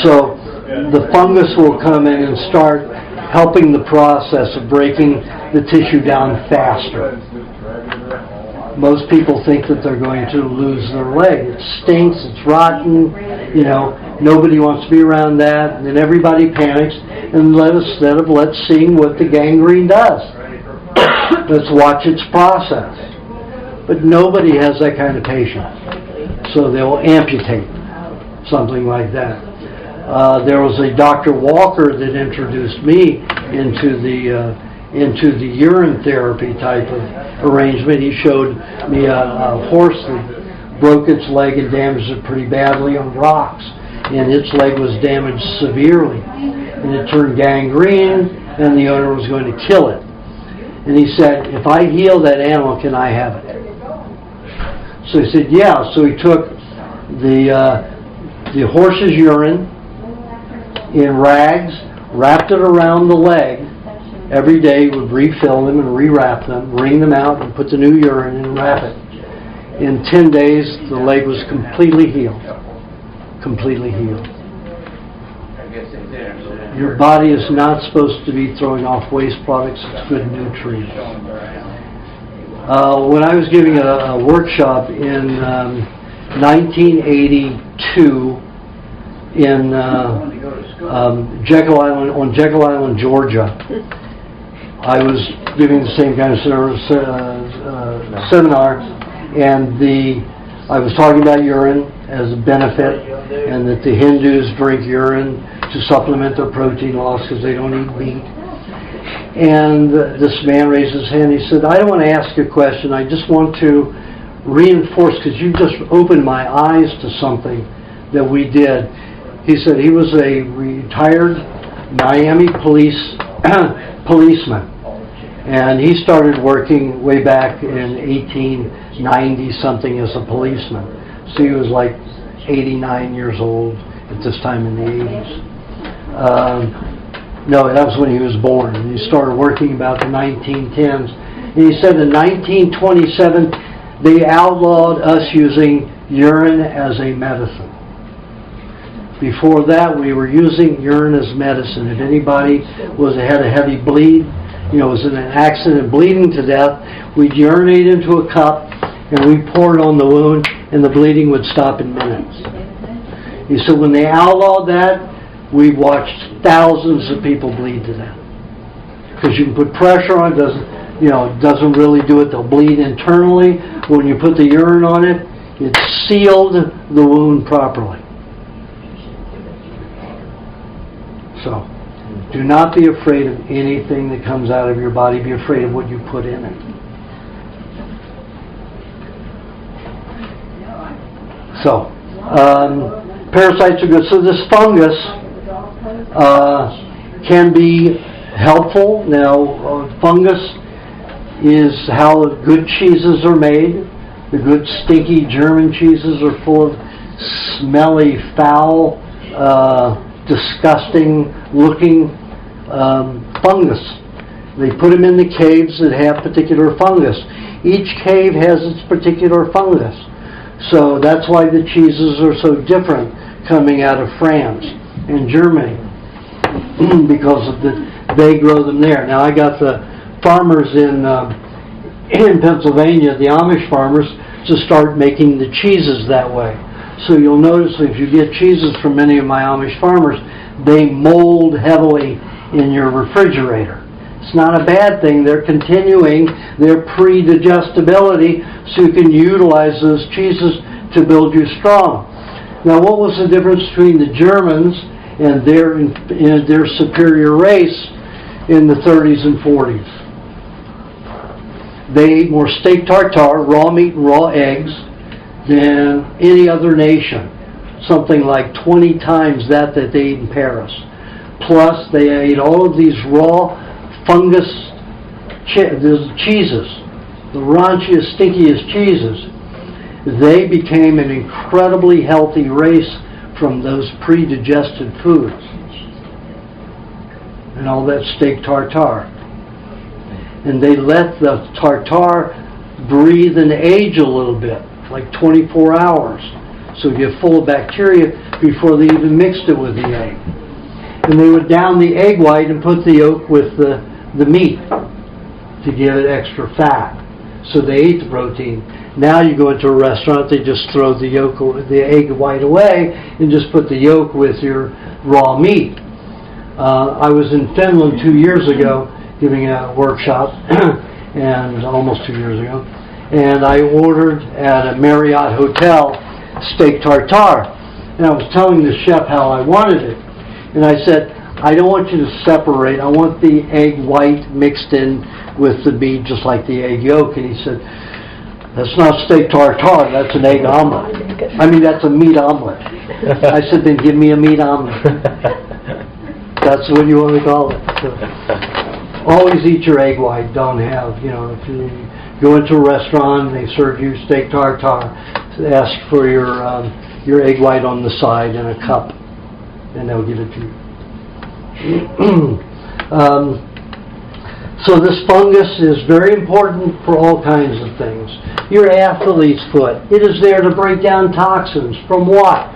So the fungus will come in and start helping the process of breaking the tissue down faster. Most people think that they're going to lose their leg. It stinks, it's rotten, nobody wants to be around that, and then everybody panics, and instead of let's see what the gangrene does. Let's watch its process. But nobody has that kind of patience. So they'll amputate, something like that. There was a Dr. Walker that introduced me into the urine therapy type of arrangement. He showed me a horse that broke its leg and damaged it pretty badly on rocks. And its leg was damaged severely. And it turned gangrene, and the owner was going to kill it. And he said, if I heal that animal, can I have it? So he said, yeah. So he took the horse's urine in rags, wrapped it around the leg, every day would refill them and rewrap them, wring them out, and put the new urine in and wrap it. In 10 days, the leg was completely healed. Completely healed. Your body is not supposed to be throwing off waste products. It's good nutrients. When I was giving a workshop in 1982 in Jekyll Island, on Jekyll Island, Georgia, I was giving the same kind of seminar, and I was talking about urine as a benefit, and that the Hindus drink urine to supplement their protein loss because they don't eat meat. And this man raised his hand. He said, "I don't want to ask you a question. I just want to reinforce, because you just opened my eyes to something that we did." He said he was a retired Miami policeman, and he started working way back in 1890 something as a policeman. So he was like 89 years old at this time in the 80s. No, that was when he was born. And he started working about the 1910s. And he said in 1927 they outlawed us using urine as a medicine. Before that, we were using urine as medicine. If anybody had a heavy bleed, was in an accident bleeding to death, we'd urinate into a cup and we pour it on the wound, and the bleeding would stop in minutes. He said when they outlawed that, we watched thousands of people bleed to death. Because you can put pressure on it, doesn't really do it. They'll bleed internally. When you put the urine on it, it sealed the wound properly. So, do not be afraid of anything that comes out of your body. Be afraid of what you put in it. So, parasites are good. So this fungus can be helpful. Now, fungus is how good cheeses are made. The good stinky German cheeses are full of smelly, foul, disgusting looking fungus. They put them in the caves that have particular fungus. Each cave has its particular fungus. So that's why the cheeses are so different coming out of France and Germany, because they grow them there. Now I got the farmers in Pennsylvania, the Amish farmers, to start making the cheeses that way. So you'll notice if you get cheeses from many of my Amish farmers, they mold heavily in your refrigerator. It's not a bad thing. They're continuing their pre-digestibility so you can utilize those cheeses to build you strong. Now, what was the difference between the Germans and their superior race in the 30s and 40s? They ate more steak tartare, raw meat and raw eggs, than any other nation. Something like 20 times that they ate in Paris. Plus, they ate all of these raw fungus cheeses, the raunchiest, stinkiest cheeses. They became an incredibly healthy race from those pre-digested foods. And all that steak tartare. And they let the tartare breathe and age a little bit, like 24 hours. So you get full of bacteria before they even mixed it with the egg. And they would down the egg white and put the yolk with the meat to give it extra fat. So they ate the protein. Now you go into a restaurant, they just throw the egg white away and just put the yolk with your raw meat. I was in Finland 2 years ago giving a workshop, and almost 2 years ago, and I ordered at a Marriott hotel steak tartare. And I was telling the chef how I wanted it. And I said, I don't want you to separate. I want the egg white mixed in with the meat just like the egg yolk. And he said, that's not steak tartare, that's an egg omelet. That's a meat omelet. I said, then give me a meat omelet. That's what you want to call it. So, always eat your egg white. Don't have, if you go into a restaurant and they serve you steak tartare, ask for your egg white on the side in a cup, and they'll give it to you. So this fungus is very important for all kinds of things. Your athlete's foot, it is there to break down toxins. From what?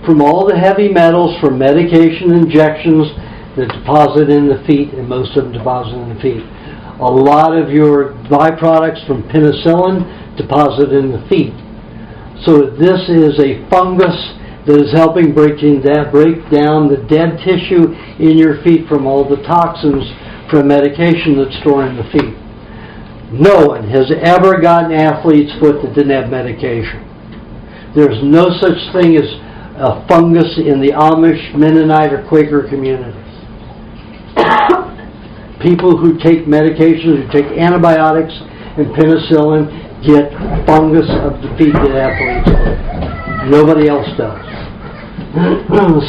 From all the heavy metals, from medication injections that deposit in the feet, and most of them deposit in the feet. A lot of your byproducts from penicillin deposit in the feet. So this is a fungus that is helping break down the dead tissue in your feet from all the toxins from medication that's stored in the feet. No one has ever gotten athlete's foot that didn't have medication. There's no such thing as a fungus in the Amish, Mennonite, or Quaker communities. People who take medications, who take antibiotics and penicillin, get fungus of the feet that athlete's foot. Nobody else does.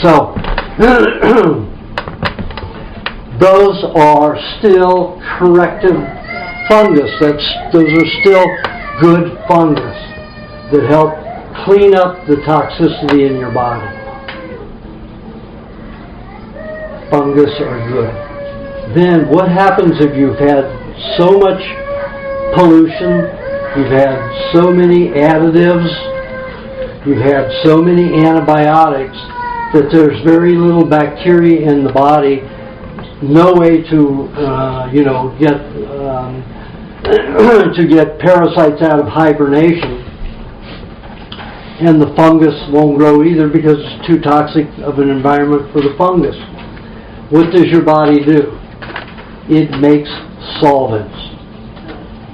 So, those are still corrective fungus. Those are still good fungus that help clean up the toxicity in your body. Fungus are good. Then what happens if you've had so much pollution, you've had so many additives, you've had so many antibiotics that there's very little bacteria in the body, no way to get parasites out of hibernation, and the fungus won't grow either because it's too toxic of an environment for the fungus. What does your body do? It makes solvents,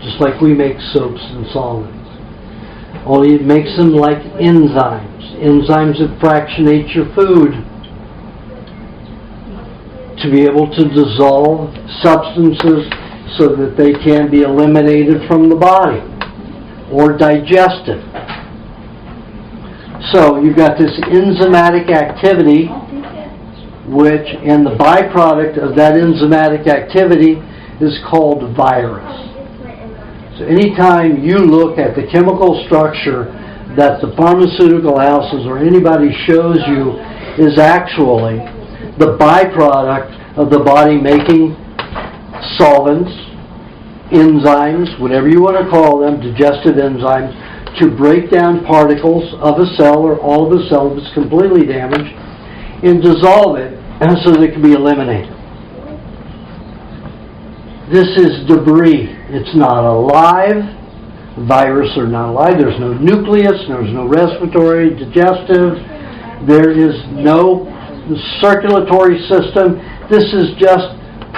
just like we make soaps and solvents. Only it makes them like enzymes that fractionate your food to be able to dissolve substances so that they can be eliminated from the body or digested. So you've got this enzymatic activity, and the byproduct of that enzymatic activity is called virus. So anytime you look at the chemical structure that the pharmaceutical houses or anybody shows you is actually the byproduct of the body making solvents, enzymes, whatever you want to call them, digestive enzymes, to break down particles of a cell or all of a cell that's completely damaged and dissolve it so that it can be eliminated. This is debris. It's not alive. Viruses are not alive. There's no nucleus. There's no respiratory, digestive. There is no circulatory system. This is just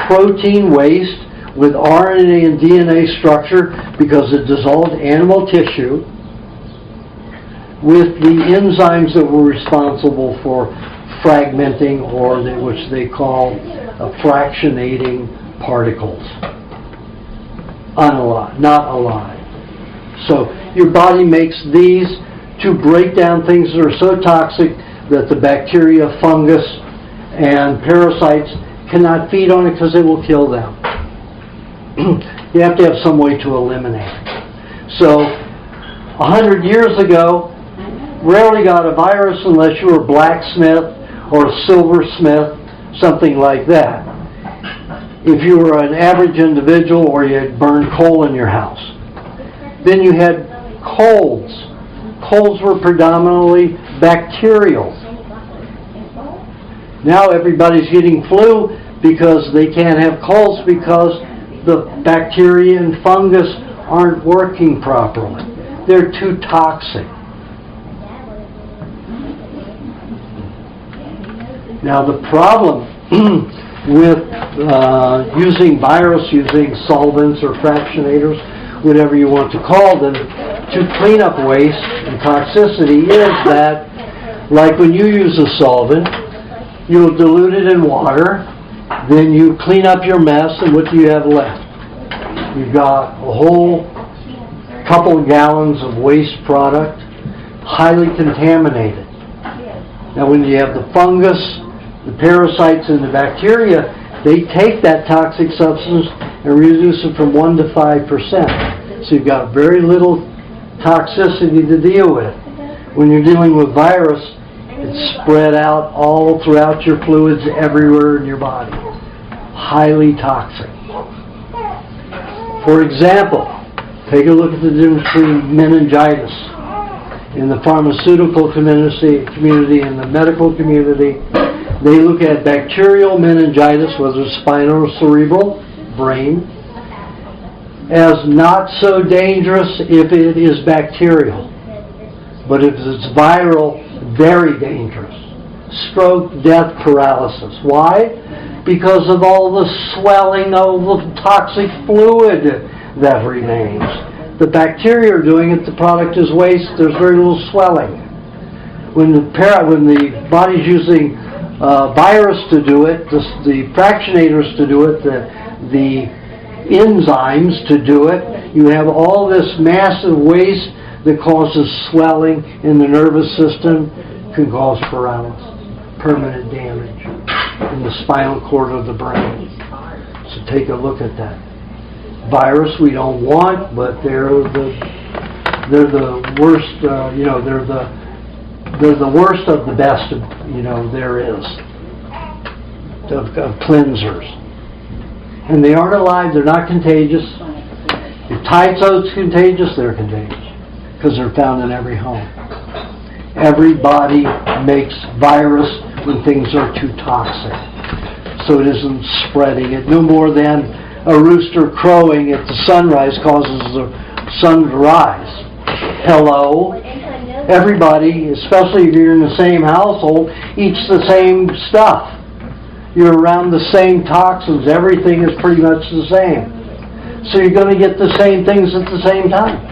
protein waste with RNA and DNA structure because it dissolved animal tissue with the enzymes that were responsible for fragmenting, or which they call fractionating particles. Unalive, not alive. So your body makes these to break down things that are so toxic that the bacteria, fungus, and parasites cannot feed on it because it will kill them. You have to have some way to eliminate it. So 100 years ago, rarely got a virus unless you were a blacksmith or a silversmith, something like that. If you were an average individual or you had burned coal in your house. Then you had colds. Colds were predominantly bacterial. Now everybody's getting flu because they can't have colds because the bacteria and fungus aren't working properly. They're too toxic. Now the problem with using virus, using solvents or fractionators, whatever you want to call them, to clean up waste and toxicity is that, like when you use a solvent, you'll dilute it in water, then you clean up your mess, and what do you have left? You've got a whole couple of gallons of waste product, highly contaminated. Now when you have the fungus, the parasites, and the bacteria, they take that toxic substance and reduce it from 1 to 5%. So you've got very little toxicity to deal with. When you're dealing with virus, it's spread out all throughout your fluids everywhere in your body. Highly toxic. For example, take a look at the difference between meningitis. In the pharmaceutical community and the medical community, they look at bacterial meningitis, whether it's spinal or cerebral, brain, as not so dangerous if it is bacterial. But if it's viral, very dangerous. Stroke, death, paralysis. Why? Because of all the swelling of the toxic fluid that remains. The bacteria are doing it, the product is waste, there's very little swelling. When the body's using virus to do it, the fractionators to do it, the enzymes to do it, you have all this massive waste that causes swelling in the nervous system, can cause paralysis, permanent damage in the spinal cord of the brain. So take a look at that. Virus we don't want, but they're the worst. They're the worst of the best. There is of cleansers, and they aren't alive. They're not contagious. If Tide soap's contagious, they're contagious because they're found in every home. Everybody makes virus when things are too toxic, so it isn't spreading it no more than a rooster crowing at the sunrise causes the sun to rise. Hello? Everybody, especially if you're in the same household, eats the same stuff. You're around the same toxins. Everything is pretty much the same. So you're going to get the same things at the same time.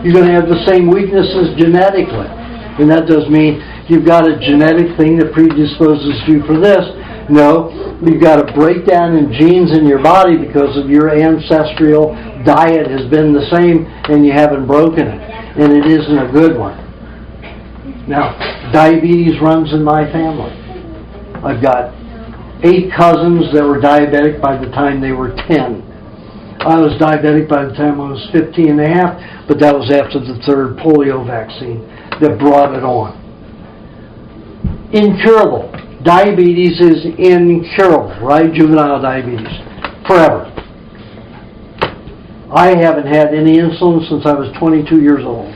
You're going to have the same weaknesses genetically. And that does mean you've got a genetic thing that predisposes you for this. No, you've got a breakdown in genes in your body because of your ancestral diet has been the same and you haven't broken it. And it isn't a good one. Now, diabetes runs in my family. I've got 8 cousins that were diabetic by the time they were 10. I was diabetic by the time I was 15 and a half, but that was after the 3rd polio vaccine that brought it on. Incurable. Diabetes is incurable, right? Juvenile diabetes. Forever. I haven't had any insulin since I was 22 years old.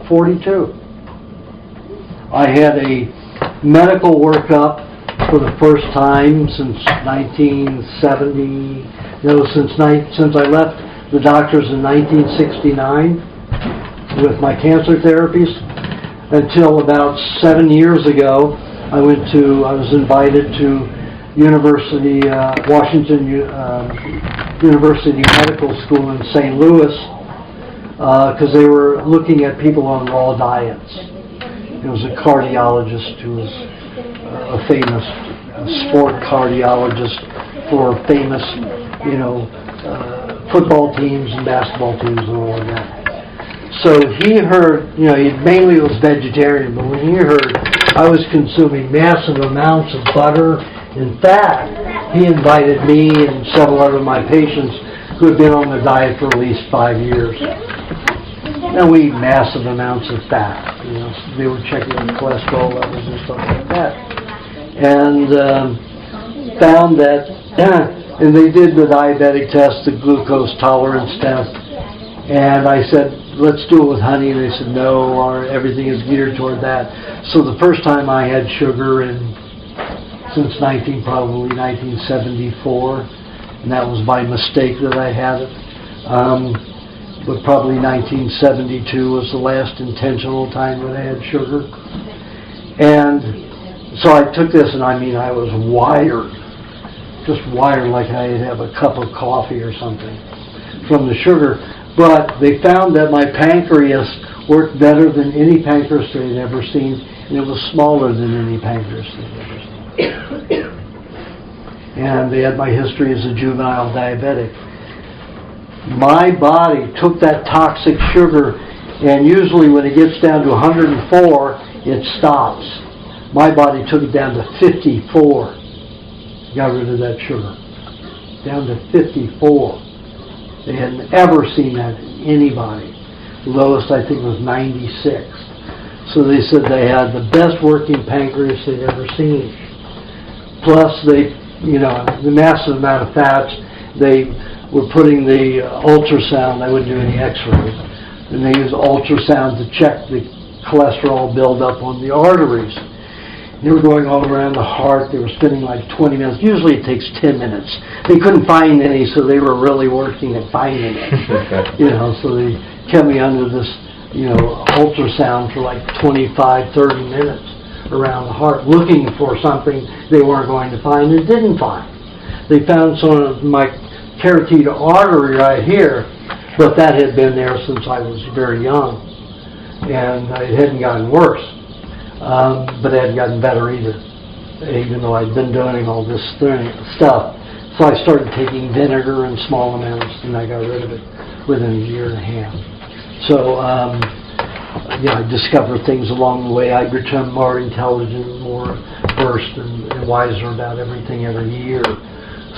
42. I had a medical workup for the first time since 1970. Since I left the doctors in 1969 with my cancer therapies until about 7 years ago. I was invited to Washington University Medical School in St. Louis because they were looking at people on raw diets. It was a cardiologist who was a famous sport cardiologist for famous, football teams and basketball teams and all of that. So he heard, he mainly was vegetarian, but when he heard I was consuming massive amounts of butter and fat, he invited me and several other of my patients who had been on the diet for at least 5 years. And we eat massive amounts of fat. They were checking the cholesterol levels and stuff like that. And found that, and they did the diabetic test, the glucose tolerance test. And I said, let's do it with honey. And they said, no, everything is geared toward that. So the first time I had sugar since probably 1974, and that was by mistake that I had it. But probably 1972 was the last intentional time that I had sugar. And so I took this, and I was wired. Just wired like I'd have a cup of coffee or something from the sugar. But they found that my pancreas worked better than any pancreas they'd ever seen, and it was smaller than any pancreas they'd ever seen. And they had my history as a juvenile diabetic. My body took that toxic sugar, and usually when it gets down to 104, it stops. My body took it down to 54. Got rid of that sugar. Down to 54. They hadn't ever seen that in anybody. The lowest, I think, was 96. So they said they had the best working pancreas they'd ever seen. Plus, the massive amount of fats, they were putting the ultrasound. I wouldn't do any x-rays. And they use ultrasound to check the cholesterol buildup on the arteries. They were going all around the heart. They were spending like 20 minutes. Usually it takes 10 minutes. They couldn't find any, so they were really working at finding it. So they kept me under this, ultrasound for like 25, 30 minutes around the heart, looking for something they weren't going to find and didn't find. They found some of my carotid artery right here, but that had been there since I was very young, and it hadn't gotten worse. But it hadn't gotten better either, even though I'd been doing all this stuff. So I started taking vinegar in small amounts, and I got rid of it within a year and a half. So, I discovered things along the way. I'd become more intelligent, more versed, and wiser about everything every year.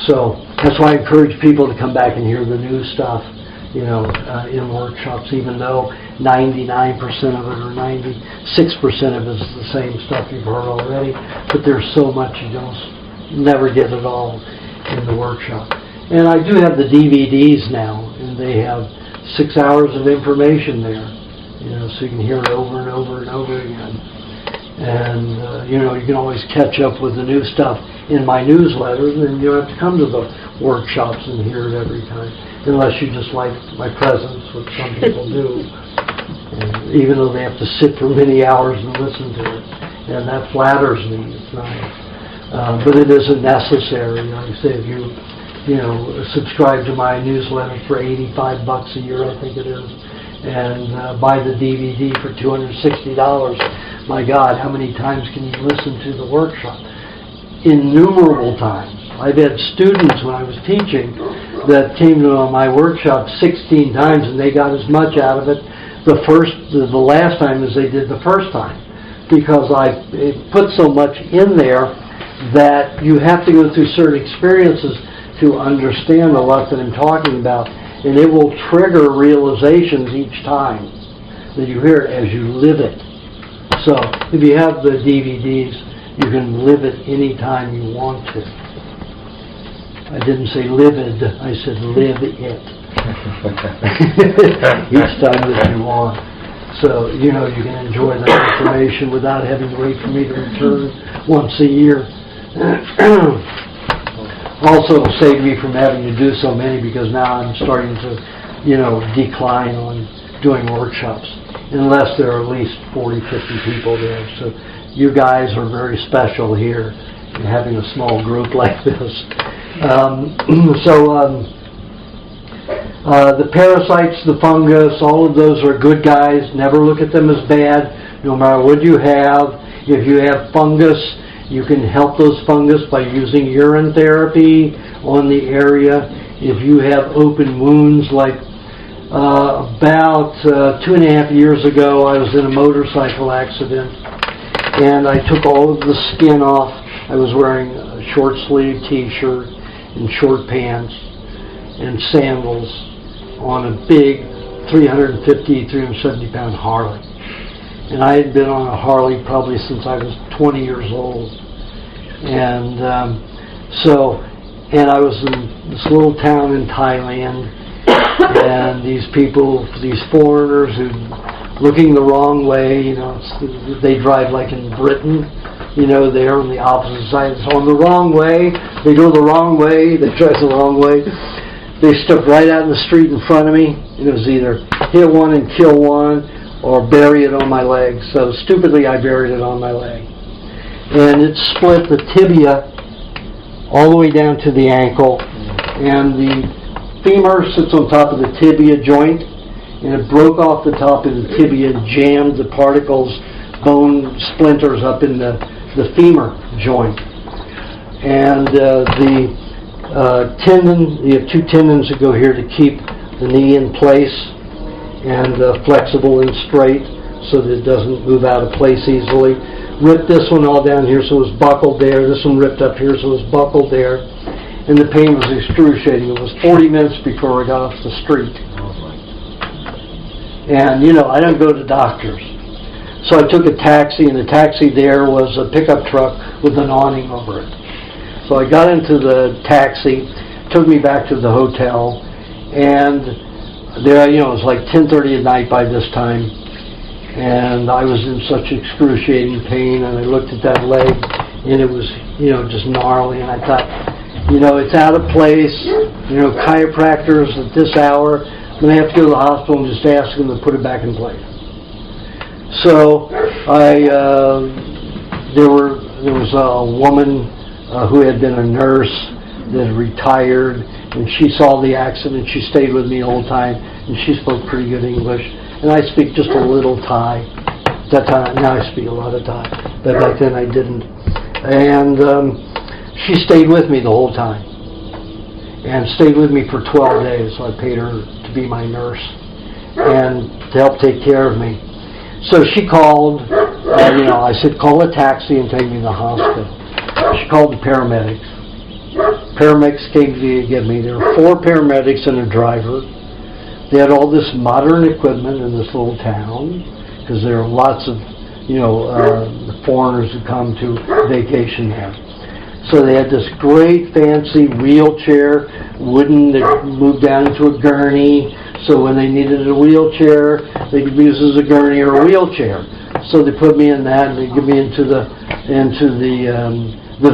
So that's why I encourage people to come back and hear the new stuff, in workshops, even though 99% of it or 96% of it is the same stuff you've heard already, but there's so much you never get it all in the workshop. And I do have the DVDs now, and they have 6 hours of information there, so you can hear it over and over and over again. And, you can always catch up with the new stuff in my newsletters, and you don't have to come to the workshops and hear it every time, unless you just like my presence, which some people do. And even though they have to sit for many hours and listen to it, and that flatters me. It's nice, but it isn't necessary. Like I say, if you subscribe to my newsletter for $85 a year, I think it is, and buy the DVD for $260. My God, how many times can you listen to the workshop? Innumerable times. I've had students when I was teaching that came to my workshop 16 times, and they got as much out of it the last time as they did the first time, because I put so much in there that you have to go through certain experiences to understand the lot that I'm talking about, and it will trigger realizations each time that you hear it as you live it. So if you have the DVDs, you can live it anytime you want to. I didn't say livid, I said live it. Each time that you want. So, you can enjoy that information without having to wait for me to return once a year. Also saved me from having to do so many, because now I'm starting to, decline on doing workshops, unless there are at least 40, 50 people there. So you guys are very special here in having a small group like this. The parasites, the fungus, all of those are good guys. Never look at them as bad, no matter what you have. If you have fungus, you can help those fungus by using urine therapy on the area. If you have open wounds, like about 2.5 years ago, I was in a motorcycle accident, and I took all of the skin off. I was wearing a short sleeve t-shirt and short pants and sandals on a big 350, 370 pound Harley. And I had been on a Harley probably since I was 20 years old. And and I was in this little town in Thailand, and these people, these foreigners who looking the wrong way, they drive like in Britain, they're on the opposite side. It's on the wrong way, they go the wrong way, they drive the wrong way. They stepped right out in the street in front of me, and it was either hit one and kill one, or bury it on my leg. So stupidly, I buried it on my leg. And it split the tibia all the way down to the ankle, and the femur sits on top of the tibia joint, and it broke off the top of the tibia and jammed the particles, bone splinters up in the femur joint. And the tendon, you have two tendons that go here to keep the knee in place and flexible and straight so that it doesn't move out of place easily. Ripped this one all down here so it was buckled there. This one ripped up here so it was buckled there. And the pain was excruciating. It was 40 minutes before I got off the street. And, I don't go to doctors. So I took a taxi, and the taxi there was a pickup truck with an awning over it. So I got into the taxi. took me back to the hotel, and there, it was like 10:30 at night by this time, and I was in such excruciating pain, and I looked at that leg, and it was, just gnarly, and I thought, it's out of place, chiropractors at this hour, I'm going to have to go to the hospital and just ask them to put it back in place. So, there was a woman who had been a nurse that had retired, and she saw the accident. She stayed with me the whole time, and she spoke pretty good English. And I speak just a little Thai. That time, now I speak a lot of Thai, but back then I didn't. And she stayed with me the whole time, and stayed with me for 12 days. So I paid her to be my nurse and to help take care of me. So she called. I said, call a taxi and take me to the hospital. She called the paramedics. Paramedics came to get me. There were 4 paramedics and a driver. They had all this modern equipment in this little town, because there are lots of, foreigners who come to vacation there. So they had this great fancy wheelchair, wooden, that moved down into a gurney. So when they needed a wheelchair, they could use it as a gurney or a wheelchair. So they put me in that, and they get me into the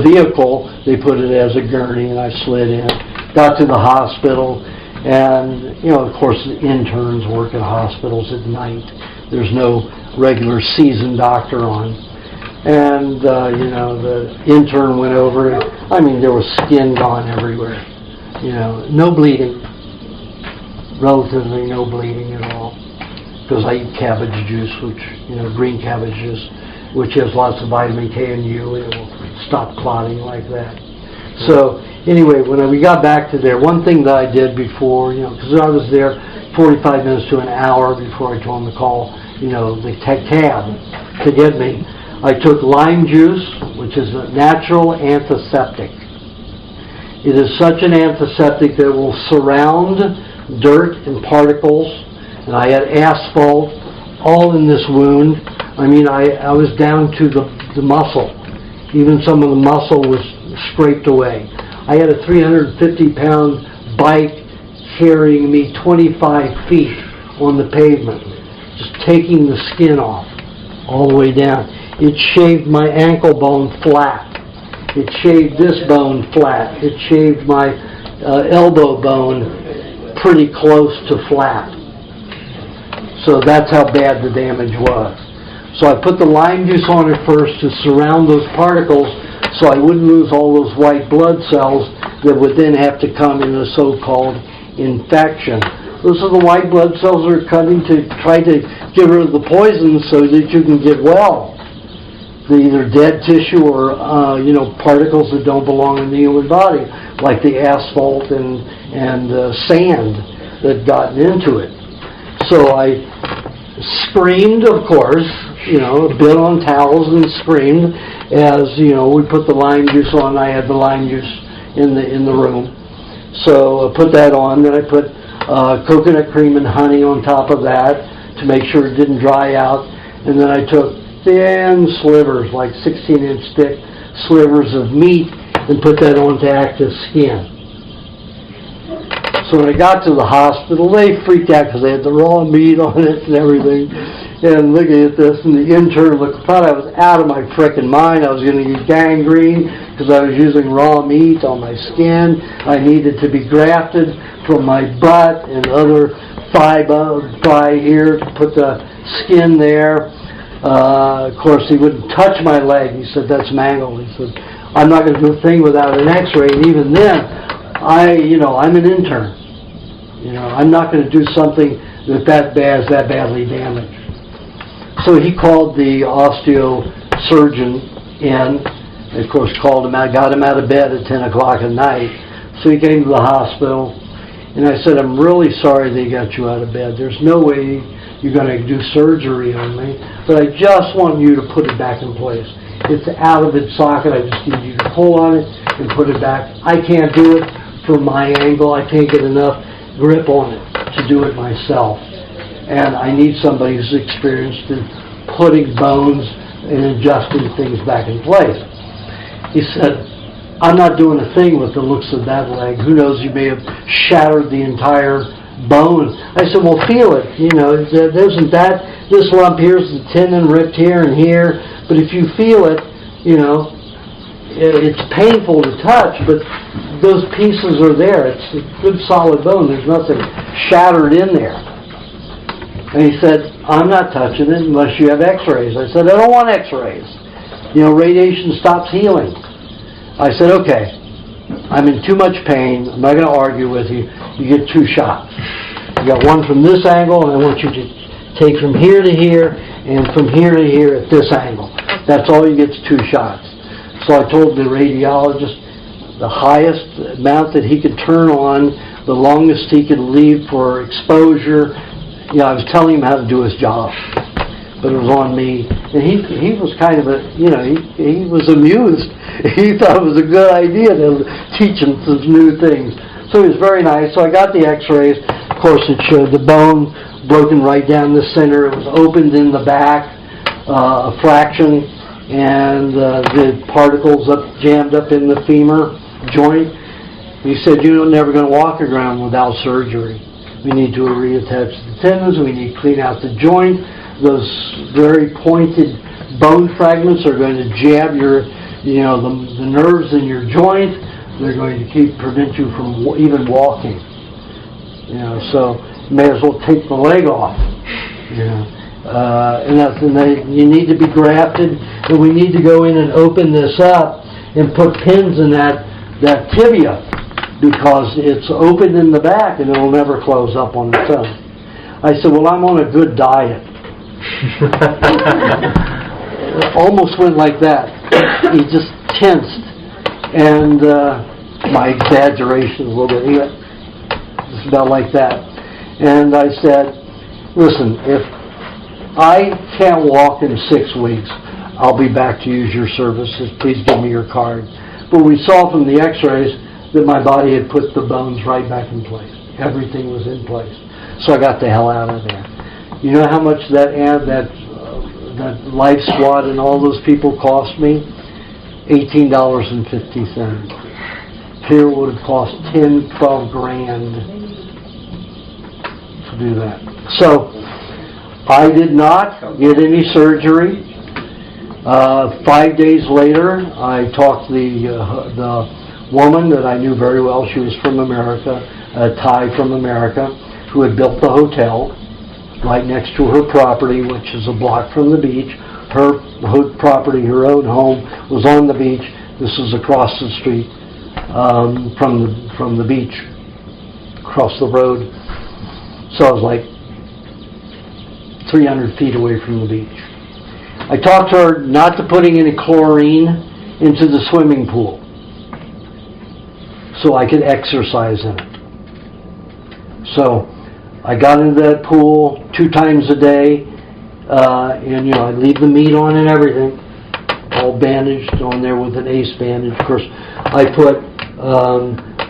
vehicle. They put it as a gurney, and I slid in. Got to the hospital, and of course the interns work at hospitals at night. There's no regular seasoned doctor on, and the intern went over. There was skin gone everywhere. No bleeding. Relatively no bleeding at all, because I eat cabbage juice, which, green cabbage juice, which has lots of vitamin K and U, and it will stop clotting like that. So, anyway, when we got back to there, one thing that I did before, because I was there 45 minutes to an hour before I told them to call, the cab to get me, I took lime juice, which is a natural antiseptic. It is such an antiseptic that will surround dirt and particles, and I had asphalt all in this wound. I was down to the muscle. Even some of the muscle was scraped away. I had a 350-pound bike carrying me 25 feet on the pavement, just taking the skin off all the way down. It shaved my ankle bone flat. It shaved this bone flat. It shaved my elbow bone pretty close to flat. So that's how bad the damage was. So I put the lime juice on it first to surround those particles so I wouldn't lose all those white blood cells that would then have to come in a so-called infection. Those are the white blood cells that are cutting to try to get rid of the poison so that you can get well. The either dead tissue or particles that don't belong in the human body, like the asphalt and sand that gotten into it. So I screamed, of course, bit on towels and screamed as we put the lime juice on. I had the lime juice in the room, so I put that on. Then I put coconut cream and honey on top of that to make sure it didn't dry out. And then I took thin slivers, like 16-inch thick slivers of meat, and put that onto active skin. So when I got to the hospital, they freaked out because they had the raw meat on it and everything. And looking at this, and the intern thought I was out of my frickin' mind. I was going to get gangrene because I was using raw meat on my skin. I needed to be grafted from my butt and other thigh here to put the skin there. Of course, he wouldn't touch my leg. He said, that's mangled. He said, I'm not going to do a thing without an x-ray. And even then, I'm an intern. I'm not going to do something that badly damaged. So he called the osteosurgeon in, and of course called him out, got him out of bed at 10 o'clock at night. So he came to the hospital, and I said, I'm really sorry they got you out of bed. There's no way you're going to do surgery on me, but I just want you to put it back in place. It's out of its socket. I just need you to pull on it and put it back. I can't do it from my angle. I can't get enough grip on it to do it myself. And I need somebody who's experienced in putting bones and adjusting things back in place. He said, I'm not doing a thing with the looks of that leg. Who knows, you may have shattered the entire bone. I said, well, feel it. You know, isn't that, this lump here is the tendon ripped here and here, but if you feel it, you know, it's painful to touch, but those pieces are there. It's a good solid bone. There's nothing shattered in there. And he said, I'm not touching it unless you have x-rays. I said, I don't want x-rays. You know, radiation stops healing. I said, okay, I'm in too much pain. I'm not going to argue with you. You get 2 shots. You got one from this angle, and I want you to take from here to here and from here to here at this angle. That's all you get is 2 shots. So I told the radiologist the highest amount that he could turn on, the longest he could leave for exposure. You know, I was telling him how to do his job, but it was on me. And he was kind of he was amused. He thought it was a good idea to teach him some new things. So he was very nice. So I got the x-rays. Of course, it showed the bone broken right down the center. It was opened in the back, a fraction, and the particles jammed up in the femur joint. He said, you're never going to walk around without surgery. We need to reattach the tendons. We need to clean out the joint. Those very pointed bone fragments are going to jab the nerves in your joint. They're going to prevent you from even walking. You know, so you may as well take the leg off. You know, you need to be grafted, and we need to go in and open this up and put pins in that tibia, because it's open in the back and it'll never close up on its own. I said, well, I'm on a good diet. It almost went like that. He just tensed. And my exaggeration a little bit, just about like that. And I said, listen, if I can't walk in 6 weeks, I'll be back to use your services. Please give me your card. But we saw from the x-rays that my body had put the bones right back in place. Everything was in place. So I got the hell out of there. You know how much that Life Squad and all those people cost me? $18.50. Here it would have cost $10-12 grand to do that. So I did not get any surgery. 5 days later, I talked to the woman that I knew very well. She was from America, a Thai from America, who had built the hotel right next to her property, which is a block from the beach. Her property, her own home, was on the beach. This is across the street from the beach, across the road. So I was like 300 feet away from the beach. I talked to her not to putting any chlorine into the swimming pool so I could exercise in it. So I got into that pool 2 times a day, and I leave the meat on and everything, all bandaged on there with an ace bandage. Of course, I put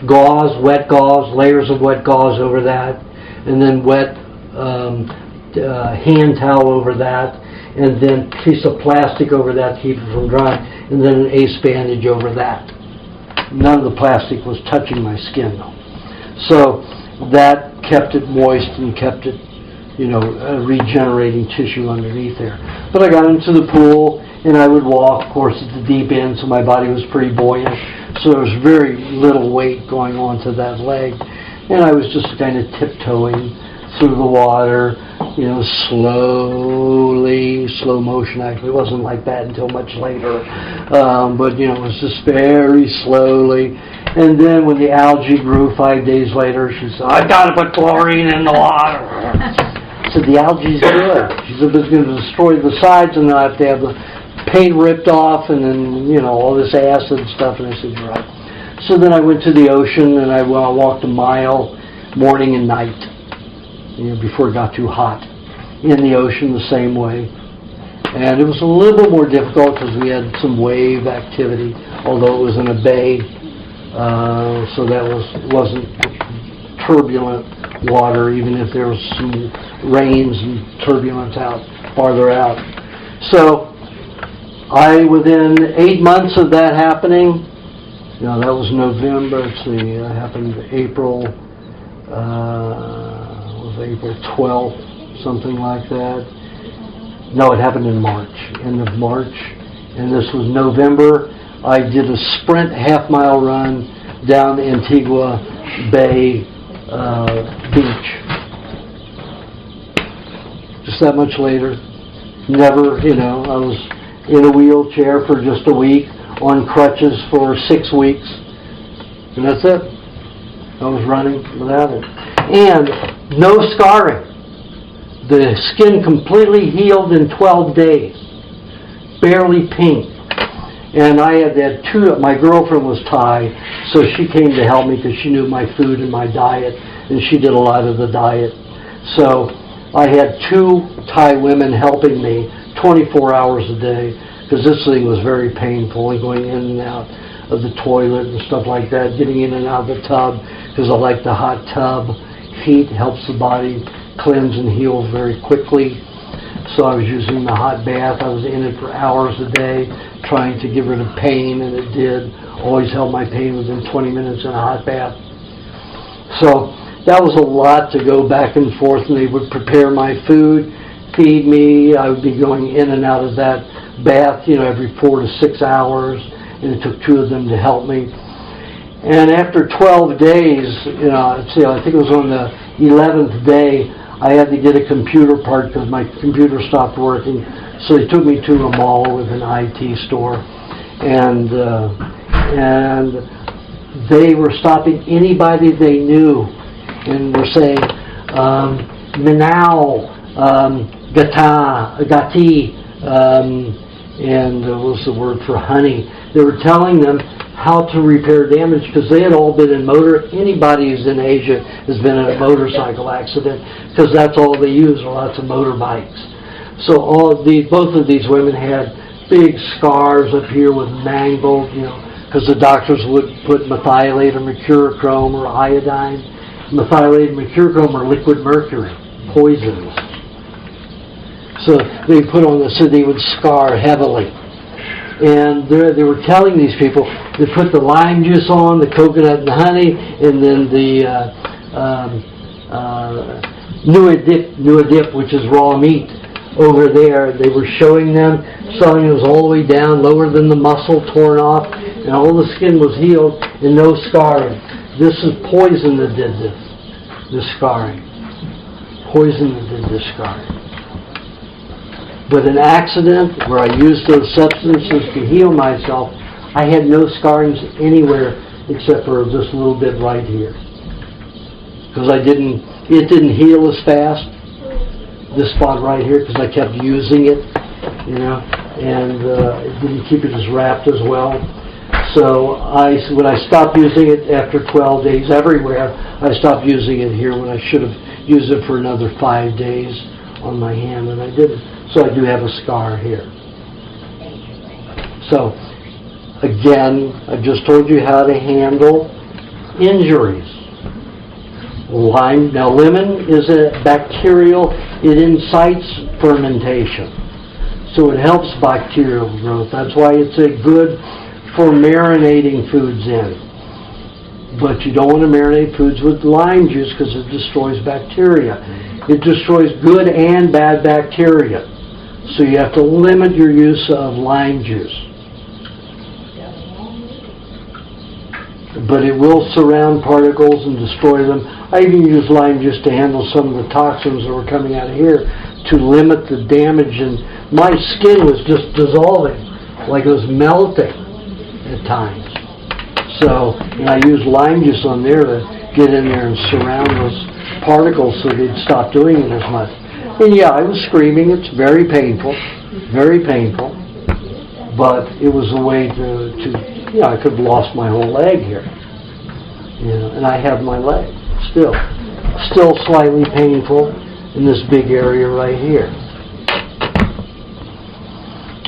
gauze, wet gauze, layers of wet gauze over that, and then wet hand towel over that, and then piece of plastic over that to keep it from drying, and then an ace bandage over that. None of the plastic was touching my skin though. So that kept it moist and kept it, regenerating tissue underneath there. But I got into the pool and I would walk, of course, at the deep end, so my body was pretty buoyant. So there was very little weight going onto that leg. And I was just kind of tiptoeing through the water, slowly, slow motion actually. It wasn't like that until much later. But it was just very slowly. And then when the algae grew 5 days later, she said, I've got to put chlorine in the water. I said, the algae's good. She said, it's going to destroy the sides, and then I have to have the paint ripped off, and then, all this acid stuff. And I said, you're right. So then I went to the ocean, and I walked a mile morning and night, before it got too hot. In the ocean the same way. And it was a little bit more difficult because we had some wave activity, although it was in a bay, so that wasn't turbulent water, even if there was some rains and turbulence farther out. So within 8 months of that happening, No, that was November. Let's see, it happened April, was April 12th, something like that. No, it happened in March, end of March. And this was November. I did a sprint half-mile run down Antigua Bay beach. Just that much later. Never, I was in a wheelchair for just a week, on crutches for 6 weeks, and that's it. I was running without it. And no scarring. The skin completely healed in 12 days. Barely pink. And I had my girlfriend was Thai, so she came to help me because she knew my food and my diet, and she did a lot of the diet. So I had 2 Thai women helping me 24 hours a day, because this thing was very painful, and going in and out of the toilet and stuff like that, getting in and out of the tub, because I like the hot tub. Heat helps the body cleanse and heal very quickly. So I was using the hot bath. I was in it for hours a day, trying to get rid of pain, and it did. Always held my pain within 20 minutes in a hot bath. So that was a lot to go back and forth, and they would prepare my food, feed me. I would be going in and out of that bath, every 4 to 6 hours, and it took 2 of them to help me. And after 12 days, I think it was on the 11th day, I had to get a computer part because my computer stopped working. So they took me to a mall with an IT store, and they were stopping anybody they knew, and were saying, Minao, Gati, and what was the word for honey? They were telling them how to repair damage, because they had all been in anybody who's in Asia has been in a motorcycle accident, because that's all they use, are lots of motorbikes. So both of these women had big scars up here with mangled, because the doctors would put methylated mercurochrome or iodine. Methylated mercurochrome or liquid mercury, poisons. So they put on so they would scar heavily. And they were telling these people to put the lime juice on, the coconut and the honey, and then the nuadip, which is raw meat, over there. They were showing them, selling it was all the way down, lower than the muscle, torn off, and all the skin was healed and no scarring. This is poison that did this scarring. Poison that did this scarring. But an accident where I used those substances to heal myself, I had no scarrings anywhere except for this little bit right here. Because it didn't heal as fast, this spot right here, because I kept using it, and it didn't keep it as wrapped as well. So when I stopped using it after 12 days everywhere, I stopped using it here when I should have used it for another 5 days on my hand, and I didn't. So I do have a scar here. So, again, I just told you how to handle injuries. Now lemon is a bacterial, it incites fermentation. So it helps bacterial growth. That's why it's good for marinating foods in. But you don't want to marinate foods with lime juice because it destroys bacteria. It destroys good and bad bacteria. So you have to limit your use of lime juice. But it will surround particles and destroy them. I even use lime juice to handle some of the toxins that were coming out of here to limit the damage. And my skin was just dissolving, like it was melting at times. So, and I used lime juice on there to get in there and surround those particles so they'd stop doing it as much. And yeah, I was screaming. It's very painful, but it was a way to I could have lost my whole leg here, and I have my leg still slightly painful in this big area right here.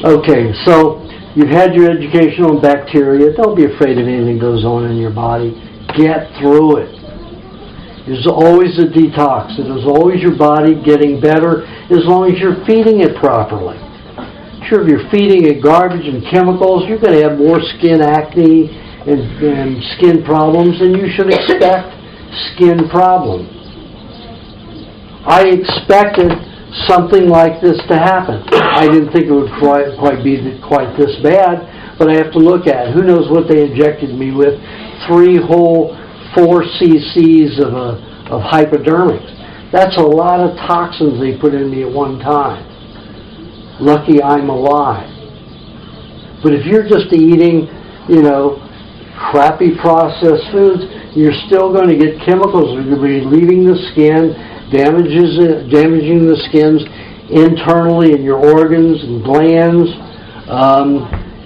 Okay, so you've had your education on bacteria. Don't be afraid of anything that goes on in your body. Get through it. There's always a detox. There's always your body getting better as long as you're feeding it properly. Sure, if you're feeding it garbage and chemicals, you're going to have more skin acne and skin problems, and you should expect skin problems. I expected something like this to happen. I didn't think it would quite be quite this bad, but I have to look at it. Who knows what they injected me with? 3 whole 4 cc's of hypodermics. That's a lot of toxins they put in me at one time. Lucky I'm alive. But if you're just eating, crappy processed foods, you're still going to get chemicals that are going to be leaving the skin, damaging the skins internally in your organs and glands,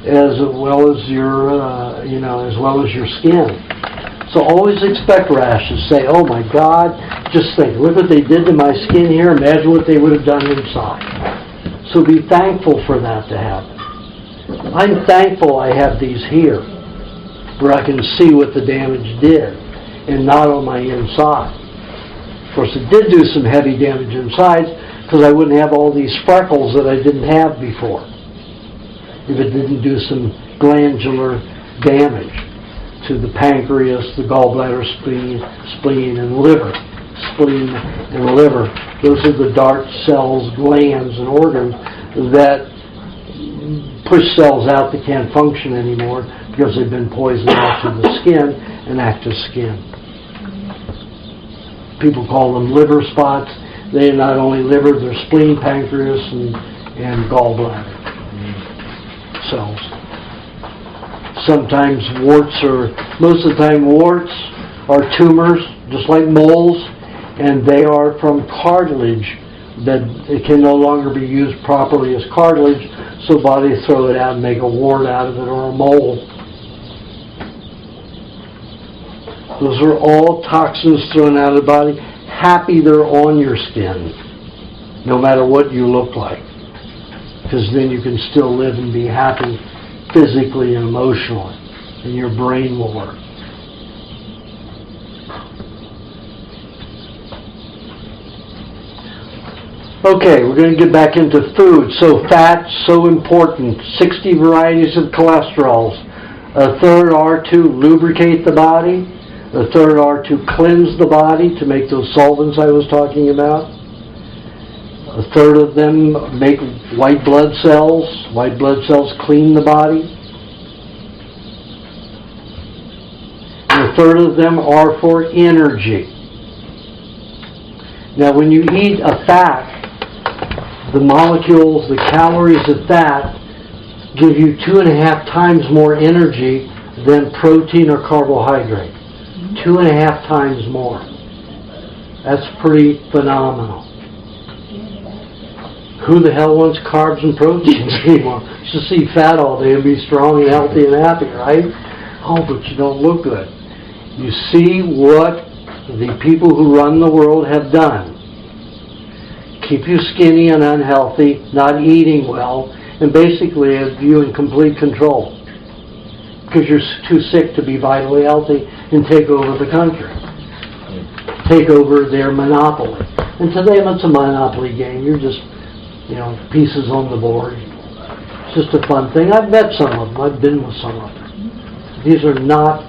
as well as your skin. So always expect rashes. Say, oh my God, just think, look what they did to my skin here. Imagine what they would have done inside. So be thankful for that to happen. I'm thankful I have these here, where I can see what the damage did, and not on my inside. Of course, it did do some heavy damage inside, because I wouldn't have all these freckles that I didn't have before, if it didn't do some glandular damage to the pancreas, the gallbladder, spleen, and liver. Spleen and liver, those are the dark cells, glands, and organs that push cells out that can't function anymore because they've been poisoned out to the skin and active skin. People call them liver spots. They're not only liver, they're spleen, pancreas, and gallbladder cells. Sometimes most of the time warts are tumors, just like moles, and they are from cartilage that it can no longer be used properly as cartilage, so bodies throw it out and make a wart out of it or a mole. Those are all toxins thrown out of the body. Happy they're on your skin, no matter what you look like, because then you can still live and be happy physically and emotionally, and your brain will work. Okay, we're going to get back into food. So fat, so important. 60 varieties of cholesterols. A third are to lubricate the body. A third are to cleanse the body, to make those solvents I was talking about. A third of them make white blood cells. White blood cells clean the body. And a third of them are for energy. Now when you eat a fat, the molecules, the calories of fat, give you 2.5 times more energy than protein or carbohydrate. 2.5 times more. That's pretty phenomenal. Who the hell wants carbs and proteins anymore? Just eat fat all day and be strong and healthy and happy, right? Oh, but you don't look good. You see what the people who run the world have done. Keep you skinny and unhealthy, not eating well, and basically have you in complete control. Because you're too sick to be vitally healthy and take over the country. Take over their monopoly. And to them it's a monopoly game. You're just, pieces on the board. It's just a fun thing. I've met some of them. I've been with some of them. These are not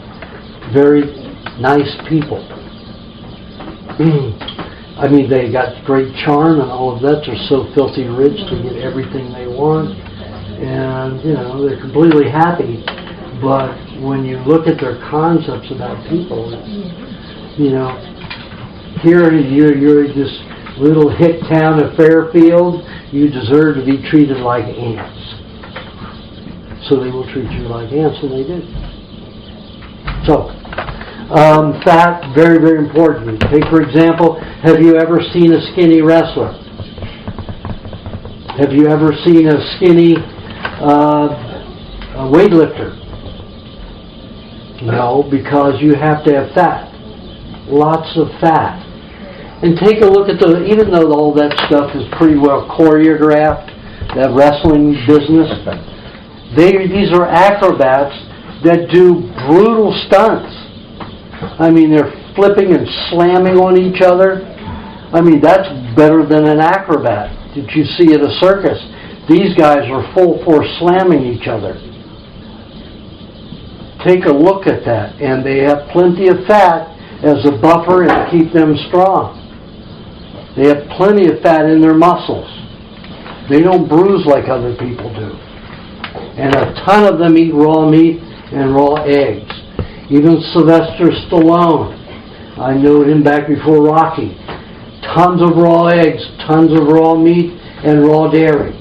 very nice people. I mean, they got great charm and all of that. They're so filthy rich to get everything they want. And, they're completely happy. But when you look at their concepts about people, here you're this little hick town of Fairfield, you deserve to be treated like ants. So they will treat you like ants, and they do. So, fat, very, very important. Take, for example, have you ever seen a skinny wrestler? Have you ever seen a skinny weightlifter? No, because you have to have fat. Lots of fat. And take a look at even though all that stuff is pretty well choreographed, that wrestling business, these are acrobats that do brutal stunts. I mean, they're flipping and slamming on each other. I mean, that's better than an acrobat that you see at a circus. These guys are full force slamming each other. take a look at that, and they have plenty of fat as a buffer and to keep them strong. They have plenty of fat in their muscles. They don't bruise like other people do. And a ton of them eat raw meat and raw eggs. Even Sylvester Stallone, I knew him back before Rocky. Tons of raw eggs, tons of raw meat, and raw dairy.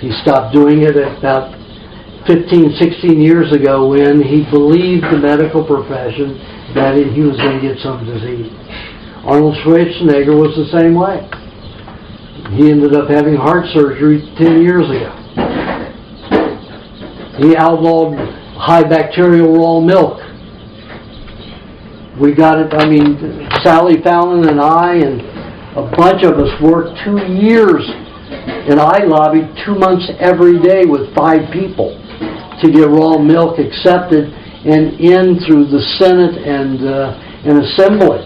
He stopped doing it about 15, 16 years ago when he believed the medical profession that he was going to get some disease. Arnold Schwarzenegger was the same way. He ended up having heart surgery 10 years ago. He outlawed high bacterial raw milk. We got it, Sally Fallon and I and a bunch of us worked 2 years, and I lobbied 2 months every day with 5 people to get raw milk accepted and in through the Senate and Assembly,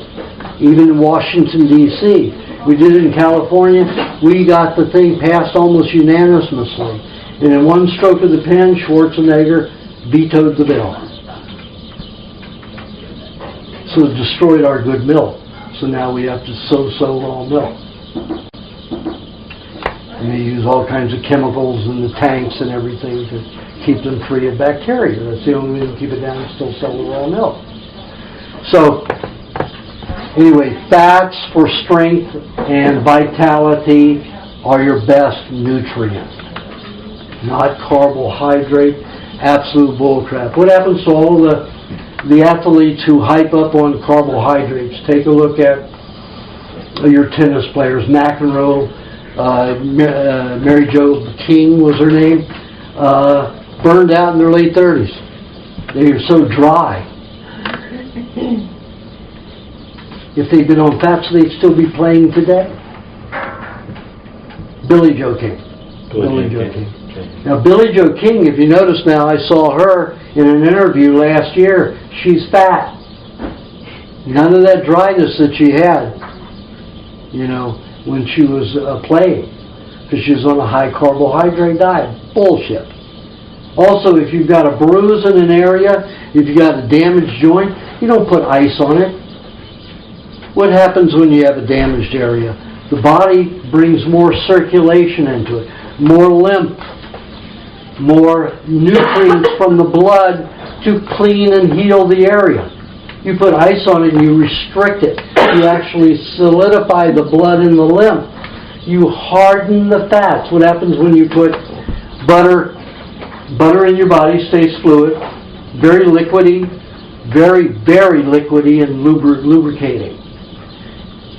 even in Washington, D.C. We did it in California. We got the thing passed almost unanimously. And in one stroke of the pen, Schwarzenegger vetoed the bill. So it destroyed our good milk. So now we have to sow raw milk. And they use all kinds of chemicals in the tanks and everything to keep them free of bacteria. That's the only way to keep it down and still sell the raw milk. So, anyway, fats for strength and vitality are your best nutrient. Not carbohydrate, absolute bullcrap. What happens to all the athletes who hype up on carbohydrates? Take a look at your tennis players. McEnroe, Mary Jo King was her name, burned out in their late 30s. They are so dry. If they'd been on fats, they'd still be playing today. Billie Joe King. Billie Joe King. Now, Billie Joe King, if you notice now, I saw her in an interview last year. She's fat. None of that dryness that she had, when she was playing, because she was on a high carbohydrate diet. Bullshit. Also, if you've got a bruise in an area, if you've got a damaged joint, you don't put ice on it. What happens when you have a damaged area? The body brings more circulation into it, more lymph, more nutrients from the blood to clean and heal the area. You put ice on it and you restrict it. You actually solidify the blood in the lymph. You harden the fats. What happens when you put butter in your body? Stays fluid, very liquidy, very, very liquidy and lubricating.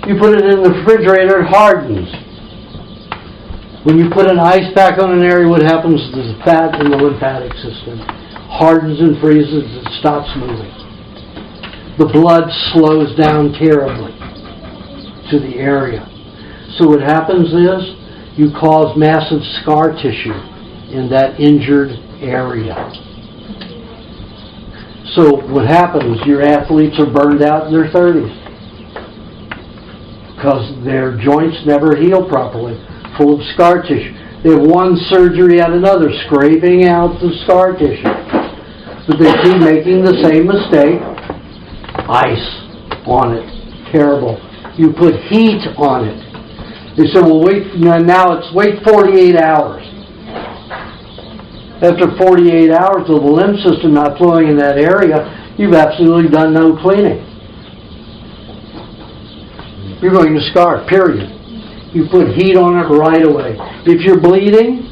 You put it in the refrigerator, it hardens. When you put an ice pack on an area, what happens to the fat in the lymphatic system? Hardens and freezes, it stops moving. The blood slows down terribly to the area. So what happens is you cause massive scar tissue in that injured area. So what happens, your athletes are burned out in their 30s because their joints never heal properly, full of scar tissue. They have one surgery at another, scraping out the scar tissue. But they keep making the same mistake. Ice on it. Terrible. You put heat on it. They say, well, wait 48 hours. After 48 hours of the lymph system not flowing in that area, you've absolutely done no cleaning. You're going to scar, period. You put heat on it right away. If you're bleeding,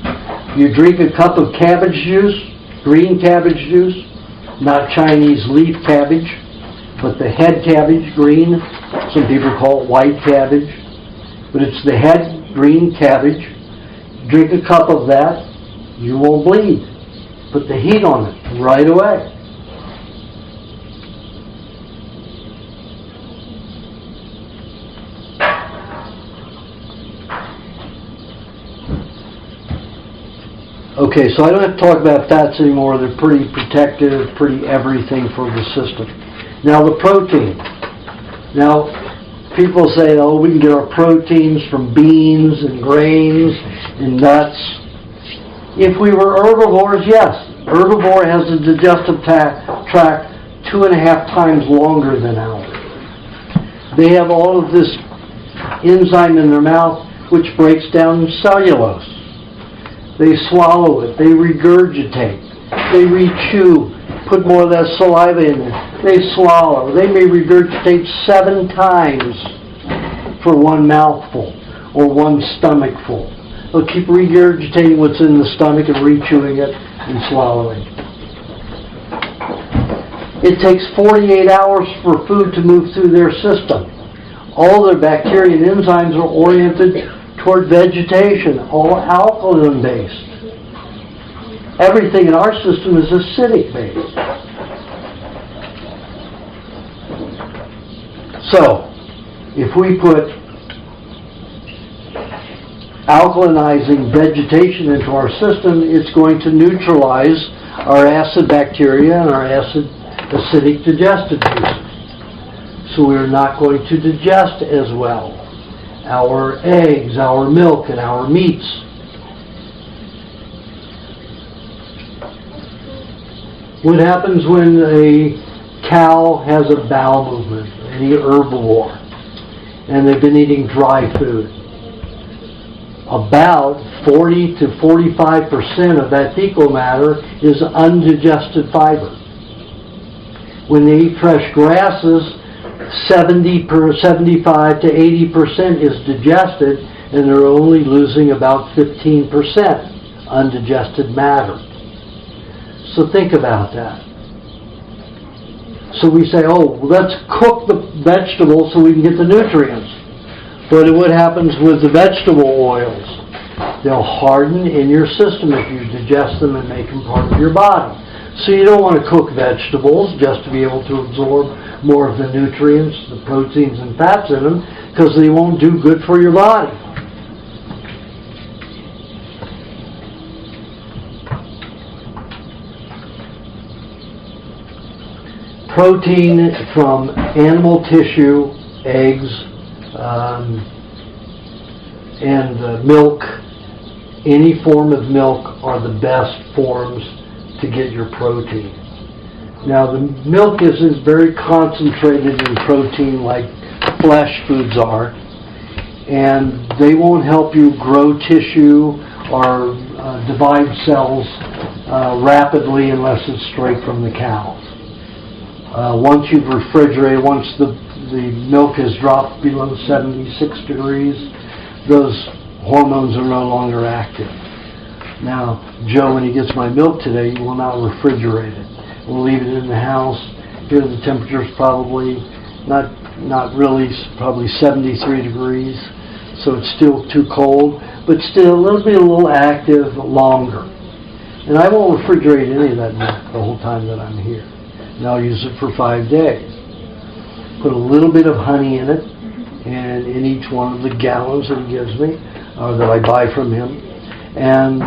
you drink a cup of cabbage juice, green cabbage juice, not Chinese leaf cabbage, but the head cabbage, green. Some people call it white cabbage, but it's the head green cabbage. Drink a cup of that, you won't bleed. Put the heat on it right away. Okay, so I don't have to talk about fats anymore. They're pretty protective, pretty everything for the system. Now the protein. Now, people say, oh, we can get our proteins from beans and grains and nuts. If we were herbivores, yes, Herbivore has a digestive tract 2.5 times longer than ours. They have all of this enzyme in their mouth which breaks down cellulose. They swallow it, they regurgitate, they re-chew, put more of that saliva in there. They swallow. They may regurgitate 7 times for one mouthful or one stomachful. They'll keep regurgitating what's in the stomach and re-chewing it and swallowing. It takes 48 hours for food to move through their system. All their bacteria and enzymes are oriented toward vegetation, all alkaline-based. Everything in our system is acidic-based. So, if we put alkalinizing vegetation into our system, it's going to neutralize our acid bacteria and our acidic digestive juices. So we're not going to digest as well our eggs, our milk, and our meats. What happens when a cow has a bowel movement, any herbivore, and they've been eating dry food? About 40 to 45% of that fecal matter is undigested fiber. When they eat fresh grasses, 75 to 80% is digested, and they're only losing about 15% undigested matter. So think about that. So we say, oh, let's cook the vegetables so we can get the nutrients. But what happens with the vegetable oils? They'll harden in your system if you digest them and make them part of your body. So you don't want to cook vegetables just to be able to absorb more of the nutrients, the proteins and fats in them, because they won't do good for your body. Protein from animal tissue, eggs, and milk, any form of milk are the best forms to get your protein. Now the milk isn't very concentrated in protein like flesh foods are, and they won't help you grow tissue or divide cells rapidly unless it's straight from the cow. Once you've refrigerated, once the milk has dropped below 76 degrees, those hormones are no longer active. Now, Joe, when he gets my milk today, he will not refrigerate it. We'll leave it in the house. Here the temperature's probably not really, probably 73 degrees, so it's still too cold, but still a little active longer. And I won't refrigerate any of that milk the whole time that I'm here. And I'll use it for 5 days. Put a little bit of honey in it, and in each one of the gallons that he gives me, or that I buy from him, and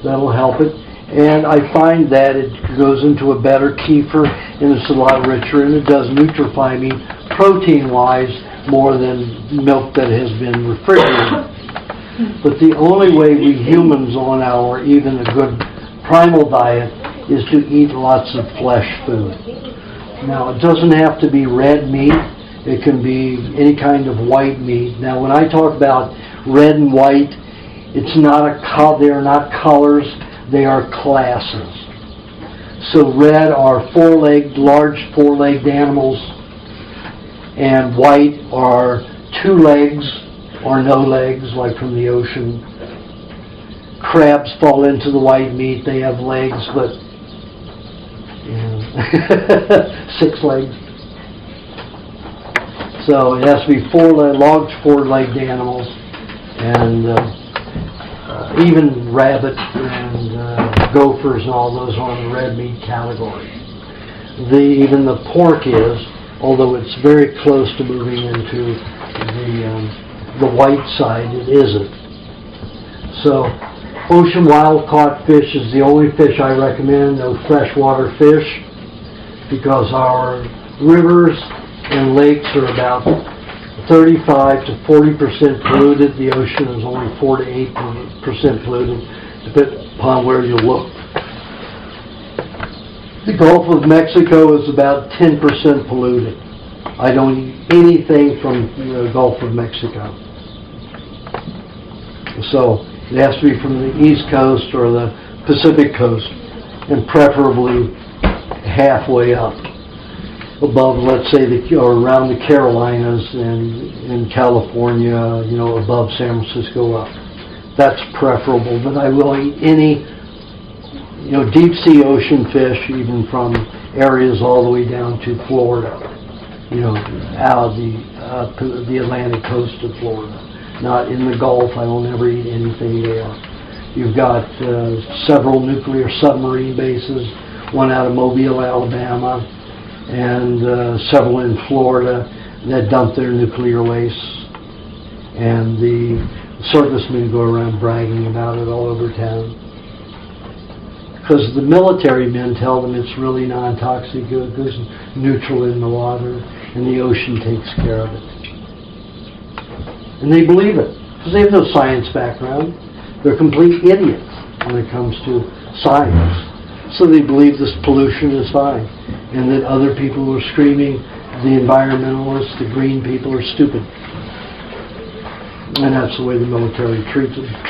that'll help it. And I find that it goes into a better kefir, and it's a lot richer, and it does nutrify me protein-wise more than milk that has been refrigerated. But the only way we humans on our even a good primal diet is to eat lots of flesh food. Now, it doesn't have to be red meat. It can be any kind of white meat. Now, when I talk about red and white, it's not they are not colors, they are classes. So red are large four-legged animals, and white are 2 legs or no legs, like from the ocean. Crabs fall into the white meat. They have legs, but 6 legs. So it has to be large four-legged animals, and even rabbit and gophers and all those are in the red meat category. Even the pork is, although it's very close to moving into the white side, it isn't. So ocean wild-caught fish is the only fish I recommend, no freshwater fish, because our rivers and lakes are about 35 to 40% polluted. The ocean is only 4 to 8% polluted, depending upon where you look. The Gulf of Mexico is about 10% polluted. I don't eat anything from the Gulf of Mexico. So it has to be from the East Coast or the Pacific Coast, and preferably halfway up above, let's say, or around the Carolinas and in California, above San Francisco up. That's preferable, but I will eat any, deep sea ocean fish, even from areas all the way down to Florida, out of the Atlantic coast of Florida. Not in the Gulf. I will never eat anything there. You've got several nuclear submarine bases, one out of Mobile, Alabama, and several in Florida that dump their nuclear waste. And the servicemen go around bragging about it all over town. Because the military men tell them it's really non-toxic, it goes neutral in the water, and the ocean takes care of it. And they believe it, because they have no science background. They're complete idiots when it comes to science. So they believe this pollution is fine, and that other people who are screaming, the environmentalists, the green people, are stupid. And that's the way the military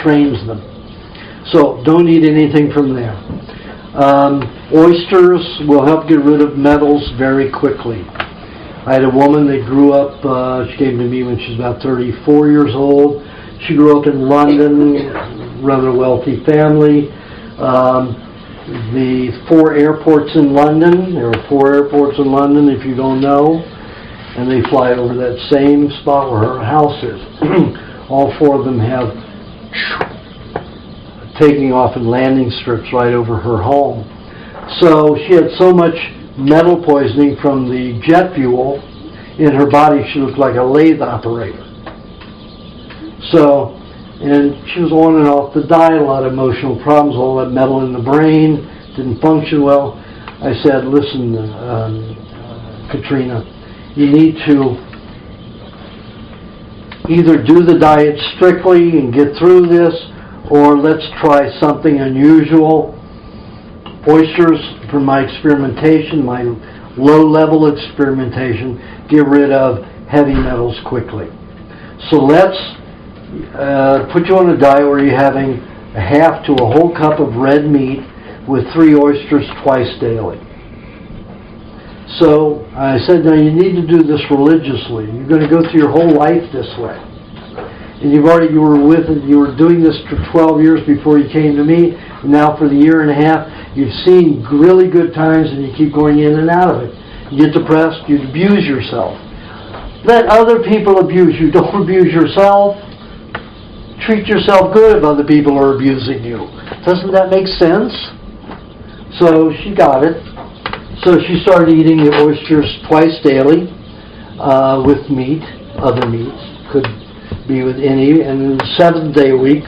trains them. So don't eat anything from there. Oysters will help get rid of metals very quickly. I had a woman that grew up, she came to me when she was about 34 years old. She grew up in London, rather wealthy family. The 4 airports in London, there are 4 airports in London if you don't know, and they fly over that same spot where her house is. All 4 of them have taking off and landing strips right over her home. So she had so much metal poisoning from the jet fuel in her body, she looked like a lathe operator. So, and she was on and off the diet, a lot of emotional problems, all that metal in the brain, didn't function well. I said, listen, Katrina, you need to either do the diet strictly and get through this, or let's try something unusual. Oysters, from my experimentation, my low-level experimentation, get rid of heavy metals quickly. So let's put you on a diet where you're having a half to a whole cup of red meat with 3 oysters twice daily. So I said, now you need to do this religiously. You're going to go through your whole life this way. And you were doing this for 12 years before you came to me. And now for the year and a half, you've seen really good times and you keep going in and out of it. You get depressed, you abuse yourself. Let other people abuse you. Don't abuse yourself. Treat yourself good if other people are abusing you. Doesn't that make sense? So she got it. So she started eating the oysters twice daily with meat, other meats. Could be with any. And then the 7th day a week,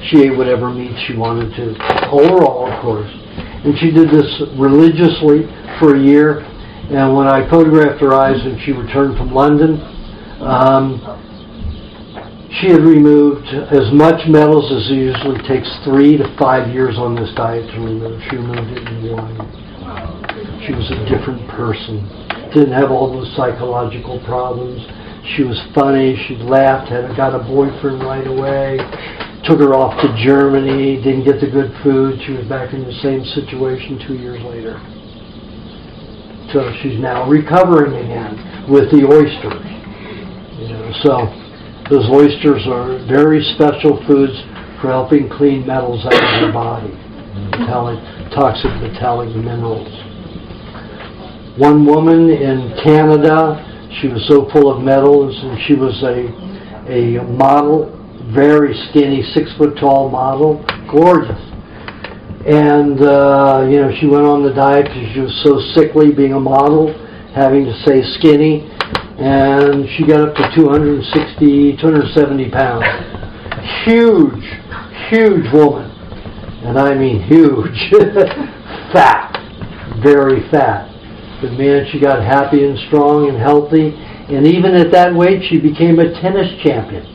she ate whatever meat she wanted to. Overall, of course. And she did this religiously for a year. And when I photographed her eyes when she returned from London, she had removed as much metals as it usually takes 3 to 5 years on this diet to remove. She removed it in 1. She was a different person. Didn't have all those psychological problems. She was funny. She laughed. Got a boyfriend right away. Took her off to Germany. Didn't get the good food. She was back in the same situation 2 years later. So she's now recovering again with the oysters. So those oysters are very special foods for helping clean metals out of your body, toxic metallic minerals. One woman in Canada, she was so full of metals, and she was a model, very skinny, 6-foot-tall model, gorgeous. And she went on the diet because she was so sickly being a model, having to stay skinny. And she got up to 270 pounds. Huge, huge woman. And I mean huge. Fat. Very fat. But man, she got happy and strong and healthy. And even at that weight, she became a tennis champion.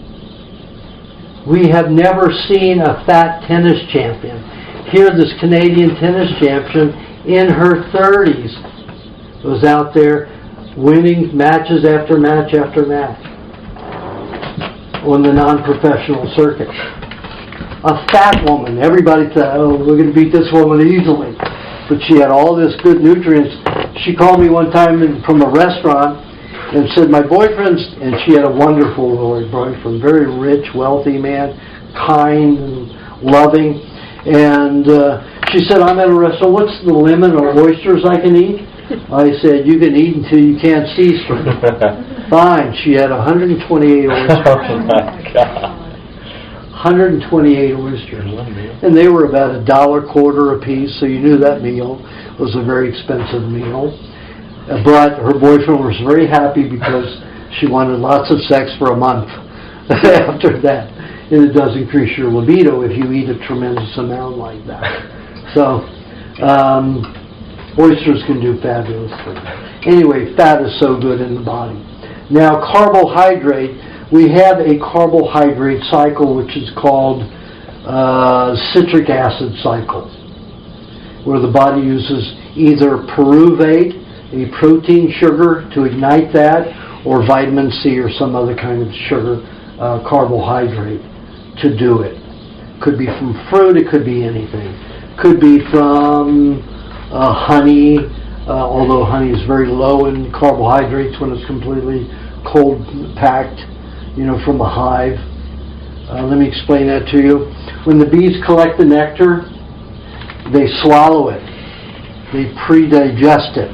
We have never seen a fat tennis champion. Here, this Canadian tennis champion in her 30s, was out there winning matches after match after match on the non-professional circuit. A fat woman. Everybody thought, oh, we're going to beat this woman easily. But she had all this good nutrients. She called me one time from a restaurant and said, my boyfriend's, and she had a wonderful boyfriend, very rich, wealthy man, kind and loving. And she said, I'm at a restaurant, what's the limit on oysters I can eat? I said, you can eat until you can't see straight. Fine. She had 128 oysters. Oh my God. 128 oysters. And they were about $1.25 a piece, so you knew that meal was a very expensive meal. But her boyfriend was very happy because she wanted lots of sex for a month after that. And it does increase your libido if you eat a tremendous amount like that. So, oysters can do fabulous things. Anyway, fat is so good in the body. Now, carbohydrate, we have a carbohydrate cycle which is called citric acid cycle, where the body uses either pyruvate, a protein sugar, to ignite that, or vitamin C or some other kind of sugar, carbohydrate, to do it. Could be from fruit, it could be anything. Could be from honey, although honey is very low in carbohydrates when it's completely cold packed, from a hive. Let me explain that to you. When the bees collect the nectar, they swallow it. They pre-digest it.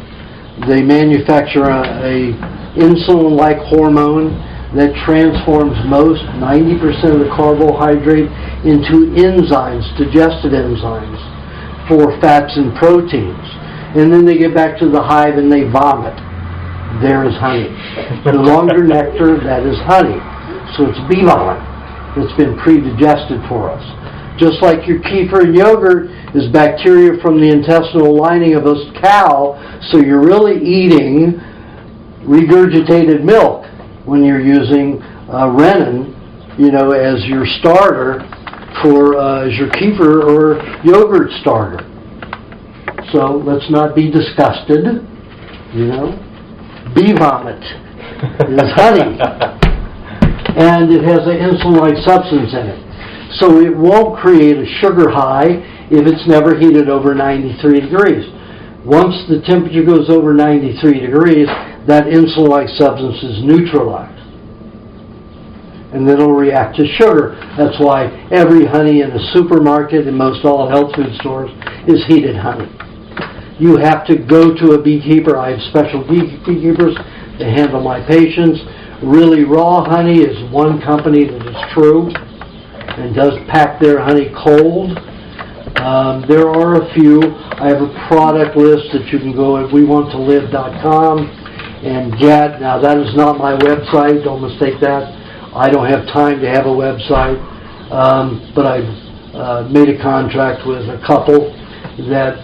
They manufacture a insulin-like hormone that transforms 90% of the carbohydrate into enzymes, digested enzymes, for fats and proteins. And then they get back to the hive and they vomit. There is honey. The longer nectar, that is honey. So it's bee vomit that's been pre-digested for us. Just like your kefir and yogurt is bacteria from the intestinal lining of a cow, so you're really eating regurgitated milk when you're using rennet, as your starter for as your kefir or yogurt starter. So let's not be disgusted, Bee vomit is honey, and it has an insulin-like substance in it. So it won't create a sugar high if it's never heated over 93 degrees. Once the temperature goes over 93 degrees, that insulin-like substance is neutralized. And then it'll react to sugar. That's why every honey in a supermarket and most all health food stores is heated honey. You have to go to a beekeeper. I have special beekeepers to handle my patients. Really Raw Honey is one company that is true and does pack their honey cold. There are a few. I have a product list that you can go at wewantTolive.com and get. Now that is not my website, don't mistake that. I don't have time to have a website, but I've made a contract with a couple that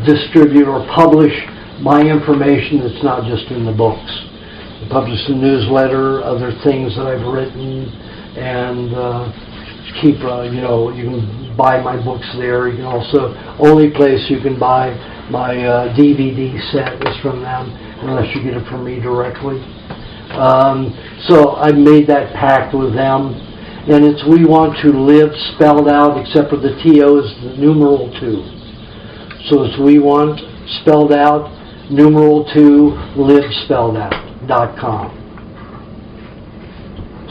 distribute or publish my information that's not just in the books. I publish a newsletter, other things that I've written, and keep, you can buy my books there. You can also, only place you can buy my DVD set is from them, unless you get it from me directly. So I made that pact with them, and it's We Want to Live spelled out, except for the TO is the numeral 2. So it's We Want spelled out, numeral 2, live spelled out.com.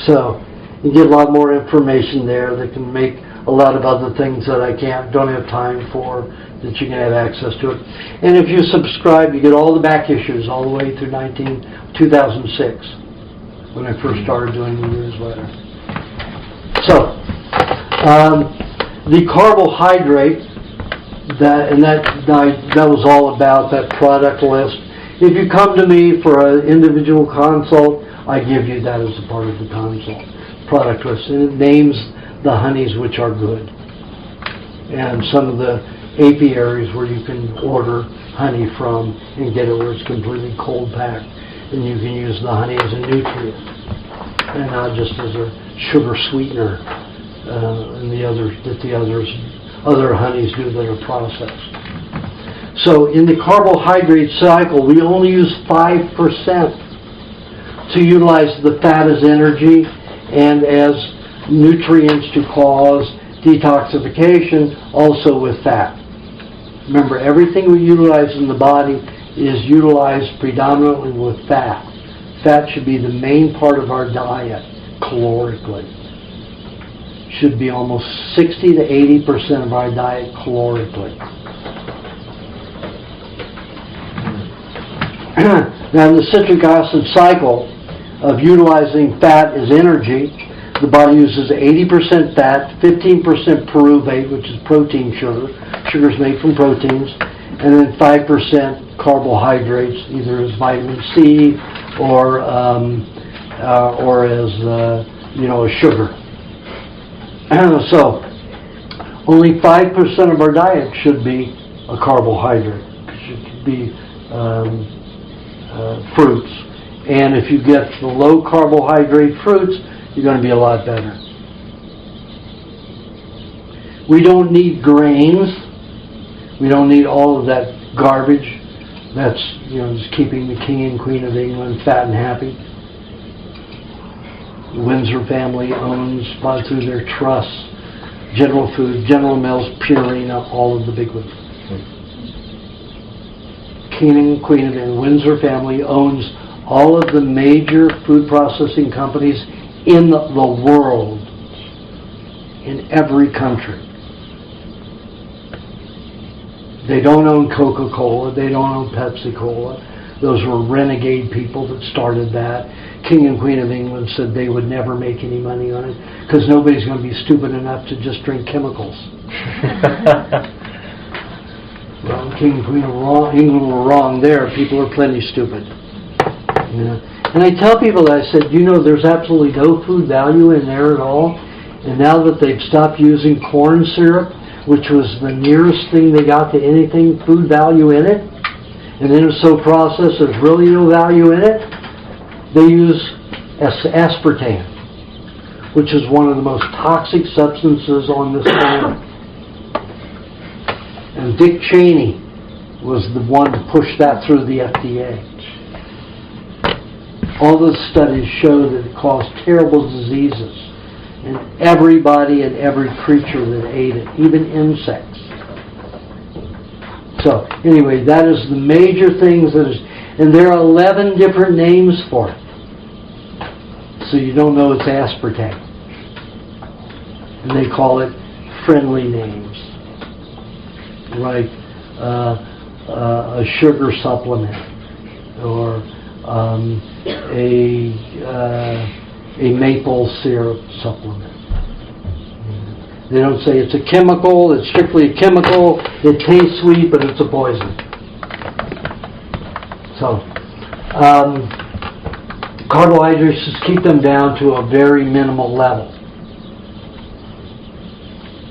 So you get a lot more information there that can make a lot of other things that I don't have time for, that you can have access to it. And if you subscribe, you get all the back issues all the way through 2006, when I first started doing the newsletter. So, the carbohydrate, that was all about that product list. If you come to me for an individual consult, I give you that as a part of the consult product list, and it names the honeys which are good, and some of the apiaries where you can order honey from and get it where it's completely cold packed, and you can use the honey as a nutrient and not just as a sugar sweetener and the other honeys do that are processed. So in the carbohydrate cycle, we only use 5% to utilize the fat as energy and as nutrients to cause detoxification, also with fat. Remember, everything we utilize in the body is utilized predominantly with fat. Fat should be the main part of our diet, calorically. Should be almost 60 to 80% of our diet calorically. Now, in the citric acid cycle of utilizing fat as energy, the body uses 80% fat, 15% pyruvate, which is protein sugar. Sugar is made from proteins, and then 5% carbohydrates, either as vitamin C or as a sugar. So, only 5% of our diet should be a carbohydrate. It should be fruits. And if you get the low carbohydrate fruits, you're going to be a lot better. We don't need grains. We don't need all of that garbage. That's, just keeping the King and Queen of England fat and happy. The Windsor family owns, bought through their trusts, General Foods, General Mills, Purina, all of the big ones. King and Queen of England, Windsor family owns all of the major food processing companies in the world, in every country. They don't own Coca-Cola, they don't own Pepsi-Cola. Those were renegade people that started that. King and Queen of England said they would never make any money on it because nobody's going to be stupid enough to just drink chemicals. Well, King and Queen of England were wrong there. People are plenty stupid. And I tell people that, I said, there's absolutely no food value in there at all. And now that they've stopped using corn syrup, which was the nearest thing they got to anything food value in it, and then it's so processed there's really no value in it, they use aspartame, which is one of the most toxic substances on this planet. And Dick Cheney was the one to push that through the FDA. All those studies show that it caused terrible diseases in everybody and every creature that ate it, even insects. So, anyway, that is the major things that is, and there are 11 different names for it. So you don't know it's aspartame. And they call it friendly names, like a sugar supplement, or a maple syrup supplement. They don't say it's a chemical, it's strictly a chemical, it tastes sweet, but it's a poison. So, carbohydrates, just keep them down to a very minimal level.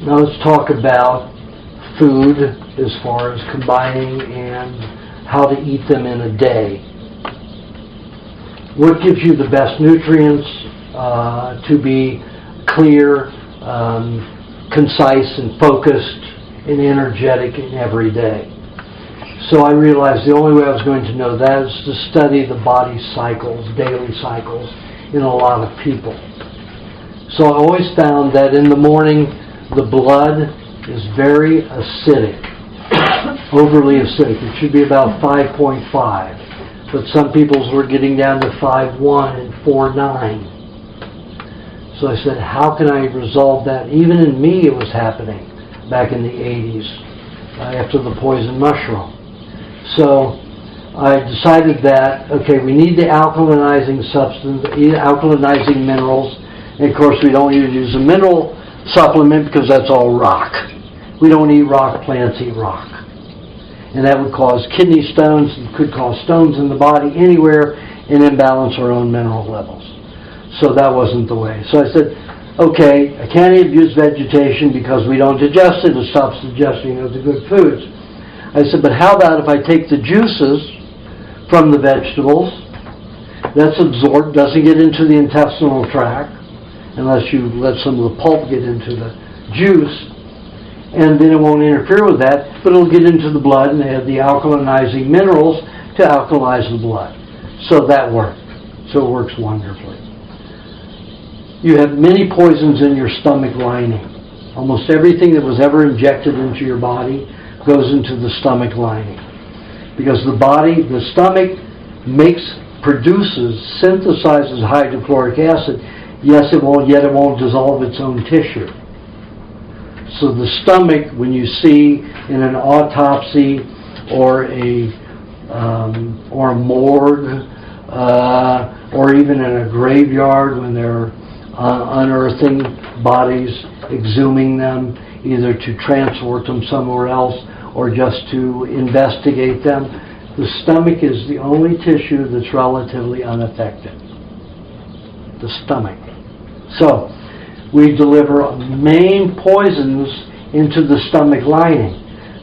Now let's talk about food as far as combining and how to eat them in a day. What gives you the best nutrients to be clear, concise, and focused, and energetic in every day? So I realized the only way I was going to know that is to study the body cycles, daily cycles, in a lot of people. So I always found that in the morning, the blood is very acidic, overly acidic. It should be about 5.5. But some people's were getting down to 5.1 and 4.9. So I said, how can I resolve that? Even in me it was happening back in the 80s after the poison mushroom. So I decided that, okay, we need the alkalinizing substance, alkalinizing minerals. And of course we don't even use a mineral supplement because that's all rock. We don't eat rock, plants eat rock. And that would cause kidney stones, and could cause stones in the body anywhere, and imbalance our own mineral levels. So that wasn't the way. So I said, okay, I can't use vegetation because we don't digest it. It stops digesting of the good foods. I said, but how about if I take the juices from the vegetables, that's absorbed, doesn't get into the intestinal tract, unless you let some of the pulp get into the juice, and then it won't interfere with that, but it'll get into the blood and add the alkalinizing minerals to alkalize the blood. So that worked. So it works wonderfully. You have many poisons in your stomach lining. Almost everything that was ever injected into your body goes into the stomach lining. Because the stomach synthesizes hydrochloric acid. Yes, it won't, yet it won't dissolve its own tissue. So the stomach, when you see in an autopsy or a morgue, or even in a graveyard when they're unearthing bodies, exhuming them, either to transport them somewhere else or just to investigate them, the stomach is the only tissue that's relatively unaffected. The stomach. So, we deliver main poisons into the stomach lining.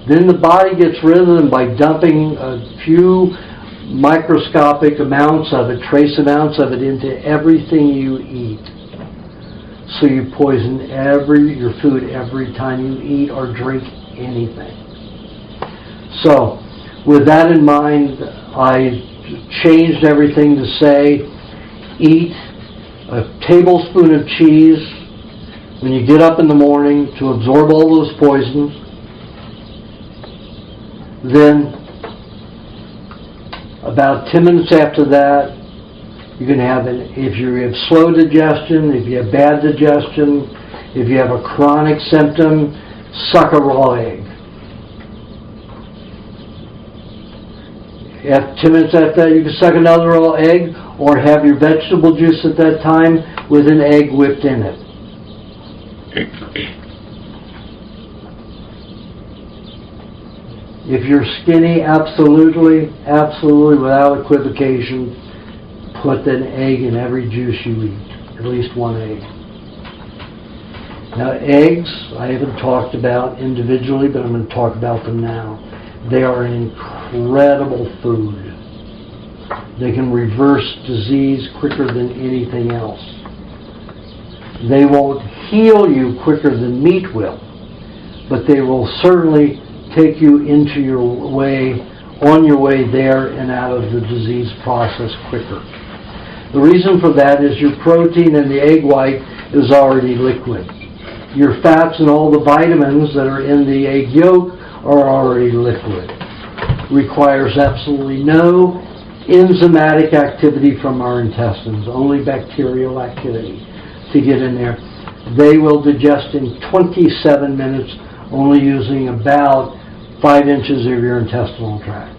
Then the body gets rid of them by dumping a few microscopic amounts of it, trace amounts of it, into everything you eat. So you poison your food every time you eat or drink anything. So, with that in mind, I changed everything to say, eat a tablespoon of cheese when you get up in the morning to absorb all those poisons. Then, about 10 minutes after that, you can have if you have slow digestion, if you have bad digestion, if you have a chronic symptom, suck a raw egg. At 10 minutes after that, you can suck another raw egg, or have your vegetable juice at that time with an egg whipped in it. If you're skinny, absolutely, without equivocation, put an egg in every juice you eat. At least one egg. Now, eggs, I haven't talked about individually, but I'm going to talk about them now. They are an incredible food. They can reverse disease quicker than anything else. They won't heal you quicker than meat will, but they will certainly take you on your way there and out of the disease process quicker. The reason for that is your protein in the egg white is already liquid. Your fats and all the vitamins that are in the egg yolk are already liquid. Requires absolutely no enzymatic activity from our intestines, only bacterial activity to get in there. They will digest in 27 minutes, only using about 5 inches of your intestinal tract.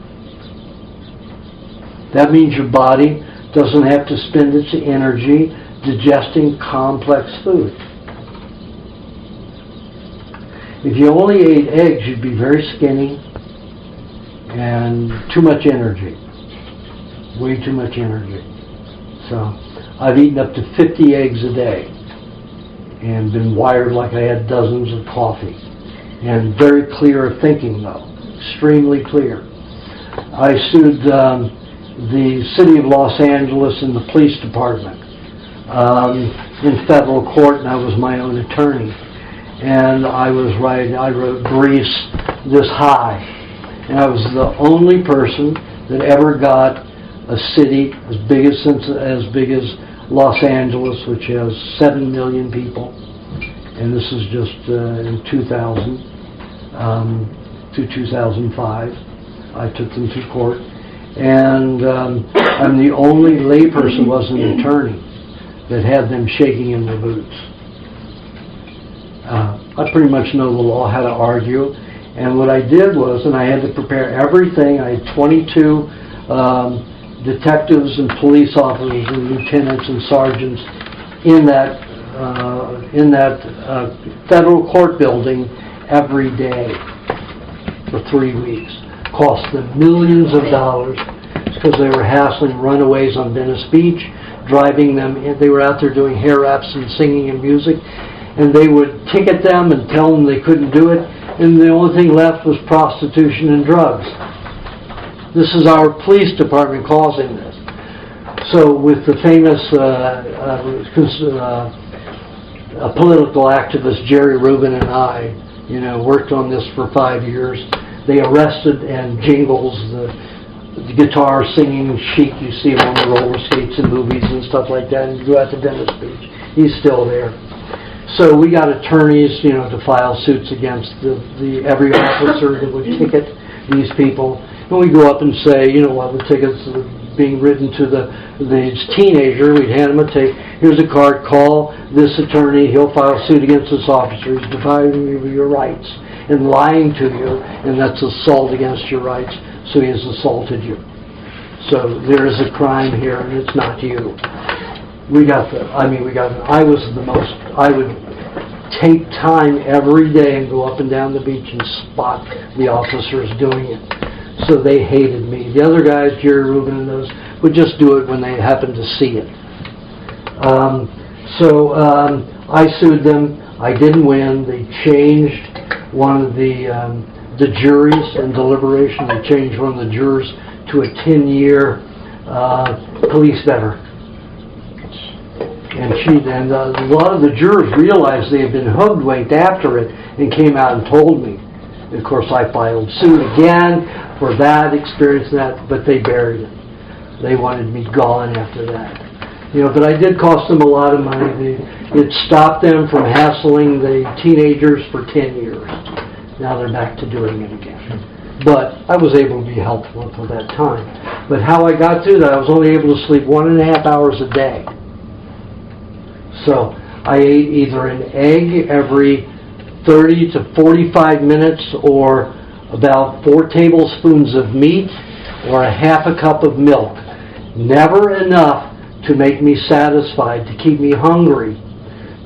That means your body doesn't have to spend its energy digesting complex food. If you only ate eggs, you'd be very skinny and too much energy. Way too much energy. So, I've eaten up to 50 eggs a day and been wired like I had dozens of coffee. And very clear of thinking, though. Extremely clear. I sued the city of Los Angeles and the police department in federal court, and I was my own attorney. And I wrote briefs this high. And I was the only person that ever got a city as big as Los Angeles, which has 7 million people. And this is just in 2000 to 2005. I took them to court. And I'm the only layperson, was an attorney, that had them shaking in their boots. I pretty much know the law, how to argue. And what I did was, and I had to prepare everything. I had 22 detectives and police officers and lieutenants and sergeants in that federal court building every day for 3 weeks. Cost them millions of dollars because they were hassling runaways on Venice Beach, driving them in. They were out there doing hair wraps and singing and music, and they would ticket them and tell them they couldn't do it, and the only thing left was prostitution and drugs. This is our police department causing this. So with the famous political activist Jerry Rubin and I worked on this for 5 years. They arrested and Jingles, the guitar singing Chic, you see him on the roller skates in movies and stuff like that, and you go out to Venice Beach. He's still there. So we got attorneys, to file suits against every officer that would ticket these people. And we go up and say, the tickets are being written to the teenager. We'd hand him a tape. Here's a card. Call this attorney. He'll file a suit against this officer. He's depriving you of your rights and lying to you, and that's assault against your rights. So he has assaulted you. So there is a crime here, and it's not you. I would take time every day and go up and down the beach and spot the officers doing it. So they hated me. The other guys, Jerry Rubin and those, would just do it when they happened to see it. I sued them. I didn't win. They changed one of the juries in deliberation. They changed one of the jurors to a 10-year police veteran. And a lot of the jurors realized they had been hoodwinked after it and came out and told me. And of course, I filed suit again for that experience, but they buried it. They wanted me gone after that. But I did cost them a lot of money. It stopped them from hassling the teenagers for 10 years. Now they're back to doing it again. But I was able to be helpful for that time. But how I got through that, I was only able to sleep 1.5 hours a day. So I ate either an egg every 30 to 45 minutes, or about 4 tablespoons of meat, or a half a cup of milk. Never enough to make me satisfied, to keep me hungry,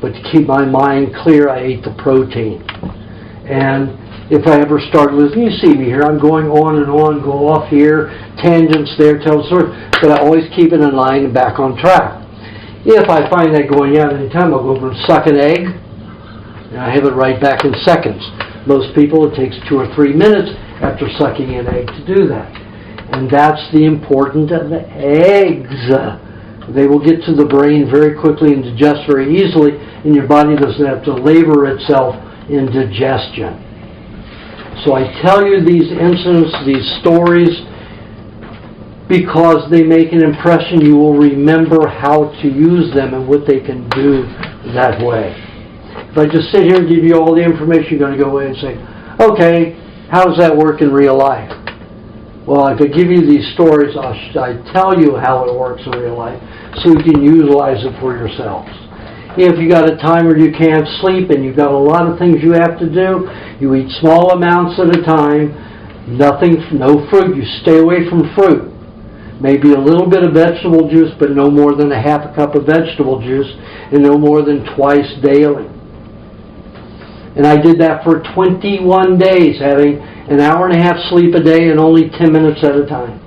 but to keep my mind clear, I ate the protein. And if I ever start listening, you see me here, I'm going on and on, go off here, tangents there, tell the story, but I always keep it in line and back on track. If I find that going out any time, I'll go over and suck an egg, and I have it right back in seconds. Most people, it takes 2 or 3 minutes after sucking an egg to do that. And that's the importance of the eggs. They will get to the brain very quickly and digest very easily, and your body doesn't have to labor itself in digestion. So I tell you these incidents, these stories, because they make an impression. You will remember how to use them and what they can do that way. If I just sit here and give you all the information, you're going to go away and say, okay, how does that work in real life? Well, if I give you these stories, I tell you how it works in real life so you can utilize it for yourselves. If you got a time where you can't sleep and you've got a lot of things you have to do, you eat small amounts at a time, no fruit, you stay away from fruit. Maybe a little bit of vegetable juice, but no more than a half a cup of vegetable juice, and no more than twice daily. And I did that for 21 days, having an hour and a half sleep a day and only 10 minutes at a time.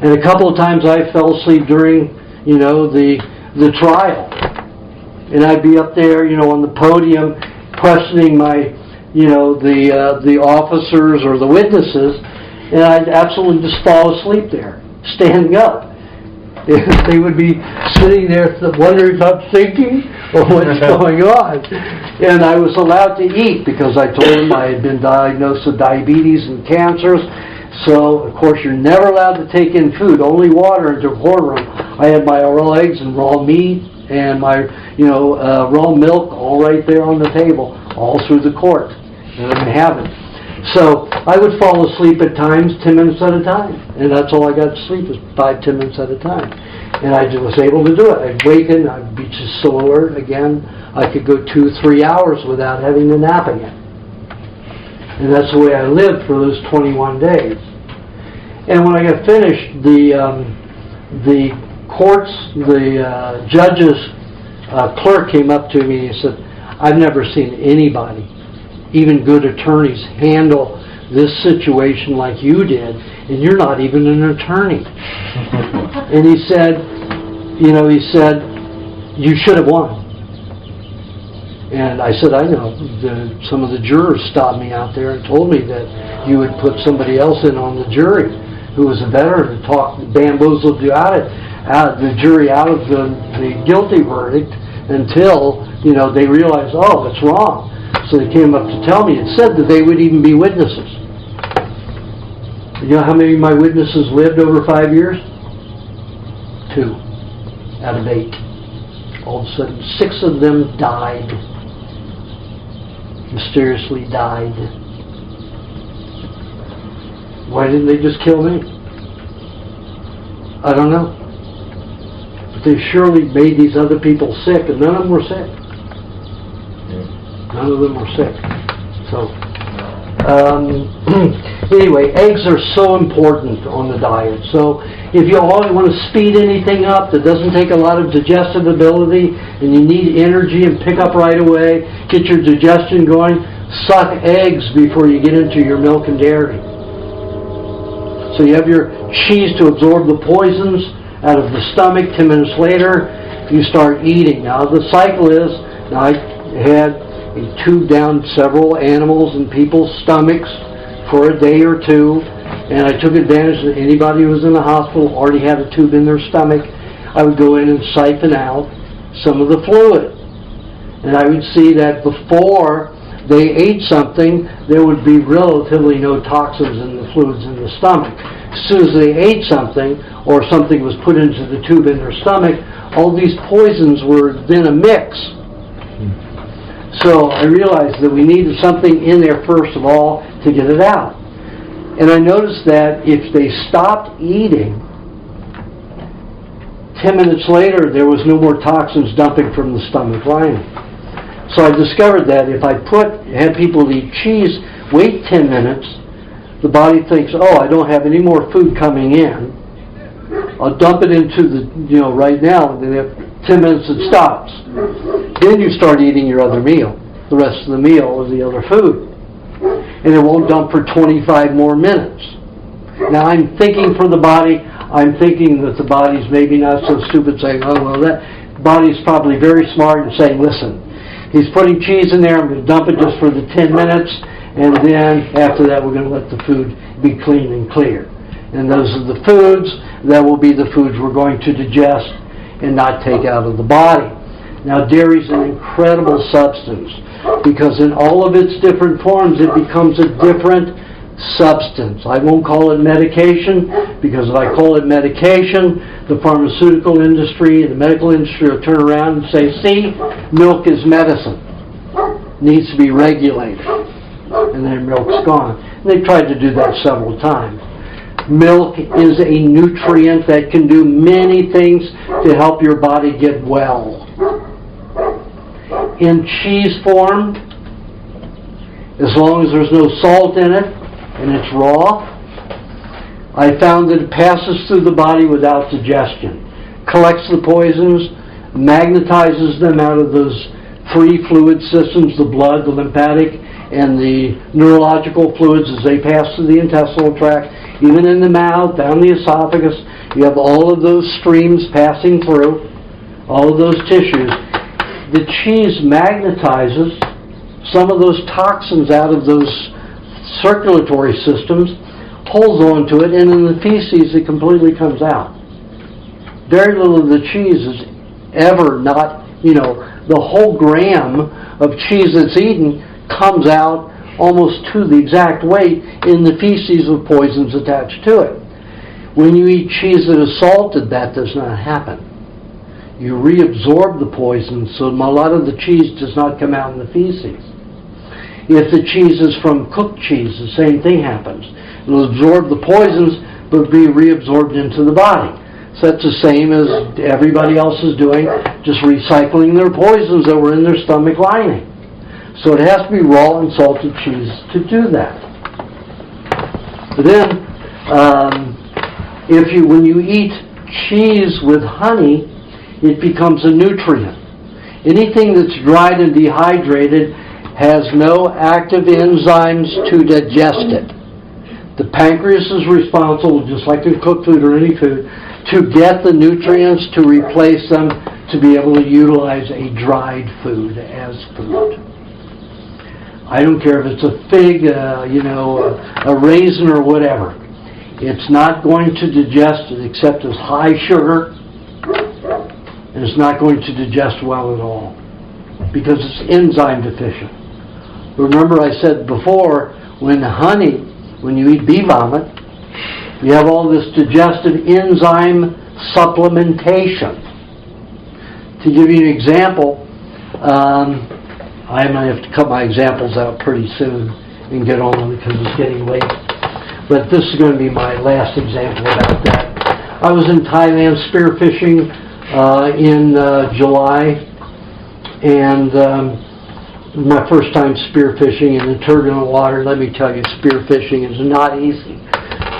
And a couple of times I fell asleep during, the trial. And I'd be up there, on the podium, questioning the officers or the witnesses, and I'd absolutely just fall asleep there, standing up. They would be sitting there wondering if I'm thinking or what's going on. And I was allowed to eat because I told them I had been diagnosed with diabetes and cancers. So, of course, you're never allowed to take in food, only water into the courtroom. I had my raw eggs and raw meat and my, raw milk all right there on the table, all through the court. And I didn't have it. So I would fall asleep at times 10 minutes at a time. And that's all I got to sleep is 5-10 minutes at a time. And I just was able to do it. I'd waken, I'd be just so alert again. I could go 2-3 hours without having to nap again. And that's the way I lived for those 21 days. And when I got finished, the judge's clerk came up to me and he said, I've never seen anybody, even good attorneys, handle this situation like you did, and you're not even an attorney. And he said, you should have won. And I said, I know. Some of the jurors stopped me out there and told me that you would put somebody else in on the jury who was a veteran and bamboozled you the jury out of the guilty verdict until, they realized, oh, it's wrong. So they came up to tell me. It said that they would even be witnesses. You know how many of my witnesses lived over 5 years? 2 out of 8. All of a sudden, 6 of them died. Mysteriously died. Why didn't they just kill me? I don't know. But they surely made these other people sick, and none of them were sick. None of them were sick. So, anyway, eggs are so important on the diet. So, if you always want to speed anything up that doesn't take a lot of digestive ability, and you need energy and pick up right away, get your digestion going, suck eggs before you get into your milk and dairy. So you have your cheese to absorb the poisons out of the stomach. 10 minutes later, you start eating. Now the cycle is, now I had a tube down several animals and people's stomachs for a day or two, and I took advantage that anybody who was in the hospital already had a tube in their stomach. I would go in and siphon out some of the fluid. And I would see that before they ate something, there would be relatively no toxins in the fluids in the stomach. As soon as they ate something, or something was put into the tube in their stomach, all these poisons were then a mix. So I realized that we needed something in there first of all to get it out. And I noticed that if they stopped eating, 10 minutes later there was no more toxins dumping from the stomach lining. So I discovered that if I had people eat cheese, wait 10 minutes, the body thinks, oh, I don't have any more food coming in. I'll dump it into the, right now, and then after 10 minutes it stops. Then you start eating your other meal, the rest of the meal or the other food. And it won't dump for 25 more minutes. Now I'm thinking for the body, I'm thinking that the body's maybe not so stupid saying, oh, well, that body's probably very smart and saying, listen, he's putting cheese in there, I'm going to dump it just for the 10 minutes, and then after that we're going to let the food be clean and clear. And those are the foods that will be the foods we're going to digest and not take out of the body. Now dairy is an incredible substance because in all of its different forms it becomes a different substance. I won't call it medication because if I call it medication, the pharmaceutical industry and the medical industry will turn around and say, see, milk is medicine. Needs to be regulated. And then milk's gone. And they've tried to do that several times. Milk is a nutrient that can do many things to help your body get well. In cheese form, as long as there's no salt in it and it's raw, I found that it passes through the body without digestion, collects the poisons, magnetizes them out of those 3 fluid systems, the blood, the lymphatic, and the neurological fluids as they pass through the intestinal tract, even in the mouth, down the esophagus. You have all of those streams passing through, all of those tissues. The cheese magnetizes some of those toxins out of those circulatory systems, holds on to it, and in the feces it completely comes out. Very little of the cheese is ever not, the whole gram of cheese that's eaten comes out almost to the exact weight in the feces with poisons attached to it. When you eat cheese that is salted, that does not happen. You reabsorb the poison, so a lot of the cheese does not come out in the feces. If the cheese is from cooked cheese, the same thing happens. It will absorb the poisons, but be reabsorbed into the body. So that's the same as everybody else is doing, just recycling their poisons that were in their stomach lining. So it has to be raw and salted cheese to do that. But then, when you eat cheese with honey, it becomes a nutrient. Anything that's dried and dehydrated has no active enzymes to digest it. The pancreas is responsible, just like in cooked food or any food, to get the nutrients to replace them to be able to utilize a dried food as food. I don't care if it's a fig, a raisin or whatever. It's not going to digest it except as high sugar, and it's not going to digest well at all because it's enzyme deficient. Remember I said before, when you eat bee vomit, you have all this digestive enzyme supplementation. To give you an example, I might have to cut my examples out pretty soon and get on because it's getting late. But this is going to be my last example about that. I was in Thailand spearfishing in July, and my first time spearfishing in the turbulent water. Let me tell you, spearfishing is not easy.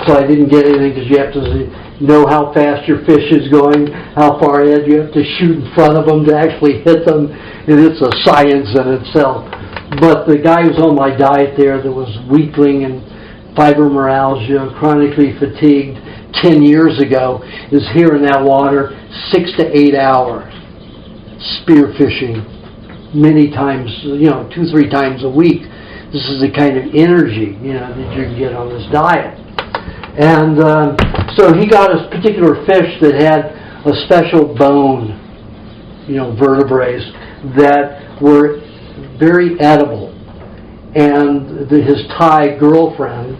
So I didn't get anything because you have to know how fast your fish is going, how far ahead you have to shoot in front of them to actually hit them, and it's a science in itself. But the guy who's on my diet there that was weakling and fibromyalgia, chronically fatigued 10 years ago, is here in that water 6 to 8 hours spearfishing many times, 2-3 times a week. This is the kind of energy, that you can get on this diet. And so he got a particular fish that had a special bone, vertebrae that were very edible. And his Thai girlfriend,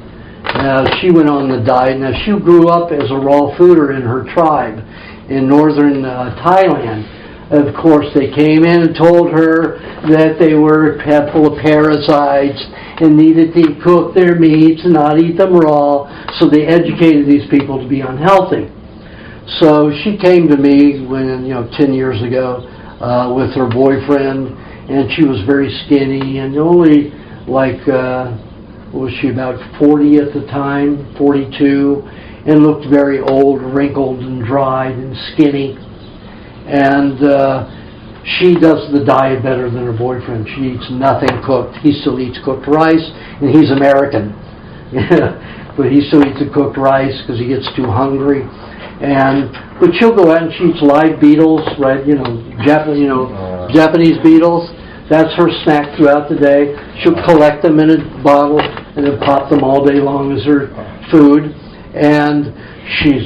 she went on the diet. Now, she grew up as a raw fooder in her tribe in northern Thailand. Of course, they came in and told her that they were full of parasites and needed to cook their meats and not eat them raw. So they educated these people to be unhealthy. So she came to me 10 years ago with her boyfriend, and she was very skinny and only was she about 40 at the time, 42, and looked very old, wrinkled and dried and skinny. And she does the diet better than her boyfriend. She eats nothing cooked. He still eats cooked rice, and he's American. But he still eats the cooked rice because he gets too hungry. But she'll go out and she eats live beetles, right? Japanese beetles. That's her snack throughout the day. She'll collect them in a bottle and then pop them all day long as her food. And she's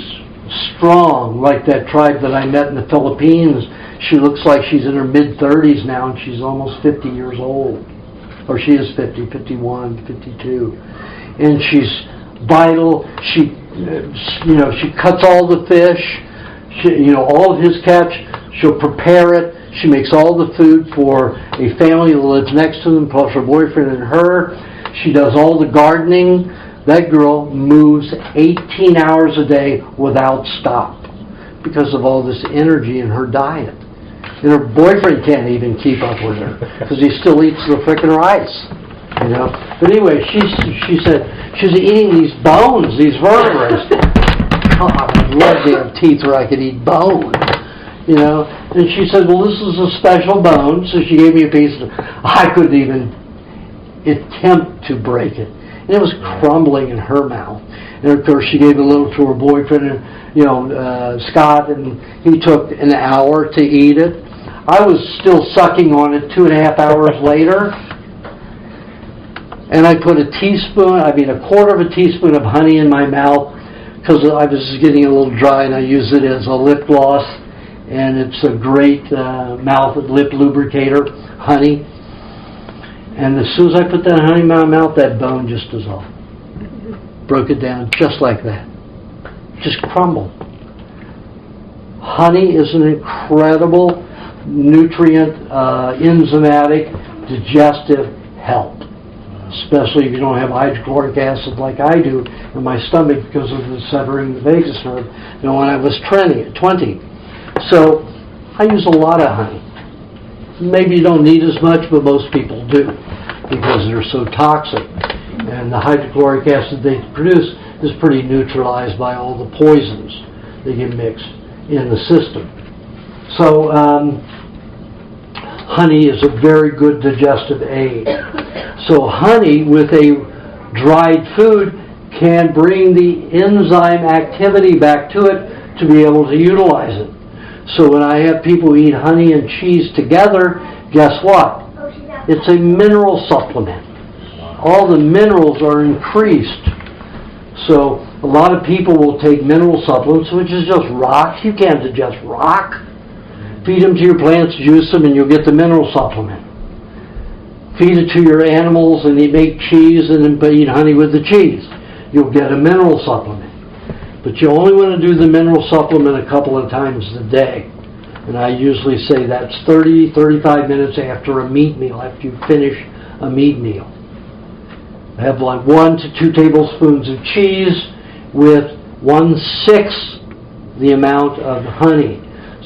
strong, like that tribe that I met in the Philippines. She looks like she's in her mid-30s now, and she's almost 50 years old. Or she is 50, 51, 52. And she's vital. She cuts all the fish, all of his catch. She'll prepare it. She makes all the food for a family that lives next to them, plus her boyfriend and her. She does all the gardening. That girl moves 18 hours a day without stop because of all this energy in her diet. And her boyfriend can't even keep up with her because he still eats the frickin' rice. But anyway, she said she's eating these bones, these vertebrae. God, I'd love to have teeth where I could eat bone. And she said, well, this is a special bone. So she gave me a piece of it. I couldn't even attempt to break it. And it was crumbling in her mouth. And of course, she gave a little to her boyfriend, Scott, and he took an hour to eat it. I was still sucking on it 2.5 hours later. And I put a quarter of a teaspoon of honey in my mouth because I was getting a little dry, and I use it as a lip gloss. And it's a great mouth and lip lubricator, honey. And as soon as I put that honey in my mouth, that bone just dissolved. Broke it down just like that. Just crumbled. Honey is an incredible nutrient, enzymatic, digestive help. Especially if you don't have hydrochloric acid like I do in my stomach because of the severing the vagus nerve when I was 20. So I use a lot of honey. Maybe you don't need as much, but most people do because they're so toxic. And the hydrochloric acid they produce is pretty neutralized by all the poisons that get mixed in the system. So honey is a very good digestive aid. So honey with a dried food can bring the enzyme activity back to it to be able to utilize it. So when I have people eat honey and cheese together, guess what? It's a mineral supplement. All the minerals are increased. So a lot of people will take mineral supplements, which is just rock. You can't digest rock. Feed them to your plants, juice them, and you'll get the mineral supplement. feed it to your animals and they make cheese and then eat honey with the cheese. You'll get a mineral supplement. But you only want to do the mineral supplement a couple of times a day. And I usually say that's 30-35 minutes after a meat meal, after you finish a meat meal. I have like 1 to 2 tablespoons of cheese with 1/6 the amount of honey.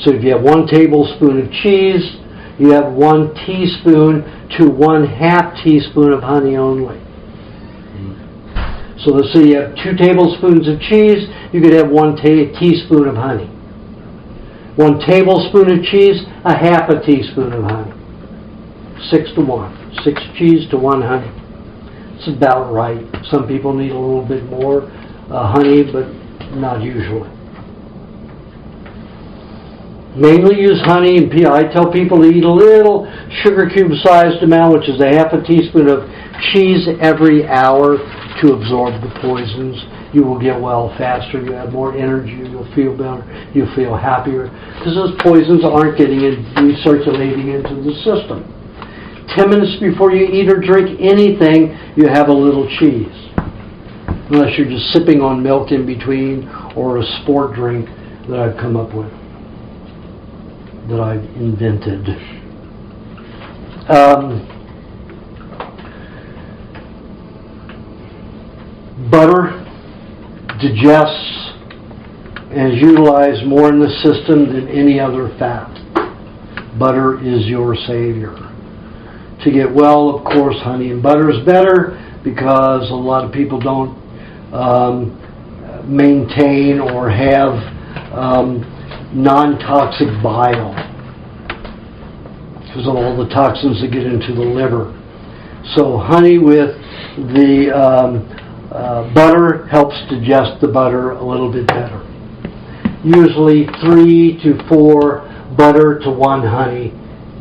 So if you have 1 tablespoon of cheese, you have 1 teaspoon to 1/2 teaspoon of honey only. So let's say you have 2 tablespoons of cheese, you could have 1 teaspoon of honey. 1 tablespoon of cheese, 1/2 teaspoon of honey. 6 to 1. 6 cheese to 1 honey. It's about right. Some people need a little bit more honey, but not usually. Mainly use honey, and I tell people to eat a little sugar cube sized amount, which is 1/2 teaspoon of cheese every hour to absorb the poisons. You will get well faster, you have more energy, you'll feel better, you'll feel happier, because those poisons aren't getting recirculating into the system. 10 minutes before you eat or drink anything, you have a little cheese. Unless you're just sipping on milk in between, or a sport drink that I've come up with, that I've invented. Butter digests and is utilized more in the system than any other fat. Butter is your savior. To get well, of course, honey and butter is better, because a lot of people don't maintain or have non-toxic bile because of all the toxins that get into the liver. So honey with the butter helps digest the butter a little bit better. Usually 3 to 4 butter to 1 honey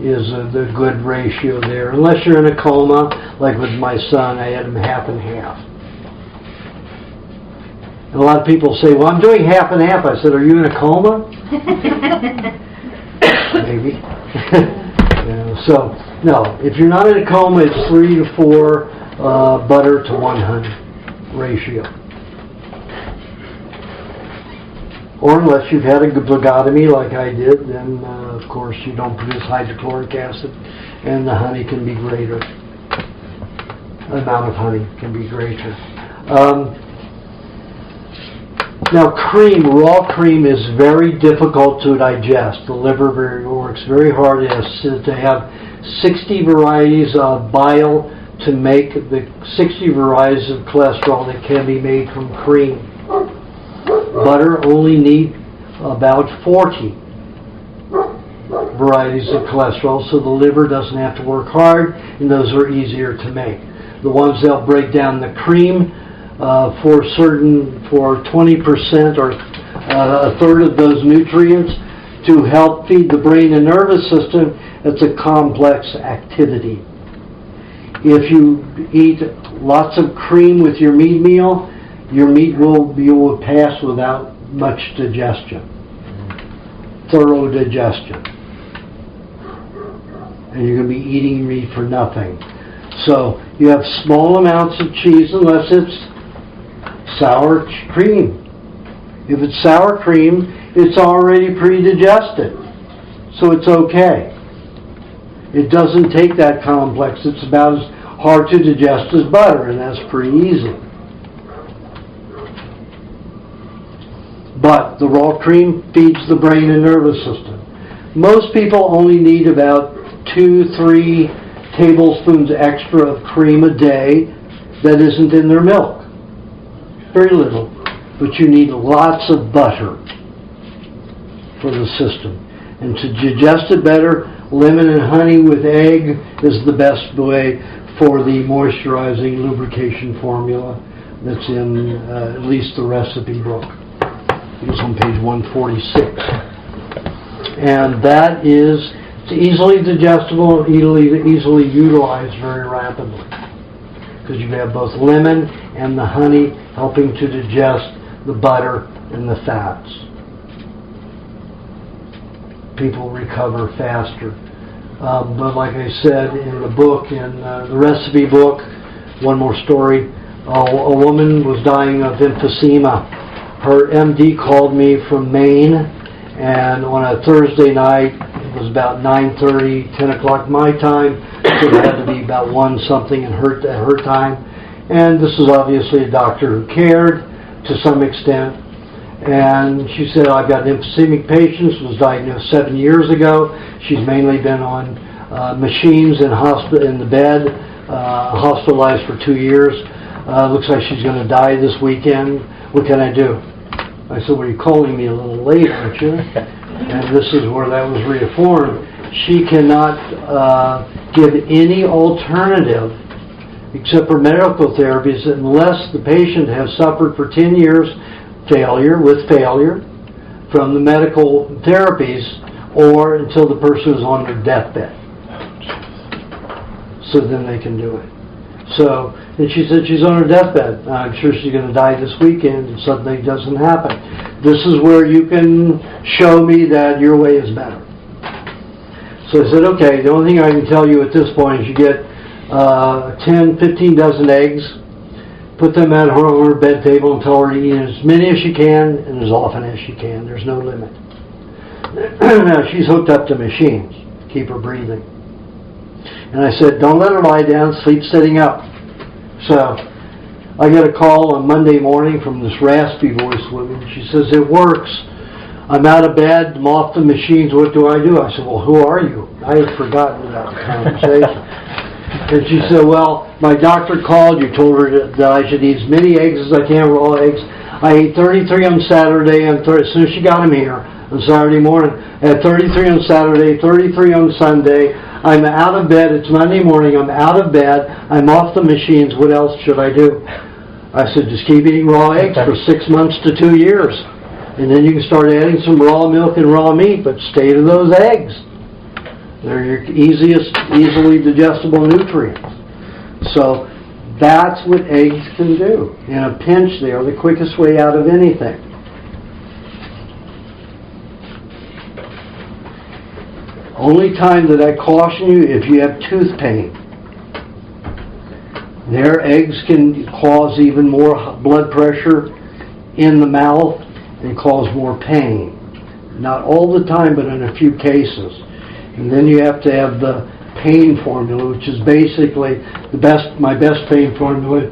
is the good ratio there. Unless you're in a coma, like with my son, I had him half and half. And a lot of people say, well, I'm doing half and half. I said, are you in a coma? Maybe. So, no, if you're not in a coma, it's 3 to 4 butter to 1 honey ratio. Or unless you've had a vagotomy like I did, then of course you don't produce hydrochloric acid, and the honey can be greater. The amount of honey can be greater. Now cream, raw cream is very difficult to digest. The liver works very hard. It has to have 60 varieties of bile to make the 60 varieties of cholesterol that can be made from cream. Butter only need about 40 varieties of cholesterol, so the liver doesn't have to work hard, and those are easier to make. The ones that break down the cream for 20% or a third of those nutrients to help feed the brain and nervous system, it's a complex activity. If you eat lots of cream with your meat meal, your meat will pass without much digestion, thorough digestion. And you're going to be eating meat for nothing. So you have small amounts of cheese unless it's sour cream. If it's sour cream, it's already pre-digested. So it's okay. It doesn't take that complex. It's about as hard to digest as butter, and that's pretty easy. But the raw cream feeds the brain and nervous system. Most people only need about 2-3 tablespoons extra of cream a day that isn't in their milk. Very little. But you need lots of butter for the system. And to digest it better, lemon and honey with egg is the best way for the moisturizing lubrication formula that's in at least the recipe book. It's on page 146. And that is easily digestible, easily utilized very rapidly. Because you have both lemon and the honey helping to digest the butter and the fats. People recover faster. But like I said in the book, in the recipe book, one more story, a woman was dying of emphysema. Her MD called me from Maine, and on a Thursday night, it was about 9:30, 10 o'clock my time, so it had to be about 1 something at her time. And this is obviously a doctor who cared to some extent. And she said, I've got an emphysemic patient, was diagnosed 7 years ago. She's mainly been on machines in the bed, hospitalized for 2 years. Looks like she's going to die this weekend. What can I do? I said, well, you're calling me a little late, aren't you? And this is where that was reaffirmed. She cannot give any alternative except for medical therapies unless the patient has suffered for 10 years failure from the medical therapies, or until the person is on their deathbed. So then they can do it. So, and she said she's on her deathbed. I'm sure she's going to die this weekend if something doesn't happen. This is where you can show me that your way is better. So I said, okay, the only thing I can tell you at this point is you get 10, 15 dozen eggs, put them at her on her bed table and tell her to eat as many as she can and as often as she can. There's no limit. Now, she's hooked up to machines, keep her breathing. And I said, don't let her lie down, sleep sitting up. So I get a call on Monday morning from this raspy voice woman. She says, it works. I'm out of bed, I'm off the machines, what do I do? I said, well, who are you? I had forgotten about the conversation. And she said, well, my doctor called, you told her that I should eat as many eggs as I can, raw eggs. I ate 33 on Saturday, and as soon as she got them here on Saturday morning, I had 33 on Saturday, 33 on Sunday. I'm out of bed, it's Monday morning, I'm out of bed, I'm off the machines, what else should I do? I said, just keep eating raw eggs for 6 months to 2 years. And then you can start adding some raw milk and raw meat, but stay to those eggs. They're your easily digestible nutrients. So that's what eggs can do. In a pinch, they are the quickest way out of anything. Only time that I caution you if you have tooth pain. Their eggs can cause even more blood pressure in the mouth and cause more pain. Not all the time, but in a few cases. And then you have to have the pain formula, which is basically my best pain formula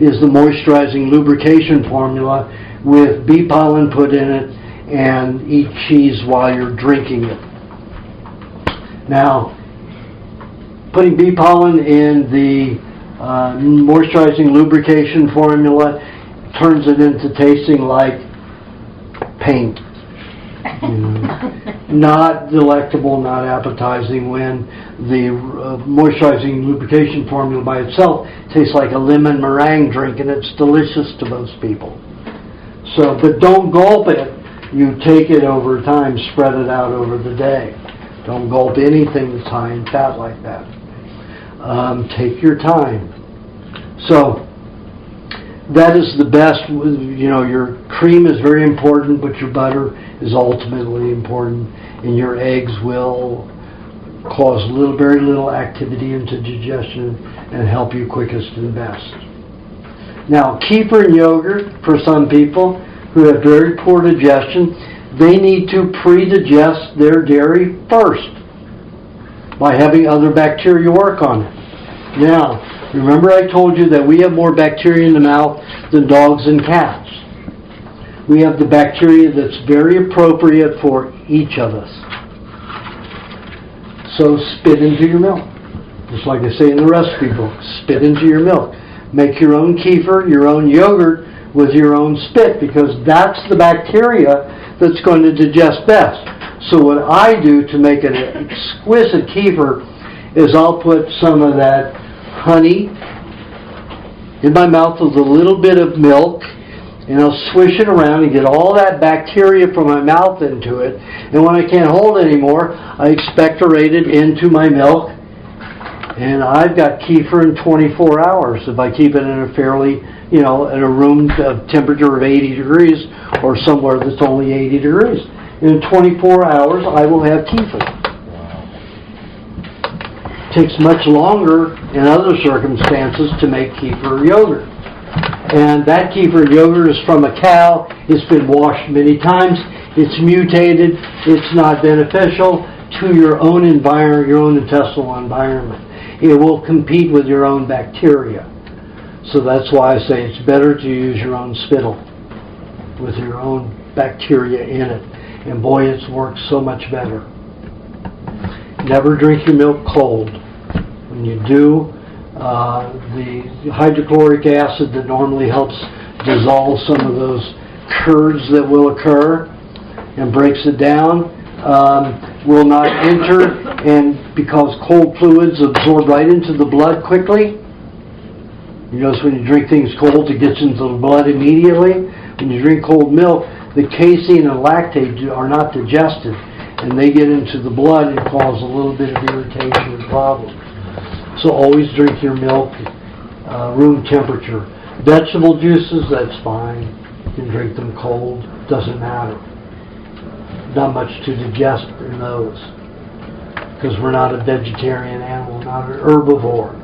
is the moisturizing lubrication formula with bee pollen put in it, and eat cheese while you're drinking it. Now, putting bee pollen in the moisturizing lubrication formula turns it into tasting like paint. Not delectable, not appetizing, when the moisturizing lubrication formula by itself tastes like a lemon meringue drink, and it's delicious to most people. So, but don't gulp it. You take it over time, spread it out over the day. Don't gulp anything that's high in fat like that. Take your time. So, that is the best. Your cream is very important, but your butter is ultimately important, and your eggs will cause very little activity into digestion and help you quickest and best. Now, kefir and yogurt, for some people who have very poor digestion, they need to pre-digest their dairy first by having other bacteria work on it. Now, remember I told you that we have more bacteria in the mouth than dogs and cats. We have the bacteria that's very appropriate for each of us. So spit into your milk. Just like I say in the recipe book, spit into your milk. Make your own kefir, your own yogurt with your own spit, because that's the bacteria that's going to digest best. So what I do to make an exquisite kefir is I'll put some of that honey in my mouth with a little bit of milk, and I'll swish it around and get all that bacteria from my mouth into it. And when I can't hold it anymore, I expectorate it into my milk, and I've got kefir in 24 hours if I keep it in a fairly, in a room temperature of 80 degrees or somewhere that's only 80 degrees. In 24 hours, I will have kefir. Takes much longer in other circumstances to make kefir yogurt. And that kefir yogurt is from a cow. It's been washed many times. It's mutated. It's not beneficial to your own environment, your own intestinal environment. It will compete with your own bacteria. So that's why I say it's better to use your own spittle with your own bacteria in it. And boy, it's worked so much better. Never drink your milk cold. When you do, the hydrochloric acid that normally helps dissolve some of those curds that will occur and breaks it down will not enter, and because cold fluids absorb right into the blood quickly. You notice when you drink things cold, it gets into the blood immediately. When you drink cold milk, the casein and lactate are not digested, and they get into the blood and cause a little bit of irritation and problems. So always drink your milk room temperature. Vegetable juices, that's fine. You can drink them cold, doesn't matter. Not much to digest in those, because we're not a vegetarian animal, not an herbivore.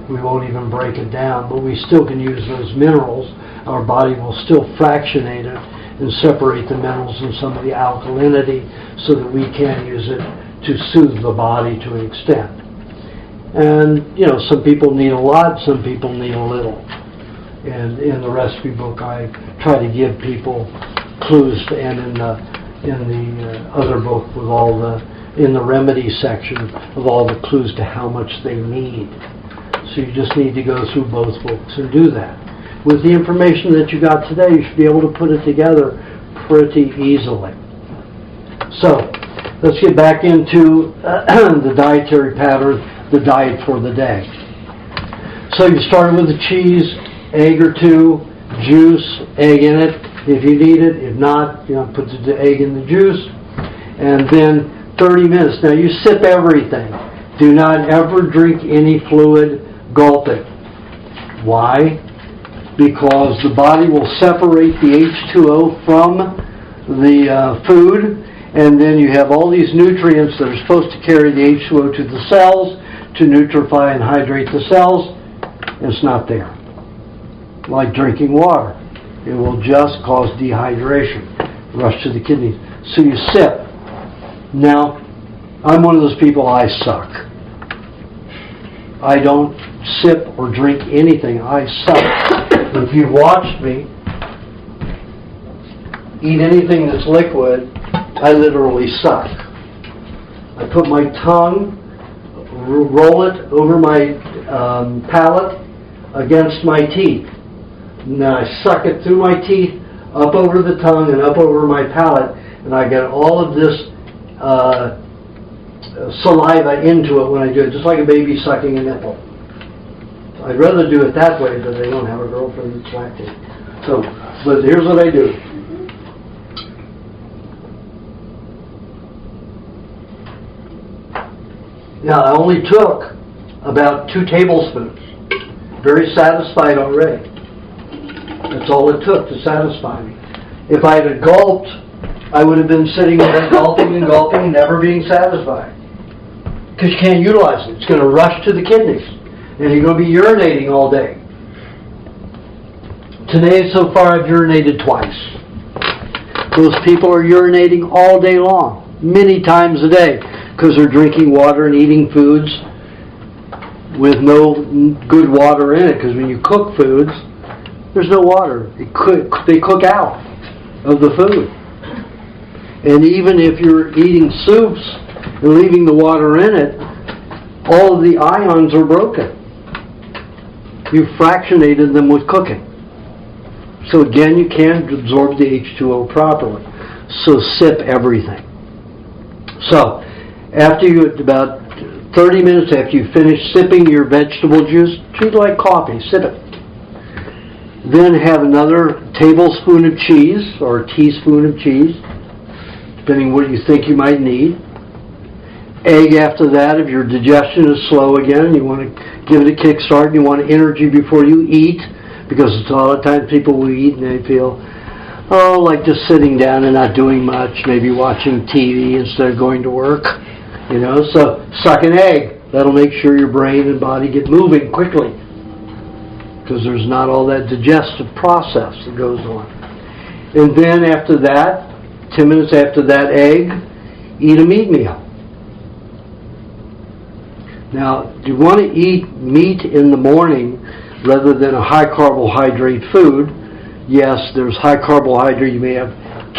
We won't even break it down, but we still can use those minerals. Our body will still fractionate it and separate the minerals and some of the alkalinity so that we can use it to soothe the body to an extent. And, you know, some people need a lot, some people need a little. And in the recipe book, I try to give people clues, and in the other book with all in the remedy section of all the clues to how much they need. So you just need to go through both books and do that. With the information that you got today, you should be able to put it together pretty easily. So, let's get back into the dietary pattern, the diet for the day. So you start with the cheese, egg or two, juice, egg in it if you need it. If not, you know, put the egg in the juice. And then 30 minutes. Now you sip everything. Do not ever drink any fluid, gulp it. Why? Because the body will separate the H2O from the food, and then you have all these nutrients that are supposed to carry the H2O to the cells to nutrify and hydrate the cells. It's not there. Like drinking water. It will just cause dehydration, rush to the kidneys. So you sip. Now, I'm one of those people, I suck. I don't sip or drink anything. I suck. If you've watched me eat anything that's liquid, I literally suck. I put my tongue, roll it over my palate against my teeth. And then I suck it through my teeth, up over the tongue and up over my palate, and I get all of this saliva into it when I do it, just like a baby sucking a nipple. I'd rather do it that way, but they don't have a girlfriend that's lactate. So, but here's what I do. Now, I only took about 2 tablespoons. Very satisfied already. That's all it took to satisfy me. If I had gulped, I would have been sitting there gulping and gulping, never being satisfied. Because you can't utilize it. It's going to rush to the kidneys. And you're going to be urinating all day. Today, so far, I've urinated twice. Those people are urinating all day long, many times a day, because they're drinking water and eating foods with no good water in it. Because when you cook foods, there's no water. They cook out of the food. And even if you're eating soups and leaving the water in it, all of the ions are broken. You fractionated them with cooking. So again, you can't absorb the H2O properly. So sip everything. So, after you, about 30 minutes after you finish sipping your vegetable juice, treat it like coffee, sip it. Then have another tablespoon of cheese, or a teaspoon of cheese, depending what you think you might need. Egg after that, if your digestion is slow again, you want to give it a kickstart, you want energy before you eat, because a lot of times people will eat and they feel, oh, like just sitting down and not doing much, maybe watching TV instead of going to work, you know, so suck an egg. That'll make sure your brain and body get moving quickly, because there's not all that digestive process that goes on. And then after that, 10 minutes after that egg, eat a meat meal. Now, do you want to eat meat in the morning rather than a high carbohydrate food? Yes, there's high carbohydrate. You may have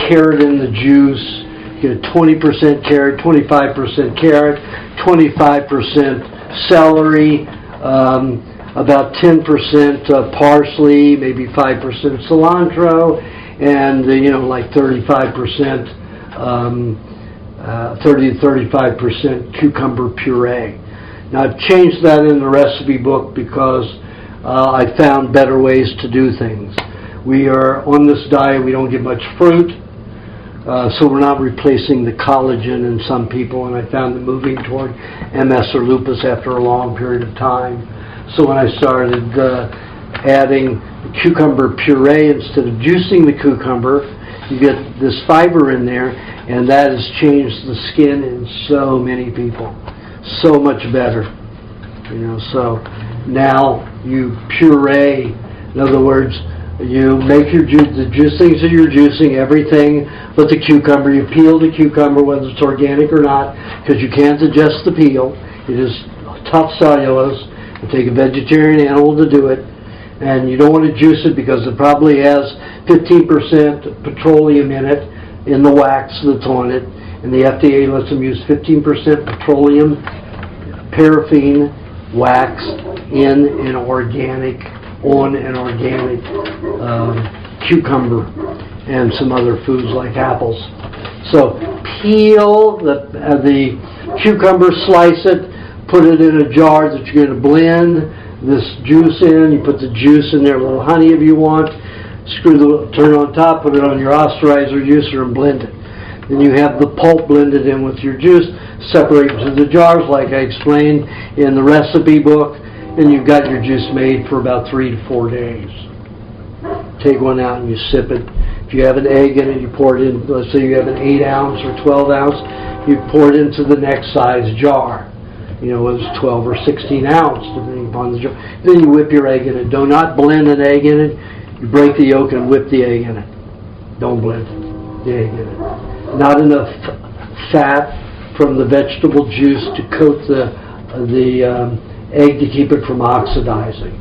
carrot in the juice. You get 20% carrot, 25% carrot, 25% celery, about 10% parsley, maybe 5% cilantro, and like 35%, 30 to 35% cucumber puree. Now, I've changed that in the recipe book because I found better ways to do things. We are on this diet, we don't get much fruit, so we're not replacing the collagen in some people, and I found them moving toward MS or lupus after a long period of time. So when I started adding cucumber puree instead of juicing the cucumber, you get this fiber in there, and that has changed the skin in so many people. So much better. So now you puree, in other words, you make your juice, the juice things that you're juicing, everything but the cucumber. You peel the cucumber, whether it's organic or not, because you can't digest the peel. It is tough cellulose. You take a vegetarian animal to do it, and you don't want to juice it because it probably has 15% petroleum in it, in the wax that's on it, and the FDA lets them use 15% petroleum paraffin wax on an organic cucumber and some other foods like apples. So peel the cucumber, slice it, put it in a jar that you're going to blend this juice in. You put the juice in there, a little honey if you want, turn it on top, put it on your osterizer juicer and blend it. Then you have the pulp blended in with your juice, separate into the jars like I explained in the recipe book, and you've got your juice made for about 3 to 4 days. Take one out and you sip it. If you have an egg in it, you pour it in, let's say you have an 8 ounce or 12 ounce, you pour it into the next size jar. Whether it's 12 or 16 ounce, depending upon the jar. Then you whip your egg in it. Do not blend an egg in it. You break the yolk and whip the egg in it. Don't blend the egg in it. Not enough fat from the vegetable juice to coat the egg to keep it from oxidizing.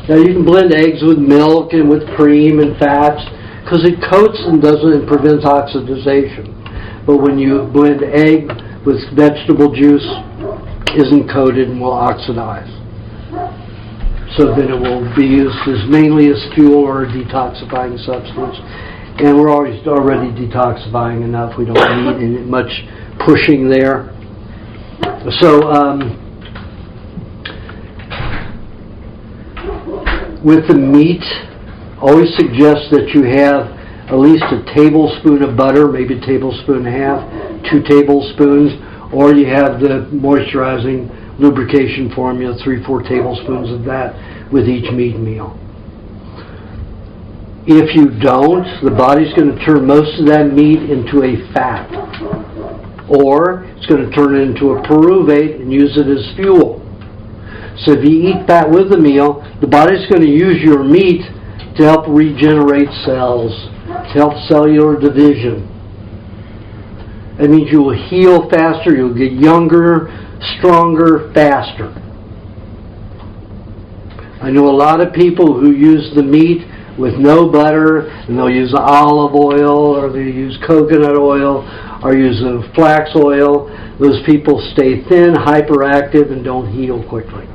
Now you can blend eggs with milk and with cream and fats because it coats and prevents oxidization. But when you blend egg with vegetable juice, isn't coated and will oxidize. So then it will be used mainly as fuel or a detoxifying substance. And we're already detoxifying enough. We don't need much pushing there. So with the meat, always suggest that you have at least a tablespoon of butter, maybe a tablespoon and a half, 2 tablespoons, or you have the moisturizing lubrication formula, 3-4 tablespoons of that with each meat meal. If you don't, the body's going to turn most of that meat into a fat, or it's going to turn it into a pyruvate and use it as fuel. So if you eat that with the meal, the body's going to use your meat to help regenerate cells, to help cellular division. That means you will heal faster, you'll get younger, stronger, faster. I know a lot of people who use the meat with no butter, and they'll use olive oil, or they use coconut oil, or use flax oil. Those people stay thin, hyperactive, and don't heal quickly.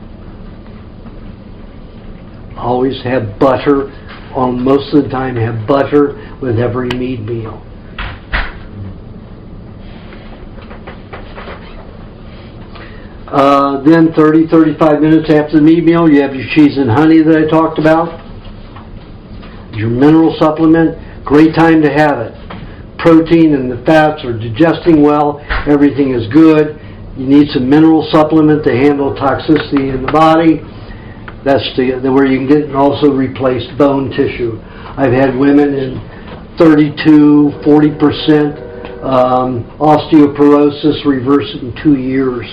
Always have butter, most of the time have butter with every meat meal. Then 30-35 minutes after the meat meal, you have your cheese and honey that I talked about. Your mineral supplement, great time to have it. Protein and the fats are digesting well, everything is good. You need some mineral supplement to handle toxicity in the body. That's where you can get and also replace bone tissue. I've had women in 32-40% osteoporosis reverse in 2 years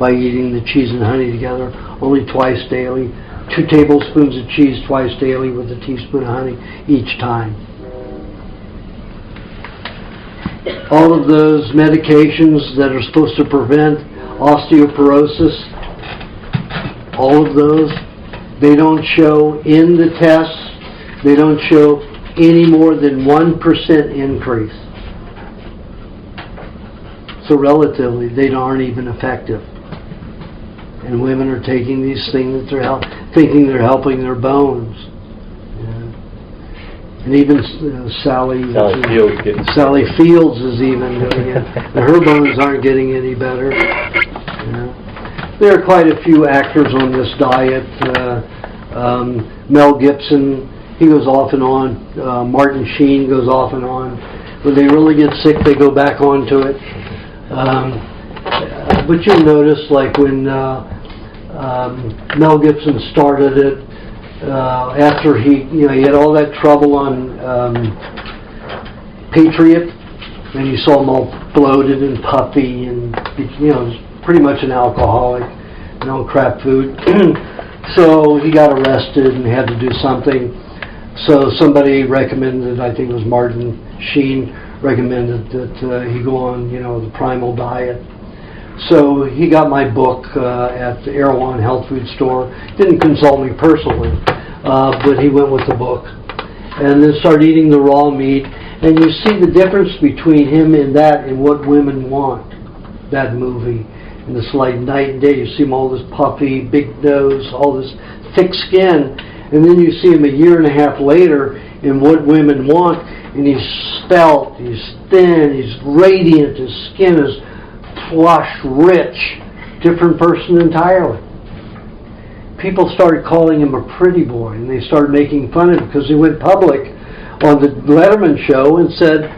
by eating the cheese and honey together only twice daily. 2 tablespoons of cheese twice daily with a teaspoon of honey each time. All of those medications that are supposed to prevent osteoporosis, all of those, they don't show in the tests, they don't show any more than 1% increase. So relatively, they aren't even effective. And women are taking these things that they're thinking they're helping their bones. Yeah. And even Sally Fields is even doing it. And her bones aren't getting any better. Yeah. There are quite a few actors on this diet. Mel Gibson, he goes off and on. Martin Sheen goes off and on. When they really get sick, they go back onto it. But you'll notice, like when Mel Gibson started it, after he had all that trouble on Patriot, and you saw him all bloated and puffy, and pretty much an alcoholic, crap food. So he got arrested and had to do something. So somebody recommended, I think it was Martin Sheen, recommended that he go on, the primal diet. So he got my book at the Erewhon Health Food Store. Didn't consult me personally, but he went with the book. And then started eating the raw meat. And you see the difference between him and that and what women want, that movie. And it's like night and day. You see him all this puffy, big nose, all this thick skin. And then you see him a year and a half later in what women want. And he's svelte, he's thin, he's radiant, his skin is flush, rich, different person entirely. People started calling him a pretty boy, and they started making fun of him because he went public on the Letterman show and said,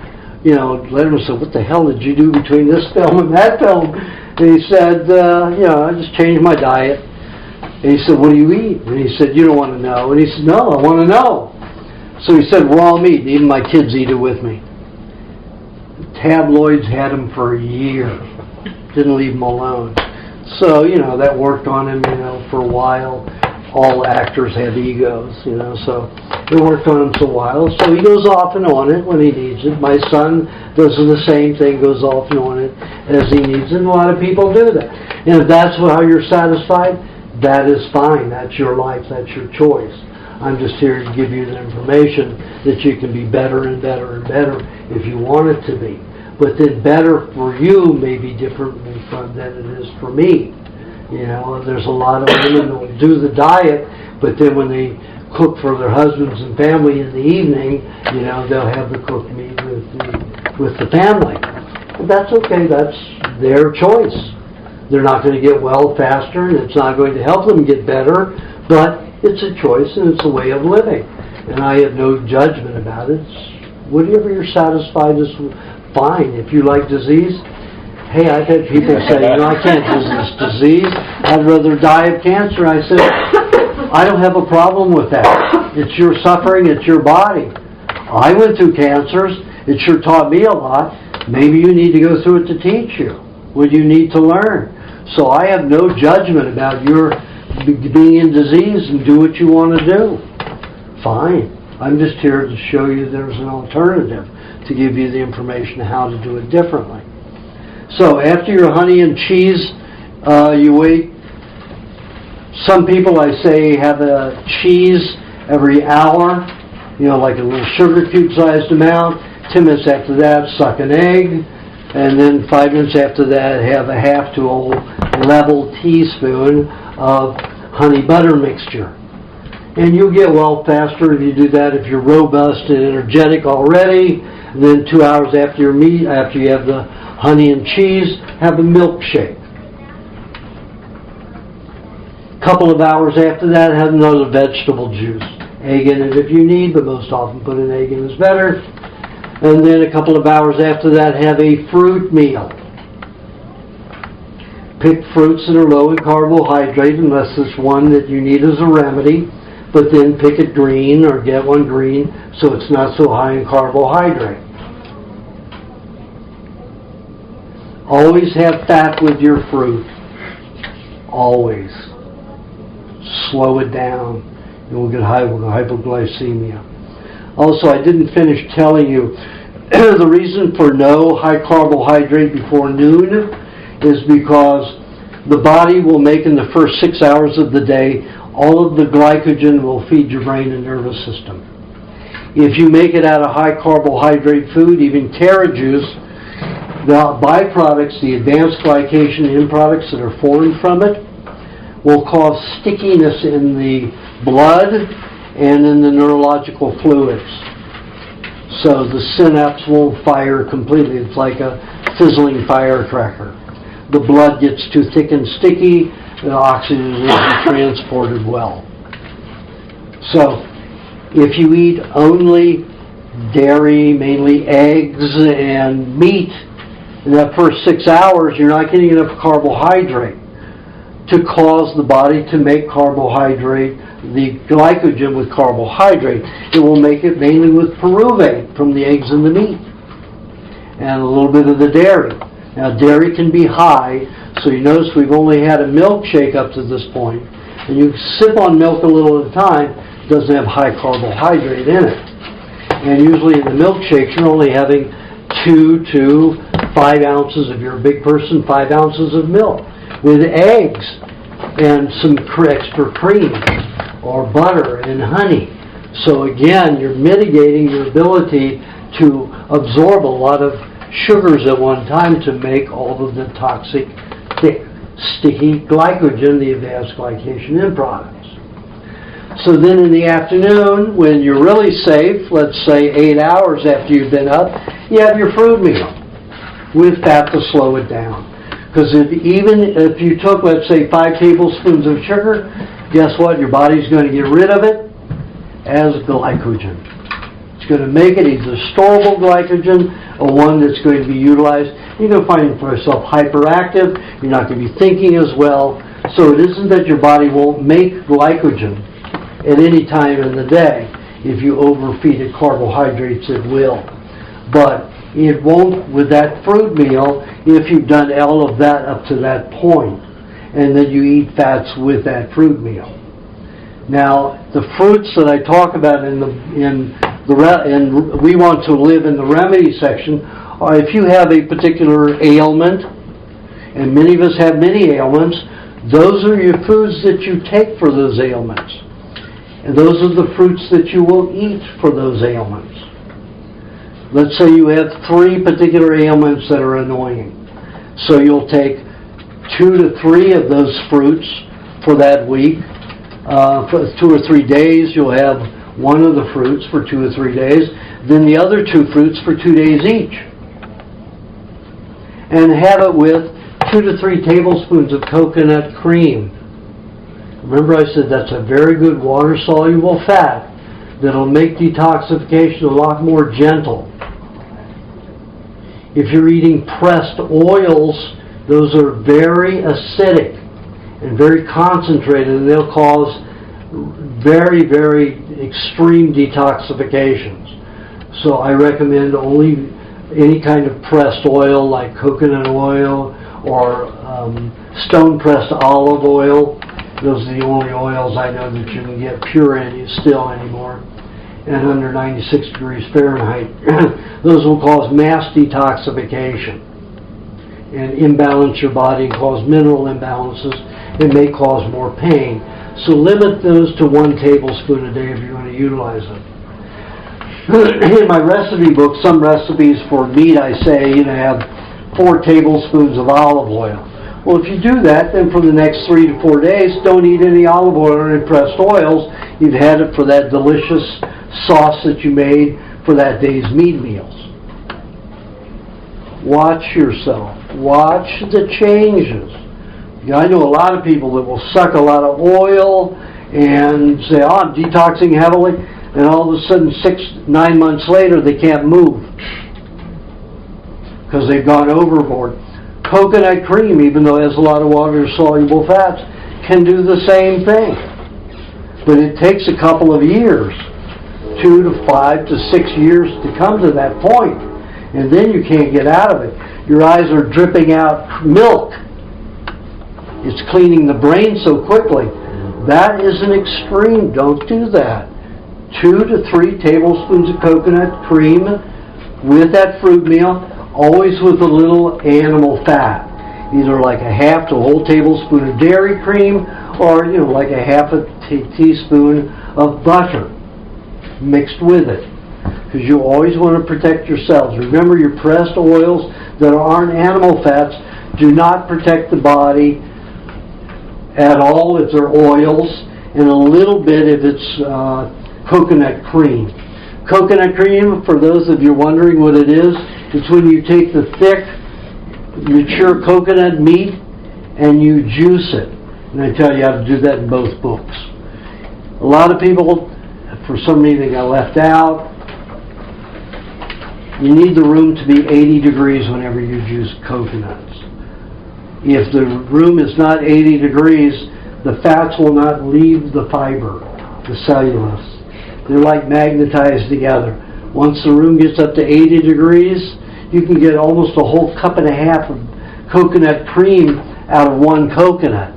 Letterman said, "What the hell did you do between this film and that film?" And he said, I just changed my diet. And he said, "What do you eat?" And he said, "You don't want to know." And he said, "No, I want to know." So he said, "Raw meat. Even my kids eat it with me." Tabloids had him for a year. Didn't leave him alone. So, that worked on him, for a while. All actors have egos, so it worked on him for a while. So he goes off and on it when he needs it. My son does the same thing, goes off and on it as he needs it. And a lot of people do that. And if that's how you're satisfied, that is fine. That's your life. That's your choice. I'm just here to give you the information that you can be better and better and better if you want it to be. But then better for you may be different than it is for me. There's a lot of women who will do the diet, but then when they cook for their husbands and family in the evening, they'll have the cooked meat with the family. But that's okay. That's their choice. They're not going to get well faster, and it's not going to help them get better, but it's a choice and it's a way of living. And I have no judgment about it. Whatever you're satisfied is fine. If you like disease, hey, I've had people say, I can't do this disease. I'd rather die of cancer. I said, I don't have a problem with that. It's your suffering. It's your body. I went through cancers. It sure taught me a lot. Maybe you need to go through it to teach you what you need to learn. So I have no judgment about your being in disease, and do what you want to do. Fine. I'm just here to show you there's an alternative, to give you the information how to do it differently. So after your honey and cheese, you wait. Some people, I say, have a cheese every hour, like a little sugar cube sized amount. 10 minutes after that, suck an egg. And then 5 minutes after that, have a half to a level teaspoon of honey butter mixture. And you'll get well faster if you do that. If you're robust and energetic already, then 2 hours after your meat, after you have the honey and cheese, have a milkshake. Couple of hours after that, have another vegetable juice. Egg in it if you need, but most often put an egg in is better. And then a couple of hours after that, have a fruit meal. Pick fruits that are low in carbohydrate, unless there's one that you need as a remedy. But then pick it green, or get one green, so it's not so high in carbohydrate. Always have fat with your fruit. always. Slow it down, and we'll get hypoglycemia. Also, I didn't finish telling you, the reason for no high carbohydrate before noon is because the body will make in the first 6 hours of the day, all of the glycogen will feed your brain and nervous system. If you make it out of high carbohydrate food, even carrot juice, the byproducts, the advanced glycation end products that are formed from it, will cause stickiness in the blood and in the neurological fluids. So the synapse won't fire completely. It's like a fizzling firecracker. The blood gets too thick and sticky, the oxygen isn't transported well. So if you eat only dairy, mainly eggs and meat, in that first 6 hours, you're not getting enough carbohydrate to cause the body to make carbohydrate, the glycogen with carbohydrate. It will make it mainly with pyruvate from the eggs and the meat, and a little bit of the dairy. Now, dairy can be high, so you notice we've only had a milkshake up to this point, and you sip on milk a little at a time. It doesn't have high carbohydrate in it. And usually in the milkshakes, you're only having 2 to 5 ounces, if you're a big person, 5 ounces of milk with eggs and some extra cream or butter and honey. So again, you're mitigating your ability to absorb a lot of sugars at one time to make all of the toxic, thick, sticky glycogen, the advanced glycation end products. So then in the afternoon, when you're really safe, let's say 8 hours after you've been up, you have your fruit meal with fat to slow it down. Because even if you took, let's say, 5 tablespoons of sugar, guess what? Your body's going to get rid of it as glycogen. It's going to make it either storable glycogen or one that's going to be utilized. You're going to find yourself hyperactive. You're not going to be thinking as well. So it isn't that your body won't make glycogen at any time in the day. If you overfeed it carbohydrates, it will. But it won't with that fruit meal if you've done all of that up to that point, and then you eat fats with that fruit meal. Now, the fruits that I talk about and we want to live in the remedy section are if you have a particular ailment, and many of us have many ailments, those are your foods that you take for those ailments. And those are the fruits that you will eat for those ailments. Let's say you have 3 particular ailments that are annoying. So you'll take 2 to 3 of those fruits for that week. For 2 or 3 days, you'll have one of the fruits for 2 or 3 days. Then the other 2 fruits for 2 days each. And have it with 2 to 3 tablespoons of coconut cream. Remember I said that's a very good water-soluble fat that'll make detoxification a lot more gentle. If you're eating pressed oils, those are very acidic and very concentrated, and they'll cause very, very extreme detoxifications. So I recommend only any kind of pressed oil like coconut oil or stone-pressed olive oil. Those are the only oils I know that you can get pure still anymore. And under 96 degrees Fahrenheit, those will cause mass detoxification and imbalance your body and cause mineral imbalances. It may cause more pain. So limit those to 1 tablespoon a day if you're going to utilize them. In my recipe book, some recipes for meat, I say, have 4 tablespoons of olive oil. Well, if you do that, then for the next 3 to 4 days, don't eat any olive oil or any pressed oils. You've had it for that delicious sauce that you made for that day's meat meals. Watch yourself. Watch the changes. I know a lot of people that will suck a lot of oil and say, oh, I'm detoxing heavily, and all of a sudden 6-9 months later they can't move because they've gone overboard. Coconut cream, even though it has a lot of water-soluble fats, can do the same thing. But it takes a couple of years, 2 to 5 to 6 years to come to that point. And then you can't get out of it. Your eyes are dripping out milk. it's cleaning the brain so quickly. That is an extreme. Don't do that. 2 to 3 tablespoons of coconut cream with that fruit meal, always with a little animal fat. Either like a half to a whole tablespoon of dairy cream, or like a half a teaspoon of butter mixed with it. Because you always want to protect yourselves. Remember, your pressed oils that aren't animal fats do not protect the body at all if they're oils, and a little bit if it's coconut cream. Coconut cream, for those of you wondering what it is, it's when you take the thick, mature coconut meat and you juice it. And I tell you how to do that in both books. A lot of people, for some reason, got left out. You need the room to be 80 degrees whenever you juice coconuts. If the room is not 80 degrees, the fats will not leave the fiber, the cellulose. They're like magnetized together. Once the room gets up to 80 degrees, you can get almost a whole cup and a half of coconut cream out of one coconut.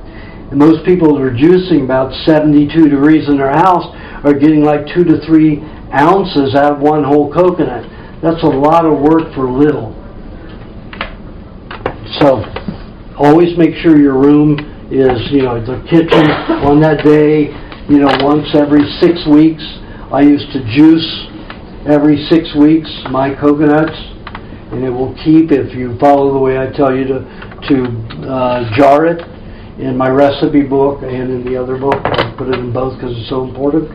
And most people that are juicing about 72 degrees in their house are getting like 2 to 3 ounces out of one whole coconut. That's a lot of work for little. So always make sure your room is, the kitchen on that day, once every 6 weeks. I used to juice every 6 weeks my coconuts, and it will keep, if you follow the way I tell you to jar it in my recipe book and in the other book. I put it in both because it's so important.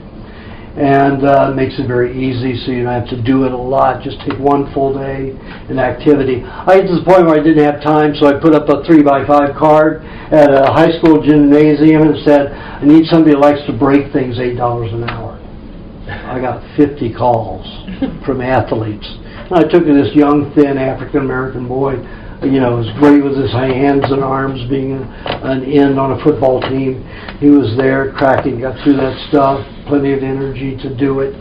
And it makes it very easy, so you don't have to do it a lot. Just take one full day in activity. I get to the point where I didn't have time, so I put up a 3x5 card at a high school gymnasium and said, I need somebody that likes to break things $8 an hour. I got 50 calls from athletes. And I took this young, thin African-American boy, was great with his hands and arms, being an end on a football team. He was there, cracking, got through that stuff, plenty of energy to do it.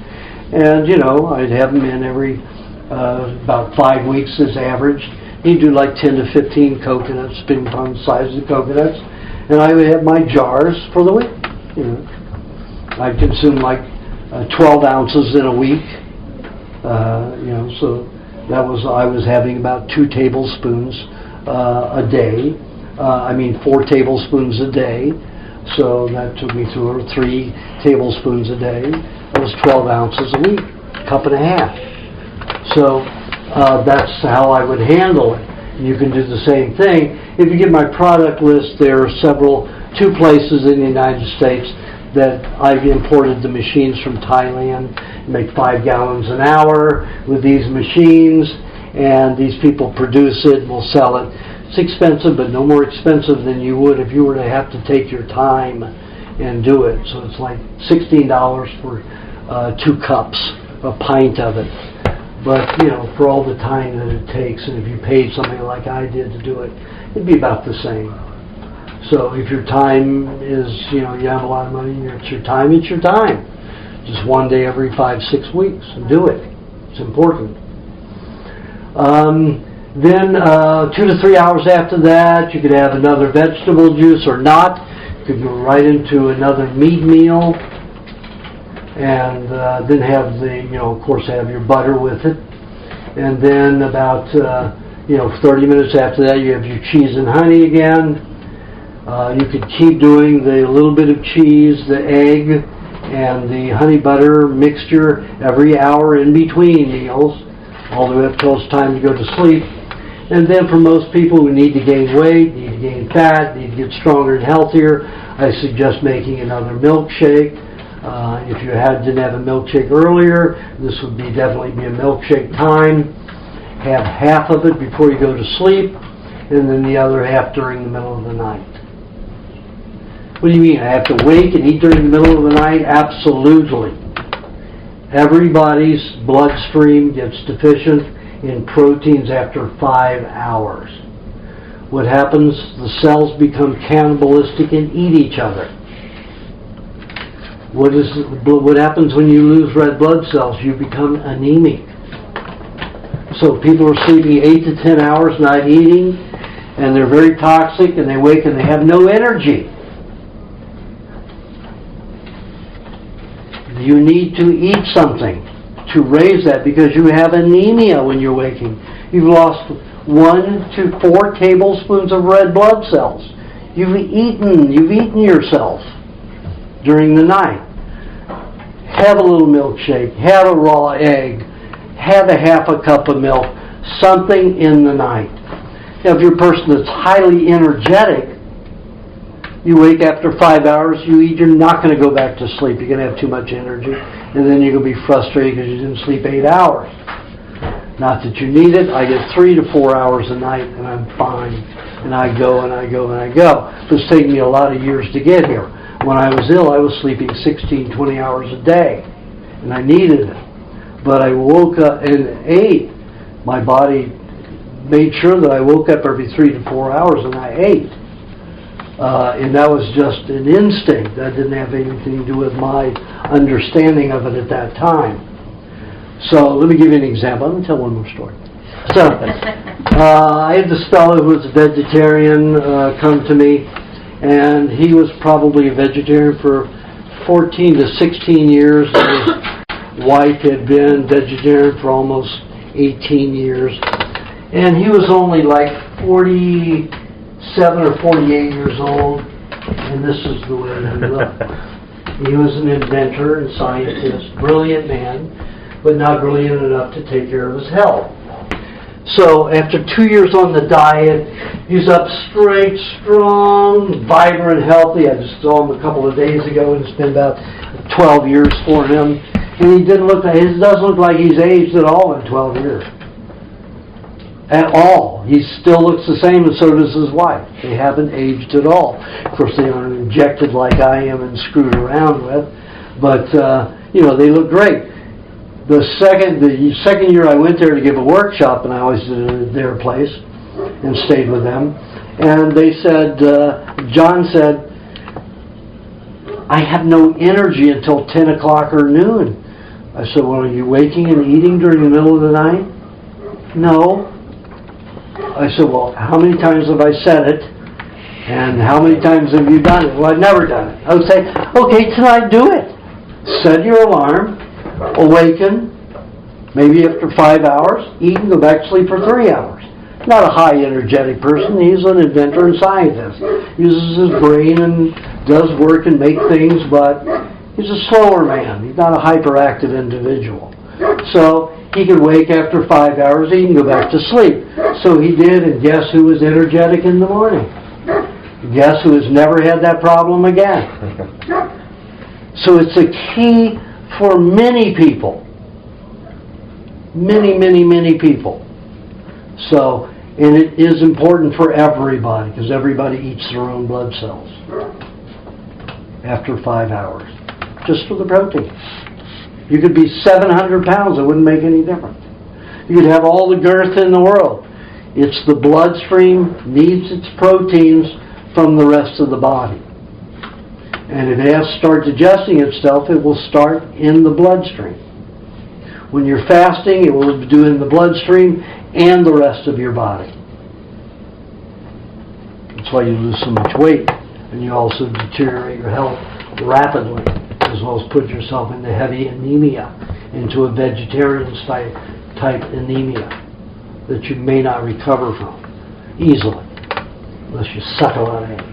And, I'd have him in every, about 5 weeks as average. He'd do like 10 to 15 coconuts, depending upon the size of the coconuts. And I would have my jars for the week. I'd consume like 12 ounces in a week. So that was, I was having about 2 tablespoons a day. 4 tablespoons a day. So that took me through 3 tablespoons a day. That was 12 ounces a week, cup and a half. So that's how I would handle it. And you can do the same thing. If you get my product list, there are 2 places in the United States that I've imported the machines from Thailand, make 5 gallons an hour with these machines, and these people produce it and will sell it. It's expensive, but no more expensive than you would if you were to have to take your time and do it. So it's like $16 for 2 cups, a pint of it. But, for all the time that it takes, and if you paid somebody like I did to do it, it'd be about the same. So if your time is, you have a lot of money, it's your time, it's your time. Just one day every 5-6 weeks, and do it. It's important. Then 2 to 3 hours after that, you could have another vegetable juice or not. You could go right into another meat meal, and then have of course, have your butter with it. And then about 30 minutes after that, you have your cheese and honey again. You could keep doing the little bit of cheese, the egg, and the honey butter mixture every hour in between meals, all the way up till it's time to go to sleep. And then for most people who need to gain weight, need to gain fat, need to get stronger and healthier, I suggest making another milkshake. If you didn't have a milkshake earlier, this would definitely be a milkshake time. Have half of it before you go to sleep, and then the other half during the middle of the night. What do you mean? I have to wake and eat during the middle of the night? Absolutely. Everybody's bloodstream gets deficient in proteins after 5 hours. What happens? The cells become cannibalistic and eat each other. What happens when you lose red blood cells? You become anemic. So people are sleeping 8 to 10 hours, not eating, and they're very toxic, and they wake and they have no energy. You need to eat something to raise that, because you have anemia when you're waking. You've lost 1 to 4 tablespoons of red blood cells. You've eaten yourself during the night. Have a little milkshake, have a raw egg, have a half a cup of milk, something in the night. Now, if you're a person that's highly energetic, you wake after 5 hours, you eat, you're not going to go back to sleep. You're going to have too much energy, and then you're going to be frustrated because you didn't sleep 8 hours. Not that you need it. I get 3 to 4 hours a night, and I'm fine. And I go, and I go, and I go. It's taken me a lot of years to get here. When I was ill, I was sleeping 16, 20 hours a day, and I needed it. But I woke up and ate. My body made sure that I woke up every 3 to 4 hours, and I ate. And that was just an instinct. That didn't have anything to do with my understanding of it at that time. So let me give you an example. Let me tell one more story. So I had this fellow who was a vegetarian come to me, and he was probably a vegetarian for 14 to 16 years. His wife had been vegetarian for almost 18 years. And he was only like 47 or 48 years old, and this is the way he looked. He was an inventor and scientist, brilliant man, but not brilliant enough to take care of his health. So after 2 years on the diet, he's up straight, strong, vibrant, healthy. I just saw him a couple of days ago, and it's been about 12 years for him. And he doesn't look like he's aged at all in 12 years. At all. He still looks the same, and so does his wife. They haven't aged at all. Of course, they aren't injected like I am and screwed around with, but they look great. The second year I went there to give a workshop, and I always did it at their place and stayed with them, and they said, John said, I have no energy until 10 o'clock or noon. I said, well, are you waking and eating during the middle of the night? No. I said, well, how many times have I said it? And how many times have you done it? Well, I've never done it. I would say, okay, tonight do it. Set your alarm, awaken, maybe after 5 hours, eat and go back to sleep for 3 hours. Not a high energetic person. He's an inventor and scientist. Uses his brain and does work and make things, but he's a slower man. He's not a hyperactive individual. So he could wake after 5 hours, he can go back to sleep. So he did, and guess who was energetic in the morning? Guess who has never had that problem again? So it's a key for many people. Many, many, many people. So, and it is important for everybody, because everybody eats their own blood cells after 5 hours, just for the protein. You could be 700 pounds, it wouldn't make any difference. You could have all the girth in the world. It's the bloodstream needs its proteins from the rest of the body. And if it has to start digesting itself, it will start in the bloodstream. When you're fasting, it will do in the bloodstream and the rest of your body. That's why you lose so much weight, and you also deteriorate your health rapidly, as well as put yourself into heavy anemia, into a vegetarian type anemia that you may not recover from easily unless you suck a lot of egg.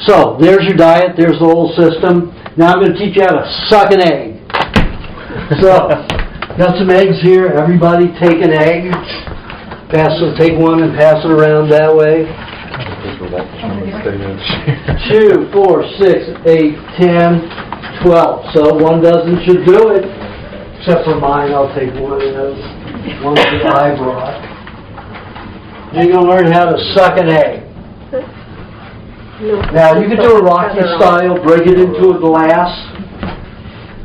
So there's your diet, there's the whole system. Now I'm going to teach you how to suck an egg. So, got some eggs here. Everybody take an egg. Take one and pass it around that way. 2, 4, 6, 8, 10, 12. So one dozen should do it. Except for mine, I'll take one of those. One that I brought. You're going to learn how to suck an egg. Now, you can do a Rocky style, break it into a glass,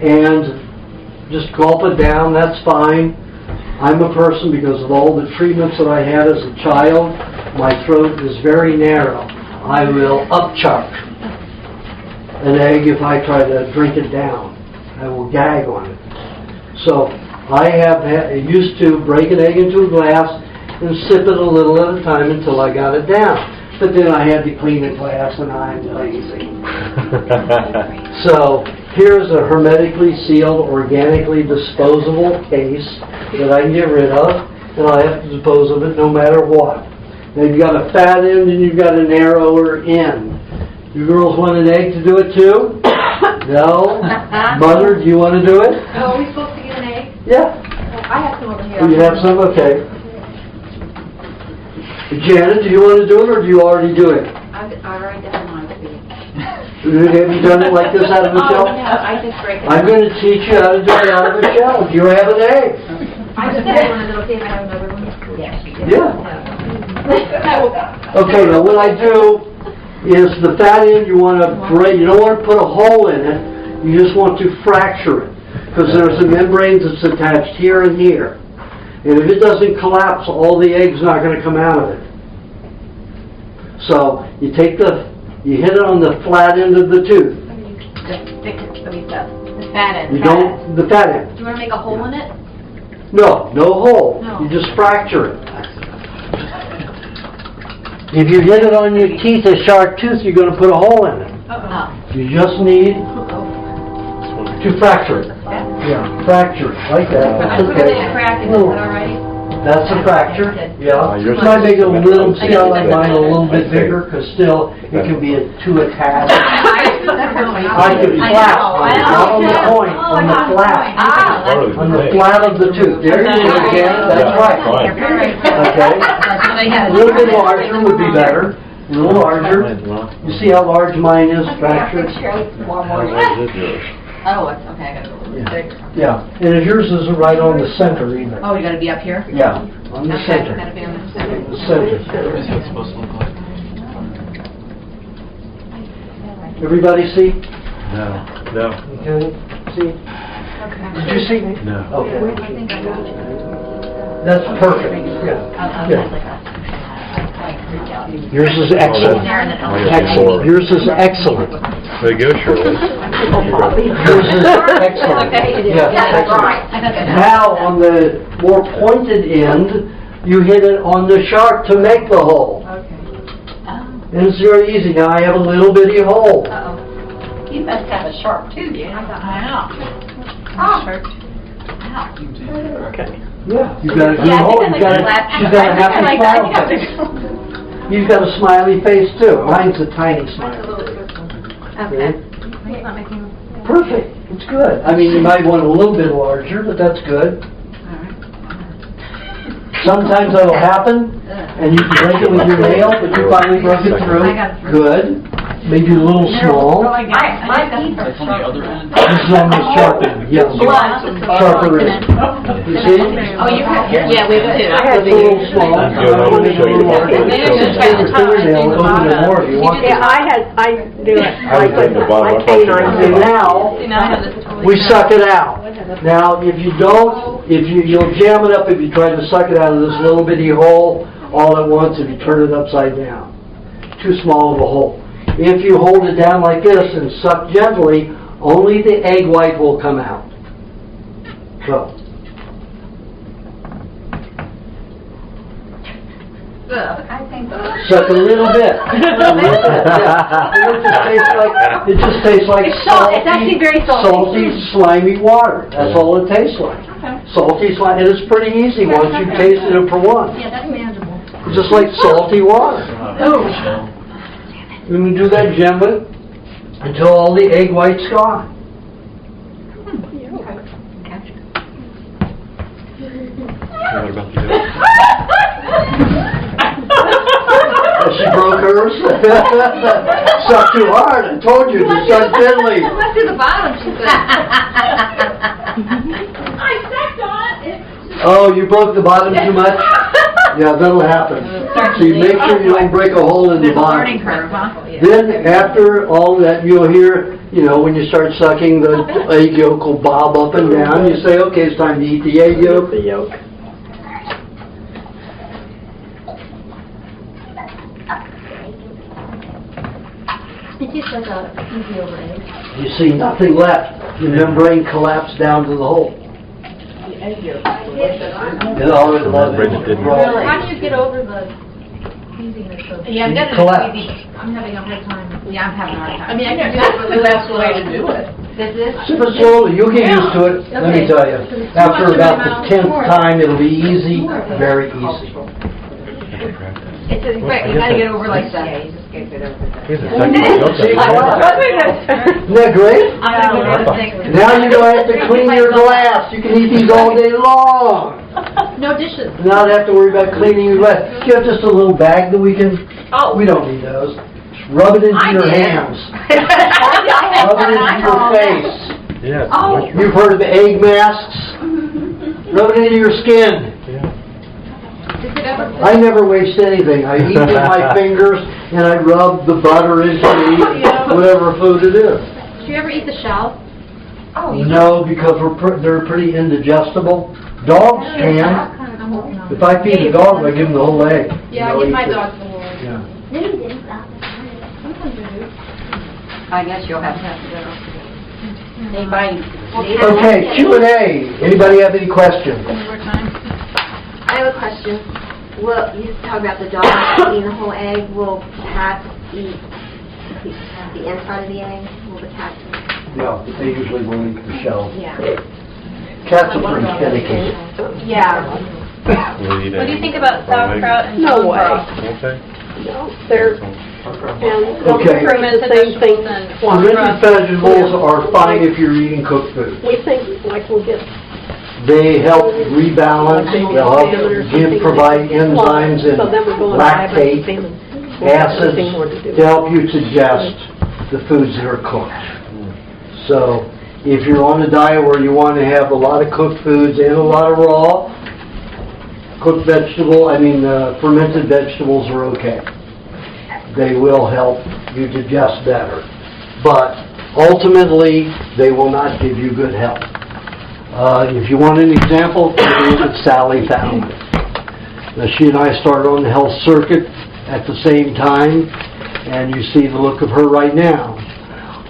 and just gulp it down, that's fine. I'm a person, because of all the treatments that I had as a child, my throat is very narrow. I will upchuck an egg if I try to drink it down. I will gag on it. So I used to break an egg into a glass, and sip it a little at a time until I got it down. But then I had to clean the glass, and I'm lazy. So here's a hermetically sealed, organically disposable case that I can get rid of, and I have to dispose of it no matter what. Now you've got a fat end and you've got a narrower end. You girls want an egg to do it too? No? Mother, do you want to do it? Oh, are we supposed to get an egg? Yeah. I have some over here. Do you have some? Okay. Janet, do you want to do it, or do you already do it? I already done mine. Have you done it like this out of a Oh, shell? no, I just break it. I'm going to teach you how to do it out of a shell. Do you have an egg? I just had one, it'll see if I have another one. Yes. Yeah. Okay, now what I do is the fat end you want to break, you don't want to put a hole in it, you just want to fracture it, because there's a membrane that's attached here and here. And if it doesn't collapse, all the egg's not going to come out of it. So you hit it on the flat end of the tooth. The fat end. The fat end. Do you want to make a hole in it? No hole. No. You just fracture it. If you hit it on your teeth, a sharp tooth, you're going to put a hole in it. Oh. You just need to fracture it. Yeah, fracture it, like that. I'm That's really okay. cracking, is that all right? That's a fracture, yeah. yours Might make it a little, is- see I like mine a little bit bigger, because still, it can be too attached. I could flap, not on the point, on the flat. On the flat of the tooth. There you go, Janet, that's right. Okay? A little bit larger would be better. A little larger. You see how large mine is fractured? Oh, it's okay, I gotta go a little bigger. Yeah, and if yours isn't right on the center either. Oh, you gotta be up here? Yeah, on the Okay, center. gotta be on the center. The center. What is it supposed to look like? Everybody see? No. No. Okay, see? Did you see? No. Okay. I think I got it. That's perfect, yeah. Yeah. Yours is excellent. Excellent. Yours is excellent. There you go, Shirley. Yours is excellent. Yes, excellent. Now, on the more pointed end, you hit it on the sharp to make the hole. And it's very easy. Now I have a little bitty hole. You must have a sharp tooth. Wow. Okay. Yeah, you got a good hole. You got a happy smile face. You've got a smiley face too. Mine's a tiny smile. Okay. Perfect. It's good. I mean, you might want it a little bit larger, but that's good. Sometimes that'll happen, and you can break it with your nail, but you finally broke it through. Good. Maybe a little small. My teeth are sharp. This is on the sharp end. Yes. Sharper end. You see? Oh, you have, yeah, we do. That's a little small. I'm good. I'm gonna show you. Your fingernail, open it more if you want to. Yeah, I do it. I was in the bottom. My canine And do it. now, we suck it out. Now, if you don't, you'll jam it up if you try to suck it out of this little bitty hole all at once if you turn it upside down. Too small of a hole. If you hold it down like this and suck gently, only the egg white will come out. So. I think. Suck a little bit. It just tastes like salty, It's actually very salty. slimy water. That's all it tastes like. Salty, slimy, and it's pretty easy once you've tasted it for once. Yeah, that's manageable. It's just like salty water. Oh. And we do that gently until all the egg white's gone. What about you? She broke hers. Suck too hard. I told you to suck gently. Let's do the bottom, she said. I sucked on it. Oh, you broke the bottom too much? Yeah, that'll happen. So you make sure you don't break a hole in the bottom. Learning curve, huh? Then after all that, you'll hear, when you start sucking, the egg yolk will bob up and down. You say, okay, it's time to eat the egg yolk. The yolk. Did you suck out easy over eggs? You see nothing left. The membrane collapsed down to the hole. And always love it. Bridget didn't. Raw. How do you get over the teasing that's so? Yeah, I'm definitely. Collapse. I'm having a hard time. Yeah, I'm having a hard time. I mean, I can do it, but that's the way to do it. This is. Sip it slowly, you'll get used to it, let me Okay. tell you. After about the 10th time, it'll be easy, very easy. It's a, right, you gotta get over like that. Yeah, you just gotta get over that. Here's a second. See, isn't that great? I'm gonna go to six. Now you don't have to clean your glass, you can eat these all day long. No dishes. Not have to worry about cleaning your glass. Do you have just a little bag that we can, Oh. we don't need those. Just rub it into I your did. hands. Rub it into your face. Yes. Oh. You've heard of egg masks? Rub it into your skin. Does it ever? I never waste anything. I eat with my fingers and I rub the butter into whatever food it is. Do you ever eat the shell? Oh. No, because they're pretty indigestible. Dogs can. If I feed a dog, I give them the whole egg. Yeah, I They'll give eat my it. dog the whole. Yeah. I guess you'll have to go. Anybody? Okay, Q&A. Anybody have any questions? I have a question. Well, you talk about the dog eating the whole egg. Will cats eat the inside of the egg? Will the cats eat? No, they usually will eat the shell. Yeah. Cats are pretty finicky. Yeah. What do you think about sauerkraut and No corn way. broth? Okay. No, they're, and they'll Okay. bring the same thing. Fermented vegetables are fine if you're eating cooked food. We think, like, we'll get They help rebalance, they'll help provide enzymes and lactate, acids to help you digest the foods that are cooked. So if you're on a diet where you want to have a lot of cooked foods and a lot of raw, fermented vegetables are okay. They will help you digest better. But ultimately, they will not give you good health. If you want an example, take a look at Sally Fallon. Now, she and I started on the health circuit at the same time, and you see the look of her right now.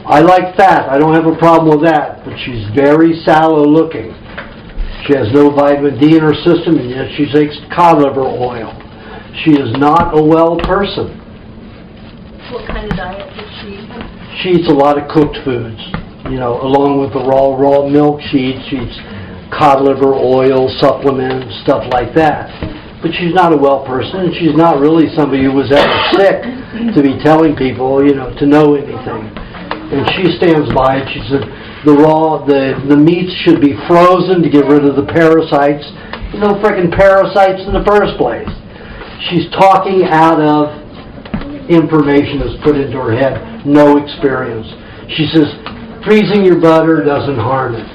I like fat. I don't have a problem with that, but she's very sallow looking. She has no vitamin D in her system, and yet she takes cod liver oil. She is not a well person. What kind of diet does she eat? She eats a lot of cooked foods, along with the raw milk. She eats cod liver oil, supplements, stuff like that. But she's not a well person, and she's not really somebody who was ever sick to be telling people, to know anything. And she stands by it. She said the meats should be frozen to get rid of the parasites. No frickin' parasites in the first place. She's talking out of information that's put into her head, no experience. She says, freezing your butter doesn't harm it.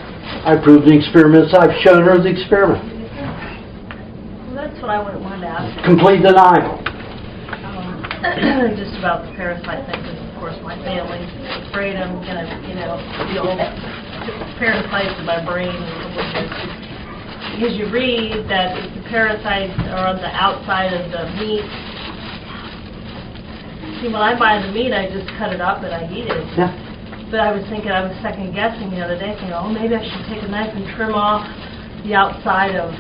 I proved the experiments. I've shown her the experiment. Well, that's what I wanted to ask. Complete denial. Just about the parasite thing, because of course my family's afraid I'm gonna, deal with parasites in my brain. Because you read that if the parasites are on the outside of the meat. See, when I buy the meat, I just cut it up and I eat it. Yeah. But I was second guessing the other day, thinking, maybe I should take a knife and trim off the outside of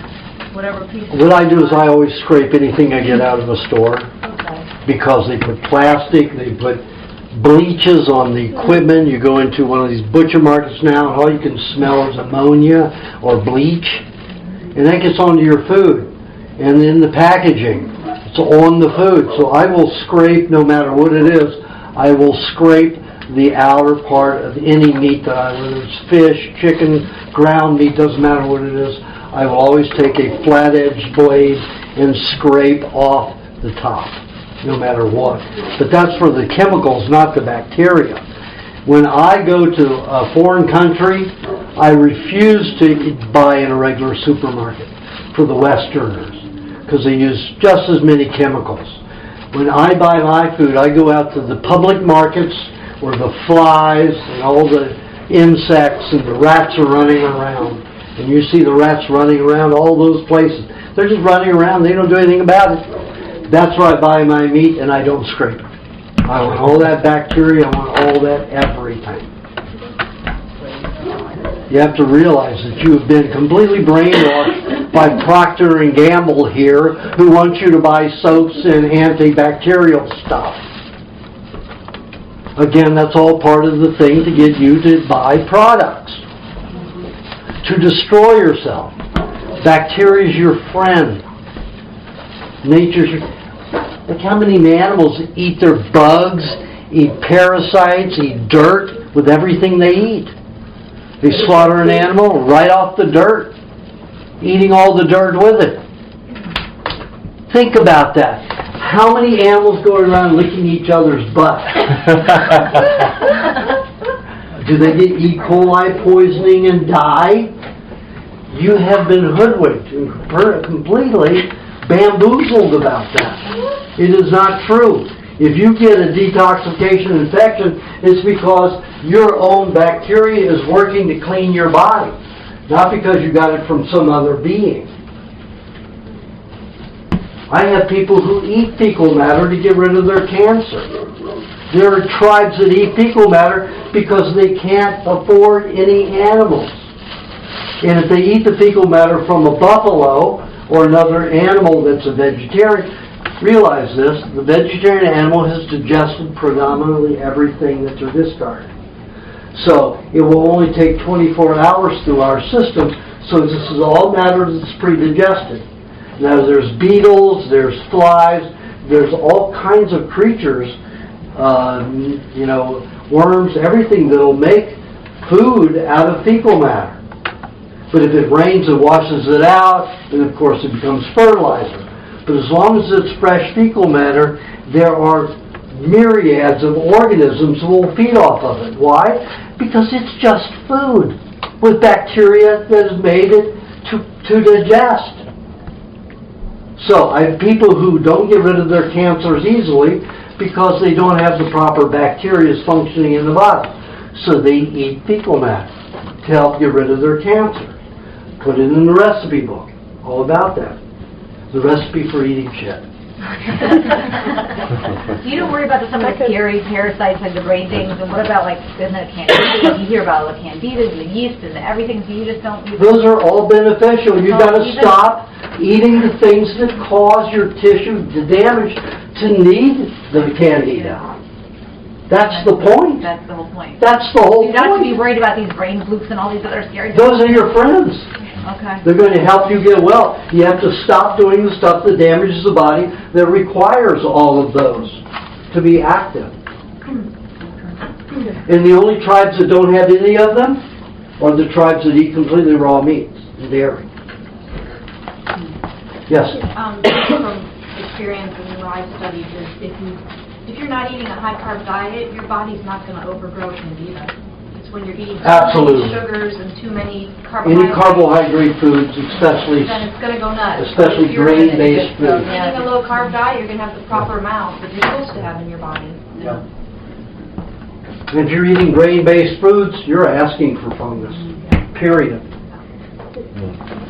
whatever piece. What I do is I always scrape anything I get out of a store. Okay. Because they put plastic, they put bleaches on the equipment. You go into one of these butcher markets now, and all you can smell is ammonia or bleach, and that gets onto your food. And in the packaging, it's on the food. So I will scrape, no matter what it is, I will scrape the outer part of any meat whether it's fish, chicken, ground meat, doesn't matter what it is. I will always take a flat-edged blade and scrape off the top, no matter what. But that's for the chemicals, not the bacteria. When I go to a foreign country, I refuse to buy in a regular supermarket for the Westerners, because they use just as many chemicals. When I buy my food, I go out to the public markets where the flies and all the insects and the rats are running around. And you see the rats running around all those places. They're just running around. They don't do anything about it. That's where I buy my meat, and I don't scrape it. I want all that bacteria. I want all that everything. You have to realize that you have been completely brainwashed by Procter & Gamble here, who wants you to buy soaps and antibacterial stuff. Again, that's all part of the thing to get you to buy products. To destroy yourself. Bacteria is your friend. Nature's your... Look how many animals eat their bugs, eat parasites, eat dirt with everything they eat. They slaughter an animal right off the dirt, eating all the dirt with it. Think about that. How many animals go around licking each other's butt? Do they get E. coli poisoning and die? You have been hoodwinked and completely bamboozled about that. It is not true. If you get a detoxification infection, it's because your own bacteria is working to clean your body, not because you got it from some other being. I have people who eat fecal matter to get rid of their cancer. There are tribes that eat fecal matter because they can't afford any animals. And if they eat the fecal matter from a buffalo or another animal that's a vegetarian, realize this, the vegetarian animal has digested predominantly everything that they're discarding. So it will only take 24 hours through our system, so this is all matter that's pre-digested. Now there's beetles, there's flies, there's all kinds of creatures, worms, everything that'll make food out of fecal matter. But if it rains, it washes it out, and of course it becomes fertilizer. But as long as it's fresh fecal matter, there are myriads of organisms that will feed off of it. Why? Because it's just food with bacteria that has made it to digest. So I have people who don't get rid of their cancers easily because they don't have the proper bacteria functioning in the body. So they eat fecal matter to help get rid of their cancer. Put it in the recipe book. All about that. The recipe for eating shit. You don't worry about some of the scary parasites like the brain things, and what about like candida? You hear about the candida and the yeast and everything, so you just don't... Those are all beneficial. You've got to stop eating the things that cause your tissue to damage to need the candida. That's the point. That's the whole point. That's the whole point. You don't have to be worried about these brain flukes and all these other scary things. Those are your friends. Okay. They're going to help you get well. You have to stop doing the stuff that damages the body that requires all of those to be active. And the only tribes that don't have any of them are the tribes that eat completely raw meats and dairy. Yes? From experience and what I've studied is if you're not eating a high-carb diet, your body's not going to overgrow candida. When you're eating too many sugars and too many carbohydrates. Any carbohydrate foods, especially... Then it's going to go nuts. Especially grain-based foods. If you're eating a low-carb diet, you're going to have the proper amount that you're supposed to have in your body. Yeah. And if you're eating grain-based foods, you're asking for fungus. Period.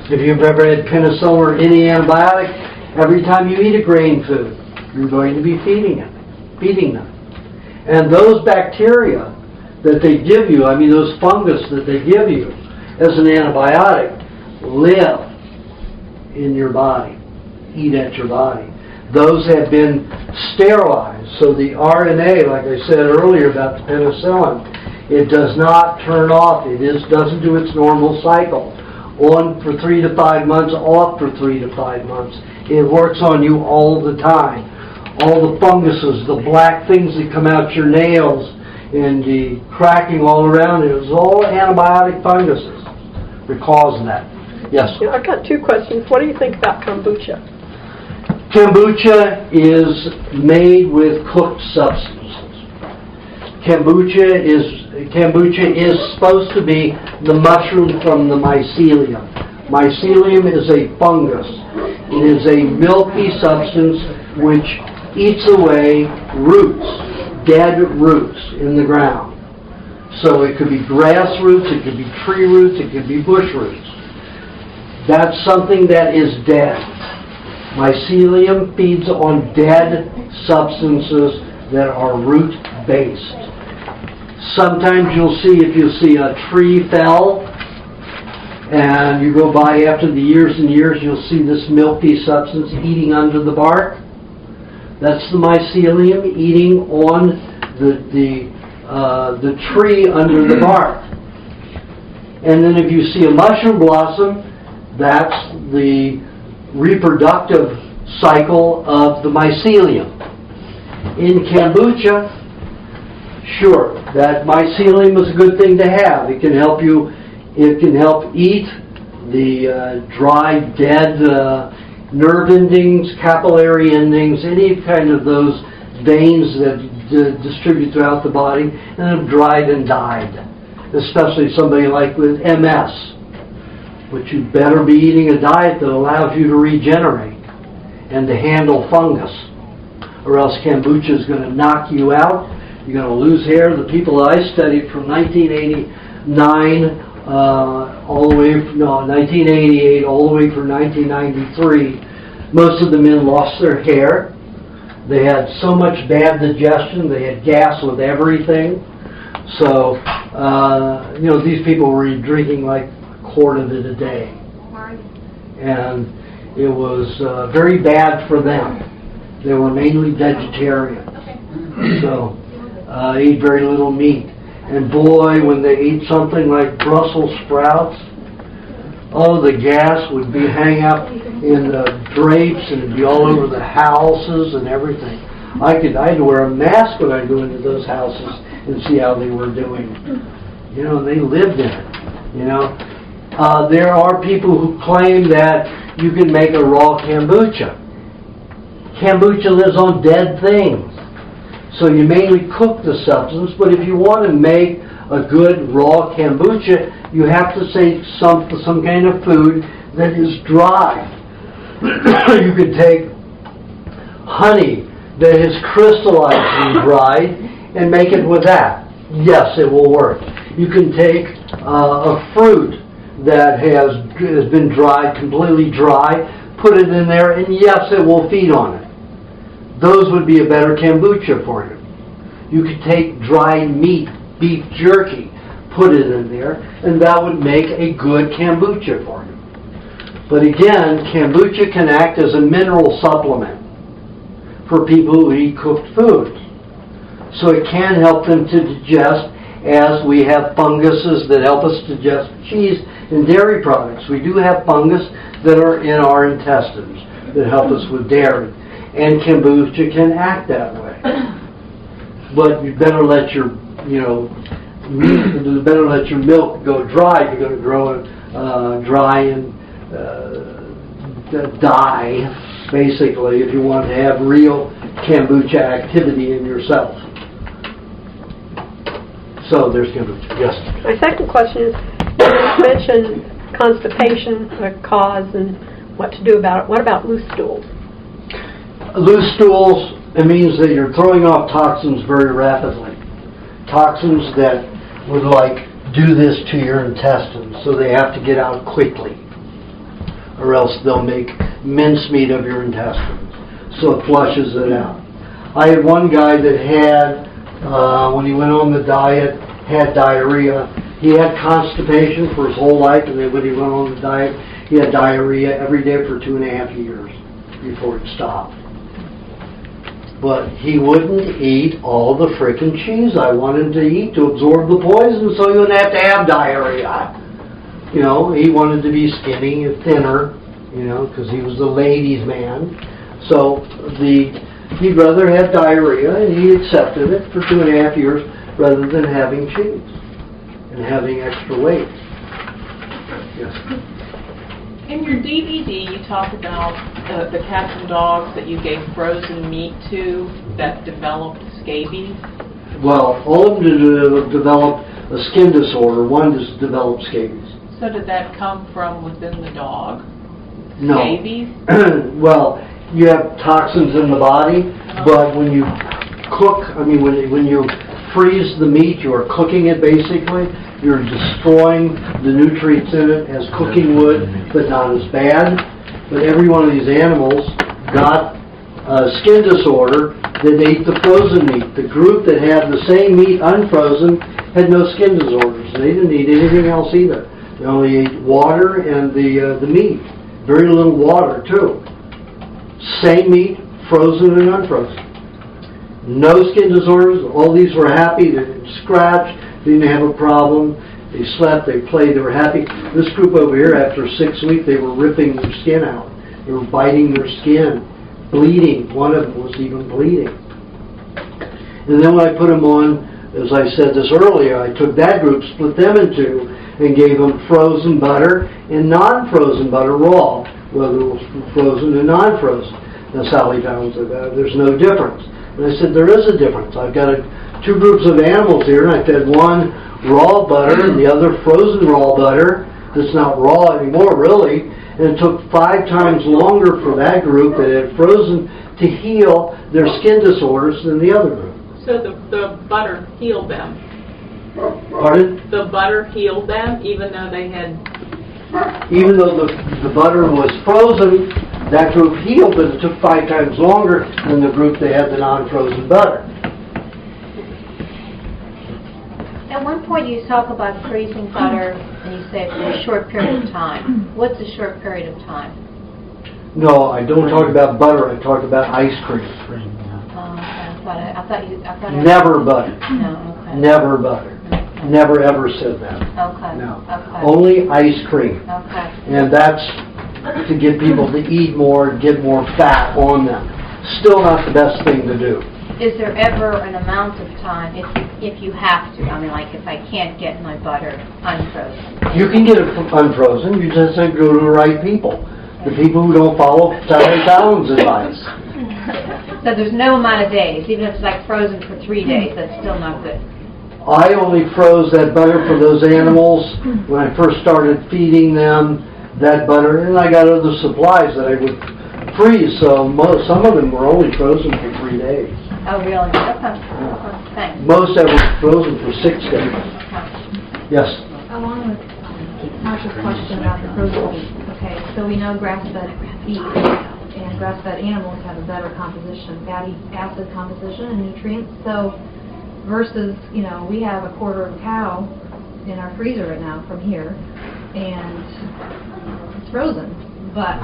If you've ever had penicillin or any antibiotic, every time you eat a grain food, you're going to be feeding them. And those bacteria that they give you, those fungus that they give you as an antibiotic, live in your body, eat at your body. Those have been sterilized, so the RNA, like I said earlier about the penicillin, it does not turn off. It doesn't do its normal cycle. On for 3 to 5 months, off for 3 to 5 months. It works on you all the time. All the funguses, the black things that come out your nails, and the cracking all around it was all antibiotic funguses that caused that. Yes? I've got 2 questions. What do you think about kombucha? Kombucha is made with cooked substances. Kombucha is supposed to be the mushroom from the mycelium. Mycelium is a fungus. It is a milky substance which eats away roots. Dead roots in the ground. So it could be grass roots, it could be tree roots, it could be bush roots. That's something that is dead. Mycelium feeds on dead substances that are root-based. Sometimes if you see a tree fell and you go by after the years and years, you'll see this milky substance eating under the bark. That's the mycelium eating on the tree under the bark. And then if you see a mushroom blossom, that's the reproductive cycle of the mycelium. In kombucha, sure, that mycelium is a good thing to have. It can help eat the dry, dead nerve endings, capillary endings, any kind of those veins that distribute throughout the body, and have dried and died. Especially somebody like with MS, which you better be eating a diet that allows you to regenerate and to handle fungus, or else kombucha is going to knock you out. You're going to lose hair. The people that I studied from 1989 1988 all the way through 1993, most of the men lost their hair. They had so much bad digestion. They had gas with everything. So, these people were drinking like a quart of it a day. And it was very bad for them. They were mainly vegetarian. So, ate very little meat. And boy, when they ate something like Brussels sprouts, oh, the gas would be hang up in the drapes and it'd be all over the houses and everything. I had to wear a mask when I go into those houses and see how they were doing. And they lived in it. There are people who claim that you can make a raw kombucha. Kombucha lives on dead things. So you mainly cook the substance, but if you want to make a good raw kombucha, you have to take some kind of food that is dry. You could take honey that is crystallized and dried and make it with that. Yes, it will work. You can take a fruit that has been dried, completely dry, put it in there, and yes, it will feed on it. Those would be a better kombucha for you. You could take dried meat, beef jerky, put it in there, and that would make a good kombucha for you. But again, kombucha can act as a mineral supplement for people who eat cooked foods. So it can help them to digest, as we have funguses that help us digest cheese and dairy products. We do have fungus that are in our intestines that help us with dairy. And kombucha can act that way. But you better let your, better let your milk go dry. You're going to grow it dry and die, basically, if you want to have real kombucha activity in yourself. So there's kombucha. Yes? My second question is, you mentioned constipation, a cause, and what to do about it. What about loose stools? Loose stools, it means that you're throwing off toxins very rapidly. Toxins that would do this to your intestines, so they have to get out quickly, or else they'll make mincemeat of your intestines. So it flushes it out. I had one guy that had, when he went on the diet, had diarrhea. He had constipation for his whole life, and then when he went on the diet, he had diarrhea every day for 2.5 years before it stopped. But he wouldn't eat all the frickin' cheese I wanted to eat to absorb the poison so he wouldn't have to have diarrhea. He wanted to be skinny and thinner, because he was the ladies' man. So he'd rather have diarrhea, and he accepted it for 2.5 years rather than having cheese and having extra weight. Yes. In your DVD, you talk about the cats and dogs that you gave frozen meat to that developed scabies. Well, all of them developed a skin disorder. One just developed scabies. So did that come from within the dog? No. Scabies? Well, you have toxins in the body, but when you cook, when you freeze the meat, you are cooking it basically. You're destroying the nutrients in it as cooking would, but not as bad. But every one of these animals got a skin disorder that ate the frozen meat. The group that had the same meat unfrozen had no skin disorders. They didn't eat anything else either. They only ate water and the meat. Very little water, too. Same meat, frozen and unfrozen. No skin disorders. All these were happy. They didn't scratch, didn't have a problem. They slept, they played, they were happy. This group over here, after 6 weeks, they were ripping their skin out. They were biting their skin, bleeding. One of them was even bleeding. And then when I put them on, as I said this earlier, I took that group, split them in two, and gave them frozen butter and non-frozen butter raw, whether it was frozen and non-frozen. Now Sally found that there's no difference. And I said, there is a difference. I've got two groups of animals here, and I fed one raw butter and the other frozen raw butter. That's not raw anymore, really. And it took 5 times longer for that group that had frozen to heal their skin disorders than the other group. So the butter healed them. Pardon? The butter healed them, even though they had... Even though the butter was frozen, that group healed, but it took 5 times longer than the group that had the non-frozen butter. At one point you talk about freezing butter and you say for a short period of time. What's a short period of time? No, I don't talk about butter, I talk about ice cream. I thought you... Never butter. No, okay. Never butter. Okay. Never ever said that. Okay. No. Okay. Only ice cream. Okay. And that's to get people to eat more, get more fat on them. Still not the best thing to do. Is there ever an amount of time if you have to? I mean, like if I can't get my butter unfrozen. You can get it unfrozen, you just have to go to the right people. The people who don't follow Sally Fallon's advice. So there's no amount of days, even if it's like frozen for 3 days, that's still not good. I only froze that butter for those animals when I first started feeding them that butter, and I got other supplies that I would freeze, so some of them were only frozen for 3 days. Oh, really? Okay. Thanks. Most of them were frozen for 6 days. Yes? Along with Marcia's question about the frozen meat, okay, so we know grass-fed beef and grass-fed animals have a better composition, fatty acid composition and nutrients, so versus, you know, we have a quarter of a cow in our freezer right now from here, and it's frozen, but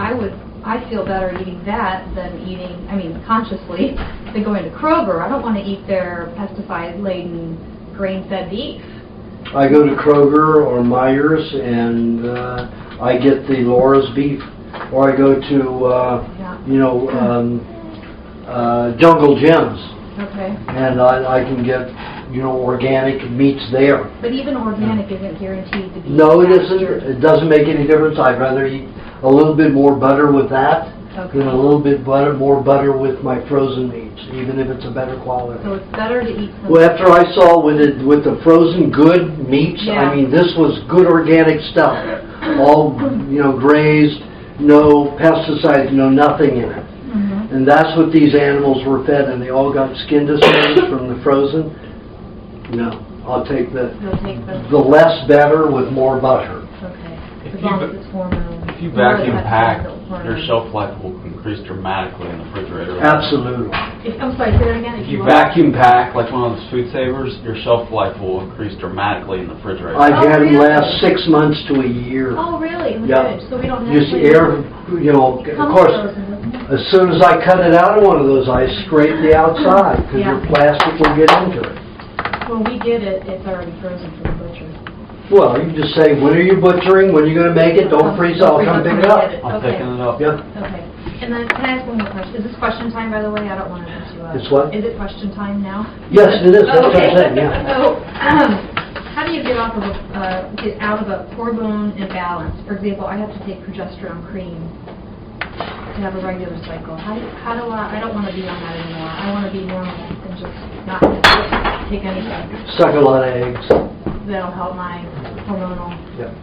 I feel better eating that than eating, I mean, consciously, than going to Kroger. I don't want to eat their pesticide-laden grain-fed beef. I go to Kroger or Myers and I get the Laura's beef, or I go to, Jungle Gems. Okay. And I can get, organic meats there. But even organic isn't guaranteed to be... No, it isn't. It doesn't make any difference. I'd rather eat a little bit more butter with that than a little bit more butter with my frozen meats, even if it's a better quality. So it's better to eat some... Well, after I saw with the frozen good meats, I mean, this was good organic stuff. All, grazed, no pesticides, no nothing in it. Mm-hmm. And that's what these animals were fed, and they all got skin disorders from the frozen. No, I'll take the less better with more butter. Okay. As long as it's hormone. If you vacuum pack, your shelf life will increase dramatically in the refrigerator. Absolutely. I'm sorry, say that again. If you vacuum pack, like one of those food savers, your shelf life will increase dramatically in the refrigerator. I've had them last 6 months to a year. Oh, really? Yeah. Good. So we don't have Just to... air, of course, as soon as I cut it out of one of those, I scrape the outside, because your plastic will get into it. When we get it, it's already frozen from the butcher. Well, you just say, when are you butchering, when are you going to make it, don't freeze it, I'll come pick it up. I'm picking it up. Yep. Okay. And then, can I ask one more question? Is this question time, by the way? I don't want to mess you up. It's what? Is it question time now? Yes, it is, that's what Okay. I'm saying, yeah. So, how do you get out of a hormone imbalance? For example, I have to take progesterone cream to have a regular cycle. How do I don't want to be on that anymore. I want to be normal and just not take anything. Suck a lot of eggs. That'll help my hormonal... Yep.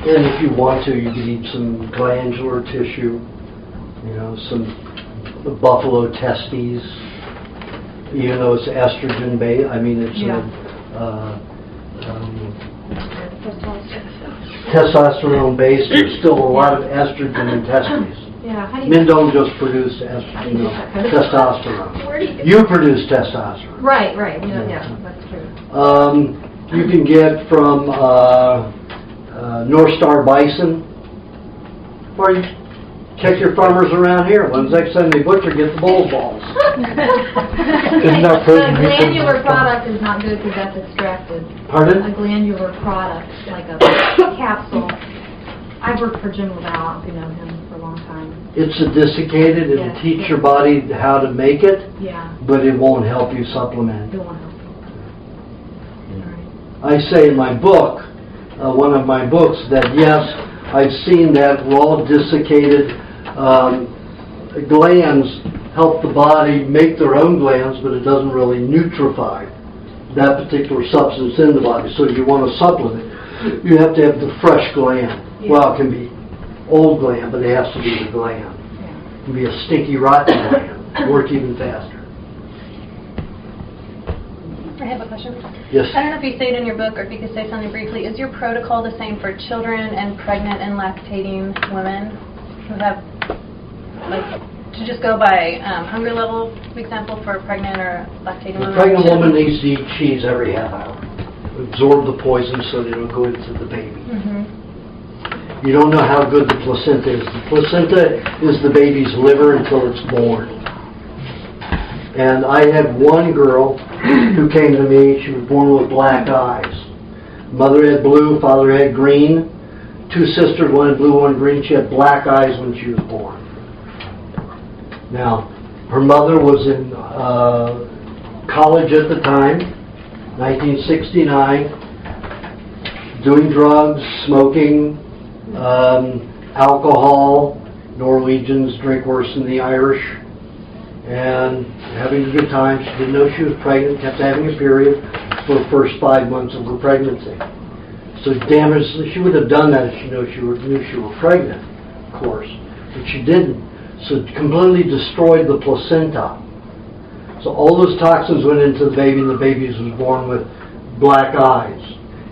And if you want to, you can eat some glandular tissue, some buffalo testes, even though it's estrogen based. I mean, it's testosterone based. There's still a lot of estrogen in testes. Yeah. How do you... Men don't just produce testosterone. Where do you produce testosterone. Right. Yeah, that's true. you can get from North Star Bison, or you check your farmers around here. When's the next time they butcher, get the bull balls. Isn't that A frozen meat? glandular product is not good because that's extracted. Pardon? A glandular product, like a capsule. I've worked for Jim LaValle, you know him for a long time. It's sophisticated. It'll Yeah. teach your body how to make it, Yeah, but it won't help you supplement. it won't help. I say in my book, one of my books, that yes, I've seen that raw desiccated glands help the body make their own glands, but it doesn't really nutrify that particular substance in the body. So you want to supplement, you have to have the fresh gland. Well, it can be old gland, but it has to be the gland. It can be a stinky, rotten gland. Work even faster. I have a question. Yes. I don't know if you say it in your book or if you could say something briefly. Is your protocol the same for children and pregnant and lactating women who have, like, to just go by hunger level, for example, for pregnant or lactating A women? pregnant woman needs to eat cheese every half hour. Absorb the poison so they don't go into the baby. Mm-hmm. You don't know how good the placenta is. The placenta is the baby's liver until it's born. And I had one girl who came to me, she was born with black eyes. Mother had blue, father had green. Two sisters, one had blue, one green. She had black eyes when she was born. Now, her mother was in college at the time, 1969, doing drugs, smoking, alcohol. Norwegians drink worse than the Irish. And having a good time. She didn't know she was pregnant, kept having a period for the first 5 months of her pregnancy. So damaged, she would have done that if she knew she were pregnant, of course. But she didn't. So it completely destroyed the placenta. So all those toxins went into the baby, and the baby was born with black eyes.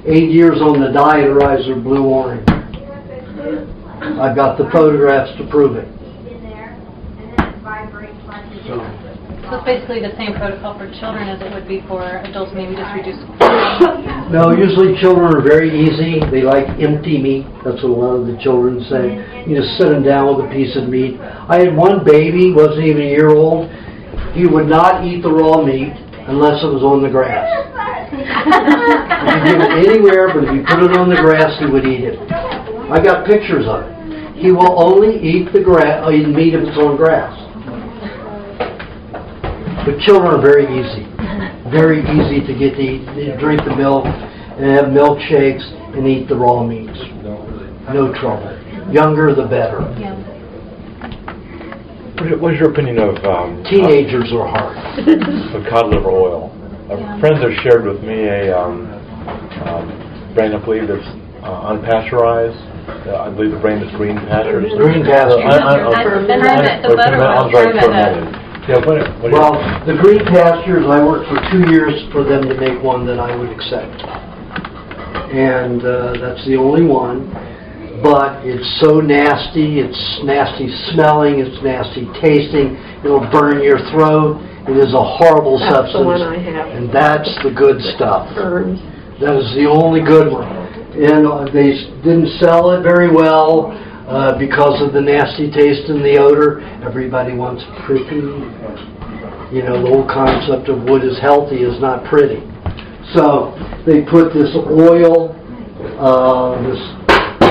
8 years on the diet, her eyes are blue-orange. I've got the photographs to prove it. So it's basically the same protocol for children as it would be for adults, maybe just reduced. No, usually children are very easy. They like empty meat. That's what a lot of the children say. You just sit them down with a piece of meat. I had one baby, wasn't even a year old. He would not eat the raw meat unless it was on the grass. You can give it anywhere, but if you put it on the grass, he would eat it. I got pictures of it. He will only eat the meat if it's on grass. But children are very easy to get to eat. They drink the milk and have milkshakes and eat the raw meats. No trouble. Younger, the better. Yeah. What is your opinion of Teenagers are hard. of cod liver oil? Friends have shared with me a brand, I believe, that's unpasteurized. I believe the brand is Green Pastures. Green Pastures. Fermented, the butter oil, fermented. Yeah, what Well, the Green Pastures, I worked for 2 years for them to make one that I would accept. And that's the only one. But it's so nasty, it's nasty smelling, it's nasty tasting, it'll burn your throat. It is a horrible substance. That's the one I have. And that's the good stuff. Burns. That is the only good one. And they didn't sell it very well because of the nasty taste and the odor. Everybody wants pretty. You know, the whole concept of what is healthy is not pretty. So they put this oil, this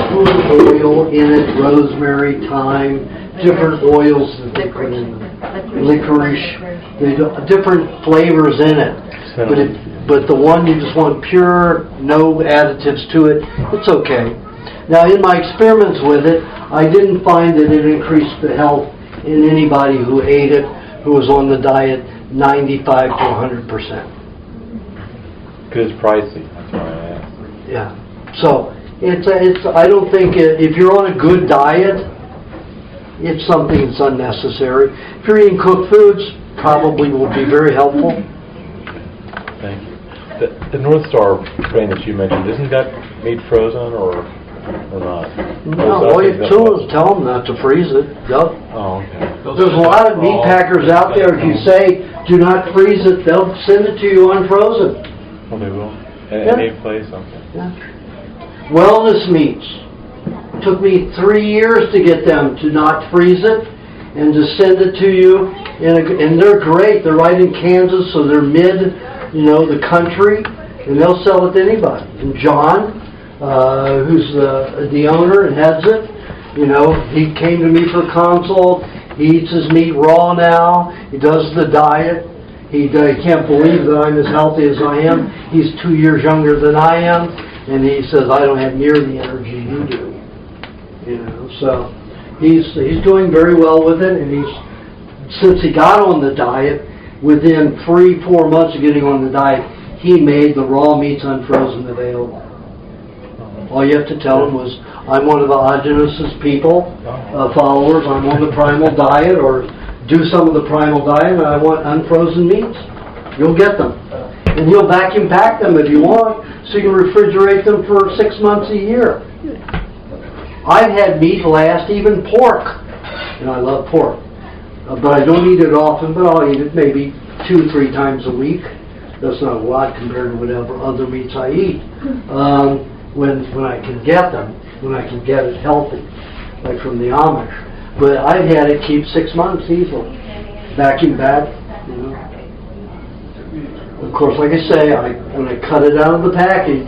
food oil in it, rosemary, thyme, different oils that they put in licorice. They do different flavors in it. But the one you just want pure, no additives to it, it's okay. Now in my experiments with it, I didn't find that it increased the health in anybody who ate it, who was on the diet 95 to 100%. Because it's pricey. That's why I asked. Yeah. So it's. I don't think if you're on a good diet, it's something that's unnecessary. If you're eating cooked foods, probably will be very helpful. Thank you. The North Star brand that you mentioned, isn't that meat frozen or not? No, all you do is tell them not to freeze it. Yep. Oh, okay. There's a lot of meat packers out there. If you say do not freeze it, they'll send it to you unfrozen. Oh, they will? Any place, okay. Yeah. Wellness meats. Took me 3 years to get them to not freeze it and to send it to you. And they're great. They're right in Kansas, so they're mid, the country, and they'll sell it to anybody. And John, who's the owner and heads it, he came to me for consult. He eats his meat raw now. He does the diet. He can't believe that I'm as healthy as I am. He's 2 years younger than I am, and he says I don't have near the energy you do. So he's doing very well with it, and since he got on the diet, within 3-4 months of getting on the diet, he made the raw meats unfrozen available. All you have to tell him was, I'm one of the Aajonus followers, I'm on the primal diet, or do some of the primal diet, and I want unfrozen meats. You'll get them. And he'll vacuum pack them if you want, so you can refrigerate them for 6 months a year. I've had meat last, even pork. And I love pork. But I don't eat it often, but I'll eat it maybe 2-3 times a week. That's not a lot compared to whatever other meats I eat. When I can get them, when I can get it healthy, like from the Amish. But I've had it keep 6 months easily. Vacuum back, Of course, like I say, when I cut it out of the package,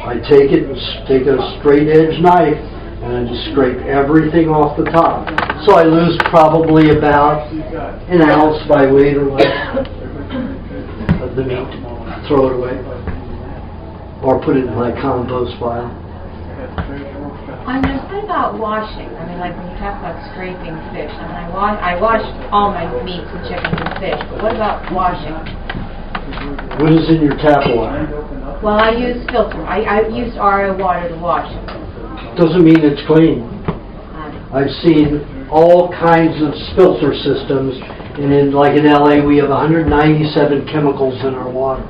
I take a straight edge knife and I just scrape everything off the top. So I lose probably about an ounce by weight or less of the meat. Throw it away. Or put it in my compost pile. What about washing? I mean, like when you talk about scraping fish, I wash all my meats and chickens and fish, but what about washing? What is in your tap water? Well, I use filter. I used RO water to wash it. Doesn't mean it's clean. I've seen all kinds of filter systems, and like in LA, we have 197 chemicals in our water.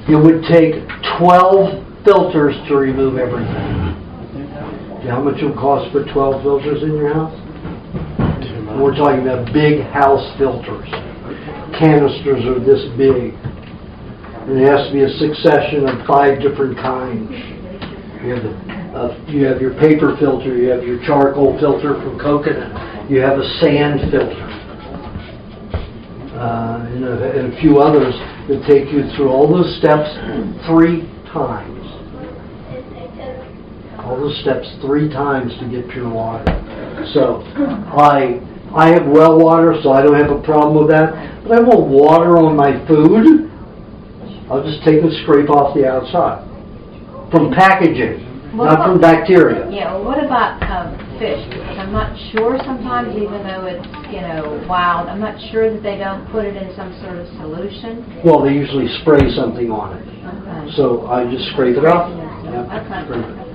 It would take 12 filters to remove everything. Do you know how much it would cost for 12 filters in your house? We're talking about big house filters. Canisters are this big. And it has to be a succession of 5 different kinds. You have your paper filter, you have your charcoal filter from coconut, you have a sand filter, and a few others that take you through all those steps 3 times. All those steps 3 times to get pure water. So I have well water, so I don't have a problem with that. But I want water on my food. I'll just take and scrape off the outside from packaging. Not from bacteria. Yeah, well, what about fish? Because I'm not sure sometimes, even though it's, wild, I'm not sure that they don't put it in some sort of solution. Well, they usually spray something on it. Okay. So I just scrape it off. Okay. Scrape it.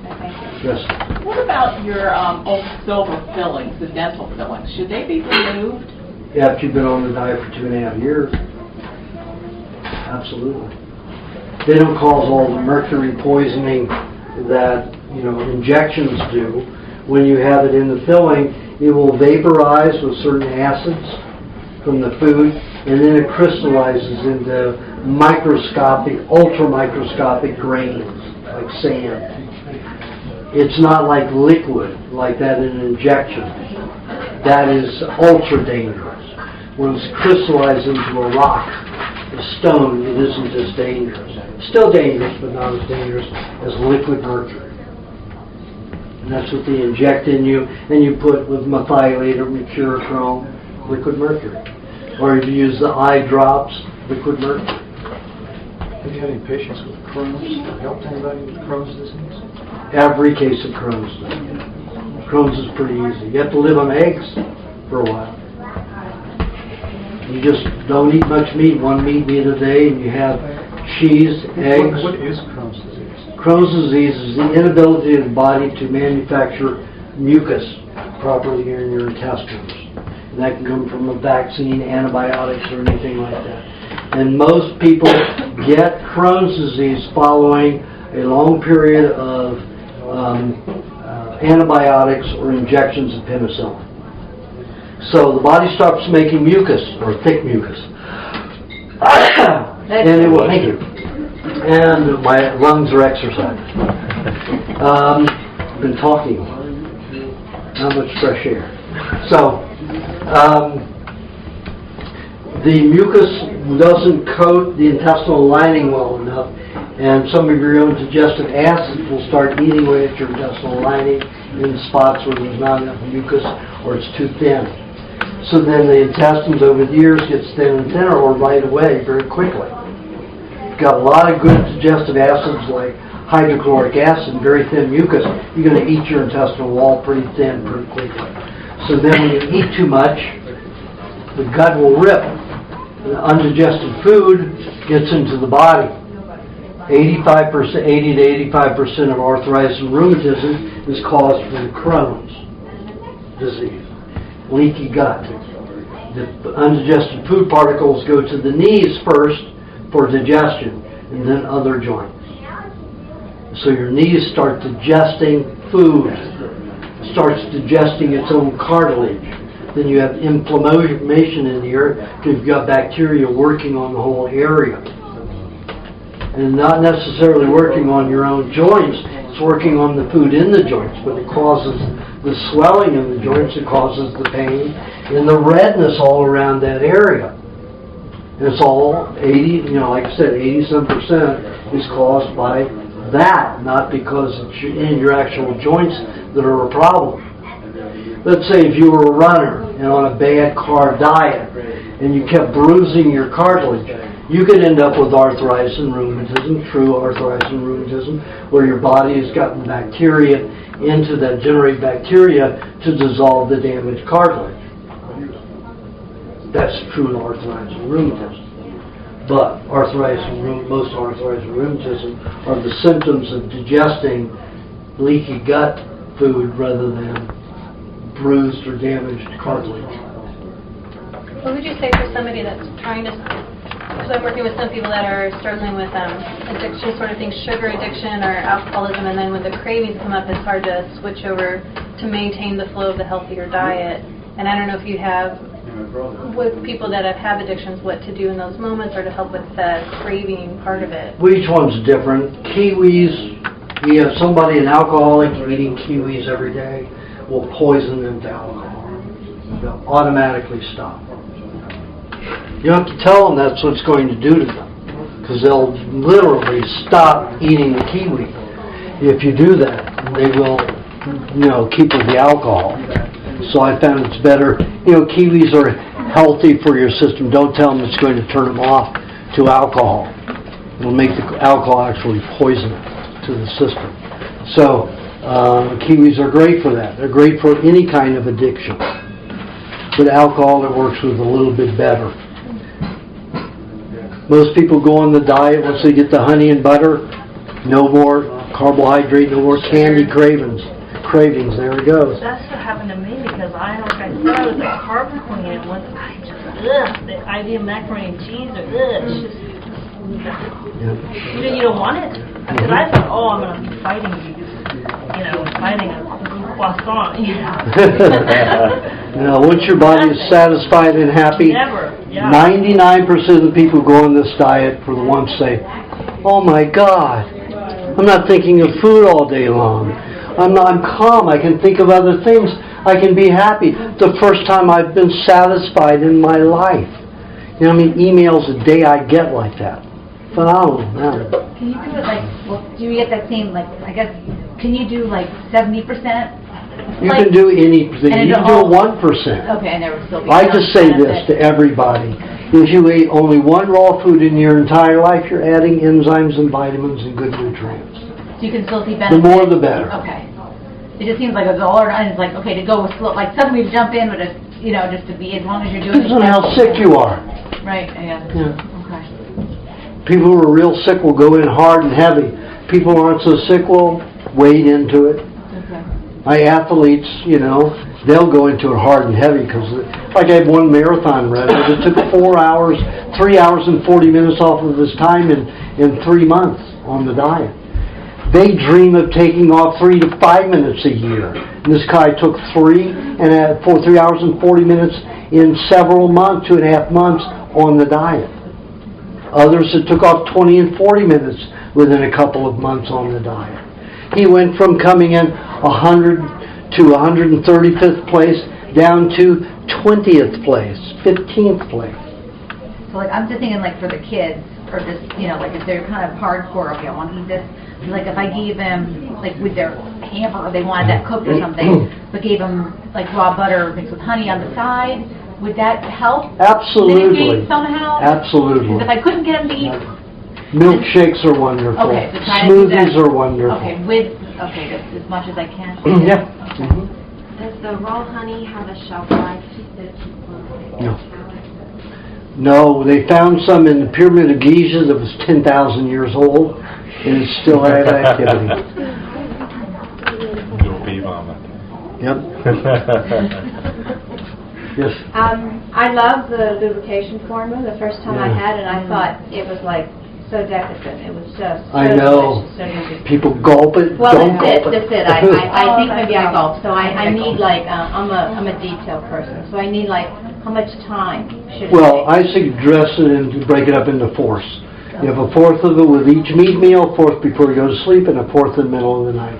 Yes. What about your old silver fillings, the dental fillings? Should they be removed? Yeah, if you've been on the diet for 2.5 years. Absolutely. They don't cause all the mercury poisoning that injections do. When you have it in the filling, it will vaporize with certain acids from the food, and then it crystallizes into microscopic, ultra-microscopic grains, like sand. It's not like liquid, like that in an injection. That is ultra dangerous. When it's crystallized into a rock, a stone, it isn't as dangerous. Still dangerous, but not as dangerous as liquid mercury. And that's what they inject in you, and you put with methylated or mercurochrome, liquid mercury. Or if you use the eye drops, liquid mercury. Have you had any patients with Crohn's? Helped anybody with Crohn's disease? Every case of Crohn's disease. Crohn's is pretty easy. You have to live on eggs for a while. You just don't eat much meat, 1 meat a day, and you have cheese, eggs. What is Crohn's disease? Crohn's disease is the inability of the body to manufacture mucus properly in your intestines. And that can come from a vaccine, antibiotics, or anything like that. And most people get Crohn's disease following a long period of antibiotics or injections of penicillin. So the body stops making mucus, or thick mucus. And it will, thank you. and my lungs are exercised. Been talking, not much fresh air. So, the mucus doesn't coat the intestinal lining well enough, and some of your own digestive acids will start eating away at your intestinal lining in spots where there's not enough mucus or it's too thin. So then the intestines over the years gets thin and thinner, or right away very quickly. You've got a lot of good digestive acids like hydrochloric acid and very thin mucus. You're going to eat your intestinal wall pretty thin pretty quickly. So then when you eat too much, the gut will rip. The undigested food gets into the body. 80 to 85% of arthritis and rheumatism is caused by Crohn's disease, leaky gut. The undigested food particles go to the knees first for digestion, and then other joints. So your knees start digesting food, starts digesting its own cartilage. Then you have inflammation in the area because you've got bacteria working on the whole area. And not necessarily working on your own joints, it's working on the food in the joints, but it causes the swelling in the joints, it causes the pain, and the redness all around that area. And it's all 80, like I said, 80-some% is caused by that, not because it's in your actual joints that are a problem. Let's say if you were a runner and on a bad carb diet and you kept bruising your cartilage, you could end up with arthritis and rheumatism, true arthritis and rheumatism, where your body has gotten bacteria into that, generate bacteria to dissolve the damaged cartilage. That's true arthritis and rheumatism. But most arthritis and rheumatism are the symptoms of digesting leaky gut food rather than bruised or damaged cartilage. What would you say for somebody that's trying to, because I'm working with some people that are struggling with addiction sort of things, sugar addiction or alcoholism, and then when the cravings come up, it's hard to switch over to maintain the flow of the healthier diet. And I don't know if you have, with people that have addictions, what to do in those moments or to help with the craving part of it. Well, each one's different. Kiwis, you have somebody, an alcoholic, eating kiwis every day, will poison them to alcohol. They'll automatically stop. You don't have to tell them that's what's going to do to them, because they'll literally stop eating the kiwi. If you do that, they will, keep with the alcohol. So I found it's better. Kiwis are healthy for your system. Don't tell them it's going to turn them off to alcohol. It'll make the alcohol actually poison to the system. So kiwis are great for that. They're great for any kind of addiction. But alcohol, it works with a little bit better. Most people go on the diet once they get the honey and butter. No more carbohydrate, no more candy cravings. There it goes. That's what happened to me because I was a carb queen, and once the idea of macaroni and cheese, it's just, you don't want it. Because I thought, I'm going to be fighting these, fighting a croissant. Once your body is satisfied and happy, 99% of the people who go on this diet for the ones say, oh my God, I'm not thinking of food all day long. I'm calm. I can think of other things. I can be happy. The first time I've been satisfied in my life. You know how many emails a day I get like that? Phenomenal. Man. Can you do it do you get that same, can you do 70%? You can do anything. You can do 1%. Okay, and there will still be I just say this to everybody. If you ate only one raw food in your entire life, you're adding enzymes and vitamins and good nutrients. You can still see benefits. The more the better. Okay. It just seems like a all or none. It's okay to go with slow, suddenly jump in, but just to be, as long as you're doing it. Depends on how sick you are. Right, yeah. Okay. People who are real sick will go in hard and heavy. People who aren't so sick will wade into it. Okay. My athletes, they'll go into it hard and heavy because, I had one marathon runner that took 3 hours and 40 minutes off of his time in 3 months on the diet. They dream of taking off 3 to 5 minutes a year. And this guy took 3 hours and 40 minutes in several months, 2.5 months on the diet. Others it took off 20 and 40 minutes within a couple of months on the diet. He went from coming in 100 to 135th place down to 20th place, 15th place. So like, I'm just thinking like for the kids, or just, you know, like if they're kind of hardcore, okay, I want to eat this. Like if I gave them, like with their hamburger, they wanted that cooked or something, but gave them like raw butter mixed with honey on the side, would that help? Absolutely. Mitigate somehow? Absolutely. Because if I couldn't get them to eat... Milkshakes are wonderful. Okay, so try to do Smoothies that. are wonderful. Okay, just as much as I can. Yeah. Okay. Does the raw honey have a shelf life? No. No, they found some in the Pyramid of Giza that was 10,000 years old, and it still had activity. Little bee vomit. Yep. Yes. I love the lubrication formula. The first time I Yeah. had it, I thought it was like so decadent. It was just so I know. delicious, so easy. People gulp it, Well, don't that's gulp it. it. That's it. I think maybe I gulp. So I need like I'm a detail person. So I need like how much time should it Well, take? I suggest it and break it up into fourths. You have a fourth of it with each meat meal, fourth before you go to sleep, and a fourth in the middle of the night.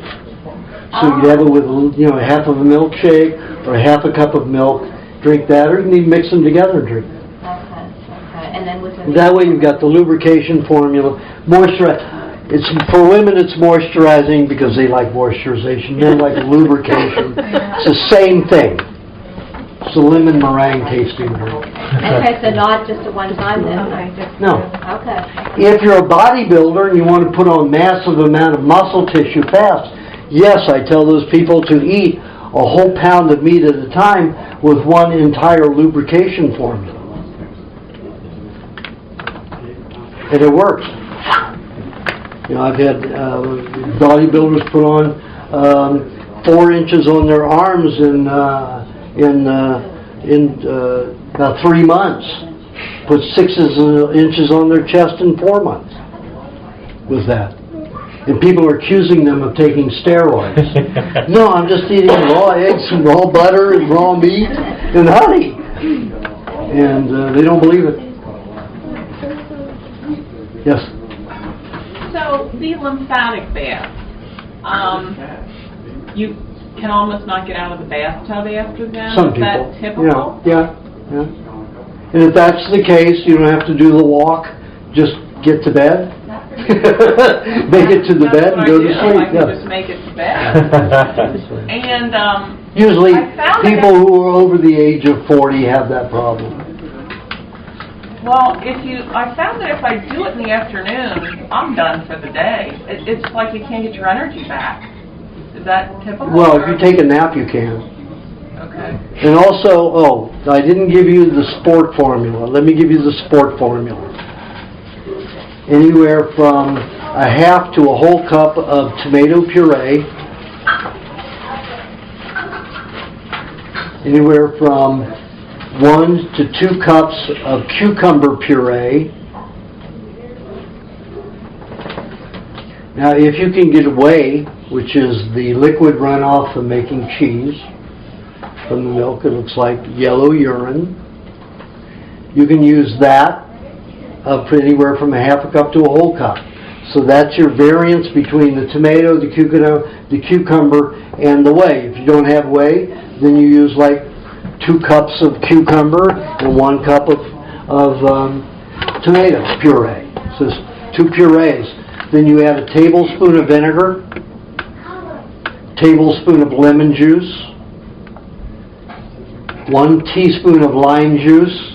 So you have it with, you know, half of a milkshake or half a cup of milk. Drink that, or you can even mix them together and drink it. Okay. And then with the That way you've got the lubrication formula. It's for women. It's moisturizing because they like moisturization. Men like lubrication. It's the same thing. It's a lemon meringue tasting drink. Okay, so not just a one-time then? No. Okay. If you're a bodybuilder and you want to put on massive amount of muscle tissue fast, yes, I tell those people to eat a whole pound of meat at a time with one entire lubrication formula. And it works. You know, I've had bodybuilders put on 4 inches on their arms in about 3 months. Put 6 inches on their chest in 4 months with that. And people are accusing them of taking steroids. No, I'm just eating raw eggs and raw butter and raw meat and honey. And they don't believe it. Yes? So the lymphatic bath, you can almost not get out of the bathtub after that? Some Is people. that typical? Yeah. And if that's the case, you don't have to do the walk. Just get to bed. Make it to the bed and go to sleep. I can just make it to bed. And Usually, I found people who are over the age of 40 have that problem. Well, I found that if I do it in the afternoon, I'm done for the day. It's like you can't get your energy back. Is that typical? Well, if you take a nap, you can. Okay. And also, I didn't give you the sport formula. Let me give you the sport formula. Anywhere from a half to a whole cup of tomato puree. Anywhere from 1 to 2 cups of cucumber puree. Now, if you can get whey, which is the liquid runoff of making cheese from the milk, it looks like yellow urine. You can use that for anywhere from a half a cup to a whole cup. So that's your variance between the tomato, the cucumber, and the whey. If you don't have whey, then you use like 2 cups of cucumber and 1 cup of tomato puree. So it's 2 purees. Then you add a tablespoon of vinegar, tablespoon of lemon juice, 1 teaspoon of lime juice,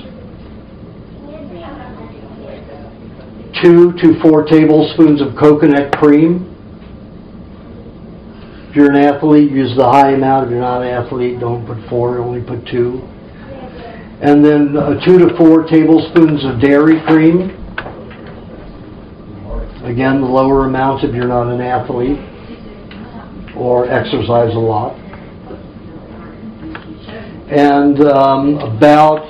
2 to 4 tablespoons of coconut cream. If you're an athlete, use the high amount. If you're not an athlete, don't put 4, only put 2. And then 2 to 4 tablespoons of dairy cream. Again, the lower amount if you're not an athlete or exercise a lot. And about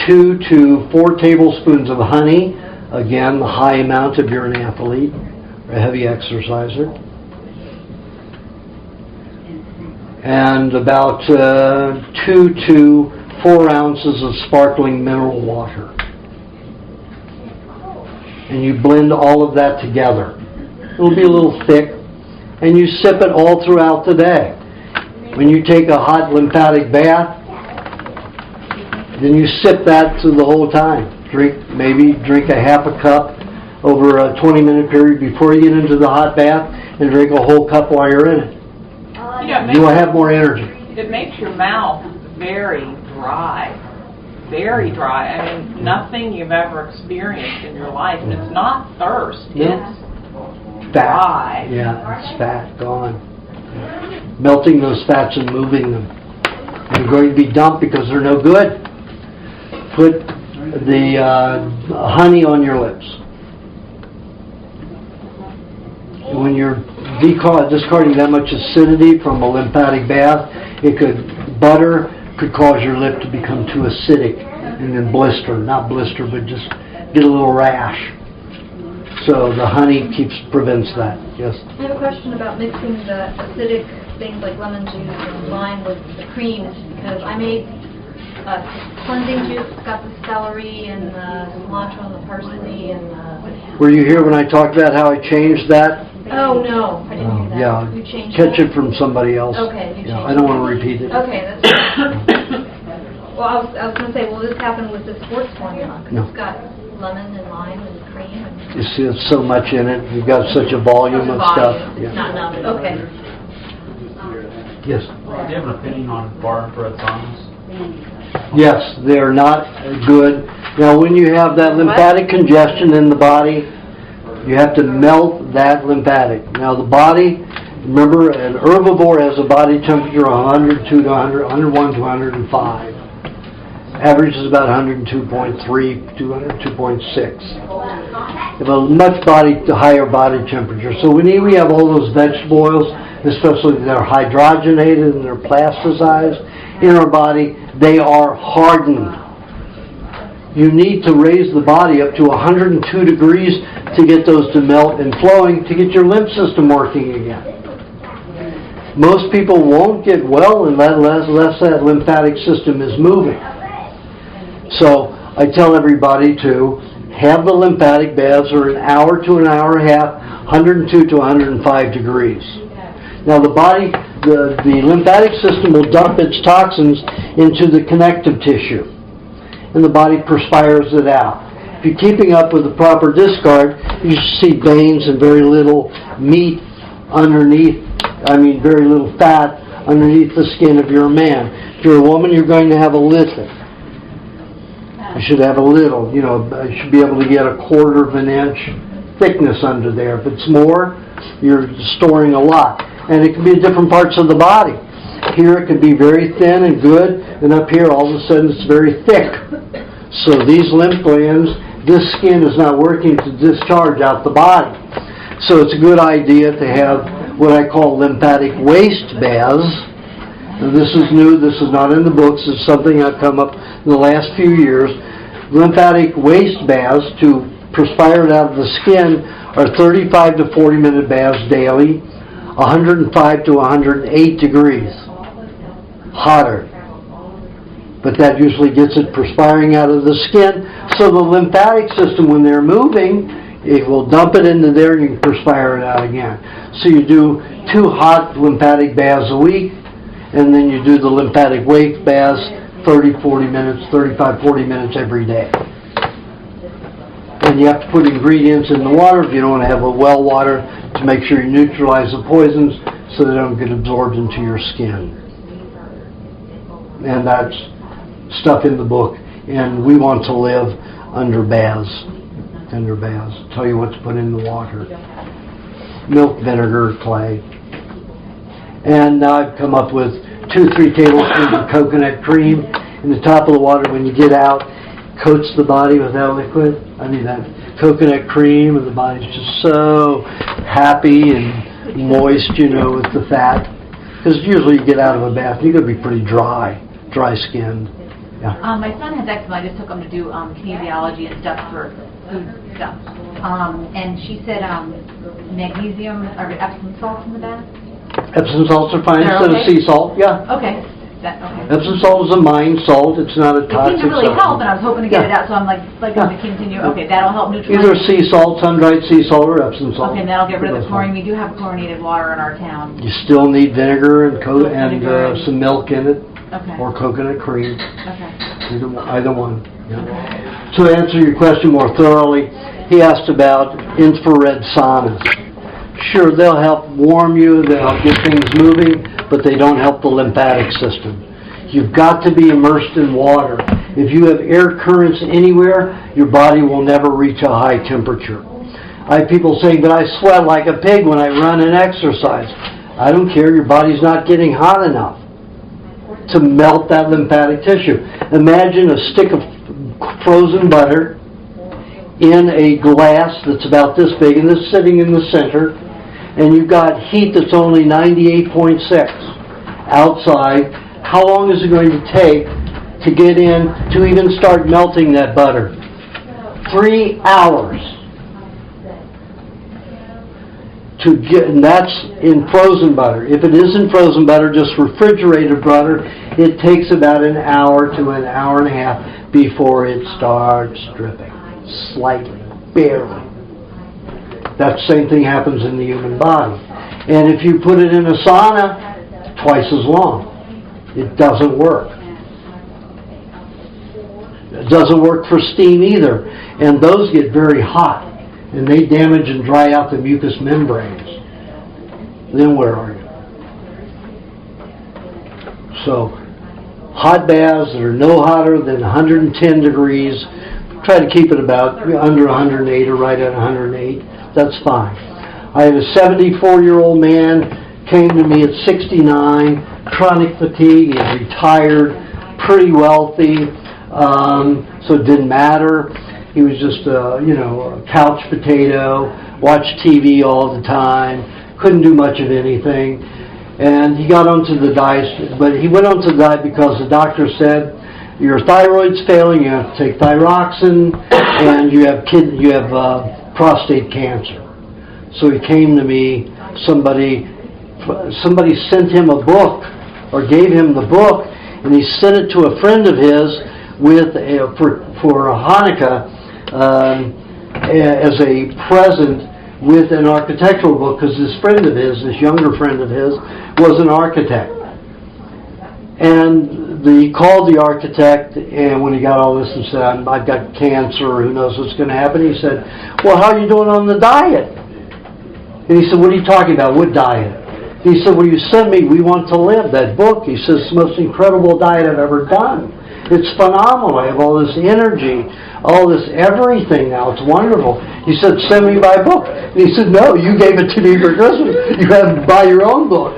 2 to 4 tablespoons of honey. Again, the high amount if you're an athlete or a heavy exerciser. And about 2 to 4 ounces of sparkling mineral water. and you blend all of that together. It'll be a little thick, and you sip it all throughout the day. When you take a hot lymphatic bath, then you sip that through the whole time. Maybe drink a half a cup over a 20-minute period before you get into the hot bath, and drink a whole cup while you're in it. Yeah, You will have more energy. it makes your mouth very dry. Very dry. I mean, nothing you've ever experienced in your life. And it's not thirst. Yeah. It's Fat. dry. Yeah, it's fat, gone. Melting those fats and moving them. They're going to be dumped because they're no good. Put the honey on your lips. When you're discarding that much acidity from a lymphatic bath, butter could cause your lip to become too acidic and then not blister, but just get a little rash. So the honey prevents that. Yes? I have a question about mixing the acidic things like lemon juice and lime with the creams, because I made a cleansing juice. It's got the celery and the cilantro and the parsley and the... Were you here when I talked about how I changed that? Oh, no, I didn't hear that. Yeah, You changed catch that? it from somebody else. Okay, you Yeah, changed I don't it. want to repeat it. Okay, that's fine. Well, I was going to say, will this happen with the sports formula? Because No. it's got lemon and lime and cream. And You see, there's so much in it. You've got such a volume of stuff. It's not enough. Okay. Yes. Do you have an opinion on bar and bread saunas? Yes, they're not good. Now, when you have that lymphatic congestion in the body, you have to melt that lymphatic. Now, the body, remember, an herbivore has a body temperature of 101 to 105. Average is about 102.3 to 102.6. You have a much higher body temperature. So when we have all those vegetable oils, especially if they're hydrogenated and they're plasticized in our body, they are hardened. You need to raise the body up to 102 degrees to get those to melt and flowing to get your lymph system working again. Most people won't get well unless that lymphatic system is moving. So I tell everybody to have the lymphatic baths for an hour to an hour and a half, 102 to 105 degrees. Now the lymphatic system will dump its toxins into the connective tissue, and the body perspires it out. If you're keeping up with the proper discard, you see veins and very little meat underneath, very little fat underneath the skin if you're a man. If you're a woman, you're going to have a little. You should have a little, you should be able to get a 1/4 of an inch thickness under there. If it's more, you're storing a lot. And it can be in different parts of the body. Here it could be very thin and good, and up here all of a sudden it's very thick. So these lymph glands, this skin is not working to discharge out the body. So it's a good idea to have what I call lymphatic waste baths. Now this is new, this is not in the books, it's something I've come up in the last few years. Lymphatic waste baths, to perspire it out of the skin, are 35 to 40 minute baths daily, 105 to 108 degrees. Hotter. But that usually gets it perspiring out of the skin. So the lymphatic system, when they're moving, it will dump it into there and you can perspire it out again. So you do 2 hot lymphatic baths a week, and then you do the lymphatic waste baths 35-40 minutes every day. And you have to put ingredients in the water if you don't have a well water to make sure you neutralize the poisons so they don't get absorbed into your skin. And that's stuff in the book. And we want to live under baths. Tell you what to put in the water. Milk, vinegar, clay. And now I've come up with 2-3 tablespoons of coconut cream in the top of the water. When you get out, coats the body with that liquid. That coconut cream, and the body's just so happy and moist, with the fat. Because usually you get out of a bath, you're going to be pretty dry-skinned. Yeah. My son has eczema. I just took him to do kinesiology and stuff for food stuff. And she said magnesium or Epsom salts in the bath. Epsom salts are fine instead of sea salt. Yeah. Okay. Okay. Epsom salt is a mine salt, it's not a It toxic seemed to really help, supplement. and I was hoping to get it Yeah. out, so I'm like going to continue. Okay, that'll help neutralize. Either sea salt, sun-dried sea salt, or Epsom salt. Okay, and that'll get rid of the chlorine. We do have chlorinated water in our town. You still need vinegar and Vinegar and- some milk in it, Okay. or coconut cream, Okay. either one. Yeah. To answer your question more thoroughly, he asked about infrared saunas. Sure, they'll help warm you, they'll help get things moving, but they don't help the lymphatic system. You've got to be immersed in water. If you have air currents anywhere, your body will never reach a high temperature. I have people saying, but I sweat like a pig when I run and exercise. I don't care, your body's not getting hot enough to melt that lymphatic tissue. Imagine a stick of frozen butter in a glass that's about this big, and it's sitting in the center, and you've got heat that's only 98.6 outside. How long is it going to take to get in to even start melting that butter? 3 hours. To get, and that's in frozen butter. If it isn't frozen butter, just refrigerated butter, it takes about an hour to an hour and a half before it starts dripping. Slightly, barely. That same thing happens in the human body. And if you put it in a sauna, twice as long. It doesn't work. It doesn't work for steam either. And those get very hot. And they damage and dry out the mucous membranes. Then where are you? So, hot baths that are no hotter than 110 degrees, try to keep it about under 108 or right at 108. That's fine. I had a 74-year-old man, came to me at 69, chronic fatigue, he's retired, pretty wealthy, so it didn't matter. He was just a couch potato, watched TV all the time, couldn't do much of anything. And he got onto the diet, but he went onto the diet because the doctor said, your thyroid's failing, you have to take thyroxine, and you have prostate cancer. So he came to me, somebody sent him a book, or gave him the book, and he sent it to a friend of his for Hanukkah, as a present with an architectural book, because this friend of his, this younger friend of his, was an architect. And he called the architect, and when he got all this and said, I've got cancer, who knows what's going to happen, he said, well, how are you doing on the diet? And he said, what are you talking about? What diet? He said, well, you sent me We Want to Live, that book. He says, it's the most incredible diet I've ever done. It's phenomenal. I have all this energy, all this everything now. It's wonderful. He said, send me my book. And he said, no, you gave it to me for Christmas. You have to buy your own book.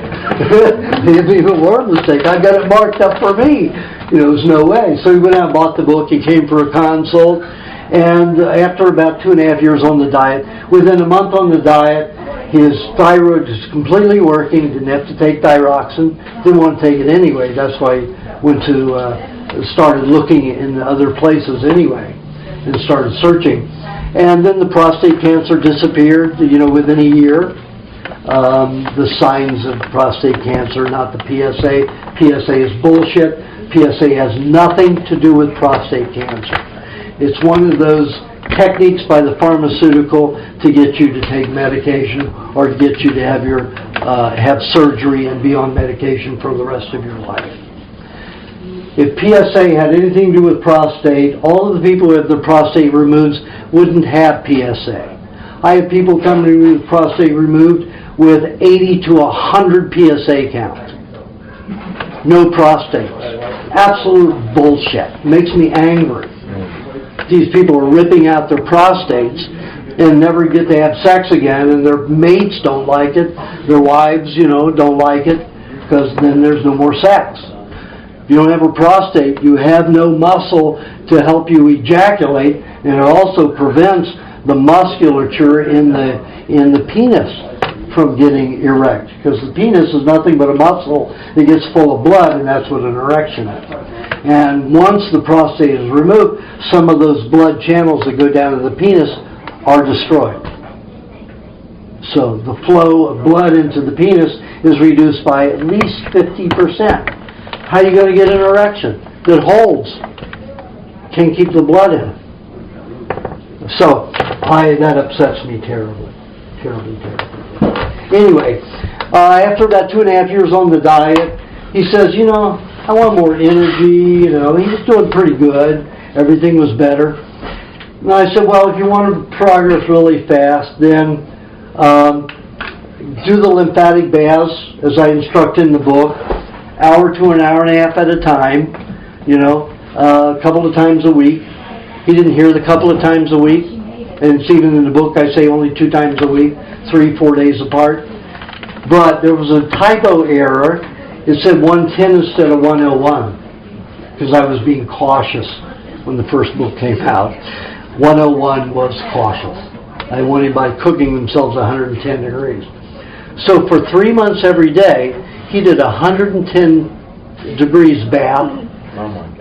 It'd be even more mistake. I got it marked up for me. There's no way. So he went out and bought the book. He came for a consult. And after about 2.5 years on the diet, within a month on the diet, his thyroid is completely working. Didn't have to take thyroxine. Didn't want to take it anyway. That's why he went to... started looking in other places anyway, and started searching. And then the prostate cancer disappeared, within a year. The signs of prostate cancer, not the PSA. PSA is bullshit. PSA has nothing to do with prostate cancer. It's one of those techniques by the pharmaceutical to get you to take medication or to get you to have surgery and be on medication for the rest of your life. If PSA had anything to do with prostate, all of the people who have their prostate removed wouldn't have PSA. I have people come to me with prostate removed with 80 to 100 PSA count. No prostate. Absolute bullshit. Makes me angry. These people are ripping out their prostates and never get to have sex again, and their mates don't like it. Their wives, don't like it, because then there's no more sex. If you don't have a prostate, you have no muscle to help you ejaculate, and it also prevents the musculature in the penis from getting erect, because the penis is nothing but a muscle that gets full of blood, and that's what an erection is. And once the prostate is removed, some of those blood channels that go down to the penis are destroyed. So the flow of blood into the penis is reduced by at least 50%. How you going to get an erection that holds? Can't keep the blood in. So, that upsets me terribly. Terribly. Anyway, after about 2.5 years on the diet, he says, I want more energy, he was doing pretty good. Everything was better. And I said, well, if you want to progress really fast, then do the lymphatic baths, as I instruct in the book, hour to an hour and a half at a time, a couple of times a week. He didn't hear the couple of times a week. And it's even in the book, I say only 2 times a week, 3-4 days apart. But there was a typo error. It said 110 instead of 101, because I was being cautious when the first book came out. 101 was cautious. I didn't want anybody cooking themselves 110 degrees. So for 3 months every day, he did 110 degrees bath,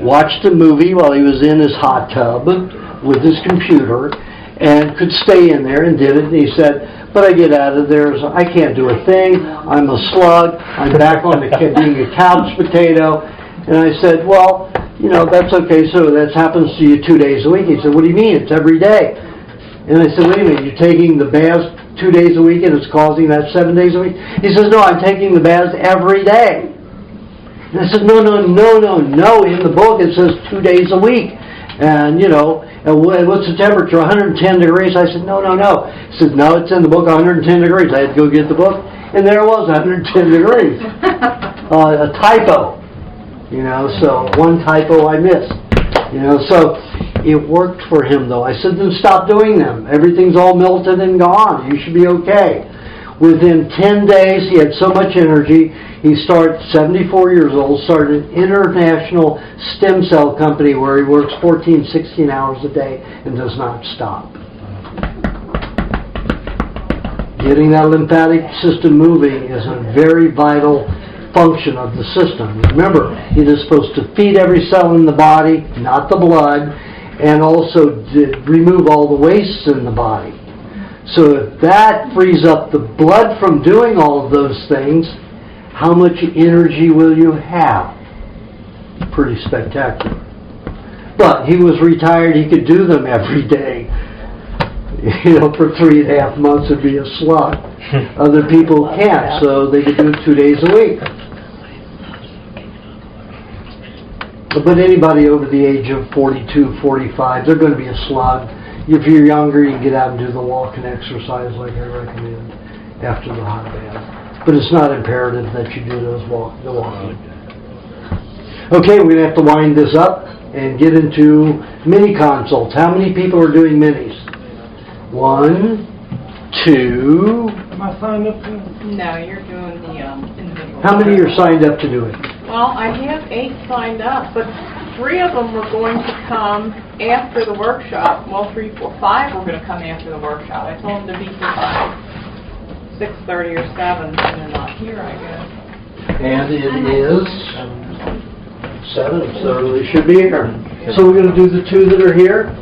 watched a movie while he was in his hot tub with his computer, and could stay in there and did it. And he said, but I get out of there, I can't do a thing, I'm a slug, I'm back on being a couch potato. And I said, well, that's okay, so that happens to you 2 days a week. He said, what do you mean? It's every day. And I said, wait a minute, you're taking the baths 2 days a week and it's causing that 7 days a week? He says, no, I'm taking the baths every day. And I said, no, in the book it says 2 days a week. And, and what's the temperature? 110 degrees. I said, no. He said, no, it's in the book 110 degrees. I had to go get the book, and there it was, 110 degrees. A typo. So one typo I missed. So it worked for him, though. I said, then stop doing them. Everything's all melted and gone. You should be okay. Within 10 days, he had so much energy, he started, 74 years old, started an international stem cell company where he works 14, 16 hours a day and does not stop. Getting that lymphatic system moving is a very vital function of the system. Remember, it is supposed to feed every cell in the body, not the blood, and also remove all the wastes in the body. So if that frees up the blood from doing all of those things, how much energy will you have? Pretty spectacular. But he was retired, he could do them every day. For 3.5 months it'd be a slog. Other people can't, so they could do it 2 days a week. But anybody over the age of 42, 45, they're going to be a slog. If you're younger, you can get out and do the walking exercise like I recommend after the hot bath. But it's not imperative that you do the walking. Okay, we're going to have to wind this up and get into mini consults. How many people are doing minis? 1, 2... Am I signed up to? No, you're doing the individual. How many are signed up to do it? Well, I have 8 signed up, but 3 of them were going to come after the workshop. Well, 3, 4, 5 were going to come after the workshop. I told them to be for 6:30 or 7, and they're not here, I guess. And it is 7, so they should be here. So we're going to do the 2 that are here?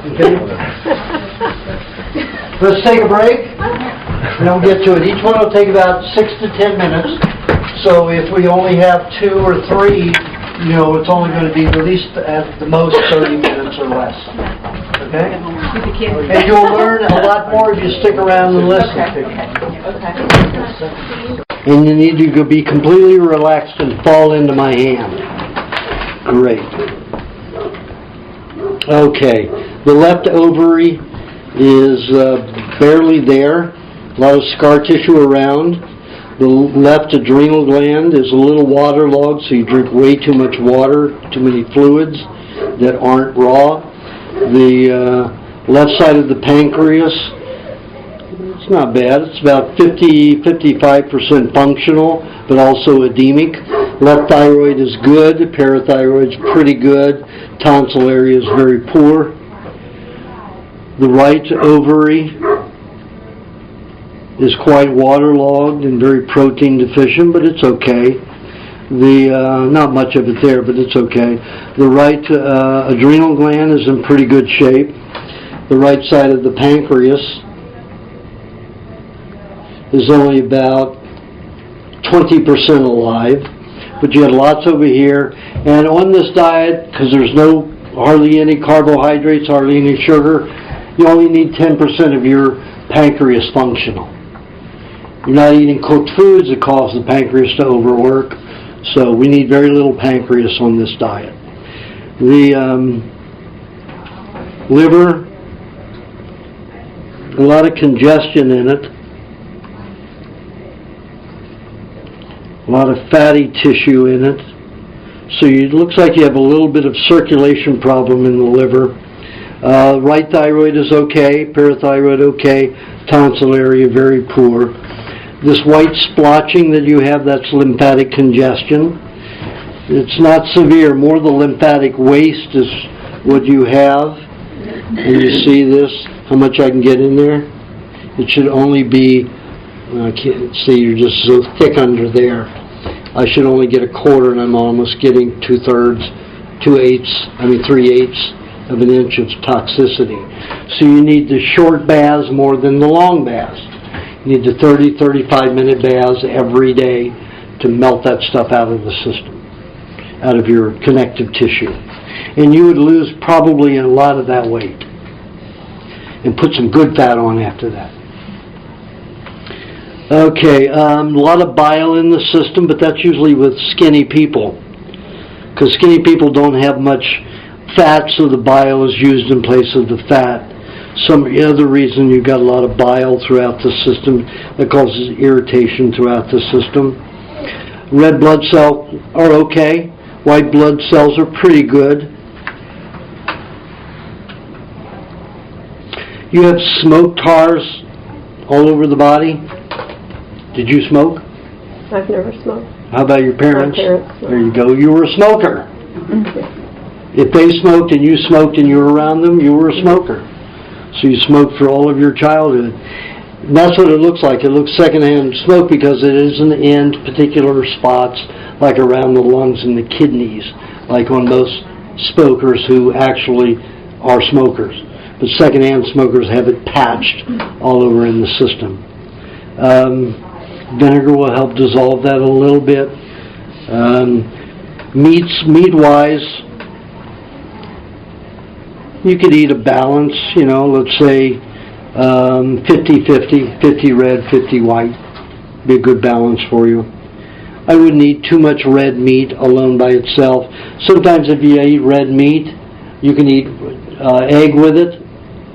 Okay. Let's take a break, and we'll get to it. Each one will take about 6 to 10 minutes. So if we only have 2 or 3, it's only going to be at least at the most 30 minutes or less. Okay? And you'll learn a lot more if you stick around and listen. And you need to be completely relaxed and fall into my hand. Great. Okay. The left ovary is barely there. A lot of scar tissue around. The left adrenal gland is a little waterlogged, so you drink way too much water, too many fluids that aren't raw. The left side of the pancreas, it's not bad. It's about 55% functional, but also edemic. Left thyroid is good. Parathyroid's pretty good. Tonsil area is very poor. The right ovary is quite waterlogged and very protein deficient, but it's okay. Not much of it there, but it's okay. The right adrenal gland is in pretty good shape. The right side of the pancreas is only about 20% alive, but you had lots over here. And on this diet, because there's hardly any carbohydrates, hardly any sugar, you only need 10% of your pancreas functional. You're not eating cooked foods that cause the pancreas to overwork, so we need very little pancreas on this diet. The liver, a lot of congestion in it, a lot of fatty tissue in it, so it looks like you have a little bit of circulation problem in the liver. Right thyroid is okay, parathyroid okay, tonsil area very poor. This white splotching that you have, that's lymphatic congestion. It's not severe, more the lymphatic waste is what you have. And you see this, how much I can get in there? It should only be, I can't see, you're just so thick under there. I should only get a quarter, and I'm almost getting 3/8 of an inch of toxicity. So you need the short baths more than the long baths. You need the 30-35 minute baths every day to melt that stuff out of the system, out of your connective tissue. And you would lose probably a lot of that weight and put some good fat on after that. Okay, a lot of bile in the system, but that's usually with skinny people, because skinny people don't have much fat, so the bile is used in place of the fat. Some other reason you've got a lot of bile throughout the system that causes irritation throughout the system. Red blood cells are okay. White blood cells are pretty good. You have smoke tars all over the body. Did you smoke? I've never smoked. How about your parents? My parents smoked. There you go. You were a smoker. If they smoked and you were around them, you were a smoker. So you smoked for all of your childhood. And that's what it looks like. It looks secondhand smoke because it isn't in particular spots like around the lungs and the kidneys, like on most smokers who actually are smokers. But secondhand smokers have it patched all over in the system. Vinegar will help dissolve that a little bit. Meat-wise, you could eat a balance, let's say 50-50, 50 red, 50 white. Be a good balance for you. I wouldn't eat too much red meat alone by itself. Sometimes if you eat red meat, you can eat egg with it,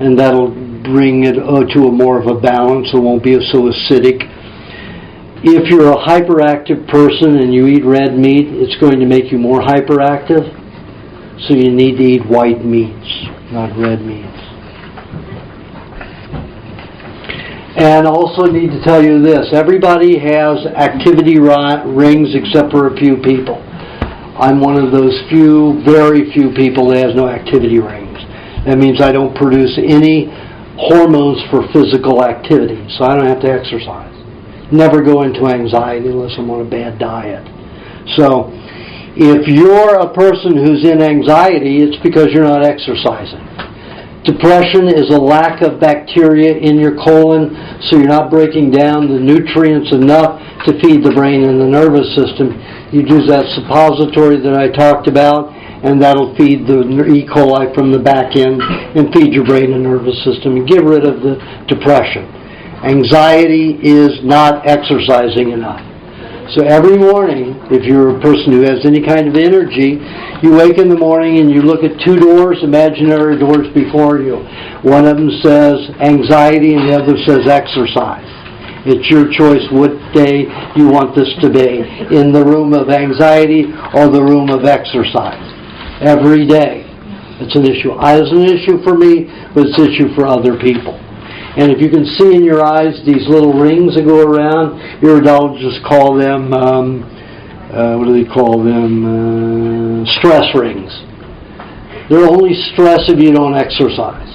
and that'll bring it to a more of a balance. It won't be so acidic. If you're a hyperactive person and you eat red meat, it's going to make you more hyperactive. So you need to eat white meats, not red meats. And also need to tell you this, everybody has activity rings except for a few people. I'm one of those very few people that has no activity rings. That means I don't produce any hormones for physical activity, so I don't have to exercise. Never go into anxiety unless I'm on a bad diet. So, if you're a person who's in anxiety, it's because you're not exercising. Depression is a lack of bacteria in your colon, so you're not breaking down the nutrients enough to feed the brain and the nervous system. You use that suppository that I talked about, and that'll feed the E. coli from the back end and feed your brain and nervous system and get rid of the depression. Anxiety is not exercising enough. So every morning, if you're a person who has any kind of energy, you wake in the morning and you look at two doors, imaginary doors before you. One of them says anxiety and the other says exercise. It's your choice what day you want this to be, in the room of anxiety or the room of exercise. Every day. It's an issue. It's an issue for me, but it's an issue for other people. And if you can see in your eyes these little rings that go around, iridologists call them, what do they call them? Stress rings. They're only stress if you don't exercise.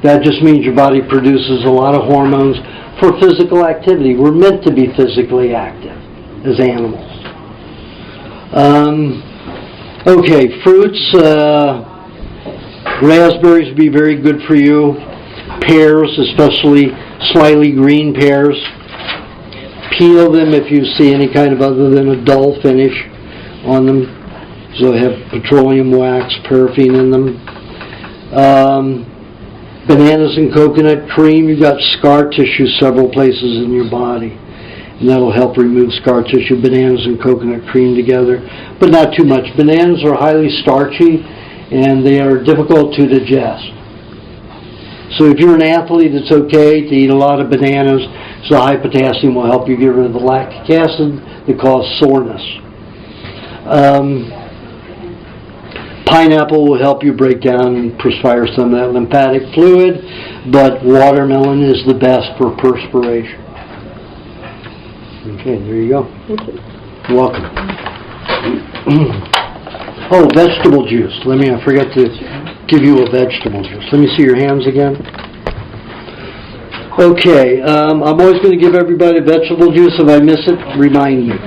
That just means your body produces a lot of hormones for physical activity. We're meant to be physically active as animals. Okay, fruits, raspberries would be very good for you. Pears, especially slightly green pears. peel them if you see any kind of other than a dull finish on them. So they have petroleum wax, paraffin in them. Bananas and coconut cream, you've got scar tissue several places in your body. And that'll help remove scar tissue, bananas and coconut cream together. But not too much. Bananas are highly starchy and they are difficult to digest. So if you're an athlete, it's okay to eat a lot of bananas. So high potassium will help you get rid of the lactic acid that causes soreness. Pineapple will help you break down and perspire some of that lymphatic fluid, but watermelon is the best for perspiration. Okay, there you go. You're welcome. Oh, vegetable juice. I forgot to give you a vegetable juice. Let me see your hands again. Okay, I'm always going to give everybody vegetable juice. If I miss it, remind me.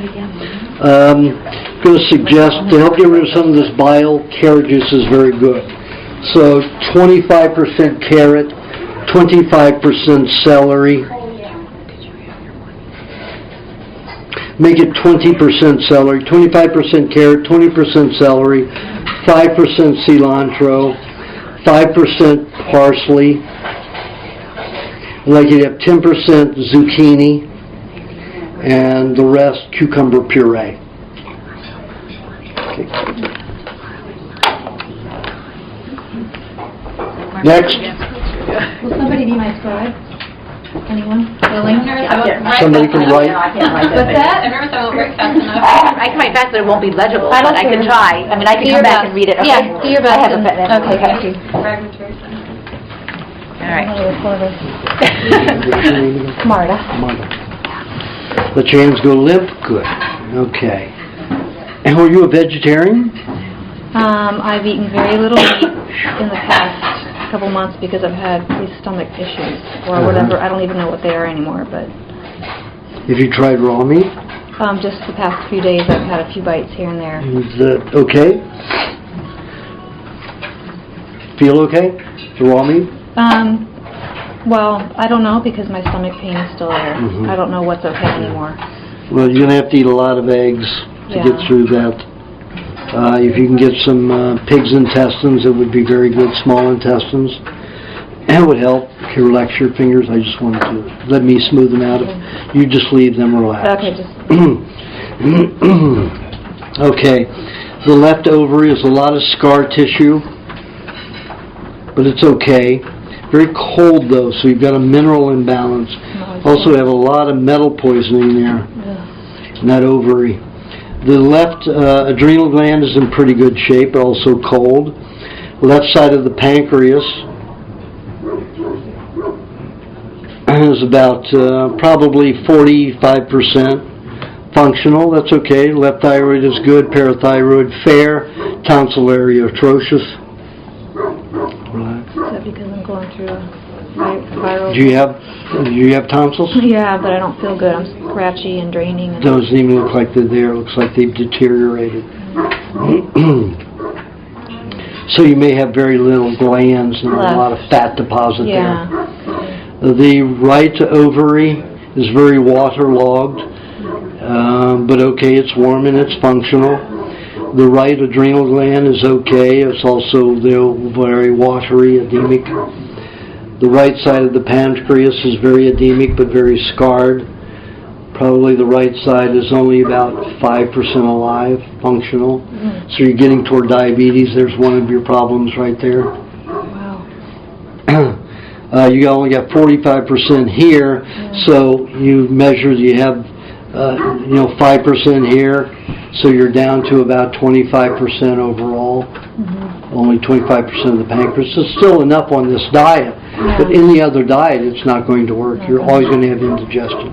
I'm going to suggest, to help get rid of some of this bile, carrot juice is very good. So 25% carrot, 25% celery. Make it 20% celery, 25% carrot, 20% celery, 5% cilantro, 5% parsley. Like you have 10% zucchini, and the rest cucumber puree. Okay. Next. Will somebody be my scribe? Anyone? Willing? Somebody can write. What's that? I can write fast, but it won't be legible, but I can try. I mean, I can come back and read it. Yeah, do your best. I have a pen. Okay, thank you. All right. Marta. Let your hands go limp. Good. Okay. And were you a vegetarian? I've eaten very little meat in the past couple months because I've had these stomach issues or whatever. I don't even know what they are anymore, but... Have you tried raw meat? Just the past few days I've had a few bites here and there. Is that okay? Feel okay? The raw meat? Well, I don't know because my stomach pain is still there. I don't know what's okay anymore. Well, you're going to have to eat a lot of eggs to get through that. If you can get some pig's intestines, it would be very good, small intestines. It would help if you relax your fingers. I just wanted to let me smooth them out. You just leave them relaxed. Okay, just... Okay, the left ovary is a lot of scar tissue, but it's okay. Very cold though, so you've got a mineral imbalance. Also have a lot of metal poisoning there in that ovary. The left adrenal gland is in pretty good shape, but also cold. Left side of the pancreas is about probably 45% functional. That's okay. Left thyroid is good. Parathyroid fair. Tonsil area atrocious. Relax. Is that because I'm going through a viral... Do you have tonsils? Yeah, but I don't feel good. I'm scratchy and draining. And Doesn't even look like they're there. It looks like they've deteriorated. So you may have very little glands and a lot of fat deposit there. The right ovary is very waterlogged, but okay, it's warm and it's functional. The right adrenal gland is okay. It's also very watery, edemic. The right side of the pancreas is very edemic but very scarred. Probably the right side is only about 5% alive, functional. So you're getting toward diabetes. There's one of your problems right there. Wow. You only got 45% here, so you measure, you have 5% here, so you're down to about 25% overall. Only 25% of the pancreas. It's still enough on this diet, but in the other diet it's not going to work. You're always going to have indigestion.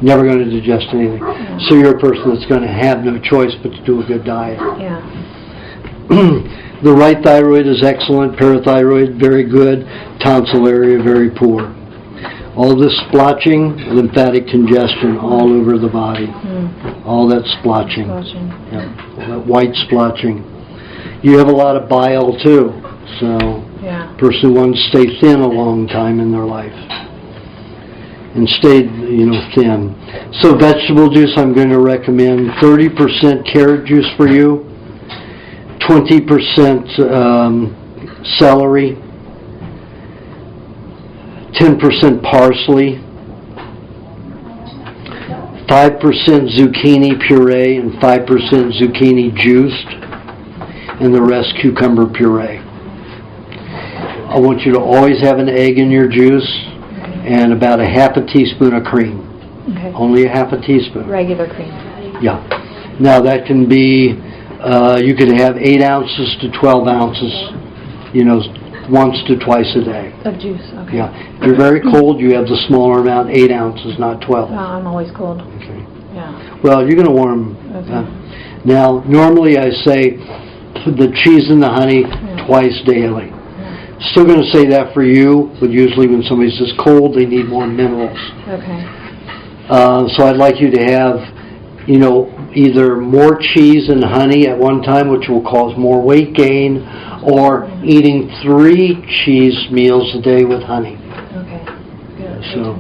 Never going to digest anything. So you're a person that's going to have no choice but to do a good diet. The right thyroid is excellent. Parathyroid, very good. Tonsil area, very poor. All this splotching, lymphatic congestion all over the body. All that splotching. All that white splotching. You have a lot of bile too. So, person who wants to stay thin a long time in their life. and stay, thin. So vegetable juice, I'm going to recommend 30% carrot juice for you, 20% celery, 10% parsley, 5% zucchini puree and 5% zucchini juiced, and the rest cucumber puree. I want you to always have an egg in your juice and about a half a teaspoon of cream. Okay. Only a half a teaspoon. Regular cream. Yeah. Now that can be, you could have 8 ounces to 12 ounces, once to twice a day. Of juice, okay. Yeah. If you're very cold, you have the smaller amount, 8 ounces, not 12. I'm always cold. Okay. Yeah. Well, you're going to warm. Okay. Now, normally I say the cheese and the honey twice daily. Still going to say that for you, but usually when somebody's this cold, they need more minerals. Okay. So I'd like you to have, either more cheese and honey at one time, which will cause more weight gain, or eating 3 cheese meals a day with honey. Okay. Good. So,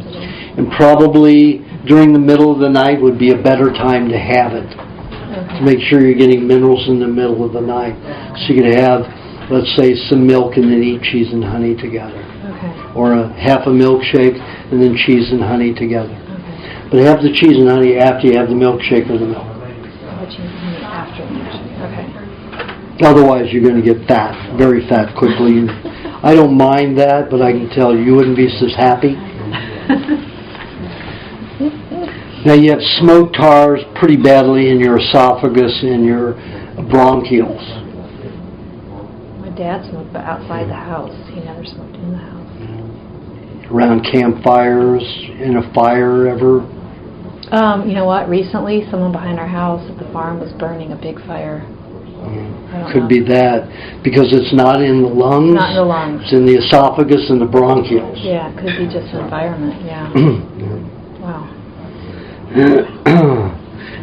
and probably during the middle of the night would be a better time to have it. Okay. To make sure you're getting minerals in the middle of the night. So you could have, let's say, some milk and then eat cheese and honey together. Okay. Or a half a milkshake and then cheese and honey together. Okay. But have the cheese and honey after you have the milkshake or the milk. The cheese and honey after the milkshake. Okay. Otherwise, you're going to get fat, very fat quickly. I don't mind that, but I can tell you wouldn't be as happy. Now you have smoke tars pretty badly in your esophagus and your bronchioles. My dad smoked, but outside the house. He never smoked in the house. Around campfires, in a fire ever? You know what? Recently, someone behind our house at the farm was burning a big fire. Could be that, because it's not in the lungs. Not in the lungs. It's in the esophagus and the bronchioles. Yeah, it could be just the environment, yeah. Wow.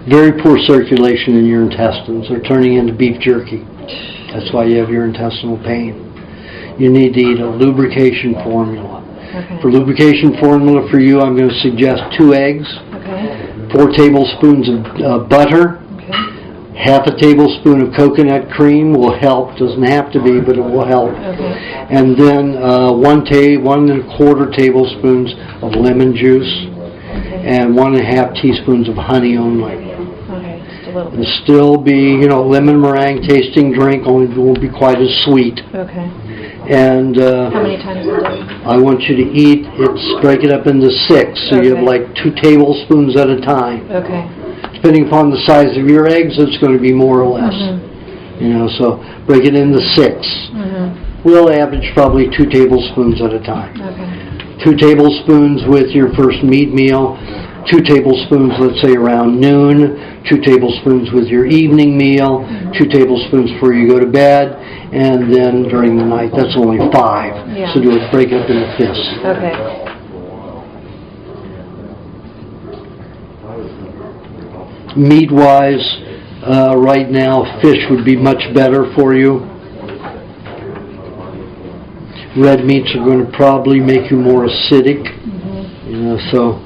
Very poor circulation in your intestines. They're turning into beef jerky. That's why you have your intestinal pain. You need to eat a lubrication formula. Okay. For lubrication formula for you, I'm going to suggest 2 eggs, Okay. 4 tablespoons of butter, Okay. half a tablespoon of coconut cream will help. Doesn't have to be, but it will help. Okay. And then 1 1/4 tablespoons of lemon juice and 1.5 teaspoons of honey only. Okay, just a little And bit. still be, lemon meringue tasting drink, only won't be quite as sweet. Okay. And How many times a day? I want you to eat, break it up into 6, so you have Okay. like 2 tablespoons at a time. Okay. Depending upon the size of your eggs, it's going to be more or less. So break it into 6. We'll average probably 2 tablespoons at a time. Okay. 2 tablespoons with your first meat meal, 2 tablespoons, let's say around noon, 2 tablespoons with your evening meal, 2 tablespoons before you go to bed, and then during the night. That's only 5. Yeah. So break it up into 5. Okay. Meat-wise, right now, fish would be much better for you. Red meats are going to probably make you more acidic. So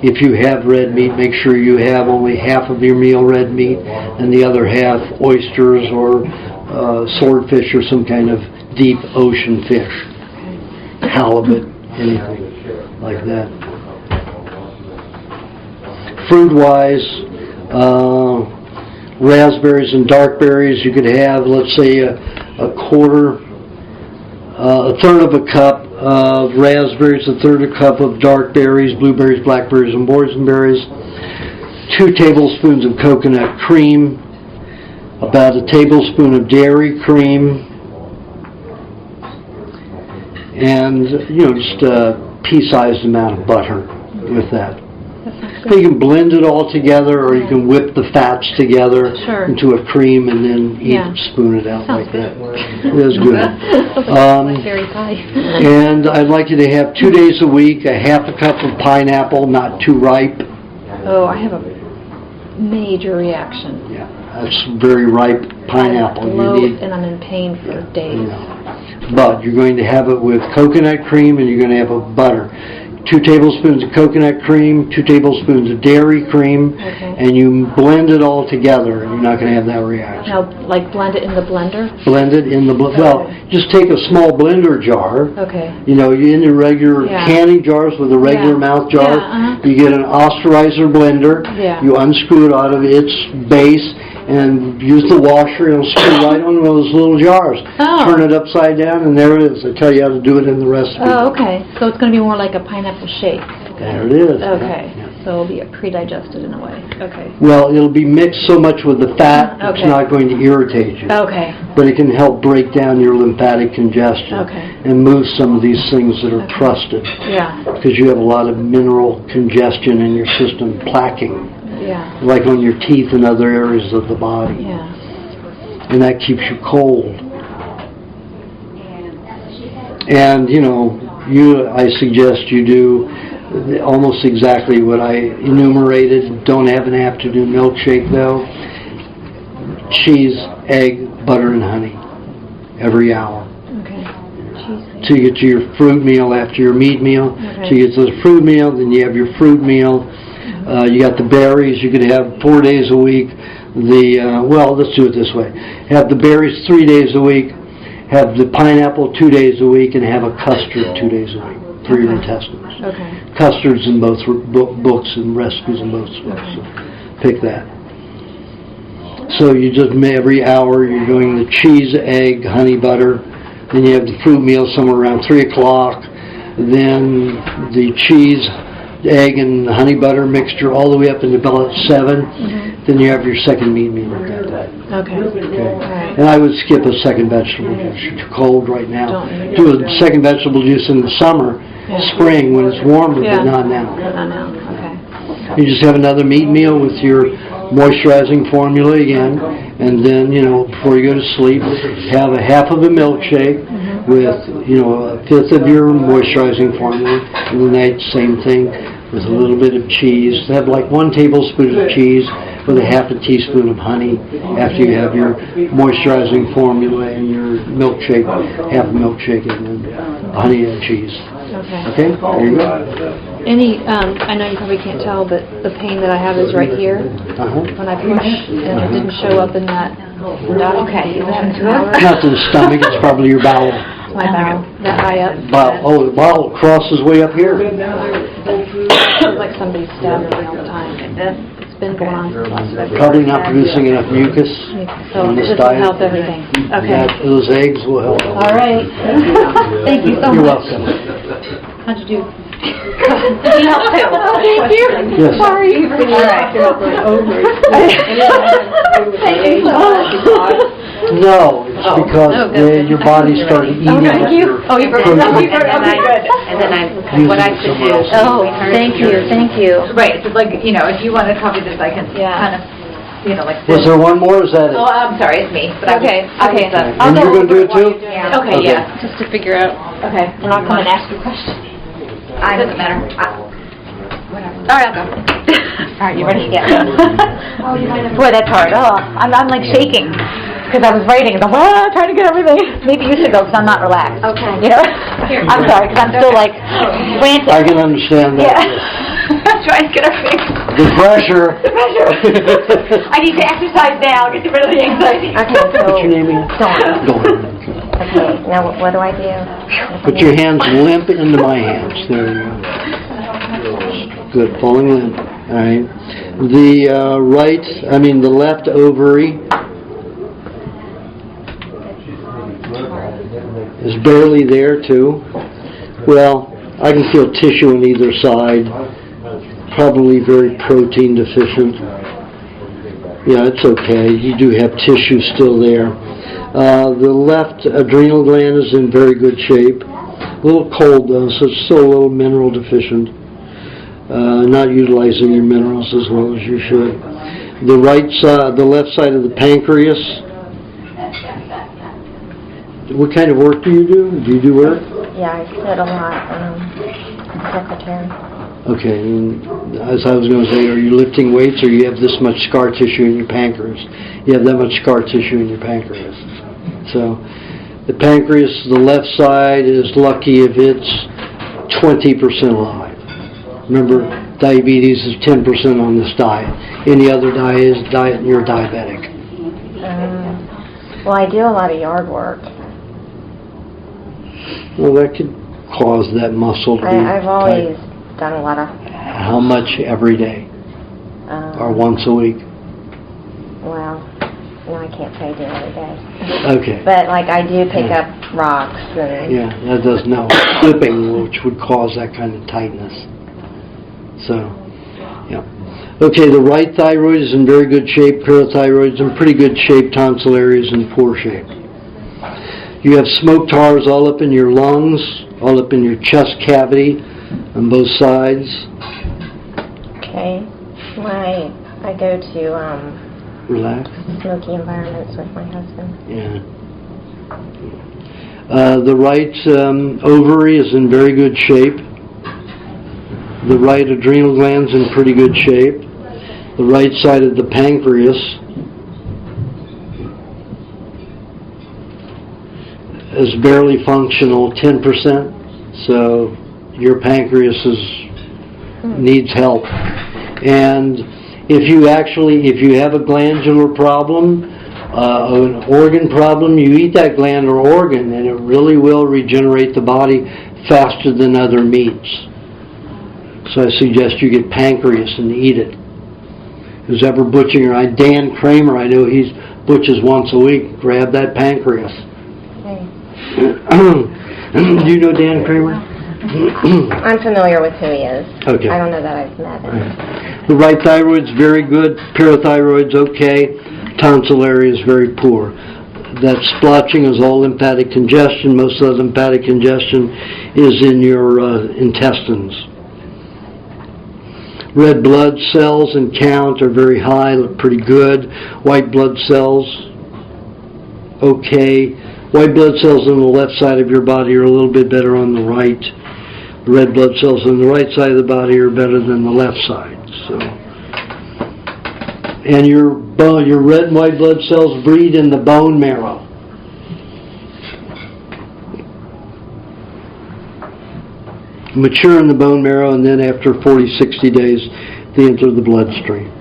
if you have red meat, make sure you have only half of your meal red meat and the other half oysters or swordfish or some kind of deep ocean fish. Halibut, anything like that. Fruit-wise, raspberries and dark berries, you could have, let's say, a third of a cup of raspberries, a third of a cup of dark berries, blueberries, blackberries, and boysenberries, 2 tablespoons of coconut cream, about a tablespoon of dairy cream, and just a pea-sized amount of butter with that. You can blend it all together, or you can whip the fats together into a cream and then spoon it out like that. It is good. Fairy pie. And I'd like you to have 2 days a week, a half a cup of pineapple, not too ripe. Oh, I have a major reaction. Yeah, that's very ripe pineapple. And I'm in pain for days. But you're going to have it with coconut cream and you're going to have a butter. 2 tablespoons of coconut cream, 2 tablespoons of dairy cream, Okay. and you blend it all together, and you're not going to have that reaction. Now, like blend it in the blender? Blend it in the, well, just take a small blender jar. Okay. You know, you in the regular Yeah. canning jars with a regular Yeah. mouth jar. Yeah, You get an osterizer blender. Yeah. You unscrew it out of its base and use the washer and it'll screw right on those little jars. Oh. Turn it upside down and there it is. I tell you how to do it in the recipe. Oh, okay. So it's going to be more like a pineapple shake. There it is. Okay. Yeah. So it'll be pre-digested in a way. Okay. Well, it'll be mixed so much with the fat, it's Okay. not going to irritate you. Okay. But it can help break down your lymphatic congestion Okay. and move some of these things that are Okay. crusted. Yeah. Because you have a lot of mineral congestion in your system, plaquing, Yeah. like on your teeth and other areas of the body. Yeah. And that keeps you cold. And, you know, I suggest you do almost exactly what I enumerated. Don't have an afternoon milkshake, though. Cheese, egg, butter, and honey every hour. Okay. Cheese. So you get to your fruit meal after your meat meal. Okay. So you get to the fruit meal, then you have your fruit meal. You got the berries. You could have 4 days a week. Well, let's do it this way. Have the berries 3 days a week. Have the pineapple 2 days a week, and have a custard 2 days a week for your intestines. Okay. Custards in both books and recipes in both books. So pick that. So you just every hour you're doing the cheese, egg, honey, butter. Then you have the fruit meal somewhere around 3 o'clock. Then the cheese, egg, and honey butter mixture all the way up until about 7. Mm-hmm. Then you have your second meat meal at that time. Okay. Okay. All right. And I would skip a second vegetable juice. It's too cold right now. Don't. Do a second vegetable juice in the summer, Yeah. spring when it's warmer, Yeah. but not now. Not now. Okay. You just have another meat meal with your moisturizing formula again, and then, you know, before you go to sleep, have a half of a milkshake with, you know, a fifth of your moisturizing formula, and the night same thing with a little bit of cheese. Have like 1 tablespoon of cheese with a half a teaspoon of honey after you have your moisturizing formula and your milkshake, half a milkshake and then honey and cheese. Okay. Okay, there you go. I know you probably can't tell, but the pain that I have is right here when I push, and it didn't show up in that. Okay. Is that good? Not to the stomach, it's probably your bowel. My bowel, that high up. The bowel crosses way up here. It's like somebody stabbed me all the time. It's been going on for the last Probably not producing enough mucus So on this this will diet. help everything. Okay. Those eggs will help. All right. Thank you so You're much. welcome. How'd you do? You help too. Thank you. Yes. Sorry. All right. Thank you so much. No, it's because your body started eating Thank you. your Oh, you protein. And then what I should do. Oh, thank you, thank you. Right, so like, you know, if you want to copy this, I can Yeah. kind of, you know, like. Was there one more, or is that it? Oh, I'm sorry, it's me. But Okay, okay. And you're going to do it too? Yeah. Okay, Okay. yeah, just to figure out. Okay, we're not coming to ask you questions. I doesn't matter. Whatever. All right, I'll go. All right, you ready? Yeah. Boy, that's hard. Oh, I'm like shaking because I was writing. I'm like, trying to get everything. Maybe you should go because I'm not relaxed. Okay. You know? I'm sorry because I'm still like frantic. I can understand that. Yeah. I'm trying to get everything. The pressure. The pressure. I need to exercise now. Get rid of the anxiety. Okay, so, What's your name again? Dawn. Dawn. Okay, now what do I do? Put your hands limp into my hands. There you go. Good, falling limp. All right. The left ovary is barely there too. Well, I can feel tissue on either side. Probably very protein deficient. Yeah, it's okay. You do have tissue still there. The left adrenal gland is in very good shape. A little cold though, so it's still a little mineral deficient. Not utilizing your minerals as well as you should. The left side of the pancreas. What kind of work do you do? Do you do work? Yeah, I sit a lot, secretary. Okay, and as I was going to say, are you lifting weights or you have this much scar tissue in your pancreas? You have that much scar tissue in your pancreas. So, the pancreas, the left side is lucky if it's 20% alive. Remember, diabetes is 10% on this diet. Any other diet and you're diabetic. Well, I do a lot of yard work. Well, that could cause that muscle to be I've always tight. done a lot of... How much every day? Or once a week? Well, no, I can't say I do it every day. Okay. But, like, I do pick up rocks and... Yeah, that does no flipping, which would cause that kind of tightness. So, yeah. Okay, the right thyroid is in very good shape. Parathyroid is in pretty good shape. Tonsil area is in poor shape. You have smoke tars all up in your lungs, all up in your chest cavity on both sides. Okay. I go to Relax. smoky environments with my husband. Yeah. The right ovary is in very good shape. The right adrenal gland's in pretty good shape. The right side of the pancreas is barely functional, 10%. So your pancreas needs help. And if you have a glandular problem, an organ problem, you eat that glandular organ and it really will regenerate the body faster than other meats. So I suggest you get pancreas and eat it. Who's ever butchering, Dan Kramer, I know he butchers once a week. Grab that pancreas. Okay. Do you know Dan Kramer? I'm familiar with who he is. Okay. I don't know that I've met him. The right thyroid's very good. Parathyroid's okay. Tonsil area is very poor. That splotching is all lymphatic congestion. Most of the lymphatic congestion is in your intestines. Red blood cells and count are very high, look pretty good. White blood cells, okay. White blood cells on the left side of your body are a little bit better on the right. The red blood cells on the right side of the body are better than the left side. So, and your red and white blood cells breed in the bone marrow. Mature in the bone marrow, and then after 40-60 days, they enter the bloodstream.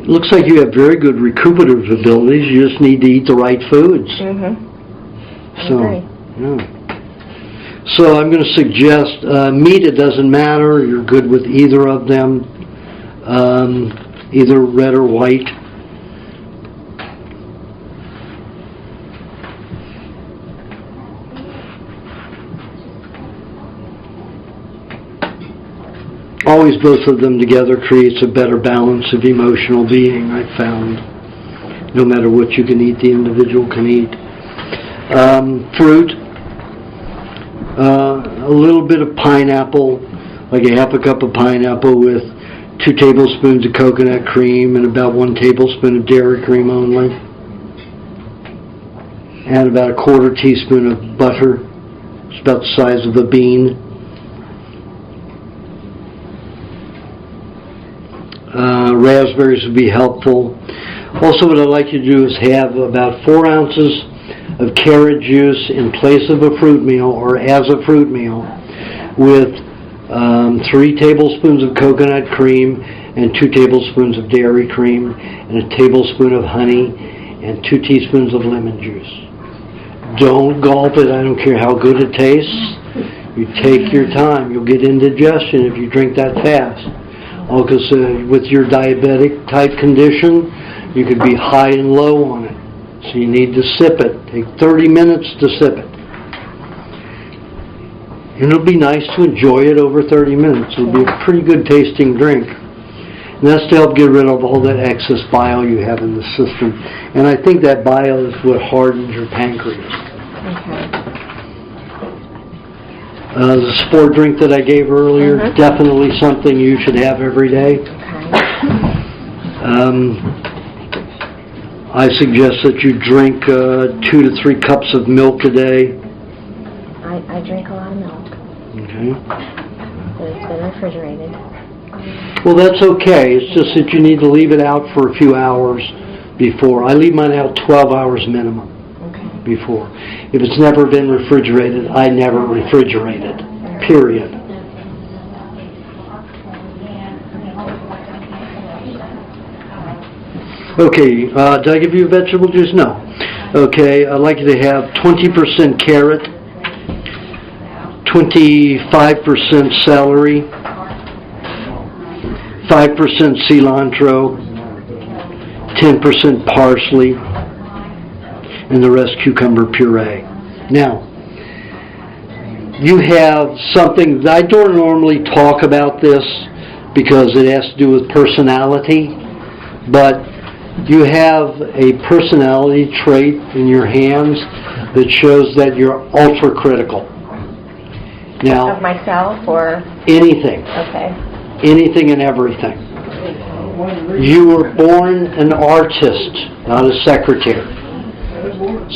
It looks like you have very good recuperative abilities. You just need to eat the right foods. Mm-hmm. So, yeah. So I'm going to suggest meat. It doesn't matter. You're good with either of them, either red or white. Always both of them together creates a better balance of emotional being, I've found. No matter what you can eat, the individual can eat. Fruit, a little bit of pineapple, like a half a cup of pineapple with 2 tablespoons of coconut cream and about 1 tablespoon of dairy cream only. And about a 1/4 teaspoon of butter. It's about the size of a bean. Raspberries would be helpful. Also, what I'd like you to do is have about 4 ounces of carrot juice in place of a fruit meal or as a fruit meal with 3 tablespoons of coconut cream and 2 tablespoons of dairy cream and a tablespoon of honey and 2 teaspoons of lemon juice. Don't gulp it. I don't care how good it tastes. You take your time. You'll get indigestion if you drink that fast. Because with your diabetic type condition, you could be high and low on it. So you need to sip it. Take 30 minutes to sip it. And it'll be nice to enjoy it over 30 minutes. It'll be a pretty good tasting drink. And that's to help get rid of all that excess bile you have in the system. And I think that bile is what hardens your pancreas. Okay. The sport drink that I gave earlier, definitely something you should have every day. I suggest that you drink 2 to 3 cups of milk a day. I drink a lot of milk. Okay. But it's been refrigerated. Well, that's okay. It's just that you need to leave it out for a few hours before. I leave mine out 12 hours minimum. Okay. before. If it's never been refrigerated, I never refrigerate it, period. Okay, did I give you vegetable juice? No. Okay, I'd like you to have 20% carrot, 25% celery, 5% cilantro, 10% parsley, and the rest cucumber puree. Now, you have something, I don't normally talk about this because it has to do with personality, but you have a personality trait in your hands that shows that you're ultra critical. Now, Of myself or? anything. Okay. Anything and everything. You were born an artist, not a secretary.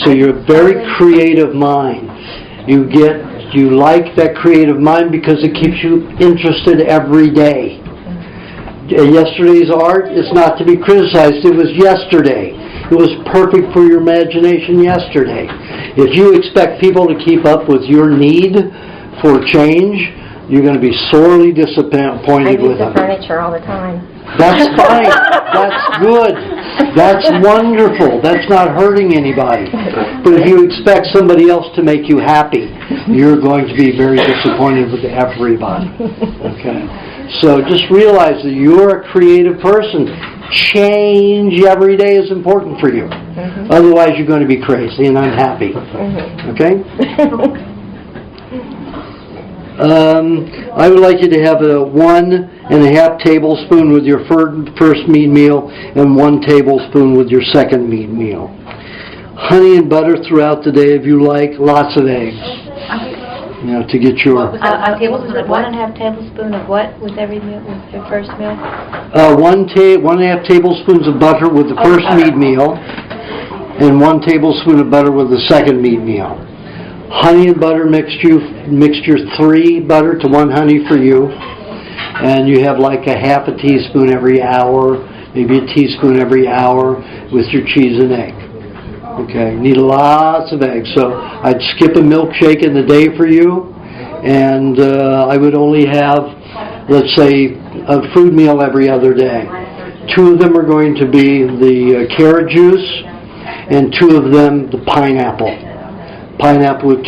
So you're a very creative mind. You like that creative mind because it keeps you interested every day. Yesterday's art is not to be criticized. It was yesterday. It was perfect for your imagination yesterday. If you expect people to keep up with your need for change, you're going to be sorely disappointed with them. I use the furniture all the time. That's fine. That's good. That's wonderful. That's not hurting anybody. But if you expect somebody else to make you happy, you're going to be very disappointed with everybody. Okay? So just realize that you're a creative person. Change every day is important for you. Mm-hmm. Otherwise, you're going to be crazy and unhappy. Mm-hmm. Okay? I would like you to have a 1.5 tablespoon with your first meat meal and 1 tablespoon with your second meat meal. Honey and butter throughout the day if you like. Lots of eggs. You know, to get your... A tablespoon of 1.5 tablespoon of what with every meal, with your first meal? 1.5 tablespoons of butter with the first meat meal and 1 tablespoon of butter with the second meat meal. Honey and butter mixture 3 butter to 1 honey for you. And you have like a half a teaspoon every hour, maybe a teaspoon every hour with your cheese and egg. Okay, you need lots of eggs. So I'd skip a milkshake in the day for you, and I would only have, let's say, a fruit meal every other day. 2 of them are going to be the carrot juice, and 2 of them the pineapple. Pineapple with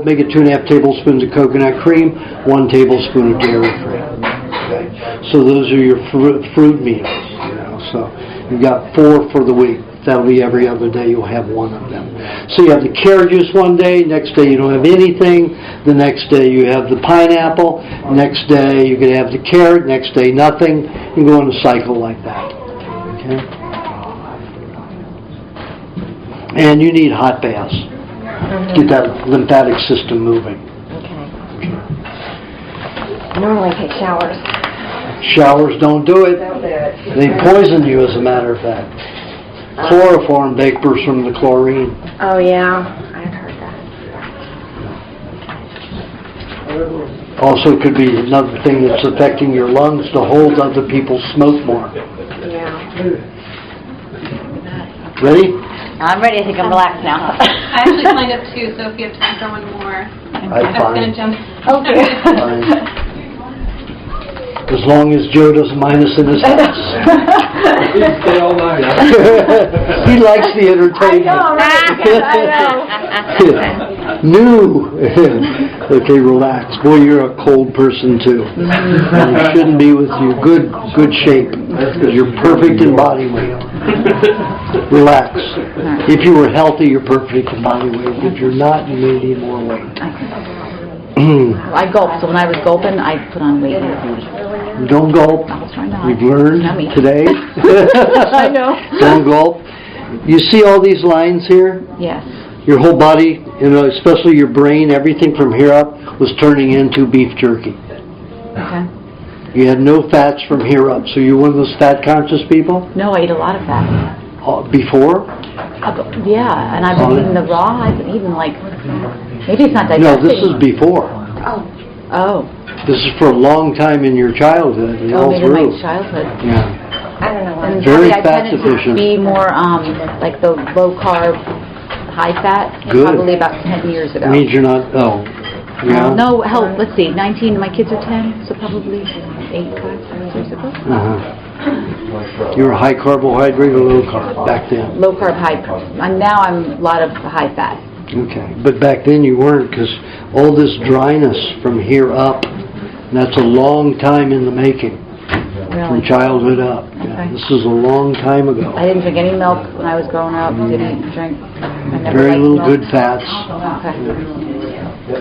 make it 2.5 tablespoons of coconut cream, 1 tablespoon of dairy cream. Okay, so those are your fruit meals. You know, so you've got 4 for the week. That'll be every other day. You'll have 1 of them. So you have the carrot juice one day. Next day you don't have anything. The next day you have the pineapple. Next day you could have the carrot. Next day nothing. You go on a cycle like that. Okay. And you need hot baths. Get that lymphatic system moving. Okay. I normally take showers. Showers don't do it. They poison you, as a matter of fact. Chloroform vapors from the chlorine. Oh yeah, I've heard that. Also could be another thing that's affecting your lungs to hold other people's smoke more. Yeah. Ready? I'm ready. I think I'm relaxed now. I actually signed up too, so if you have time for one more, I'm going to jump. Okay. Fine. As long as Joe doesn't mind us in his house. Stay all night. He likes the entertainment. I know. New. Okay, relax. Boy, you're a cold person too. And you shouldn't be with you. Good shape. Because you're perfect in body weight. Relax. If you were healthy, you're perfect in body weight. If you're not, you may need more weight. I gulp, so when I was gulping, I put on weight. Don't gulp. We've learned today. I know. Don't gulp. You see all these lines here? Yes. Your whole body, you know, especially your brain, everything from here up was turning into beef jerky. Okay. You had no fats from here up. So you're one of those fat conscious people? No, I eat a lot of fat. Before? Yeah, and I've been eating the raw. I've been eating like, maybe it's not digesting. No, this is before. Oh. This is for a long time in your childhood and all maybe through. my childhood. Yeah. I don't know. And Very probably I fat tended deficient. to be more like the low carb high fat, Good. probably about 10 years ago. Means you're not, oh, yeah? No, hell, let's see, 19, my kids are 10, so probably 8 years ago. Uh-huh. You were high carbohydrate or low carb back then? Low carb, high carb. And now I'm a lot of high fat. Okay, but back then you weren't, because all this dryness from here up, and that's a long time in the making, from Really? childhood up. Yeah, Okay. this is a long time ago. I didn't drink any milk when I was growing up. Didn't drink. I never Very liked little milk. good fats. Okay.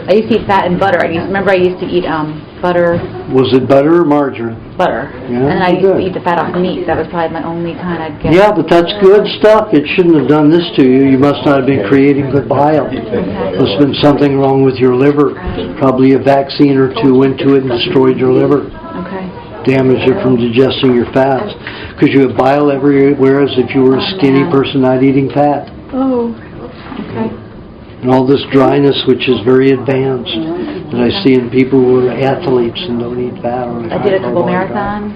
I used to eat fat and butter. Remember I used to eat butter. Was it butter or margarine? Butter. Yeah, And I used good. to eat the fat off meat. That was probably my only kind I'd get. Yeah, but that's good stuff. It shouldn't have done this to you. You must not have been creating good bile. There's been something wrong with your liver. Probably a vaccine or two went to it and destroyed your liver. Okay. Damaged it from digesting your fats. Because you have bile everywhere as if you were a skinny person not eating fat. Oh. Okay. And all this dryness, which is very advanced, that I see in people who are athletes and don't eat fat. Or I did a couple marathons.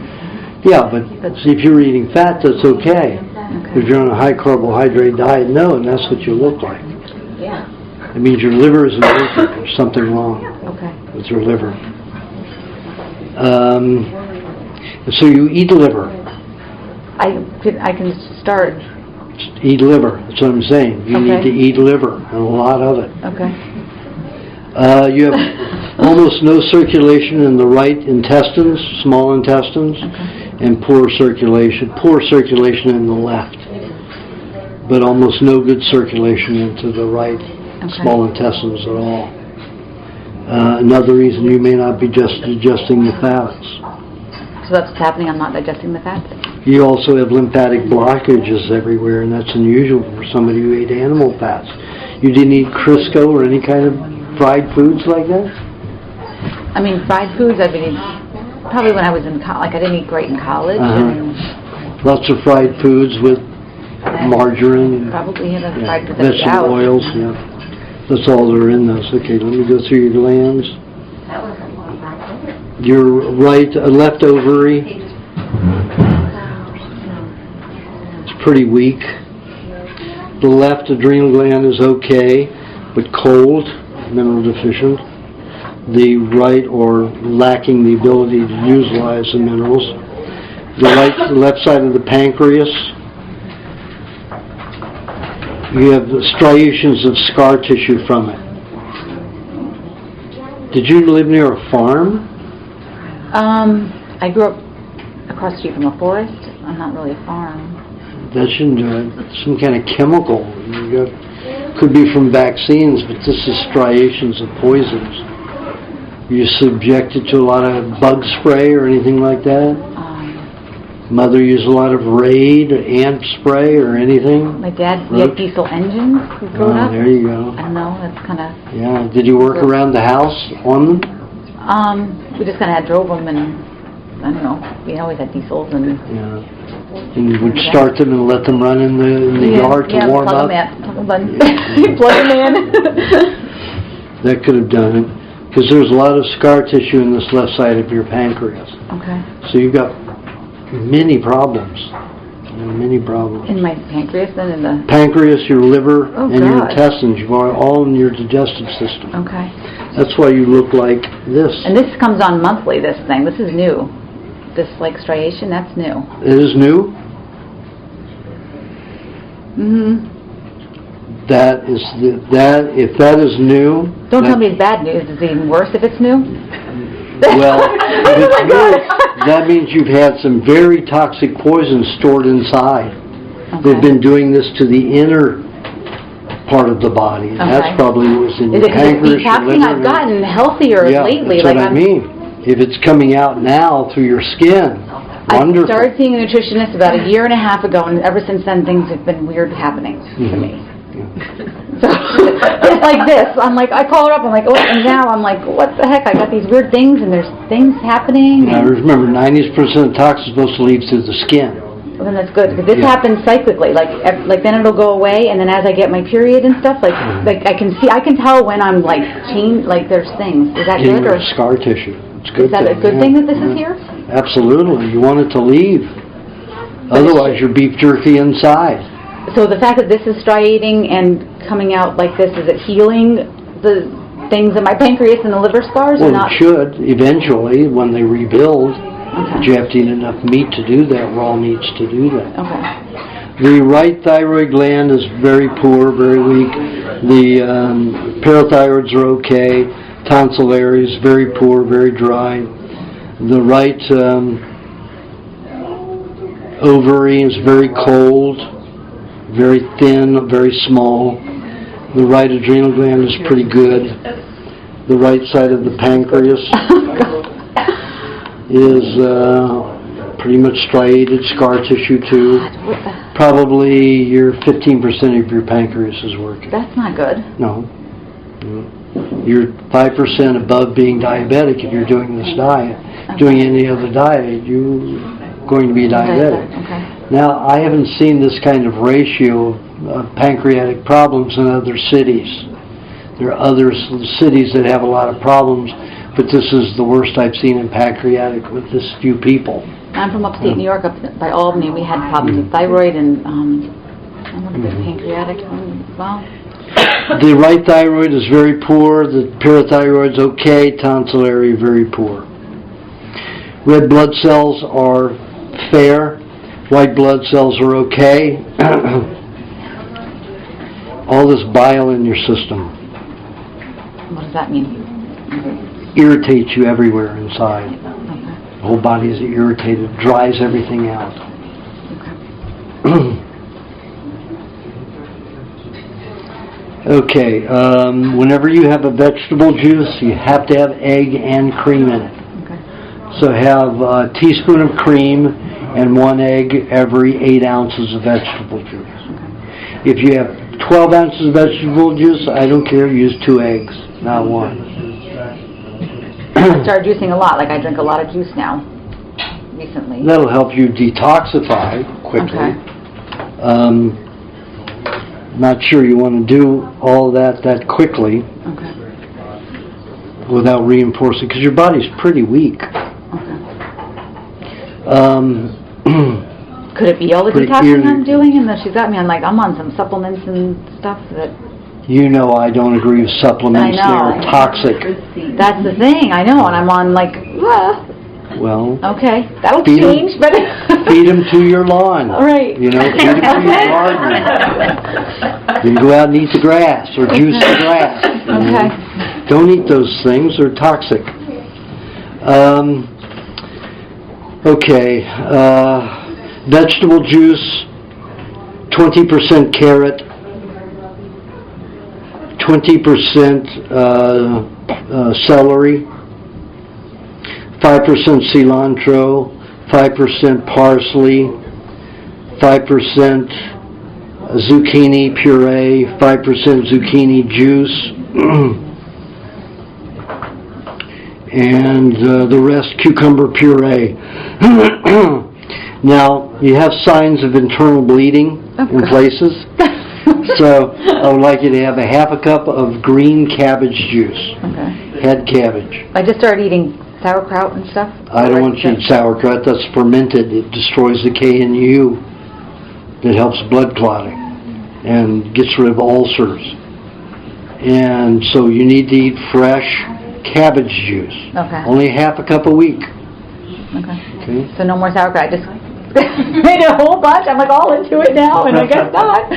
Yeah, but see, if you're eating fat, that's okay. If you're on a high carbohydrate diet, no, and that's what you look like. Yeah. It means your liver isn't working. There's something wrong Okay. with your liver. So you eat liver. I can start. Eat liver. That's what I'm saying. You need to eat liver, and a lot of it. Okay. You have almost no circulation in the right intestines, small intestines, and poor circulation in the left. But almost no good circulation into the right small intestines at all. Another reason you may not be just digesting the fats. So that's what's happening. I'm not digesting the fats. You also have lymphatic blockages everywhere, and that's unusual for somebody who ate animal fats. You didn't eat Crisco or any kind of fried foods like that? I mean, fried foods I've been eating probably when I was in college. Like I didn't eat great in college. And Lots of fried foods with margarine. probably had a fried foods Vegetable oils, yeah. That's all that are in those. Okay, let me go through your glands. Your left ovary. It's pretty weak. The left adrenal gland is okay, but cold, mineral deficient. The right, or lacking the ability to utilize the minerals. The left side of the pancreas. You have the striations of scar tissue from it. Did you live near a farm? I grew up across the street from a forest. I'm not really a farm. That shouldn't do it. It's some kind of chemical. Could be from vaccines, but this is striations of poisons. You subjected to a lot of bug spray or anything like that? Mother used a lot of Raid, ant spray, or anything? My dad, we had diesel engines growing up. There you go. I don't know, that's kind of... Yeah. Did you work around the house on them? We just kind of drove them, and I don't know. We always had diesels and... Yeah. And you would start them and let them run in the yard to warm up? Plug them in. That could have done it. Because there's a lot of scar tissue in this left side of your pancreas. Okay. So you've got many problems. Many problems. In my pancreas, then in the... Pancreas, your liver, Oh, and your God. intestines. You've all in your digestive system. Okay. That's why you look like this. And this comes on monthly, this thing. This is new. This, like, striation, that's new. It is new? Mm-hmm. If that is new... Don't tell me it's bad news. Is it even worse if it's new? Well, if it's new, that means you've had some very toxic poisons stored inside. They've been doing this to the inner part of the body. And that's probably what's in Is your it because pancreas, it's your detoxing? liver. I've gotten healthier lately. That's like what I mean. If it's coming out now through your skin, wonderful. I started seeing a nutritionist about 1.5 years ago, and ever since then, things have been weird happening to me. So, just like this, I'm like, I call her up, I'm like, oh, and now I'm like, what the heck? I got these weird things, and there's things happening. Now remember, 90% of the toxin is supposed to leave through the skin. Well, then that's good, because this happens cyclically. Like then it'll go away, and then as I get my period and stuff, like I can tell when I'm like like there's things. Is that good or scar tissue? It's good. Is that a good thing that this is here? Absolutely. You want it to leave. Otherwise, you're beef jerky inside. So the fact that this is striating and coming out like this, is it healing the things in my pancreas and the liver scars or Well, not? it should, eventually, when they rebuild. Okay. You have to eat enough meat to do that, raw meats to do that. Okay. The right thyroid gland is very poor, very weak. The parathyroids are okay. Tonsilary is very poor, very dry. The right ovary is very cold, very thin, very small. The right adrenal gland is pretty good. The right side of the pancreas is pretty much striated, scar tissue too. Probably your 15% of your pancreas is working. That's not good. No. You're 5% above being diabetic if you're doing this diet. Okay. Doing any other diet, you're going to be diabetic. Okay. Now, I haven't seen this kind of ratio of pancreatic problems in other cities. There are other cities that have a lot of problems, but this is the worst I've seen in pancreatic with this few people. I'm from upstate New York, up by Albany. We had problems with thyroid and pancreatic. Well, the right thyroid is very poor. The parathyroid's okay. Tonsilary very poor. Red blood cells are fair. White blood cells are okay. All this bile in your system what does that mean? irritates you everywhere inside. The whole body is irritated, dries everything out. Okay, whenever you have a vegetable juice, you have to have egg and cream in it. Okay. So have a teaspoon of cream and 1 egg every 8 ounces of vegetable juice. Okay. If you have 12 ounces of vegetable juice, I don't care, use 2 eggs, not 1. I started juicing a lot. Like I drink a lot of juice now, recently. That'll help you detoxify quickly. Okay. Not sure you want to do all that quickly Okay. without reinforcing, because your body's pretty weak. Okay. Could it be all the Pretty detoxing I'm doing? And then she's got me on, like, I'm on some supplements and stuff that... You know I don't agree with supplements. I know. They're toxic. That's the thing, I know, and I'm on, like, Well, okay, that'll Feed 'em. change, but... feed them to your lawn. All right. You know, feed them to your garden. You can go out and eat the grass or juice the grass. You know. Okay. Don't eat those things, they're toxic. Okay, vegetable juice, 20% carrot, 20% celery, 5% cilantro, 5% parsley, 5% zucchini puree, 5% zucchini juice, and the rest cucumber puree. Now, you have signs of internal bleeding in places, so I would like you to have a half a cup of green cabbage juice, Okay. head cabbage. I just started eating sauerkraut and stuff. I don't want you to eat sauerkraut. That's fermented. It destroys the KNU. It helps blood clotting and gets rid of ulcers. And so you need to eat fresh cabbage juice. Okay. Only half a cup a week. Okay. Okay. So no more sauerkraut. I just made a whole bunch. I'm like all into it now, and I guess not.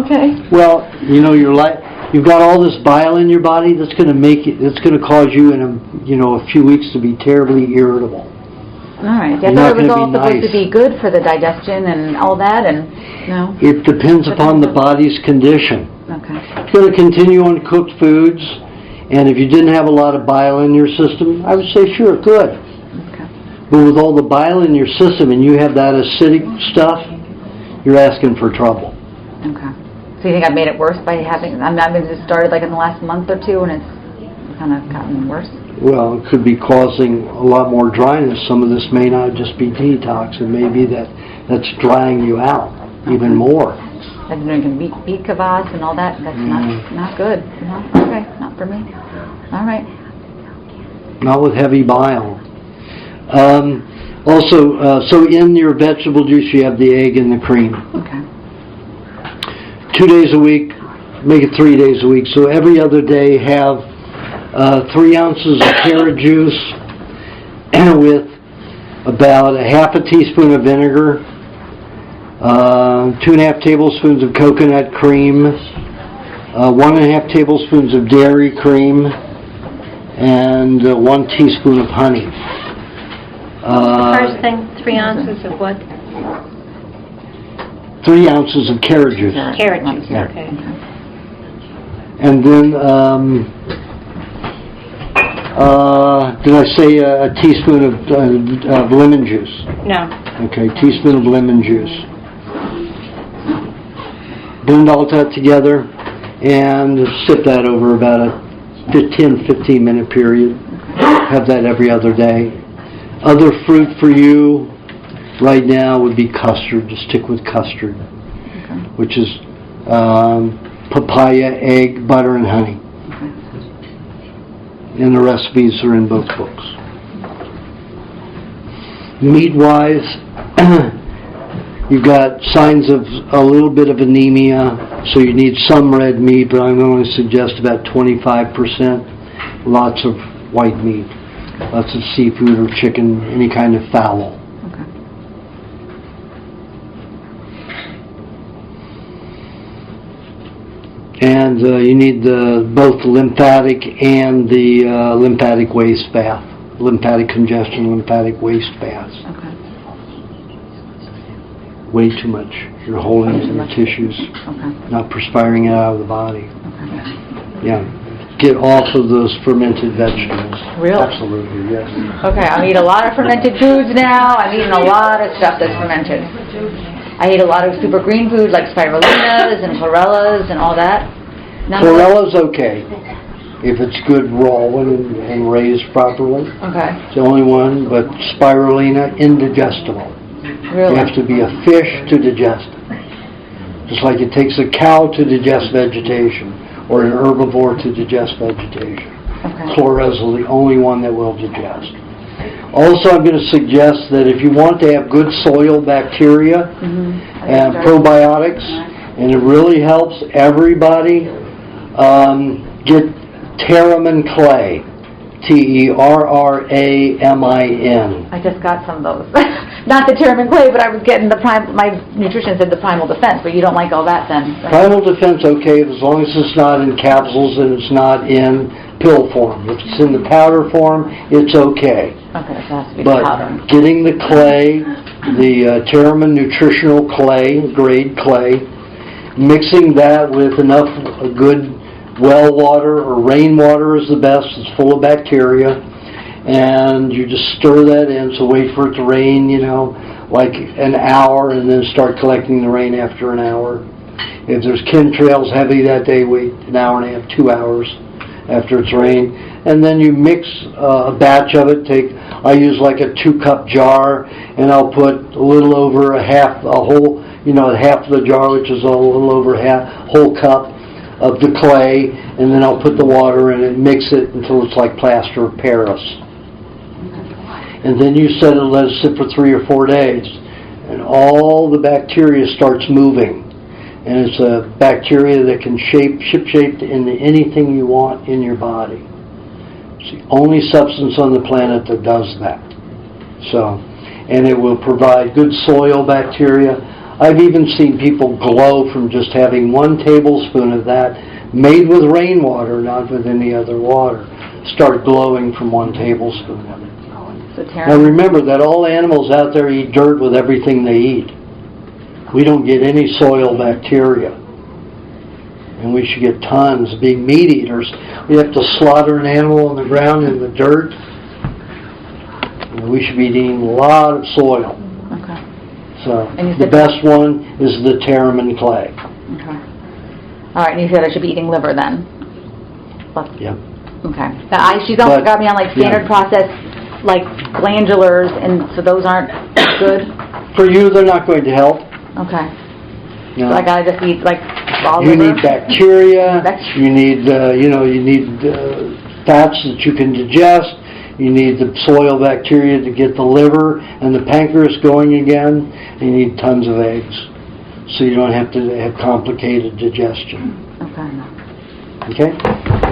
Okay. Well, you know, you've got all this bile in your body that's going to make it. It's going to cause you in a few weeks to be terribly irritable. All right. I You're thought not it was gonna all be supposed nice. to be good for the digestion and all that, and no. It depends upon the body's condition. Okay. It's going to continue on cooked foods, and if you didn't have a lot of bile in your system, I would say sure, good. Okay. But with all the bile in your system and you have that acidic stuff, you're asking for trouble. Okay. So you think I've made it worse by having? I've just started like in the last month or two, and it's kind of gotten worse. Well, it could be causing a lot more dryness. Some of this may not just be detox. It may be that's drying you out even more. I've been drinking beet kvass and all that. That's not good. No? Okay, not for me. All right. Not with heavy bile. Also, so in your vegetable juice you have the egg and the cream. Okay. 2 days a week, make it 3 days a week. So every other day have 3 ounces of carrot juice with about a half a teaspoon of vinegar, 2.5 tablespoons of coconut cream, 1.5 tablespoons of dairy cream, and 1 teaspoon of honey. First thing, 3 ounces of what? 3 ounces of carrot juice. Carrot juice, Yeah. okay. And then, did I say a teaspoon of lemon juice? No. Okay, teaspoon of lemon juice. Blend all that together and sip that over about a 15 minute period. Have that every other day. Other fruit for you right now would be custard. Just stick with custard, which is papaya, egg, butter, and honey. And the recipes are in both books. Meat-wise, you've got signs of a little bit of anemia, so you need some red meat, but I'm going to suggest about 25%. Lots of white meat, lots of seafood or chicken, any kind of fowl. And you need both the lymphatic and the lymphatic waste bath. Lymphatic congestion, lymphatic waste baths. Okay. Way too much. You're holding it in the tissues, not perspiring it out of the body. Yeah. Get off of those fermented vegetables. Really? Absolutely, yes. Okay, I eat a lot of fermented foods now. I'm eating a lot of stuff that's fermented. I eat a lot of super green foods like spirulinas and chlorellas and all that. Chlorella okay if it's good raw and raised properly. Okay. It's the only one, but spirulina, indigestible. Really? You have to be a fish to digest it. Just like it takes a cow to digest vegetation or an herbivore to digest vegetation. Okay. Chlorella is the only one that will digest. Also, I'm going to suggest that if you want to have good soil bacteria and probiotics, and it really helps everybody, get Terramin clay. Terramin. I just got some of those. Not the Terramin clay, but I was getting my nutrition said the primal defense, but you don't like all that then. Right? Primal defense, okay, as long as it's not in capsules and it's not in pill form. If it's in the powder form, it's okay. Okay, so it has to be But powder. getting the clay, the Terramin nutritional clay, grade clay, mixing that with enough good well water or rainwater is the best. It's full of bacteria. And you just stir that in, so wait for it to rain, like an hour, and then start collecting the rain after an hour. If there's chemtrails heavy that day, wait an hour and a half, 2 hours after it's rained. And then you mix a batch of it. I use like a 2-cup jar, and I'll put a little over half of the jar, which is a little over whole cup of the clay, and then I'll put the water in and mix it until it's like plaster of Paris. And then you let it sit for 3 or 4 days, and all the bacteria starts moving. And it's a bacteria that can shape into anything you want in your body. It's the only substance on the planet that does that. And it will provide good soil bacteria. I've even seen people glow from just having 1 tablespoon of that, made with rainwater, not with any other water, start glowing from 1 tablespoon of it. Now remember that all animals out there eat dirt with everything they eat. We don't get any soil bacteria. And we should get tons. Being meat eaters, we have to slaughter an animal on the ground in the dirt. And we should be eating a lot of soil. Okay. So the best one is the Terramin clay. Okay. All right, and you said I should be eating liver then? Yep. Okay. Now, she's also got me on like standard process, like glandulars, and so those aren't good? For you, they're not going to help. Okay. No. So I gotta just eat like raw You liver? need bacteria. You need, fats that you can digest. You need the soil bacteria to get the liver and the pancreas going again. And you need tons of eggs. so you don't have to have complicated digestion. Okay. Okay?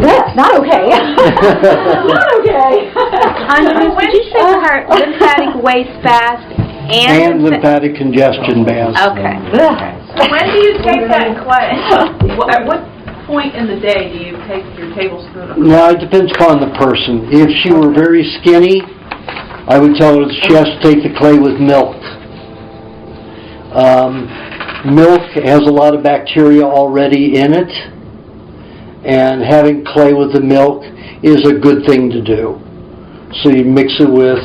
That's not okay. Not okay. Aajonus, did you say for her lymphatic waste fast And lymphatic congestion baths. Okay. When do you take that clay? At what point in the day do you take your tablespoon of Now, it depends upon the person. If she were very skinny, I would tell her that she has to take the clay with milk. Milk has a lot of bacteria already in it, and having clay with the milk is a good thing to do. So you mix it with,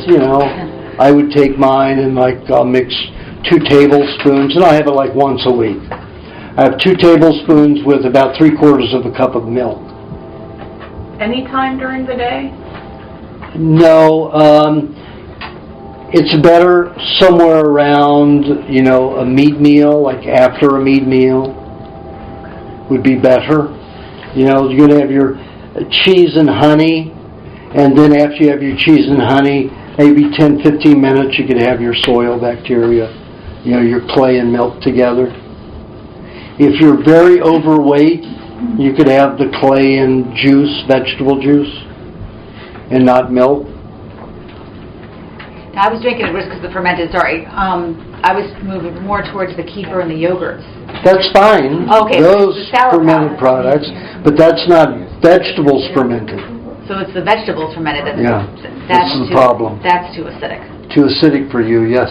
I would take mine and I'll mix 2 tablespoons, and I have it like once a week. I have 2 tablespoons with about 3/4 of a cup of milk. any time during the day? No, it's better somewhere around, a meat meal, like after a meat meal would be better. You're going to have your cheese and honey, and then after you have your cheese and honey, maybe 10-15 minutes, you could have your soil bacteria, your clay and milk together. If you're very overweight, you could have the clay and juice, vegetable juice, and not milk. I was drinking it because of the fermented, sorry. I was moving more towards the kefir and the yogurts. That's fine. Okay, Those the sauerkraut. fermented products, but that's not vegetables fermented. So it's the vegetables fermented that's That's the problem. That's too acidic. Too acidic for you, yes.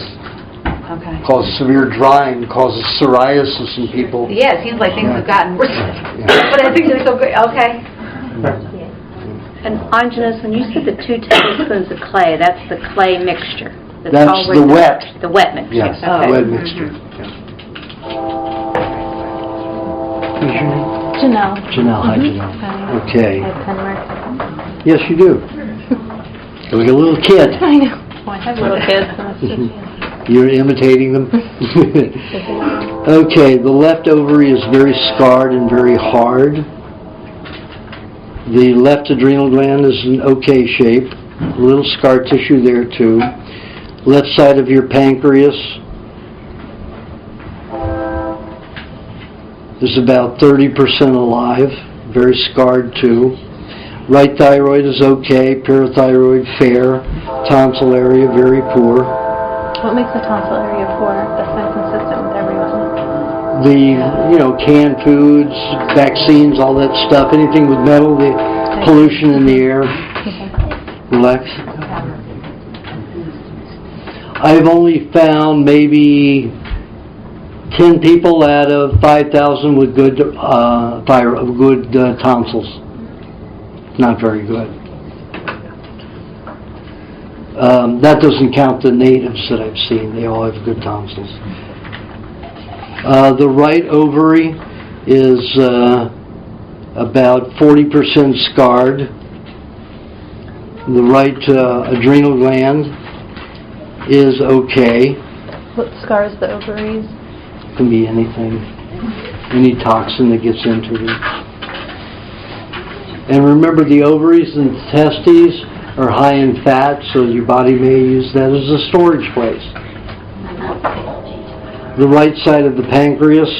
Okay. Causes severe drying, causes psoriasis in people. Yeah, it seems like things have gotten worse. Yeah. But I think they're so good. Okay. And Aajonus, when you said the 2 tablespoons of clay, that's the clay mixture? That's already the wet. The wet mixture? Yes, Okay. wet mixture. What's your name? Janelle. Janelle, hi Mhm. Janelle. Hi. Okay. I have pen marks. Yes, you do. You're like a little kid. I know. Well, I have little kids. So it's just, You're imitating them? Okay, the left ovary is very scarred and very hard. The left adrenal gland is in okay shape. A little scar tissue there too. Left side of your pancreas is about 30% alive, very scarred too. Right thyroid is okay, parathyroid fair, tonsil area very poor. what makes the tonsil area poor? That's not consistent with everyone. The, canned foods, vaccines, all that stuff, anything with metal, the pollution in the air. Relax. I've only found maybe 10 people out of 5,000 with good tonsils. Not very good. That doesn't count the natives that I've seen. They all have good tonsils. The right ovary is about 40% scarred. The right adrenal gland is okay. What scars the ovaries? Can be anything. Any toxin that gets into them. And remember, the ovaries and testes are high in fat, so your body may use that as a storage place. The right side of the pancreas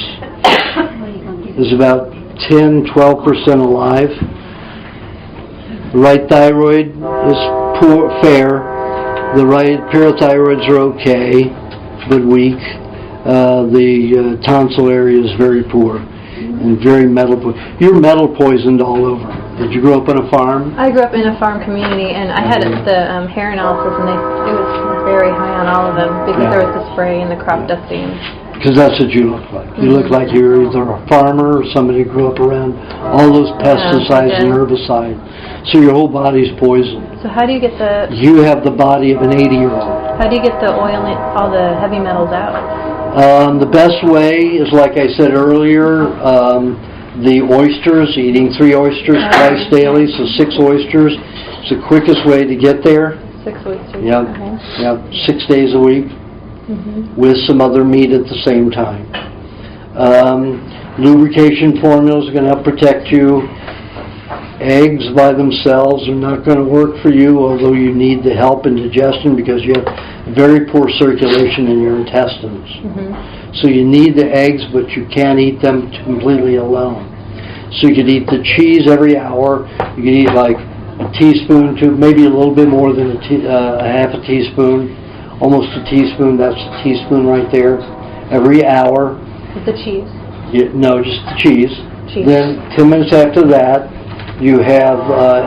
is about 10-12% alive. The right thyroid is poor, fair. The right parathyroids are okay, but weak. The tonsil area is very poor and very you're metal poisoned all over. Did you grow up on a farm? I grew up in a farm community, and I had the hair analysis, and it was very high on all of them because there was the spray and the crop dusting. Because that's what you look like. You look like you're either a farmer or somebody who grew up around all those pesticides and herbicides. So your whole body's poisoned. So how do you get the... You have the body of an 80-year-old. How do you get the oil and all the heavy metals out? The best way is, like I said earlier, the oysters, eating 3 oysters twice daily, so 6 oysters. It's the quickest way to get there. 6 oysters. Yep. Okay. Yep. 6 days a week. With some other meat at the same time. Lubrication formula is going to help protect you. Eggs by themselves are not going to work for you, although you need the help in digestion because you have very poor circulation in your intestines. So you need the eggs, but you can't eat them completely alone. So you could eat the cheese every hour. You could eat like a teaspoon to maybe a little bit more than a half a teaspoon, almost a teaspoon. That's a teaspoon right there. Every hour. With the cheese? No, just the cheese. Cheese. Then 2 minutes after that, you have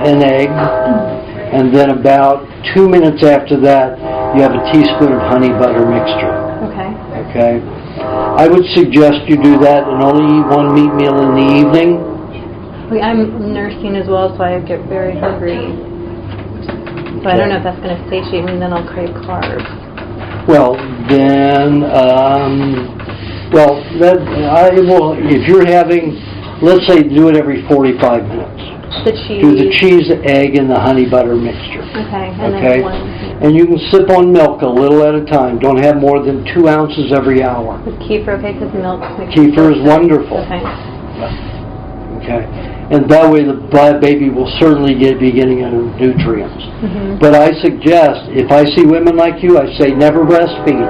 an egg, and then about 2 minutes after that, you have a teaspoon of honey butter mixture. Okay. Okay? I would suggest you do that and only eat one meat meal in the evening. I'm nursing as well, so I get very hungry. So I don't know if that's going to satiate me, and then I'll crave carbs. Well, then, if you're having, let's say, do it every 45 minutes. The cheese. Do the cheese, egg, and the honey butter mixture. Okay, and Okay? then one. And you can sip on milk a little at a time. Don't have more than 2 ounces every hour. Is kefir okay? Because milk makes Kefir is wonderful. Okay. Okay? And that way the baby will certainly be getting nutrients. But I suggest, if I see women like you, I say never breastfeed.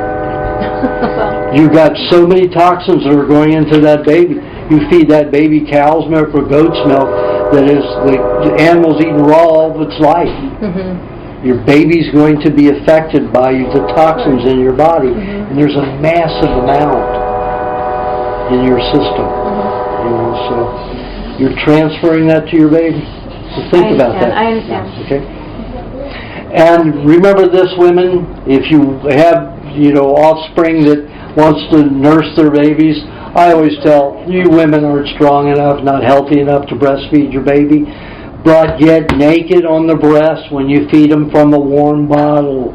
You've got so many toxins that are going into that baby. You feed that baby cow's milk or goat's milk that is the animal's eating raw all of its life. Your baby's going to be affected by the toxins in your body, and there's a massive amount in your system. You know, so you're transferring that to your baby. So think about that. I understand. Okay. And remember this, women, if you have offspring that wants to nurse their babies, I always tell you women aren't strong enough, not healthy enough to breastfeed your baby, but get naked on the breast when you feed them from a warm bottle.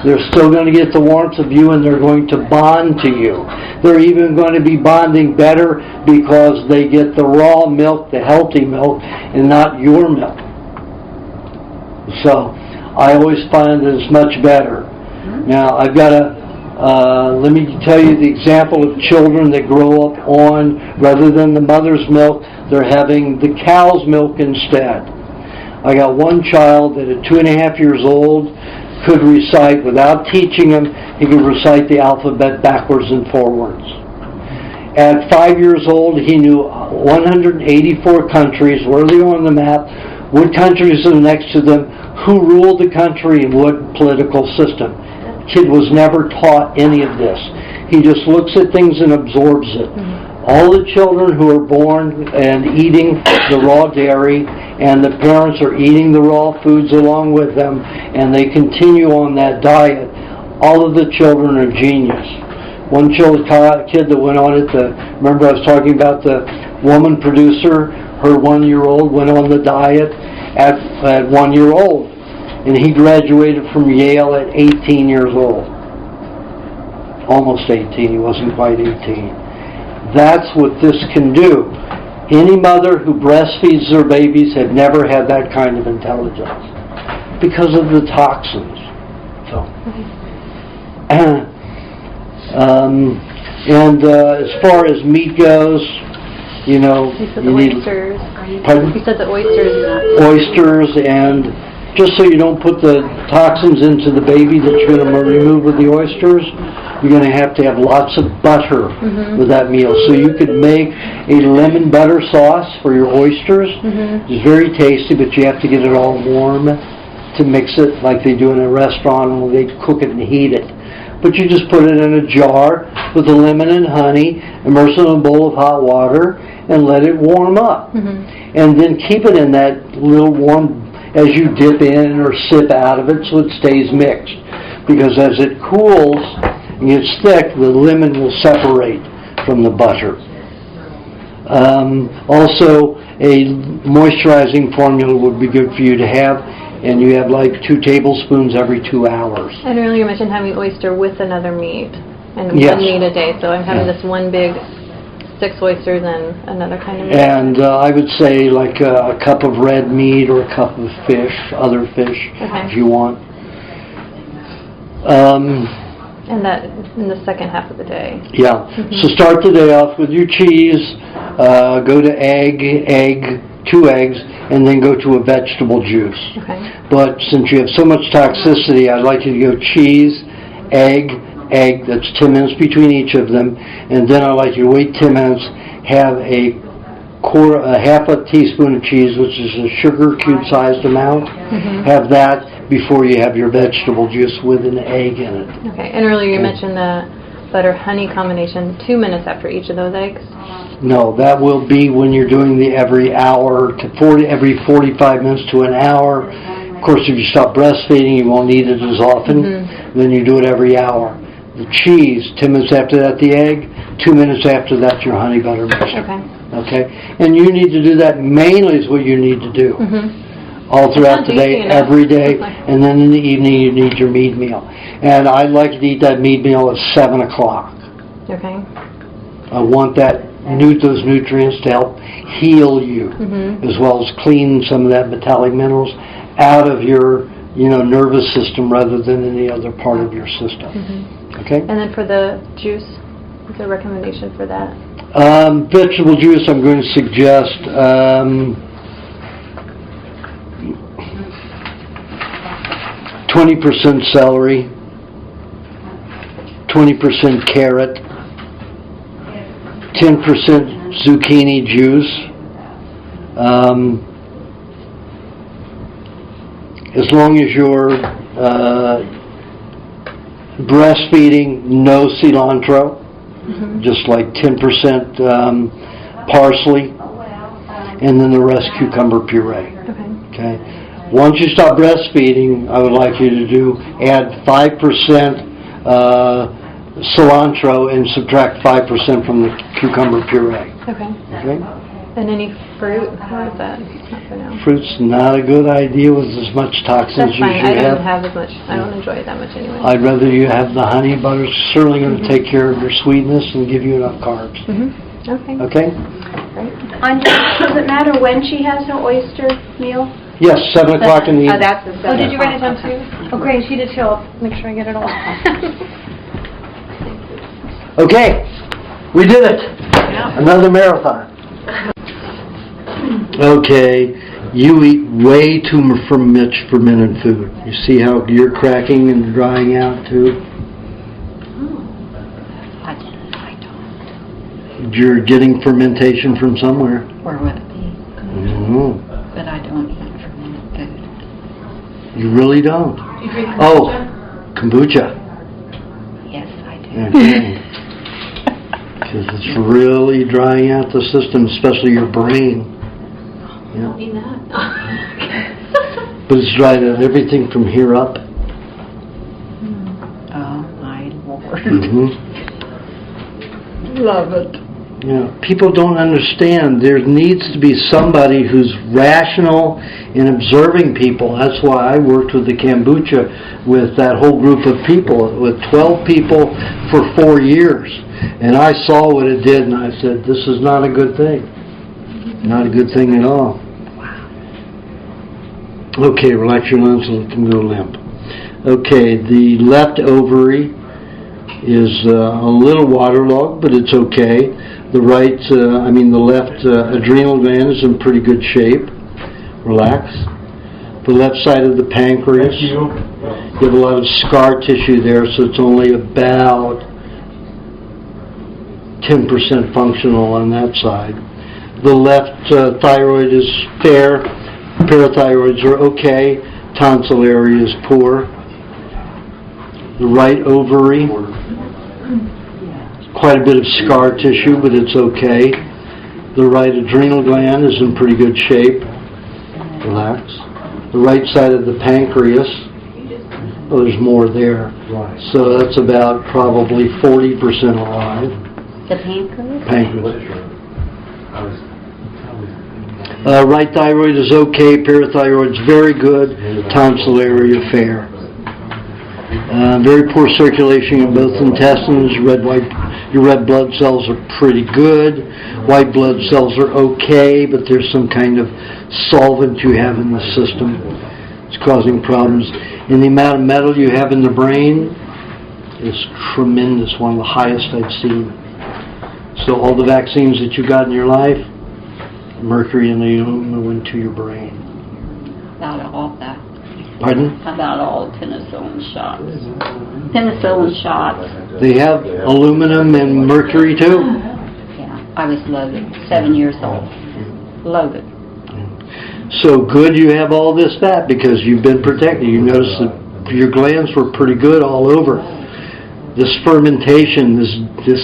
They're still going to get the warmth of you, and they're going to bond to you. They're even going to be bonding better because they get the raw milk, the healthy milk, and not your milk. So I always find that it's much better. Now, I've got let me tell you the example of children that grow up on, rather than the mother's milk, they're having the cow's milk instead. I got one child that at 2.5 years old could recite, without teaching him, he could recite the alphabet backwards and forwards. At 5 years old, he knew 184 countries, where they are on the map, what countries are next to them, who ruled the country, and what political system. Kid was never taught any of this. He just looks at things and absorbs it. All the children who are born and eating the raw dairy, and the parents are eating the raw foods along with them, and they continue on that diet, all of the children are genius. One kid that went on it, remember I was talking about the woman producer, her 1-year-old went on the diet at 1 year old. And he graduated from Yale at 18 years old. Almost 18, he wasn't quite 18. That's what this can do. Any mother who breastfeeds their babies have never had that kind of intelligence because of the toxins. So, as far as meat goes, you said the oysters. Pardon? You said the oysters. Oysters, and just so you don't put the toxins into the baby that you're going to remove with the oysters, you're going to have lots of butter with that meal. So you could make a lemon butter sauce for your oysters. It's very tasty, but you have to get it all warm to mix it like they do in a restaurant where they cook it and heat it. But you just put it in a jar with the lemon and honey, immerse it in a bowl of hot water, and let it warm up. And then keep it in that little warm as you dip in or sip out of it so it stays mixed. Because as it cools and gets thick, the lemon will separate from the butter. Also, a moisturizing formula would be good for you to have, and you have like 2 tablespoons every 2 hours. And earlier you mentioned having oyster with another meat, and Yes. 1 meat a day. So I'm having this one big 6 oysters and another kind of meat. And I would say like a cup of red meat or a cup of fish, other fish, if you want. And that in the second half of the day. Yeah. So start the day off with your cheese. Go to egg, 2 eggs, and then go to a vegetable juice. Okay. But since you have so much toxicity, I'd like you to go cheese, egg, that's 10 minutes between each of them, and then I'd like you to wait 10 minutes, have a half a teaspoon of cheese, which is a sugar cube-sized amount. Have that before you have your vegetable juice with an egg in it. Okay, and earlier you mentioned the butter-honey combination 2 minutes after each of those eggs? No, that will be when you're doing the every 45 minutes to an hour. Of course, if you stop breastfeeding, you won't need it as often. Then you do it every hour. The cheese, 10 minutes after that, the egg. 2 minutes after that, your honey butter mixture. Okay? And you need to do that mainly is what you need to do. All throughout the day, every day, and then in the evening you need your meat meal. And I like to eat that meat meal at 7 o'clock. Okay. I want those nutrients to help heal you, as well as clean some of that metallic minerals out of your nervous system rather than any other part of your system. Okay? And then for the juice, what's the recommendation for that? Vegetable juice, I'm going to suggest 20% celery, 20% carrot, 10% zucchini juice. As long as you're breastfeeding, no cilantro, just like 10% parsley, and then the rest cucumber puree. Okay. Once you stop breastfeeding, I would like you to add 5% cilantro and subtract 5% from the cucumber puree. Okay. And any fruit? How is that? Not for now. Fruit's not a good idea with as much toxins That's as fine. you I have. don't have as much. I don't enjoy it that much anyway. I'd rather you have the honey. Butter's certainly going to take care of your sweetness and give you enough carbs. Okay. Okay? Great. Does it matter when she has her oyster meal? Yes, 7 o'clock in the evening. That's the 7 did you write it down o'clock. too? Oh, great. She did too. I'll make sure I get it all. Okay, we did it. Another marathon. Okay, you eat way too much fermented food. You see how you're cracking and drying out too? I don't. You're getting fermentation from somewhere. Where would it be? But I don't eat fermented food. You really don't? You drink kombucha. Yes, I do. Because it's really drying out the system, especially your brain. I don't mean that. But it's dried out everything from here up. Oh, my Lord. Love it. People don't understand. There needs to be somebody who's rational in observing people. That's why I worked with the kombucha with that whole group of people, with 12 people for 4 years. And I saw what it did, and I said, this is not a good thing. Not a good thing at all. Okay, relax your lungs and let them go limp. Okay, the left ovary is a little waterlogged, but it's okay. The left adrenal gland is in pretty good shape. Relax. The left side of the pancreas, you have a lot of scar tissue there, so it's only about 10% functional on that side. The left thyroid is fair. Parathyroids are okay. Tonsil area is poor. The right ovary, quite a bit of scar tissue, but it's okay. The right adrenal gland is in pretty good shape. Relax. The right side of the pancreas, there's more there. So that's about probably 40% alive. The pancreas? Pancreas. Right thyroid is okay. Parathyroid's very good. Tonsil area fair. Very poor circulation in both intestines. Your red blood cells are pretty good. White blood cells are okay, but there's some kind of solvent you have in the system. It's causing problems. And the amount of metal you have in the brain is tremendous, one of the highest I've seen. So all the vaccines that you got in your life, mercury and the aluminum went to your brain? About all that. Pardon? About all penicillin shots. Penicillin shots. They have aluminum and mercury too? Yeah, I was loaded, 7 years old. Loaded. So good you have all this fat because you've been protected. You notice that your glands were pretty good all over. This fermentation, this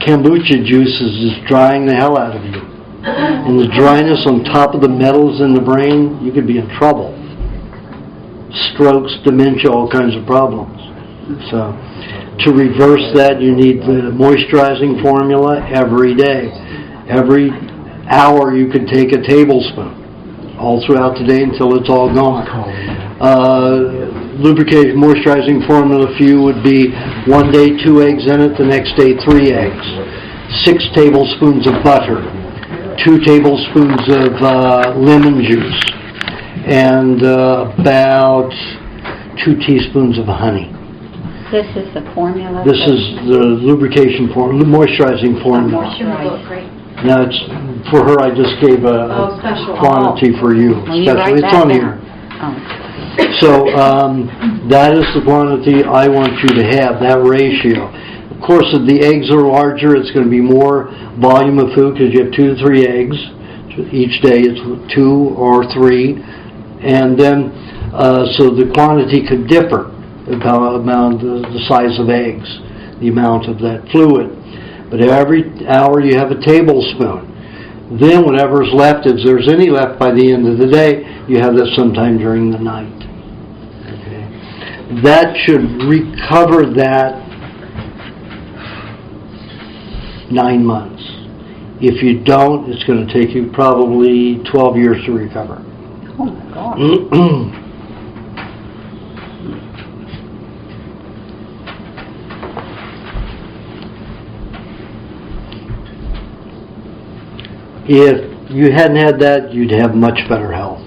kombucha juice is just drying the hell out of you. And the dryness on top of the metals in the brain, you could be in trouble. Strokes, dementia, all kinds of problems. So to reverse that, you need the moisturizing formula every day. Every hour you could take a tablespoon all throughout the day until it's all gone. Lubricating moisturizing formula for you would be one day 2 eggs in it, the next day 3 eggs, 6 tablespoons of butter, 2 tablespoons of lemon juice, and about 2 teaspoons of honey. This is the formula? This is the lubrication formula, moisturizing formula. Now, it's, for her, I just gave a quantity for you. Special. It's on here. So, that is the quantity I want you to have, that ratio. Of course, if the eggs are larger, it's going to be more volume of food because you have 2 to 3 eggs. Each day it's 2 or 3. And then, so the quantity could differ about the size of eggs, the amount of that fluid. But every hour you have a tablespoon. Then whatever's left, if there's any left by the end of the day, you have that sometime during the night. Okay. That should recover that 9 months. If you don't, it's going to take you probably 12 years to recover. Oh my God. If you hadn't had that, you'd have much better health.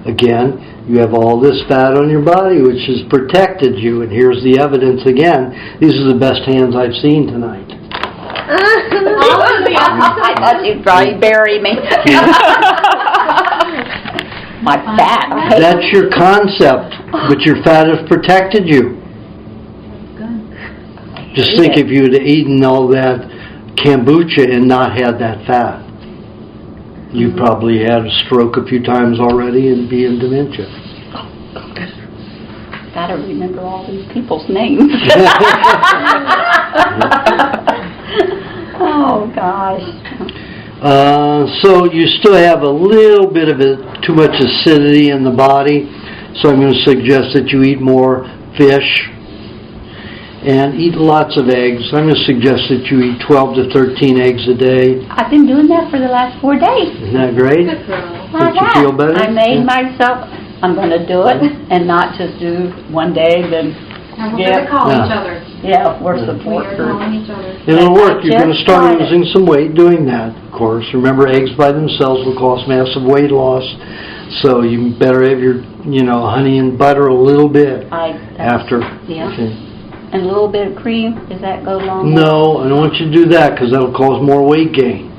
Again, you have all this fat on your body, which has protected you, and here's the evidence again. These are the best hands I've seen tonight. I thought you'd probably bury me. My fat. That's your concept, but your fat has protected you. Just think if you had eaten all that kombucha and not had that fat. You probably had a stroke a few times already and be in dementia. Gotta remember all these people's names. Oh gosh. So you still have a little bit of too much acidity in the body. So I'm going to suggest that you eat more fish and eat lots of eggs. I'm going to suggest that you eat 12 to 13 eggs a day. I've been doing that for the last 4 days. Isn't that great? Don't you feel better? I made myself, I'm going to do it and not just do one day, then We're going to call each other. Yeah, we're support group. It'll work. You're going to start losing some weight doing that, of course. Remember, eggs by themselves will cause massive weight loss. So you better have your, honey and butter a little bit after. Yeah. Okay. And a little bit of cream, does that go along? No, I don't want you to do that because that'll cause more weight gain.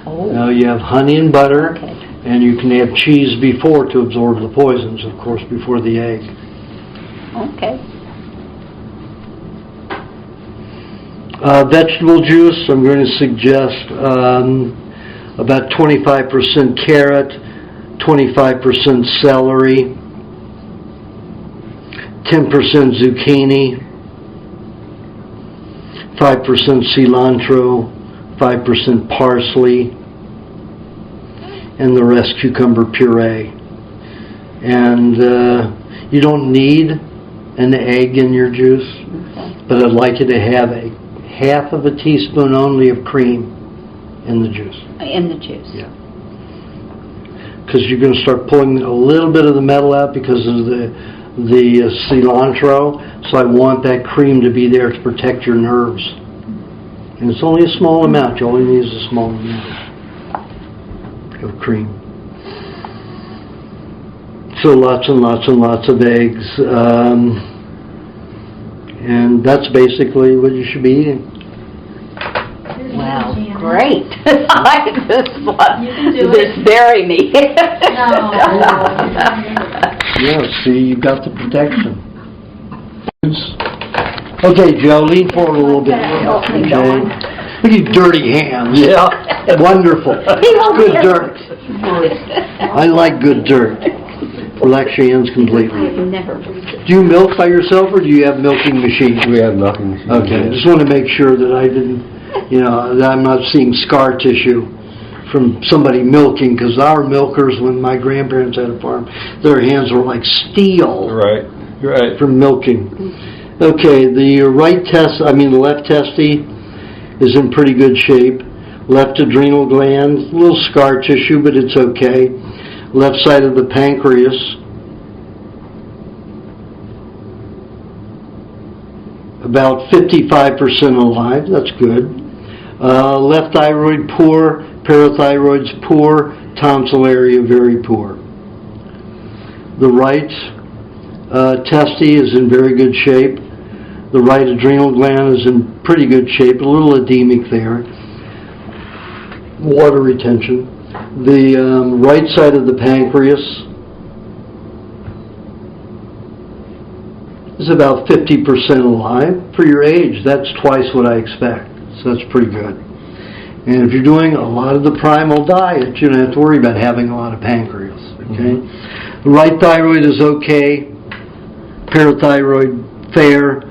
Oh. Now you have honey and butter, and you can have cheese before to absorb the poisons, of course, before the egg. Okay. Vegetable juice, I'm going to suggest about 25% carrot, 25% celery, 10% zucchini, 5% cilantro, 5% parsley, and the rest cucumber puree. And you don't need an egg in your juice, but I'd like you to have a half of a teaspoon only of cream in the juice. In the juice. Yeah. Because you're going to start pulling a little bit of the metal out because of the cilantro. So I want that cream to be there to protect your nerves. And it's only a small amount. You only need a small amount of cream. So lots and lots and lots of eggs. And that's basically what you should be eating. Wow, great. I just bury me. Yeah, see, you got the protection. Okay, Joe, lean forward a little bit. Okay. Look at your dirty hands. Yeah. Wonderful. Good dirt. I like good dirt. Relax your hands completely. Do you milk by yourself, or do you have milking machines? We have milking machines. Okay, I just want to make sure that I didn't, that I'm not seeing scar tissue from somebody milking, because our milkers, when my grandparents had a farm, their hands were like steel. Right. From milking. Okay, the the left testy is in pretty good shape. Left adrenal gland, a little scar tissue, but it's okay. Left side of the pancreas. About 55% alive, that's good. Left thyroid poor, parathyroid's poor, tonsil area very poor. The right testy is in very good shape. The right adrenal gland is in pretty good shape, a little edemic there. Water retention. The right side of the pancreas is about 50% alive. For your age, that's twice what I expect, so that's pretty good. And if you're doing a lot of the primal diet, you don't have to worry about having a lot of pancreas, okay? The right thyroid is okay, parathyroid fair,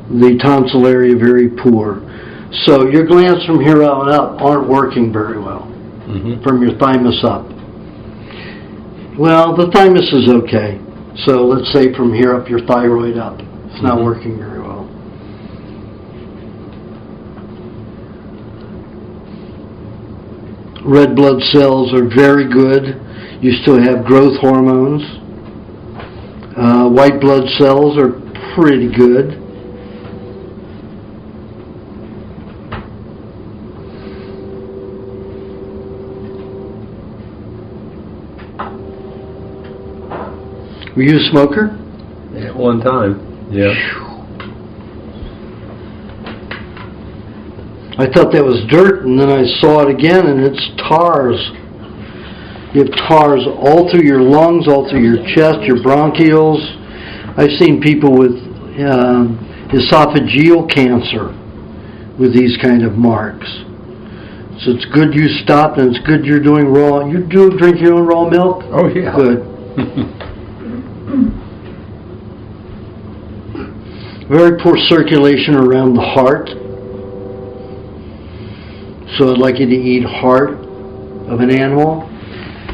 the tonsil area very poor. So your glands from here on up aren't working very well, from your thymus up. Well, the thymus is okay. So let's say from here up, your thyroid up. It's not working very well. Red blood cells are very good. You still have growth hormones. White blood cells are pretty good. Were you a smoker? At one time, yeah. I thought that was dirt, and then I saw it again, and it's tars. You have tars all through your lungs, all through your chest, your bronchioles. I've seen people with esophageal cancer with these kind of marks. So it's good you stopped, and it's good you're doing raw. You do drink your own raw milk? Oh, yeah. Good. Very poor circulation around the heart. So I'd like you to eat heart of an animal.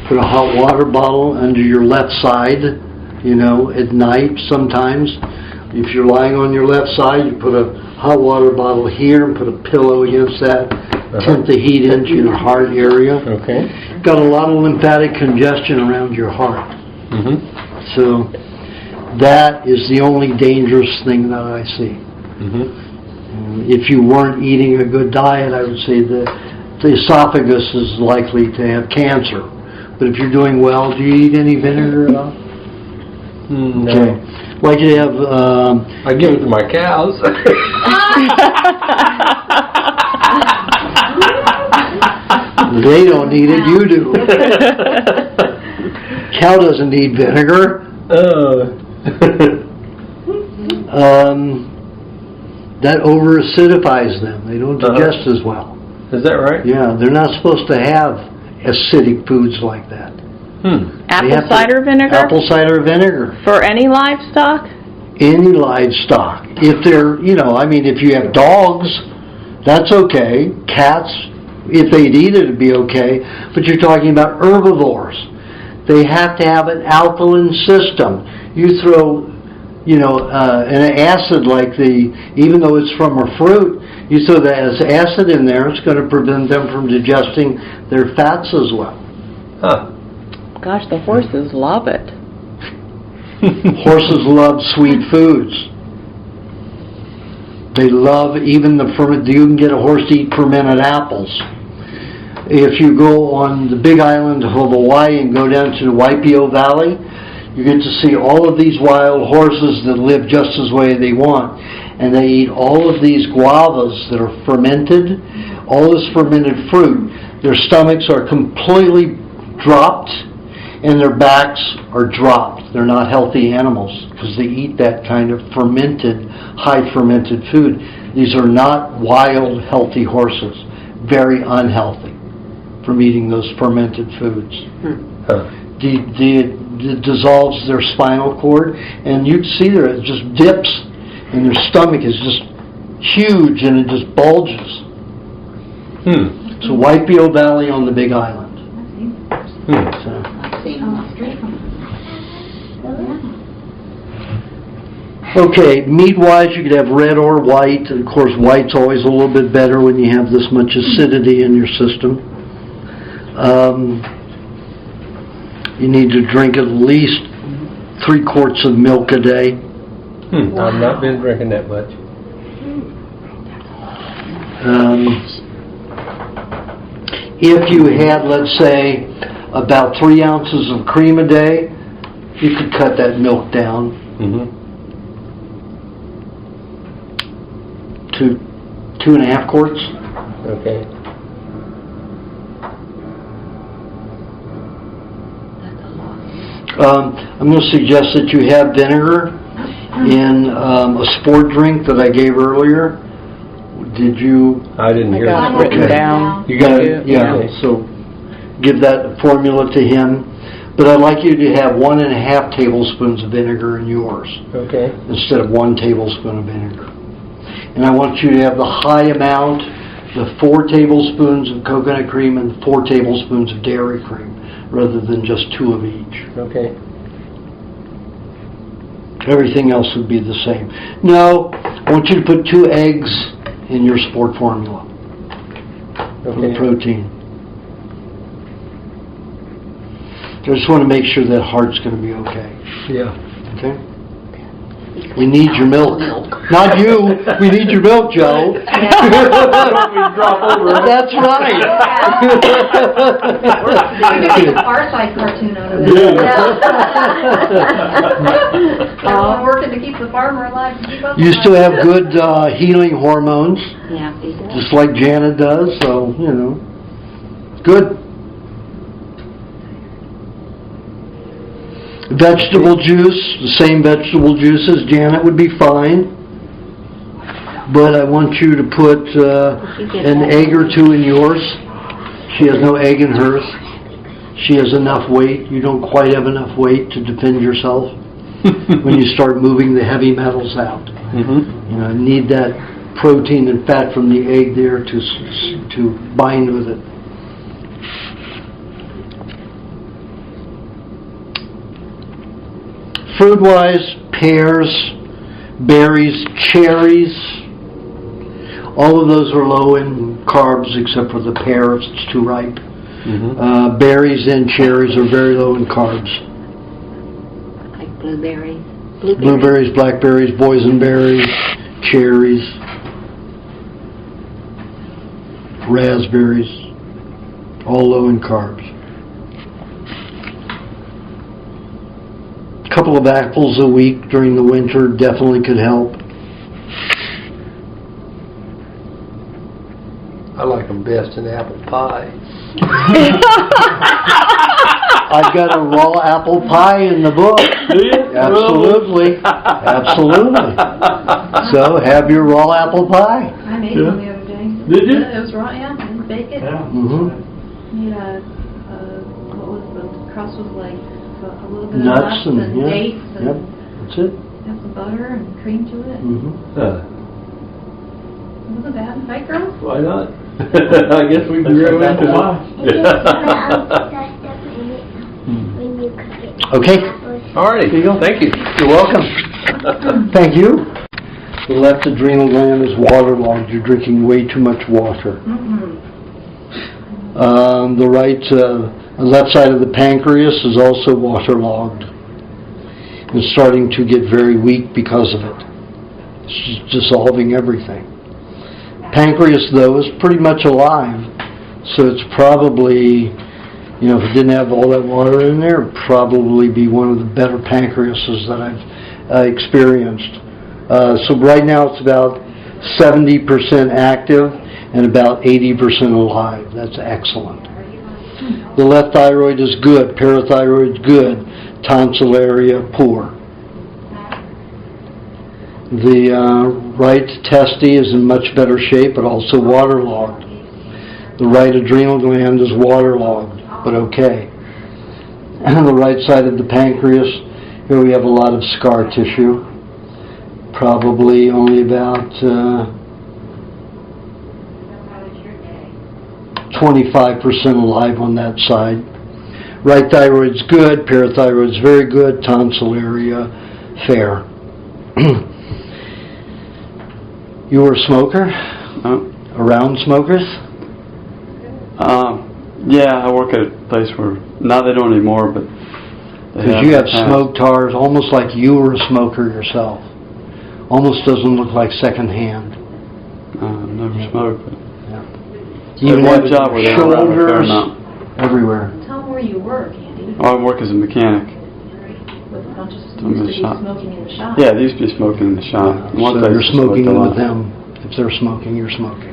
Put a hot water bottle under your left side, at night sometimes. If you're lying on your left side, you put a hot water bottle here and put a pillow against that. Tempt the heat into your heart area. Okay. Got a lot of lymphatic congestion around your heart. So that is the only dangerous thing that I see. If you weren't eating a good diet, I would say that the esophagus is likely to have cancer. But if you're doing well, do you eat any vinegar at all? No. Okay. Like you have... I give it to my cows. They don't need it, you do. Cow doesn't need vinegar. That over-acidifies them. They don't digest as well. Is that right? Yeah, they're not supposed to have acidic foods like that. Apple cider vinegar? Apple cider vinegar. For any livestock? Any livestock. If they're, if you have dogs, that's okay. Cats, if they'd eat it, it'd be okay. But you're talking about herbivores. They have to have an alkaline system. You throw, an acid like even though it's from a fruit, you throw that as acid in there, it's going to prevent them from digesting their fats as well. Gosh, the horses love it. Horses love sweet foods. They love even you can get a horse to eat fermented apples. If you go on the big island of Hawaii and go down to the Waipio Valley, you get to see all of these wild horses that live just as way they want. and they eat all of these guavas that are fermented, all this fermented fruit. Their stomachs are completely dropped, and their backs are dropped. They're not healthy animals because they eat that kind of fermented, high fermented food. These are not wild, healthy horses. Very unhealthy from eating those fermented foods. It dissolves their spinal cord, and you'd see there, it just dips, and their stomach is just huge, and it just bulges. So Whitefield Valley on the Big Island. So. Okay, meat-wise, you could have red or white. Of course, white's always a little bit better when you have this much acidity in your system. You need to drink at least 3 quarts of milk a day. I've not been drinking that much. If you had, let's say, about 3 ounces of cream a day, you could cut that milk down to 2.5 quarts. Okay. I'm going to suggest that you have vinegar in a sport drink that I gave earlier. Did you? I didn't hear that. Written down. You got it? Yeah. So give that formula to him. But I'd like you to have 1.5 tablespoons of vinegar in yours. Okay. Instead of 1 tablespoon of vinegar. And I want you to have the high amount, the 4 tablespoons of coconut cream and 4 tablespoons of dairy cream, rather than just 2 of each. Okay. Everything else would be the same. No, I want you to put 2 eggs in your sport formula for the protein. I just want to make sure that heart's going to be okay. Yeah. Okay? We need your milk. Not you. We need your milk, Joe. That's right. We're going to make a Far Side cartoon out of it. Everyone working to keep the farmer alive. To keep up You still have good healing hormones, Yeah. just like Janet does, so, you know. Good. Vegetable juice, the same vegetable juice as Janet would be fine. But I want you to put an egg or 2 in yours. She has no egg in hers. She has enough weight. You don't quite have enough weight to defend yourself when you start moving the heavy metals out. You know, need that protein and fat from the egg there to bind with it. Fruit-wise, pears, berries, cherries, all of those are low in carbs except for the pear if it's too ripe. Berries and cherries are very low in carbs. Like blueberries. Blueberries, blackberries, boysenberries, cherries, raspberries, all low in carbs. A couple of apples a week during the winter definitely could help. I like them best in apple pie. I've got a raw apple pie in the book. Do you? Absolutely. Absolutely. So have your raw apple pie. I made one the other day. Did you? It was raw, yeah. And bake it. Made what was the crust was like a little bit Nuts of nuts and yeah. dates and That's it. have some butter and cream to it. Wasn't bad, right, girls? Why not? I guess we can grow into it. Okay. Alrighty. Thank you. You're welcome. Thank you. The left adrenal gland is waterlogged. You're drinking way too much water. The left side of the pancreas is also waterlogged and starting to get very weak because of it. It's just dissolving everything. Pancreas, though, is pretty much alive, so it's probably, if it didn't have all that water in there, it'd probably be one of the better pancreases that I've experienced. So right now it's about 70% active and about 80% alive. That's excellent. The left thyroid is good, parathyroid is good, tonsil area poor. The right testy is in much better shape, but also waterlogged. The right adrenal gland is waterlogged, but okay. And the right side of the pancreas, here we have a lot of scar tissue. Probably only about 25% alive on that side. Right thyroid's good, parathyroid's very good, tonsil area fair. You were a smoker? Around smokers? Yeah, I work at a place where, now they don't anymore, but... Because you have smoke tars, almost like you were a smoker yourself. Almost doesn't look like secondhand. I've never smoked, but... You have one job where they were around a fair shoulders, amount. everywhere. Tell them where you work, Andy. I work as a mechanic. With a bunch of I'm in the used to be shop. smoking in the shop. Yeah, they used to be smoking in the shop. One So place you're I smoking smoked a lot. with them. If they're smoking, you're smoking.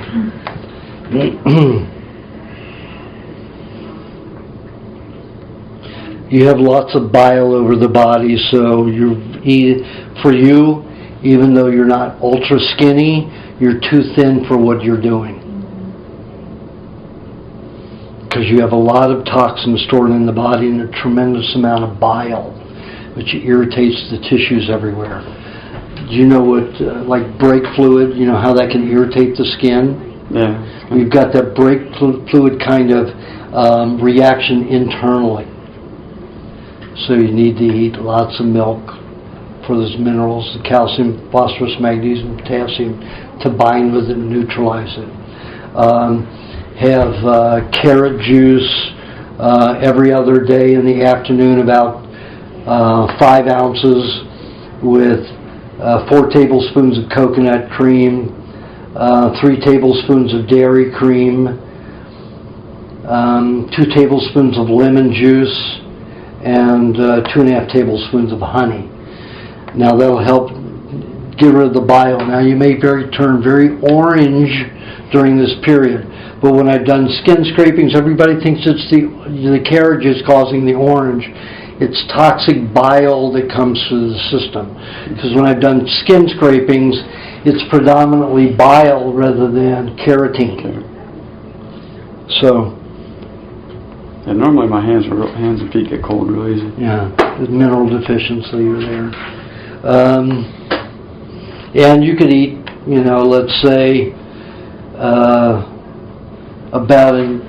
You have lots of bile over the body, so for you, even though you're not ultra skinny, you're too thin for what you're doing. Because you have a lot of toxins stored in the body and a tremendous amount of bile, which irritates the tissues everywhere. Do you know what, like brake fluid, you know how that can irritate the skin? Yeah. We've got that brake fluid kind of reaction internally. So you need to eat lots of milk for those minerals, the calcium, phosphorus, magnesium, potassium, to bind with it and neutralize it. Have carrot juice every other day in the afternoon, about 5 ounces with 4 tablespoons of coconut cream, 3 tablespoons of dairy cream, 2 tablespoons of lemon juice, and 2.5 tablespoons of honey. Now that'll help get rid of the bile. Now you may turn very orange during this period, but when I've done skin scrapings, everybody thinks it's the carriage is causing the orange. It's toxic bile that comes through the system. Because when I've done skin scrapings, it's predominantly bile rather than keratin. So. Yeah, normally my hands and feet get cold real easy. Yeah, with mineral deficiency are there. And you could eat, let's say, about an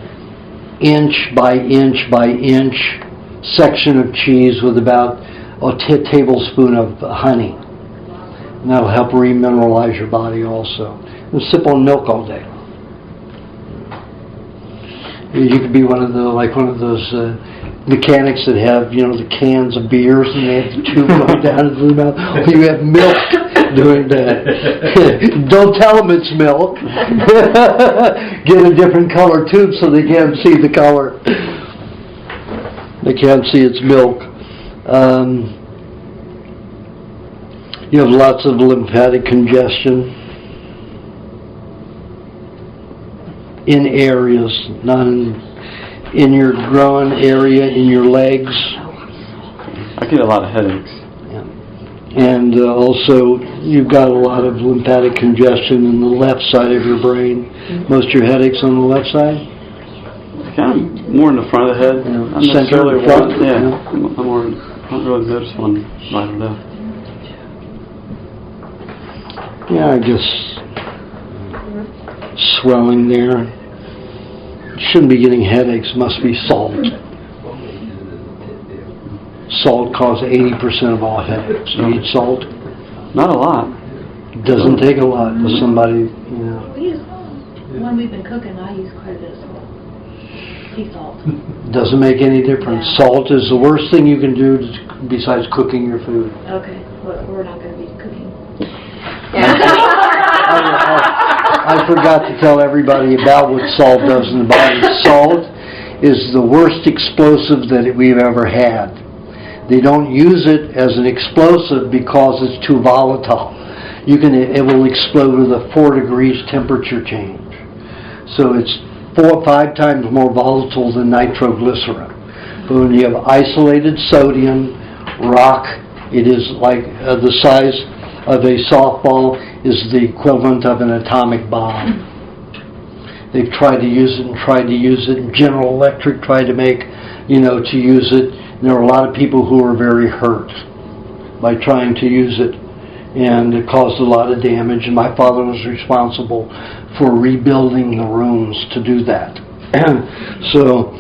inch by inch by inch section of cheese with about a tablespoon of honey. And that'll help remineralize your body also. And sip on milk all day. You could be one of those mechanics that have, the cans of beers and they have the tube going down into the mouth. You have milk doing that. Don't tell them it's milk. Get a different color tube so they can't see the color. They can't see it's milk. You have lots of lymphatic congestion in areas, not in your groin area, in your legs. I get a lot of headaches. Yeah. And also, you've got a lot of lymphatic congestion in the left side of your brain. Most of your headaches on the left side? Kind of more in the front of the head. Yeah. I'm Center necessarily front? one. Yeah, I'm more. I don't really notice one right or left. Yeah, I guess swelling there. Shouldn't be getting headaches, must be salt. Salt causes 80% of all headaches. You eat salt? Not a lot. Doesn't take a lot for somebody, When we've been cooking, I use quite a bit of salt. Sea salt. Doesn't make any difference. Yeah. Salt is the worst thing you can do besides cooking your food. Okay, well, we're not going to be cooking. I forgot to tell everybody about what salt does in the body. Salt is the worst explosive that we've ever had. They don't use it as an explosive because it's too volatile. it will explode with a 4 degrees temperature change. So it's 4 or 5 times more volatile than nitroglycerin. But when you have isolated sodium, rock, it is like the size of a softball is the equivalent of an atomic bomb. They've tried to use it and General Electric tried to to use it. And there are a lot of people who are very hurt by trying to use it, and it caused a lot of damage, and my father was responsible for rebuilding the rooms to do that. So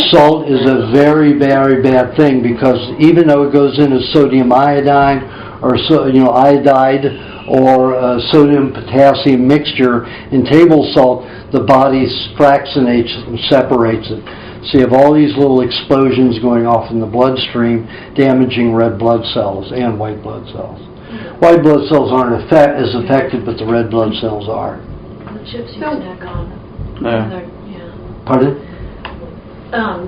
salt is a very, very bad thing, because even though it goes in as sodium iodine or iodide or sodium potassium mixture in table salt, the body fractionates it and separates it. So you have all these little explosions going off in the bloodstream, damaging red blood cells and white blood cells. White blood cells aren't as affected, but the red blood cells are. The chips you snack on. Yeah. Pardon?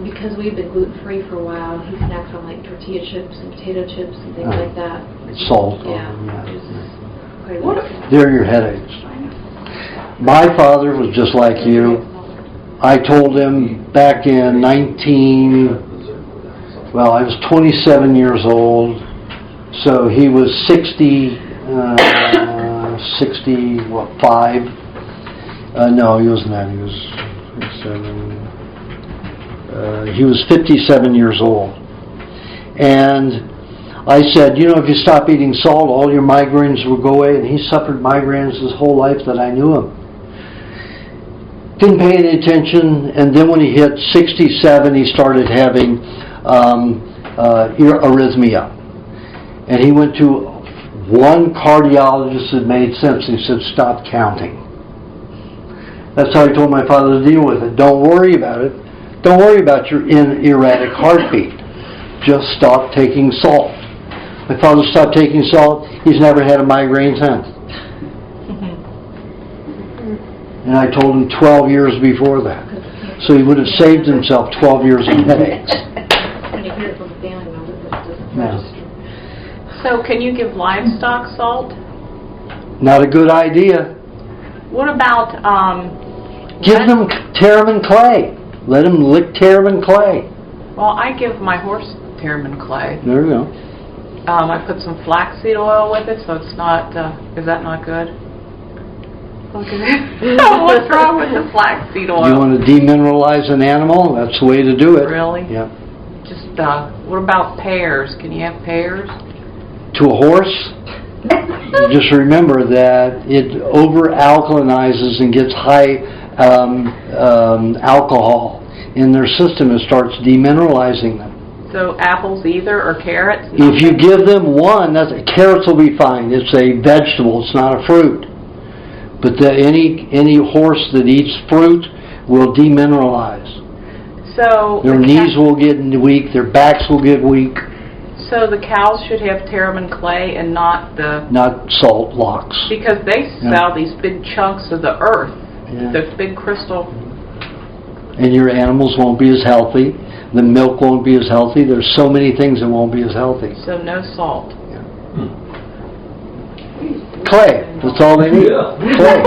Because we've been gluten-free for a while, he snacks on like tortilla chips and potato chips and things like that. Salt. Yeah. Quite a bit. They're your headaches. My father was just like you. I told him back in I was 27 years old, so he was 65. No, he wasn't that. He was 57. He was 57 years old. And I said, if you stop eating salt, all your migraines will go away. And he suffered migraines his whole life that I knew him. Didn't pay any attention, and then when he hit 67, he started having arrhythmia. And he went to one cardiologist that made sense. He said, stop counting. That's how I told my father to deal with it. Don't worry about it. Don't worry about your erratic heartbeat. Just stop taking salt. My father stopped taking salt. He's never had a migraine since. And I told him 12 years before that. So he would have saved himself 12 years of headaches. When you hear it from a family member, that doesn't Yeah. register. So can you give livestock salt? Not a good idea. What about, Give them Terramin clay. Let them lick Terramin clay. well, I give my horse Terramin clay. There you go. I put some flaxseed oil with it, so it's not, is that not good? Okay. What's wrong with the flaxseed oil? You want to demineralize an animal? That's the way to do it. Really? Yeah. Just, what about pears? Can you have pears? To a horse, just remember that it over-alkalinizes and gets high alcohol in their system and starts demineralizing them. So apples either, or carrots? If you give them one, carrots will be fine. It's a vegetable. It's not a fruit. But any horse that eats fruit will demineralize. So Their knees will get weak. Their backs will get weak. So the cows should have Terramin clay and not salt blocks. Because they sell these big chunks of the earth, the big crystal. And your animals won't be as healthy. The milk won't be as healthy. There's so many things that won't be as healthy. So no salt. Clay. That's all they need. Clay.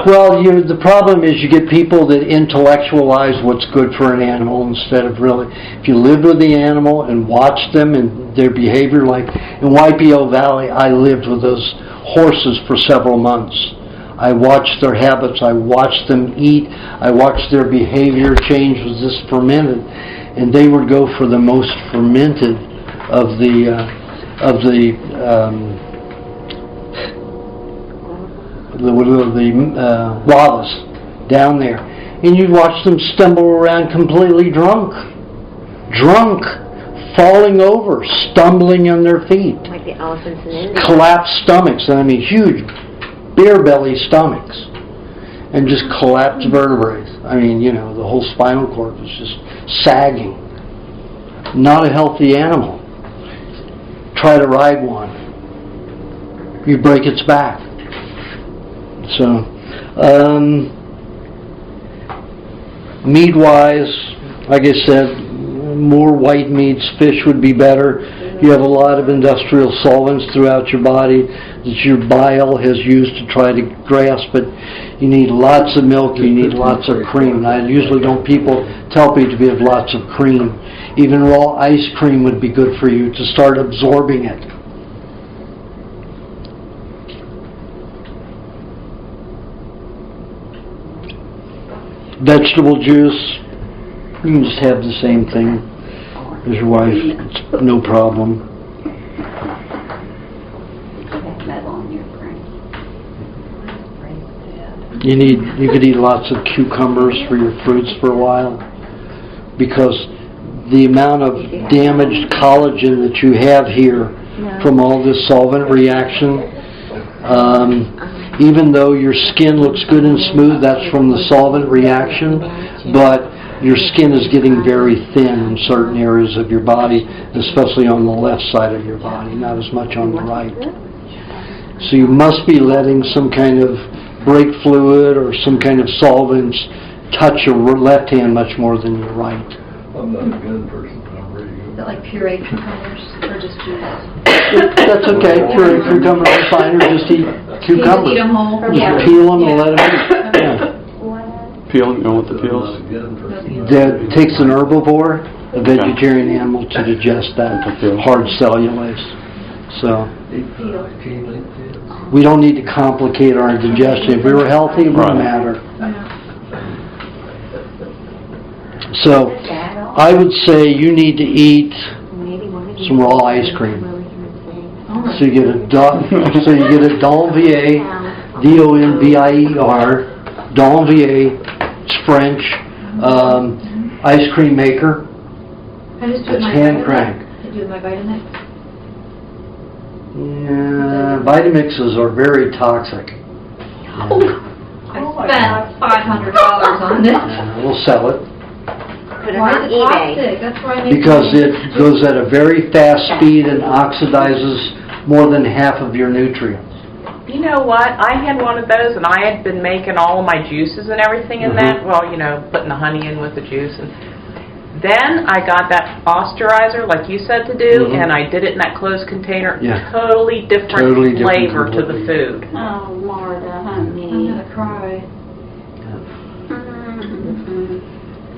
Well, the problem is you get people that intellectualize what's good for an animal instead of really. If you lived with the animal and watched them and their behavior, like in YPO Valley, I lived with those horses for several months. I watched their habits. I watched them eat. I watched their behavior change with this fermented, and they would go for the most fermented of the guavas down there, and you'd watch them stumble around completely drunk, falling over, stumbling on their feet, Like the elephants in India. collapsed stomachs, and I mean huge beer belly stomachs, and just collapsed vertebrae. I mean, the whole spinal cord was just sagging. Not a healthy animal. Try to ride one. You break its back. So, meat-wise, like I said, more white meats, fish would be better. You have a lot of industrial solvents throughout your body that your bile has used to try to grasp it. You need lots of milk, you need lots of cream. And I usually don't tell people to have lots of cream. Even raw ice cream would be good for you to start absorbing it. Vegetable juice, you can just have the same thing as your wife. It's no problem. You could eat lots of cucumbers for your fruits for a while, because the amount of damaged collagen that you have here from all this solvent reaction, even though your skin looks good and smooth, that's from the solvent reaction, but your skin is getting very thin in certain areas of your body, especially on the left side of your body, not as much on the right. So you must be letting some kind of brake fluid or some kind of solvents touch your left hand much more than your right. I'm not a gun person, I'm ready to go. Is it like pureed cucumbers or just juice? That's okay. Pureed cucumbers are fine, or just eat cucumbers. Eat them whole? Just peel them and let them eat. Yeah. Peel them, you want the peels? That takes an herbivore, a vegetarian animal, to digest that hard cellulose. So we don't need to complicate our digestion. If we were healthy, it wouldn't matter. So I would say you need to eat some raw ice cream. So you get a Donvier, Donvier, Donvier, it's French, ice cream maker. I just do it It's my hand crank. I do my Vitamix. Yeah, Vitamixes are very toxic. I spent $500 on this. We'll sell it. Put it Why on is it eBay. toxic? That's where I make Because money. it goes at a very fast speed and oxidizes more than half of your nutrients. You know what? I had one of those, and I had been making all of my juices and everything in that. Well, you know, putting the honey in with the juice. And then I got that pasteurizer, like you said to do, and I did it in that closed container. Yeah. Totally different flavor to the food. Oh, Marta, honey. I'm gonna cry.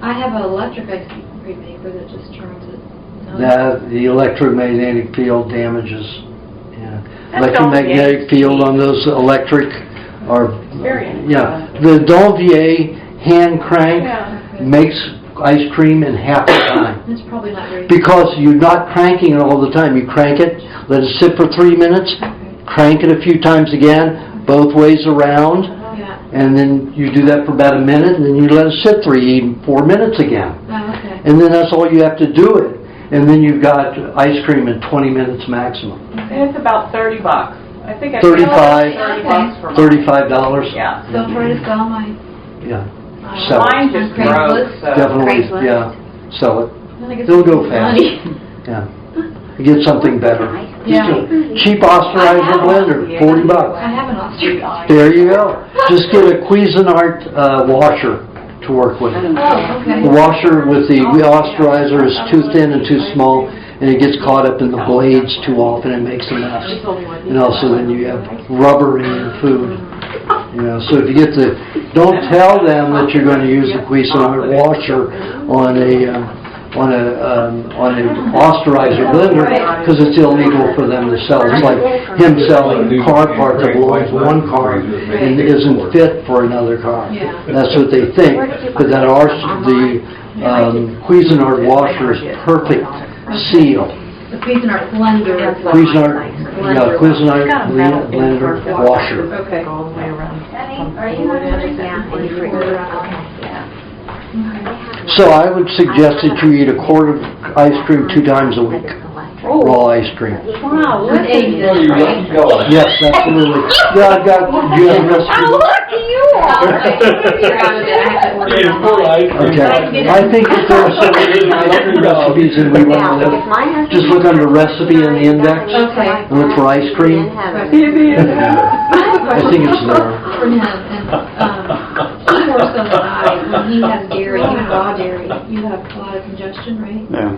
I have an electric ice cream maker that just turns it. The electromagnetic field damages. Yeah. That's Electromagnetic field on those electric are. Very The Donvier hand crank makes ice cream in half the time. It's probably not very. Because you're not cranking it all the time. You crank it, let it sit for 3 minutes, crank it a few times again, both ways around, and then you do that for about a minute, and then you let it sit 4 minutes again. Oh, okay. And then that's all you have to do it. And then you've got ice cream in 20 minutes maximum. And it's about $30. I think I paid $35 $30 for mine. $35. Yeah. So try to sell my. Yeah. Sell Mine it. just broke, so. Definitely, Craigslist. yeah. Sell it. I think it's It'll go fast. money. Yeah. You get something better. Yeah. Just a cheap pasteurizer blender, $40. I have an ostrich. There you go. Just get a Cuisinart washer to work with. Oh, okay. The washer with the pasteurizer is too thin and too small, and it gets caught up in the blades too often and makes a mess. And also then you have rubber in your food. You know, so if you get don't tell them that you're going to use a Cuisinart washer on a pasteurizer blender, because it's illegal for them to sell. It's like him selling a car part that belongs to one car and isn't fit for another car. That's what they think. But that the Cuisinart washer is perfect seal. The Cuisinart blender. Cuisinart blender washer. Okay. All the way around. So I would suggest that you eat a quart of ice cream 2 times a week. Raw ice cream. Wow, what age is this, right? Yes, absolutely. Yeah, I've got, do you have a recipe? How lucky you are! Okay. I think that there are some really nice recipes and we want to just look under recipe in the index Okay. and look for ice cream. I think it's there. For him, and he works on the eye, when he has dairy, dairy, raw dairy, you have a lot of congestion, right? Yeah.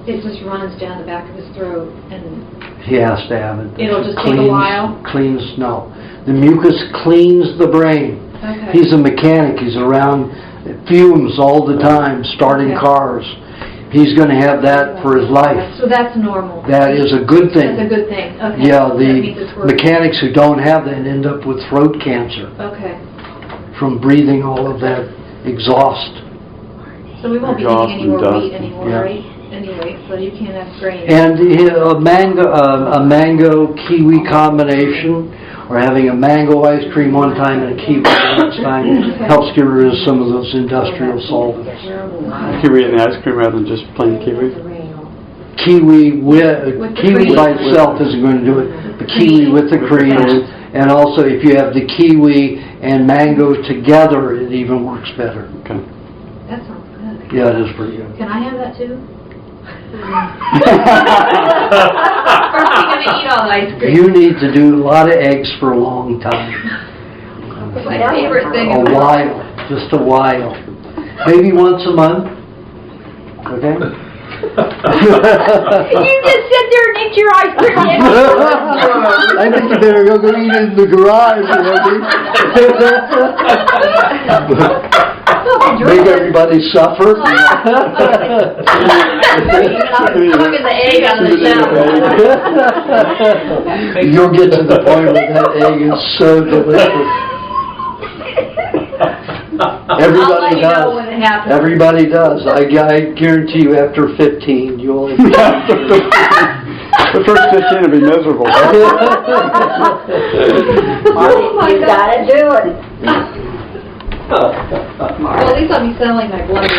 It just runs down the back of his throat and He has to have it. it'll just take a while? Cleans, no. The mucus cleans the brain. Okay. He's a mechanic, he's around fumes all the time, starting Okay. cars. He's gonna have that for his life. So that's normal? That is a good thing. That's a good thing, okay. Yeah, That the means it's working. mechanics who don't have that end up with throat cancer Okay. from breathing all of that exhaust. So we won't be Exhaust eating any more and dust. wheat anymore, Yeah. right? Anyway, so you can't have grain. And a mango kiwi combination, or having a mango ice cream one time and a kiwi the next time, helps get rid of some of those industrial solvents. Kiwi and the ice cream rather than just plain kiwi? Kiwi With the kiwi cream. by itself isn't going to do it, but kiwi with the cream, and also if you have the kiwi and mango together, it even works better. Okay. That sounds good. Yeah, it is pretty good. Can I have that too? Or are we gonna eat all the ice cream? You need to do a lot of eggs for a long time. My favorite thing A is... while, just a while. Maybe once a month, okay? You just sit there and eat your ice cream. I think you better go eat it in the garage, Randy. Make everybody suffer. Plugging the egg on the shelf. You'll get to the point where that egg is so delicious. Everybody I'll let you know does. when it happens. Everybody does. I guarantee you after 15, you'll... The first 15 will be miserable. Oh my You gotta do it. Well, at least I'll be selling my blood.